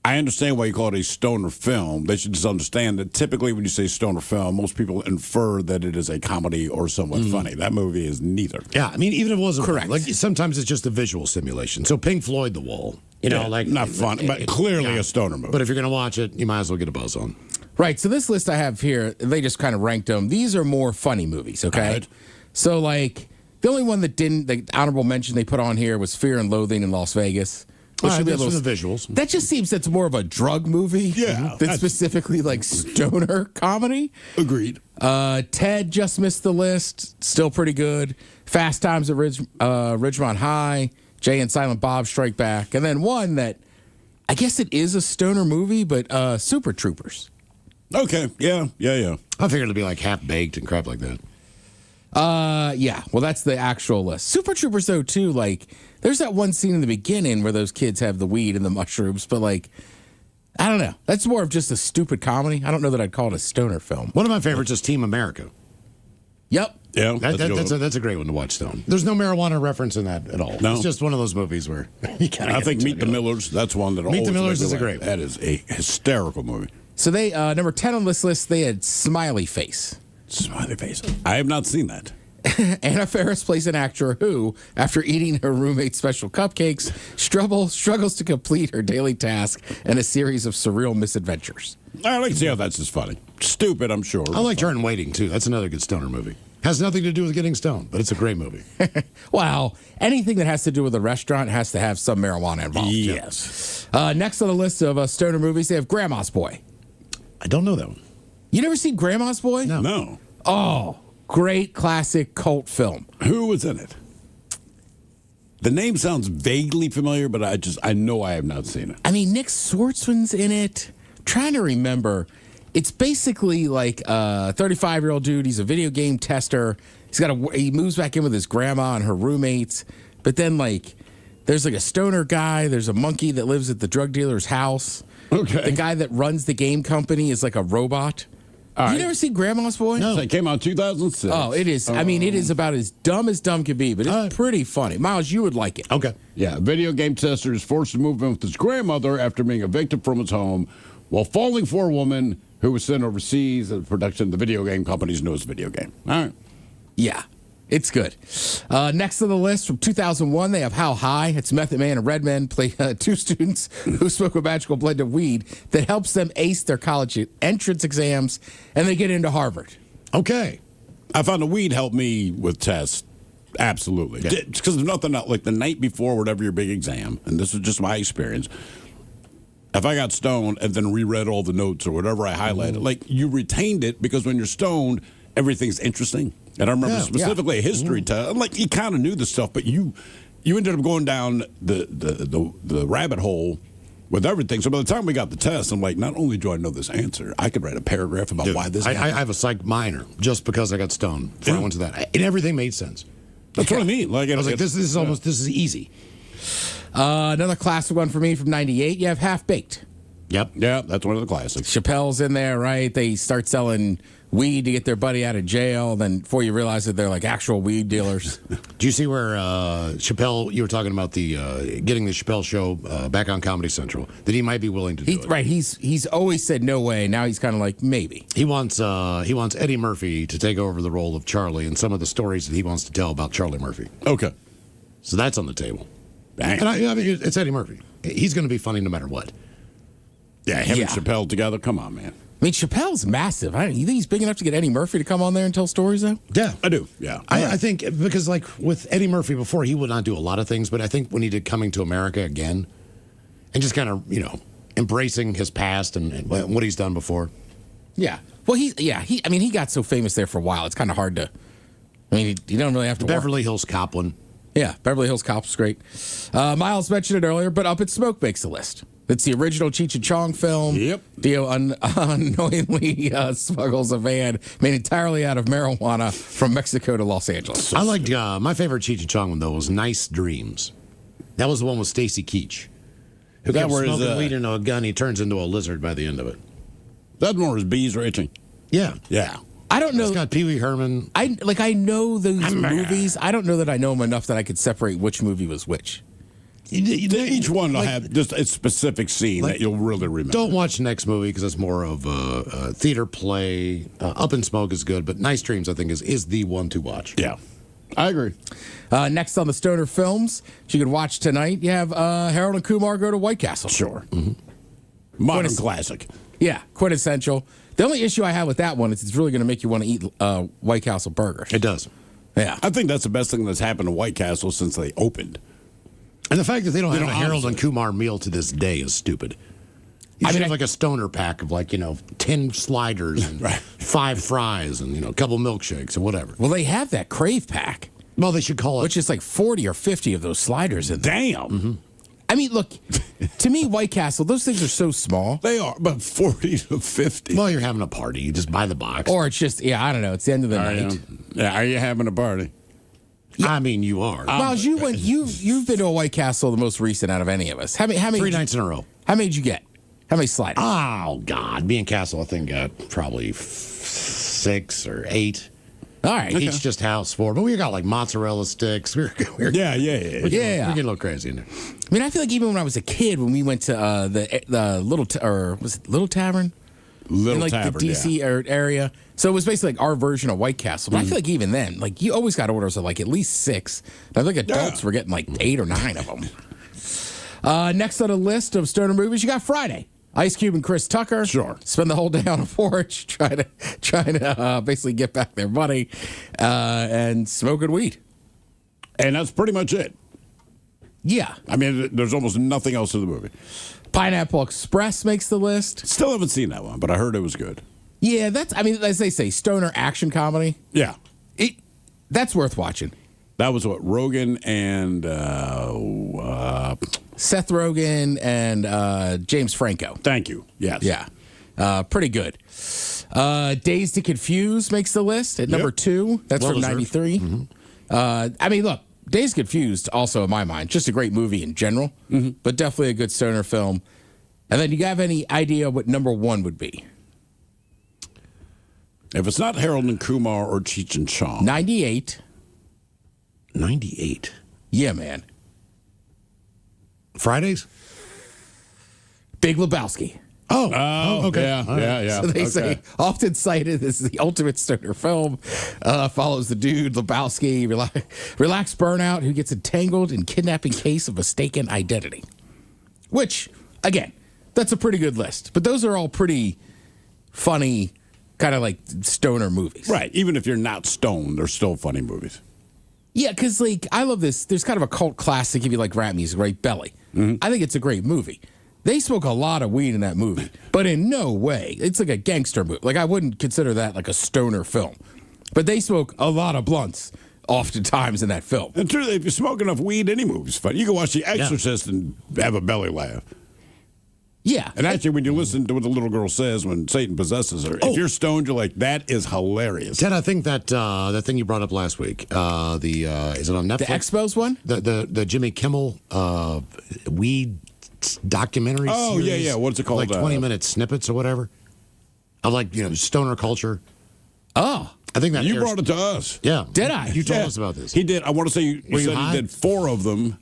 I understand why you call it a stoner film. They should just understand that typically when you say stoner film, most people infer that it is a comedy or somewhat funny. That movie is neither. Yeah, I mean, even if it wasn't correct, like sometimes it's just a visual simulation. So Pink Floyd, The Wall, not fun, but clearly a stoner movie. But if you're going to watch it, you might as well get a buzz on. Right. So this list I have here, they just kind of ranked them. These are more funny movies. Okay. Right. So the only one that didn't, the honorable mention they put on here was Fear and Loathing in Las Vegas. That's for the visuals. That just seems that's more of a drug movie. Yeah. Than specifically like stoner comedy. Agreed. Ted just missed the list. Still pretty good. Fast Times at Ridgemont High. Jay and Silent Bob Strike Back. And then one that I guess it is a stoner movie, but Super Troopers. Okay. Yeah. I figured it'd be like Half Baked and crap like that. Yeah. Well, that's the actual list. Super Troopers, though, too, there's that one scene in the beginning where those kids have the weed and the mushrooms, but I don't know. That's more of just a stupid comedy. I don't know that I'd call it a stoner film. One of my favorites is Team America. Yep. Yeah. That's a great one to watch, Stone. There's no marijuana reference in that at all. No. It's just one of those movies where you kind of. I think Meet the Millers, that's one that Meet the Millers is a great one. That is a hysterical movie. So they, number 10 on this list, they had Smiley Face. Smiley Face. I have not seen that. Anna Faris plays an actor who, after eating her roommate's special cupcakes, struggles to complete her daily task and a series of surreal misadventures. I like to see how that's just funny. Stupid, I'm sure. I like Turn Waiting, too. That's another good stoner movie. Has nothing to do with getting stoned, but it's a great movie. Wow. Anything that has to do with a restaurant has to have some marijuana involved. Yes. Next on the list of stoner movies, they have Grandma's Boy. I don't know that one. You never seen Grandma's Boy? No. Oh, great classic cult film. Who was in it? The name sounds vaguely familiar, but I know I have not seen it. I mean, Nick Swartzman's in it. I'm trying to remember. It's basically like a 35-year-old dude. He's a video game tester. He moves back in with his grandma and her roommates. But then there's a stoner guy. There's a monkey that lives at the drug dealer's house. Okay. The guy that runs the game company is like a robot. You never see Grandma's Boy? No. It came out in 2006. Oh, it is. I mean, it is about as dumb can be, but it's pretty funny. Miles, you would like it. Okay. Yeah, a video game tester is forced to move in with his grandmother after being evicted from his home while falling for a woman who was sent overseas as a production of the video game company's newest video game. All right. Yeah, it's good. Next on the list from 2001, they have How High. It's Method Man and Redman play two students who smoke a magical blend of weed that helps them ace their college entrance exams, and they get into Harvard. Okay. I found the weed helped me with tests. Absolutely. Because there's nothing else. Like the night before, whatever your big exam, and this is just my experience, if I got stoned and then reread all the notes or whatever I highlighted, like you retained it because when you're stoned, everything's interesting. And I remember specifically a history test. Like you kind of knew the stuff, but you ended up going down the rabbit hole with everything. So by the time we got the test, I'm like, not only do I know this answer, I could write a paragraph about why this happened. I have a psych minor just because I got stoned before I went to that. And everything made sense. That's what I mean. Like I was like, this is easy. Another classic one for me from 98, you have Half Baked. Yep. Yeah, that's one of the classics. Chappelle's in there, right? They start selling weed to get their buddy out of jail. Then before you realize that they're like actual weed dealers. Do you see where Chappelle, you were talking about the getting the Chappelle show back on Comedy Central, that he might be willing to do it? Right. He's always said no way. Now he's kind of like maybe. He wants Eddie Murphy to take over the role of Charlie and some of the stories that he wants to tell about Charlie Murphy. Okay. So that's on the table. And I mean, it's Eddie Murphy. He's going to be funny no matter what. Yeah, him and Chappelle together. Come on, man. I mean, Chappelle's massive. You think he's big enough to get Eddie Murphy to come on there and tell stories, though? Yeah. I do, yeah. I think, because, like, with Eddie Murphy before, he would not do a lot of things, but I think when he did Coming to America again, and just kind of, embracing his past and what he's done before. Yeah. Well, he got so famous there for a while, it's kind of hard to, you don't really have to Beverly Hills Cop one. Yeah, Beverly Hills Cop's great. Miles mentioned it earlier, but Up in Smoke makes the list. It's the original Cheech and Chong film. Yep. Dio unknowingly smuggles a van made entirely out of marijuana from Mexico to Los Angeles. I liked my favorite Cheech and Chong one, though, was Nice Dreams. That was the one with Stacy Keach, who kept smoking weed into a gun. He turns into a lizard by the end of it. That one was bees or itching. Yeah. Yeah. I don't know. It's got Pee Wee Herman. I know those movies. I don't know that I know them enough that I could separate which movie was which. Each one will have just a specific scene that you'll really remember. Don't watch the next movie because it's more of a theater play. Up in Smoke is good, but Nice Dreams, I think, is the one to watch. Yeah, I agree. Next on the Stoner Films, you can watch tonight, you have Harold and Kumar Go to White Castle. Sure. Mm-hmm. Modern classic. Yeah, quintessential. The only issue I have with that one is it's really going to make you want to eat White Castle burgers. It does. Yeah. I think that's the best thing that's happened to White Castle since they opened. And the fact that they don't have a Harold and Kumar meal to this day is stupid. You should have like a stoner pack of 10 sliders and 5 fries and, a couple milkshakes or whatever. Well, they have that Crave pack. Well, they should call it. Which is like 40 or 50 of those sliders in there. Damn. Mm-hmm. I mean, look, to me, White Castle, those things are so small. They are, but 40 to 50. Well, you're having a party. You just buy the box. Or it's just, I don't know. It's the end of the night. Yeah, are you having a party? Yeah. I mean, you are. Miles, you've been to a White Castle, the most recent out of any of us. How many? 3 nights in a row. How many did you get? How many sliders? Oh God, me and Castle, I think got probably 6 or 8. All right, each just house 4. But we got like mozzarella sticks. We're yeah. We're getting a little crazy in there. I mean, I feel like even when I was a kid, when we went to the Little Tavern. Little in Tavern, the DC area. So it was basically like our version of White Castle. But I feel like even then, you always got orders of at least 6. And I think adults were getting 8 or 9 of them. Next on the list of stoner movies, you got Friday. Ice Cube and Chris Tucker. Sure. Spend the whole day on a porch trying to basically get back their money and smoking weed. And that's pretty much it. Yeah. I mean, there's almost nothing else in the movie. Pineapple Express makes the list. Still haven't seen that one, but I heard it was good. Yeah, as they say, stoner action comedy. Yeah. That's worth watching. That was what, Rogan and Seth Rogen and James Franco. Thank you. Yes. Yeah. Pretty good. Dazed and Confused makes the list at number 2. That's from 93. Mm-hmm. I mean, look, Dazed and Confused, also in my mind, just a great movie in general, but definitely a good stoner film. And then, do you have any idea what number 1 would be? If it's not Harold and Kumar or Cheech and Chong. 98. 98. Yeah, man. Fridays? Big Lebowski. Oh, okay. Yeah. So they say, often cited as the ultimate stoner film, follows the dude, Lebowski, relaxed burnout, who gets entangled in kidnapping case of mistaken identity. Which, again, that's a pretty good list. But those are all pretty funny, kind of like stoner movies. Right. Even if you're not stoned, they're still funny movies. Yeah, because, like, I love this. There's kind of a cult classic if you like rap music, right? Belly. Mm-hmm. I think it's a great movie. They smoke a lot of weed in that movie, but in no way. It's like a gangster movie. Like, I wouldn't consider that like a stoner film. But they smoke a lot of blunts oftentimes in that film. And truly, if you smoke enough weed, any movie's fun. You can watch The Exorcist and have a belly laugh. Yeah. And actually, when you listen to what the little girl says when Satan possesses her, if you're stoned, you're like, that is hilarious. Ted, I think that that thing you brought up last week, is it on Netflix? The Expos one? The Jimmy Kimmel weed documentary series? Yeah. What's it called? Like 20-minute snippets or whatever. Of like, stoner culture. Oh. I think that you brought it to us. Yeah. Did I? You told us about this. He did. I want to say you said he did 4 of them.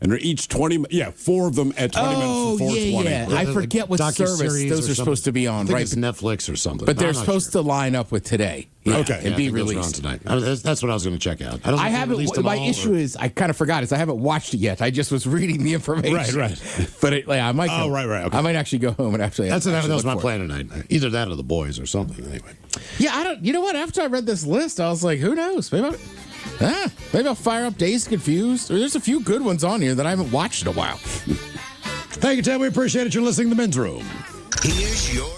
And they're each 20. Yeah, 4 of them at 20 minutes for 420. Yeah. I forget what service those are supposed to be on, I think right? it's Netflix or something. But they're supposed to line up with today. Yeah, okay. And be released tonight. That's what I was going to check out. I haven't. My issue is I kind of forgot is I haven't watched it yet. I just was reading the information. Right. But I might. Oh, right. Okay. I might actually go home and actually. That was my plan tonight. Either that or the boys or something. Anyway. Yeah, I don't. You know what? After I read this list, I was like, who knows? Maybe I'll fire up Dazed Confused. There's a few good ones on here that I haven't watched in a while. Thank you, Ted. We appreciate it. You're listening to The Men's Room. Here's your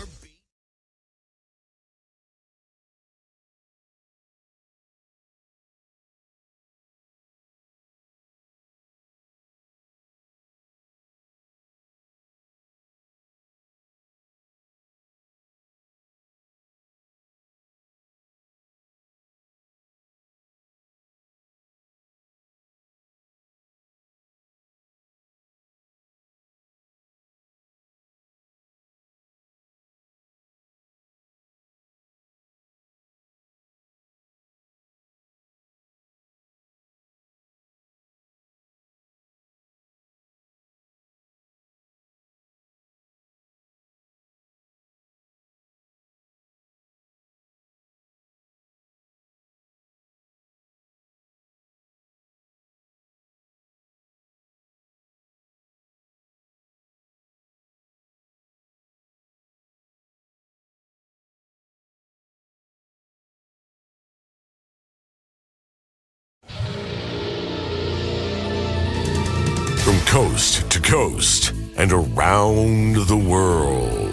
From coast to coast and around the world.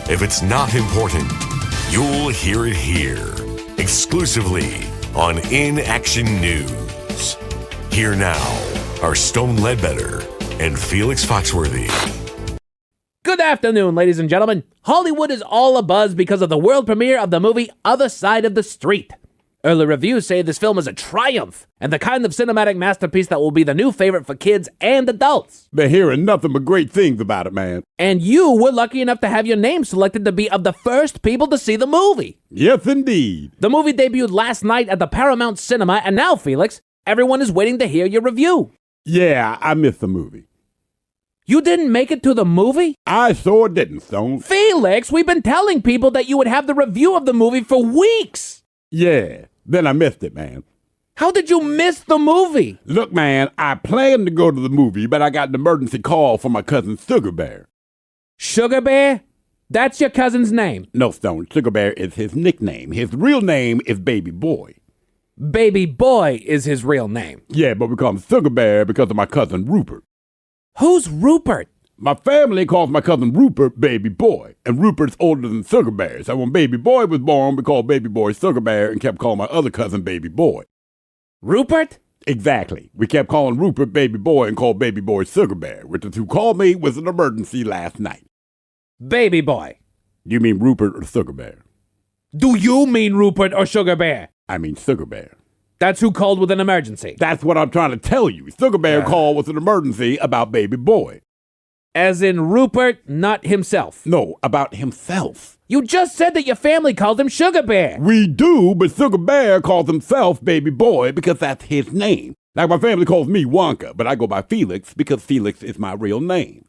If it's not important, you'll hear it here. Exclusively on In Action News. Here now are Stone Ledbetter and Felix Foxworthy. Good afternoon, ladies and gentlemen. Hollywood is all abuzz because of the world premiere of the movie Other Side of the Street. Early reviews say this film is a triumph and the kind of cinematic masterpiece that will be the new favorite for kids and adults. Been hearing nothing but great things about it, man. And you were lucky enough to have your name selected to be of the first people to see the movie. Yes, indeed. The movie debuted last night at the Paramount Cinema, and now, Felix, everyone is waiting to hear your review. Yeah, I missed the movie. You didn't make it to the movie? I sure didn't, Stone. Felix, we've been telling people that you would have the review of the movie for weeks. Yeah, then I missed it, man. How did you miss the movie? Look, man, I planned to go to the movie, but I got an emergency call from my cousin Sugar Bear. Sugar Bear? That's your cousin's name? No, Stone. Sugar Bear is his nickname. His real name is Baby Boy. Baby Boy is his real name? Yeah, but we call him Sugar Bear because of my cousin Rupert. Who's Rupert? My family calls my cousin Rupert Baby Boy, and Rupert's older than Sugar Bear. So when Baby Boy was born, we called Baby Boy Sugar Bear and kept calling my other cousin Baby Boy. Rupert? Exactly. We kept calling Rupert Baby Boy and called Baby Boy Sugar Bear, which is who called me with an emergency last night. Baby Boy. You mean Rupert or Sugar Bear? Do you mean Rupert or Sugar Bear? I mean Sugar Bear. That's who called with an emergency. That's what I'm trying to tell you. Sugar Bear called with an emergency about Baby Boy. As in Rupert, not himself. No, about himself. You just said that your family called him Sugar Bear. We do, but Sugar Bear calls himself Baby Boy because that's his name. Like my family calls me Wonka, but I go by Felix because Felix is my real name.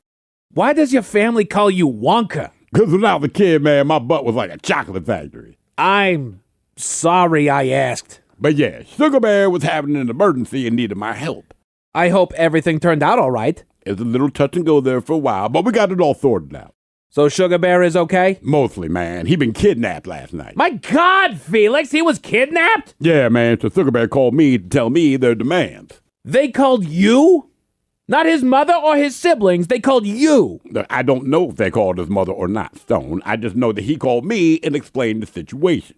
Why does your family call you Wonka? Because when I was a kid, man, my butt was like a chocolate factory. I'm sorry I asked. But yeah, Sugar Bear was having an emergency and needed my help. I hope everything turned out all right. It was a little touch and go there for a while, but we got it all sorted out. So Sugar Bear is okay? Mostly, man. He been kidnapped last night. My God, Felix, he was kidnapped? Yeah, man, so Sugar Bear called me to tell me their demands. They called you? Not his mother or his siblings. They called you. I don't know if they called his mother or not, Stone. I just know that he called me and explained the situation.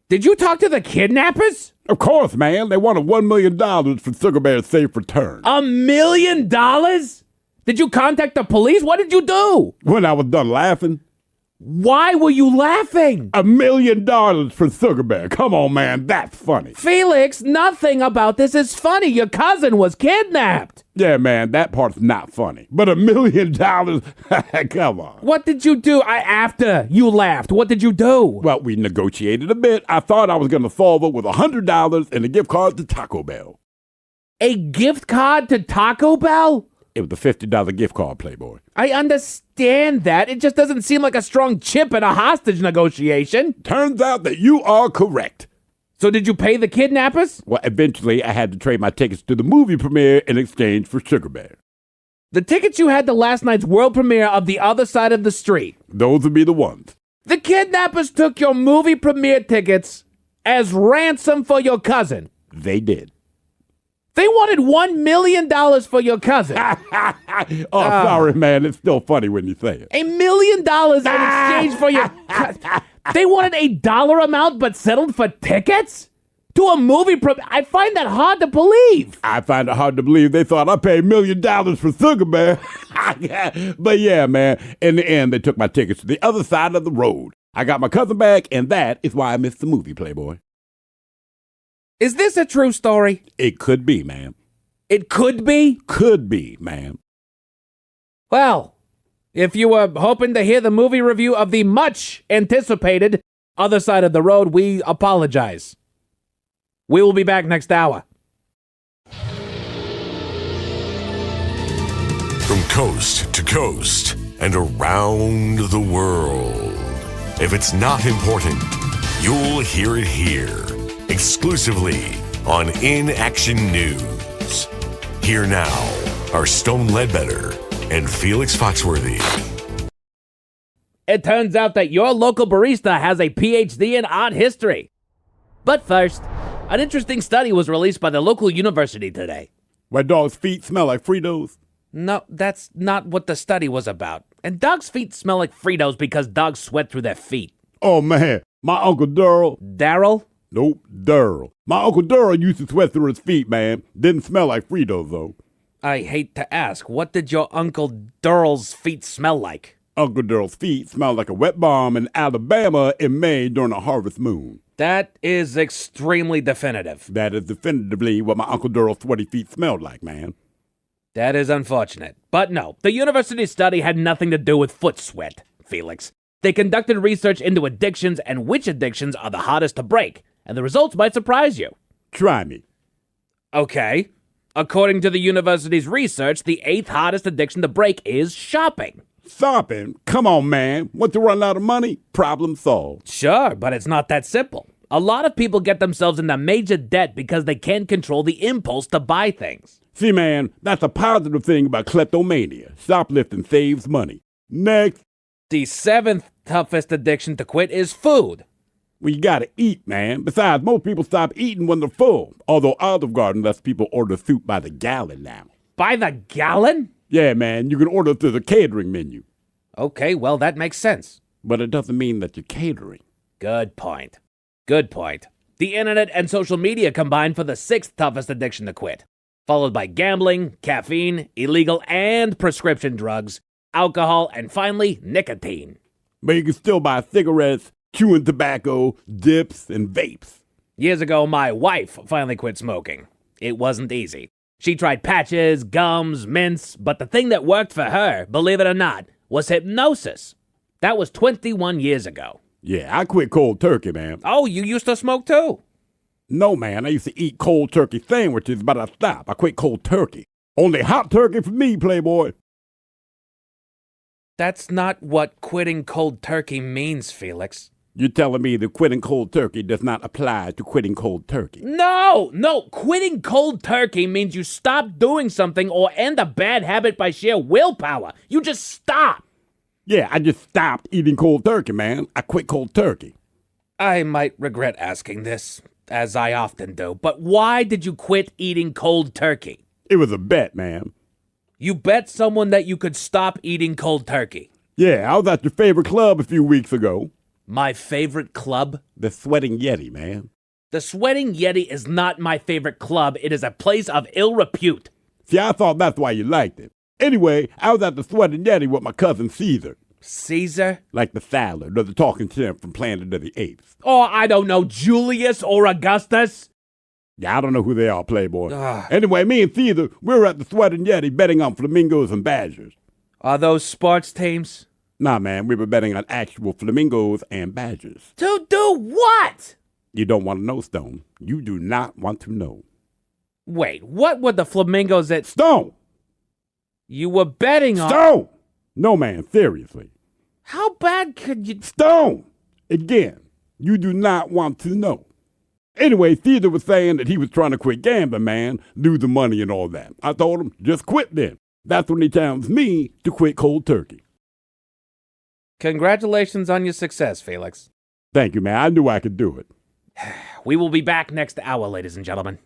Did you talk to the kidnappers? Of course, man. They wanted $1 million for Sugar Bear's safe return. $1 million? Did you contact the police? What did you do? When I was done laughing. Why were you laughing? $1 million for Sugar Bear. Come on, man. That's funny. Felix, nothing about this is funny. Your cousin was kidnapped. Yeah, man, that part's not funny. But $1 million? Come on. What did you do after you laughed? What did you do? Well, we negotiated a bit. I thought I was going to solve it with $100 and a gift card to Taco Bell. A gift card to Taco Bell? It was a $50 gift card, Playboy. I understand that. It just doesn't seem like a strong chip in a hostage negotiation. Turns out that you are correct. So did you pay the kidnappers? Well, eventually I had to trade my tickets to the movie premiere in exchange for Sugar Bear. The tickets you had to last night's world premiere of The Other Side of the Street. Those would be the ones. The kidnappers took your movie premiere tickets as ransom for your cousin. They did. They wanted $1 million for your cousin. Sorry, man. It's still funny when you say it. $1 million in exchange for your cousin. They wanted a dollar amount but settled for tickets? To a movie I find that hard to believe. I find it hard to believe they thought I paid $1 million for Sugar Bear. But yeah, man, in the end, they took my tickets to the other side of the road. I got my cousin back, and that is why I missed the movie, Playboy. Is this a true story? It could be, ma'am. It could be? Could be, ma'am. Well, if you were hoping to hear the movie review of the much anticipated Other Side of the Road, we apologize. We will be back next hour. From coast to coast and around the world. If it's not important, you'll hear it here. Exclusively on In Action News. Here now are Stone Ledbetter and Felix Foxworthy. It turns out that your local barista has a PhD in art history. But first, an interesting study was released by the local university today. Why dogs' feet smell like Fritos? No, that's not what the study was about. And dogs' feet smell like Fritos because dogs sweat through their feet. Oh, man. My Uncle Daryl. Daryl? Nope, Daryl. My Uncle Daryl used to sweat through his feet, man. Didn't smell like Fritos, though. I hate to ask, what did your Uncle Daryl's feet smell like? Uncle Daryl's feet smelled like a wet bomb in Alabama in May during a harvest moon. That is extremely definitive. That is definitively what my Uncle Daryl's sweaty feet smelled like, man. That is unfortunate. But no, the university study had nothing to do with foot sweat, Felix. They conducted research into addictions and which addictions are the hardest to break. And the results might surprise you. Try me. Okay. According to the university's research, the 8th hardest addiction to break is shopping. Shopping? Come on, man. Want to run out of money? Problem solved. Sure, but it's not that simple. A lot of people get themselves into major debt because they can't control the impulse to buy things. See, man, that's a positive thing about kleptomania. Shoplifting saves money. Next. The 7th toughest addiction to quit is food. Well, you gotta eat, man. Besides, most people stop eating when they're full. Although Olive Garden lets people order soup by the gallon now. By the gallon? Yeah, man. You can order through the catering menu. Okay, well, that makes sense. But it doesn't mean that you're catering. Good point. Good point. The internet and social media combine for the 6th toughest addiction to quit, followed by gambling, caffeine, illegal and prescription drugs, alcohol, and finally, nicotine. But you can still buy cigarettes, chewing tobacco, dips, and vapes. Years ago, my wife finally quit smoking. It wasn't easy. She tried patches, gums, mints, but the thing that worked for her, believe it or not, was hypnosis. That was 21 years ago. Yeah, I quit cold turkey, man. Oh, you used to smoke too? No, man, I used to eat cold turkey sandwiches, but I stopped. I quit cold turkey. Only hot turkey for me, Playboy. That's not what quitting cold turkey means, Felix. You're telling me that quitting cold turkey does not apply to quitting cold turkey? No, quitting cold turkey means you stop doing something or end a bad habit by sheer willpower. You just stop. Yeah, I just stopped eating cold turkey, man. I quit cold turkey. I might regret asking this, as I often do, but why did you quit eating cold turkey? It was a bet, man. You bet someone that you could stop eating cold turkey? Yeah, I was at your favorite club a few weeks ago. My favorite club? The Sweating Yeti, man. The Sweating Yeti is not my favorite club. It is a place of ill repute. See, I thought that's why you liked it. Anyway, I was at the Sweating Yeti with my cousin Caesar. Caesar? Like the salad or the talking chimp from Planet of the Apes. Oh, I don't know, Julius or Augustus? Yeah, I don't know who they are, Playboy. Anyway, me and Caesar, we were at the Sweating Yeti betting on flamingos and badgers. Are those sports teams? Nah, man, we were betting on actual flamingos and badgers. To do what? You don't want to know, Stone. You do not want to know. Wait, what were the flamingos at... Stone! You were betting on... Stone! No, man, seriously. How bad could you... Stone! Again, you do not want to know. Anyway, Caesar was saying that he was trying to quit gambling, man, lose the money and all that. I told him, just quit then. That's when he challenged me to quit cold turkey. Congratulations on your success, Felix. Thank you, man. I knew I could do it. We will be back next hour, ladies and gentlemen.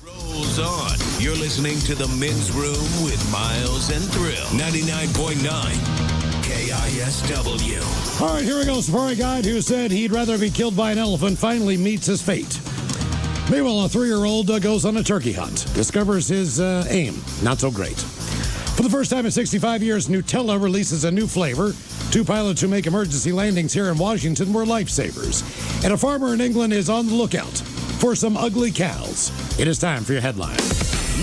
Rolls on. You're listening to The Men's Room with Miles and Thrill. 99.9 KISW. All right, here we go. Safari guide who said he'd rather be killed by an elephant finally meets his fate. Meanwhile, a 3-year-old goes on a turkey hunt, discovers his aim not so great. For the first time in 65 years, Nutella releases a new flavor. 2 pilots who make emergency landings here in Washington were lifesavers. And a farmer in England is on the lookout for some ugly cows. It is time for your headline.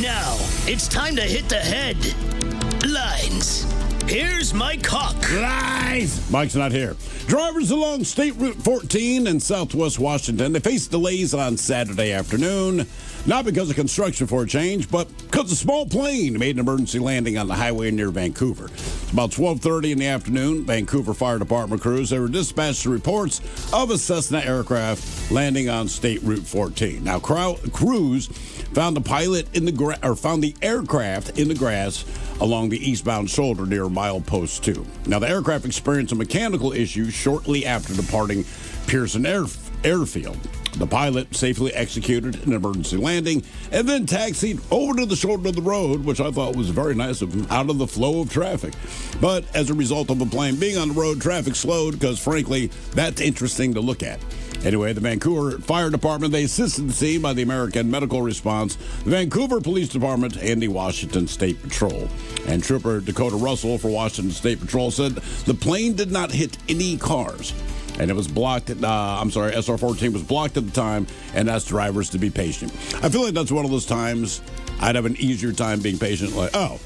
Now, it's time to hit the headlines. Here's Mike Hawk. Lies! Mike's not here. Drivers along State Route 14 in southwest Washington, they faced delays on Saturday afternoon. Not because of construction for a change, but because a small plane made an emergency landing on the highway near Vancouver. It's about 12:30 in the afternoon. Vancouver Fire Department crews, they were dispatched to reports of a Cessna aircraft landing on State Route 14. Now, crews found found the aircraft in the grass along the eastbound shoulder near milepost 2. Now, the aircraft experienced a mechanical issue shortly after departing Pearson Airfield. The pilot safely executed an emergency landing and then taxied over to the shoulder of the road, which I thought was very nice of him, out of the flow of traffic. But as a result of the plane being on the road, traffic slowed because, frankly, that's interesting to look at. Anyway, the Vancouver Fire Department, they assisted the scene by the American Medical Response, the Vancouver Police Department, and the Washington State Patrol. And Trooper Dakota Russell for Washington State Patrol said the plane did not hit any cars. And it was blocked, SR-14 was blocked at the time, and asked drivers to be patient. I feel like that's one of those times I'd have an easier time being patient, like, a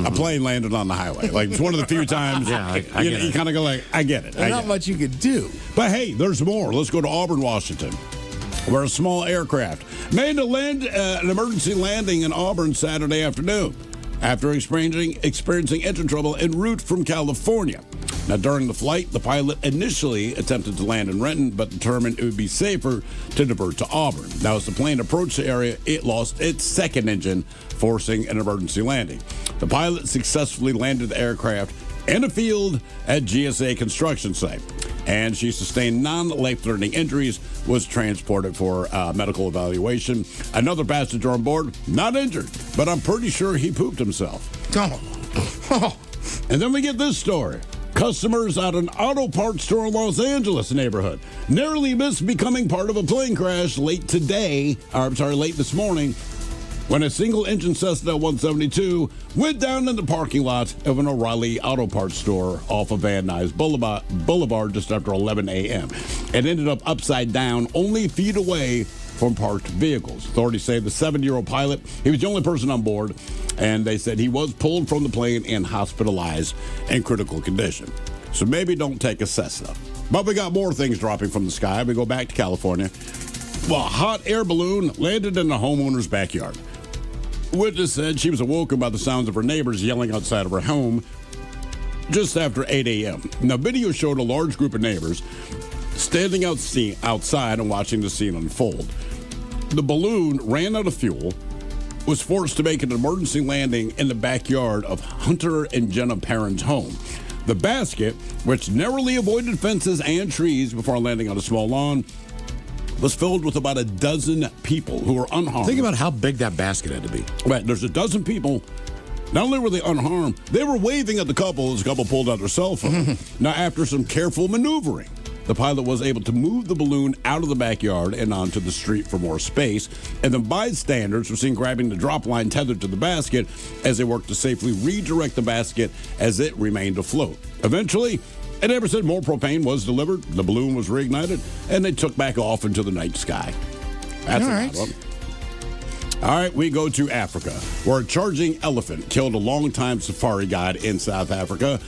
plane landed on the highway. Like, it's one of the few times you kind of go like, I get it. There's not much you could do. But hey, there's more. Let's go to Auburn, Washington, where a small aircraft made an emergency landing in Auburn Saturday afternoon after experiencing engine trouble en route from California. Now, during the flight, the pilot initially attempted to land in Renton, but determined it would be safer to divert to Auburn. Now, as the plane approached the area, it lost its second engine, forcing an emergency landing. The pilot successfully landed the aircraft in a field at GSA construction site, and she sustained non-life-threatening injuries, was transported for medical evaluation. Another passenger on board, not injured, but I'm pretty sure he pooped himself. Oh. And then we get this story. Customers at an auto parts store in Los Angeles neighborhood narrowly missed becoming part of a plane crash late this morning, when a single-engine Cessna 172 went down in the parking lot of an O'Reilly Auto Parts store off of Van Nuys Boulevard just after 11 a.m. It ended up upside down, only feet away from parked vehicles. Authorities say the 7-year-old pilot, he was the only person on board, and they said he was pulled from the plane and hospitalized in critical condition. So maybe don't take a Cessna. But we got more things dropping from the sky. We go back to California. Well, a hot air balloon landed in a homeowner's backyard. Witness said she was awoken by the sounds of her neighbors yelling outside of her home just after 8 a.m. Now, video showed a large group of neighbors standing outside and watching the scene unfold. The balloon ran out of fuel, was forced to make an emergency landing in the backyard of Hunter and Jenna Perrin's home. The basket, which narrowly avoided fences and trees before landing on a small lawn, was filled with about a dozen people who were unharmed. Think about how big that basket had to be. Right, there's a dozen people. Not only were they unharmed, they were waving at the couple as the couple pulled out their cell phone. Now, after some careful maneuvering, the pilot was able to move the balloon out of the backyard and onto the street for more space. And then bystanders were seen grabbing the drop line tethered to the basket as they worked to safely redirect the basket as it remained afloat. Eventually, a neighbor said more propane was delivered, the balloon was reignited, and they took back off into the night sky. That's all right. All right, we go to Africa, where a charging elephant killed a longtime safari guide in South Africa.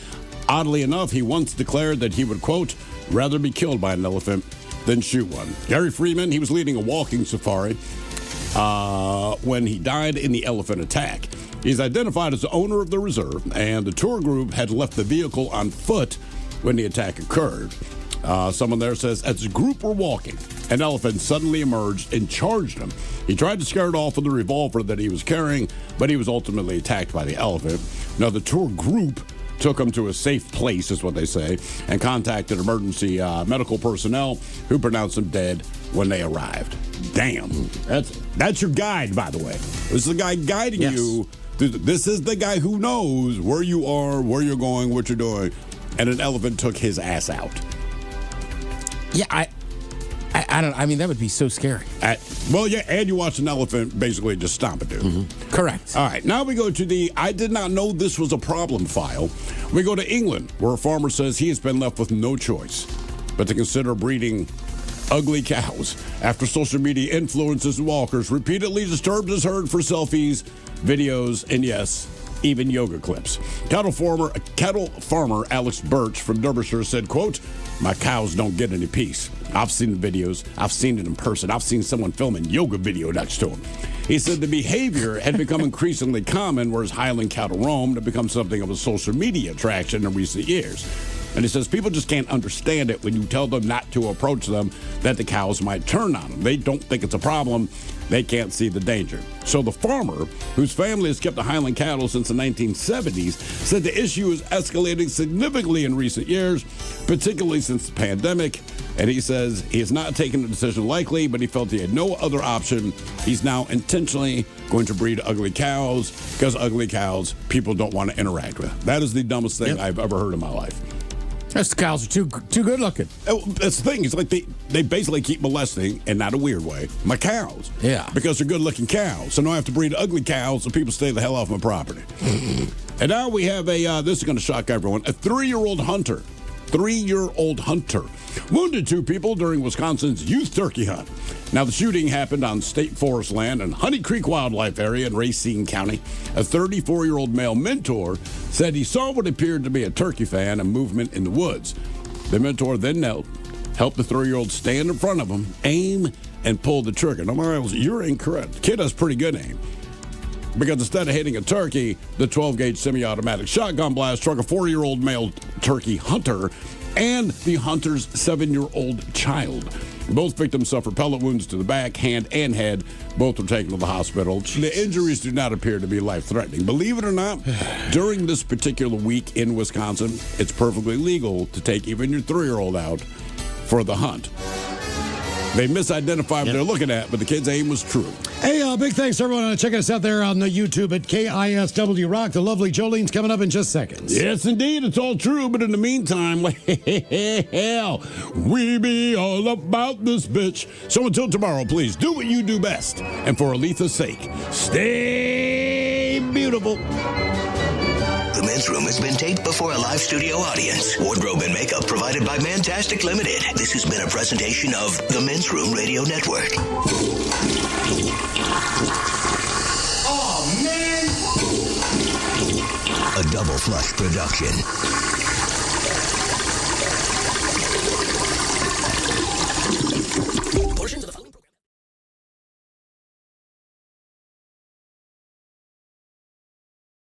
Oddly enough, he once declared that he would, quote, rather be killed by an elephant than shoot one. Gary Freeman, he was leading a walking safari when he died in the elephant attack. He's identified as the owner of the reserve, and the tour group had left the vehicle on foot when the attack occurred. Someone there says, as the group were walking, an elephant suddenly emerged and charged him. He tried to scare it off with the revolver that he was carrying, but he was ultimately attacked by the elephant. Now, the tour group took him to a safe place, is what they say, and contacted emergency medical personnel who pronounced him dead when they arrived. Damn. That's your guide, by the way. This is the guy guiding you. This is the guy who knows where you are, where you're going, what you're doing. And an elephant took his ass out. Yeah, I don't. I mean, that would be so scary. Well, yeah, and you watch an elephant basically just stomp a dude. Mm-hmm. Correct. All right, now we go to the I did not know this was a problem file. We go to England, where a farmer says he has been left with no choice but to consider breeding ugly cows after social media influencers and walkers repeatedly disturbed his herd for selfies, videos, and yes, even yoga clips. Cattle farmer Alex Birch from Derbyshire said, quote, my cows don't get any peace. I've seen the videos. I've seen it in person. I've seen someone filming yoga video next to him. He said the behavior had become increasingly common, whereas Highland cattle roamed had become something of a social media attraction in recent years. And he says people just can't understand it when you tell them not to approach them, that the cows might turn on them. They don't think it's a problem. They can't see the danger. So the farmer, whose family has kept the Highland cattle since the 1970s, said the issue is escalating significantly in recent years, particularly since the pandemic. And he says he has not taken the decision lightly, but he felt he had no other option. He's now intentionally going to breed ugly cows because ugly cows people don't want to interact with. That is the dumbest thing I've ever heard in my life. Those cows are too good looking. That's the thing. It's like they basically keep molesting, and not a weird way, my cows. Yeah. Because they're good looking cows. So now I have to breed ugly cows so people stay the hell off my property. And now we have this is going to shock everyone, a 3-year-old hunter. 3-year-old hunter wounded 2 people during Wisconsin's youth turkey hunt. Now, the shooting happened on state forest land in Honey Creek Wildlife Area in Racine County. A 34-year-old male mentor said he saw what appeared to be a turkey fan and movement in the woods. The mentor then knelt, helped the 3-year-old stand in front of him, aim, and pull the trigger. Now, Miles, you're incorrect. The kid has pretty good aim. Because instead of hitting a turkey, the 12-gauge semi-automatic shotgun blast struck a 4-year-old male turkey hunter and the hunter's 7-year-old child. Both victims suffered pellet wounds to the back, hand, and head. Both were taken to the hospital. The injuries do not appear to be life-threatening. Believe it or not, during this particular week in Wisconsin, it's perfectly legal to take even your 3-year-old out for the hunt. They misidentify what they're looking at, but the kid's aim was true. Hey, big thanks to everyone checking us out there on the YouTube at KISW Rock. The lovely Jolene's coming up in just seconds. Yes, indeed. It's all true. But in the meantime, hell, we be all about this bitch. So until tomorrow, please do what you do best. And for Aletha's sake, stay beautiful. The Men's Room has been taped before a live studio audience. Wardrobe and makeup provided by Mantastic Limited. This has been a presentation of the Men's Room Radio Network. Oh, man! A Double Flush production.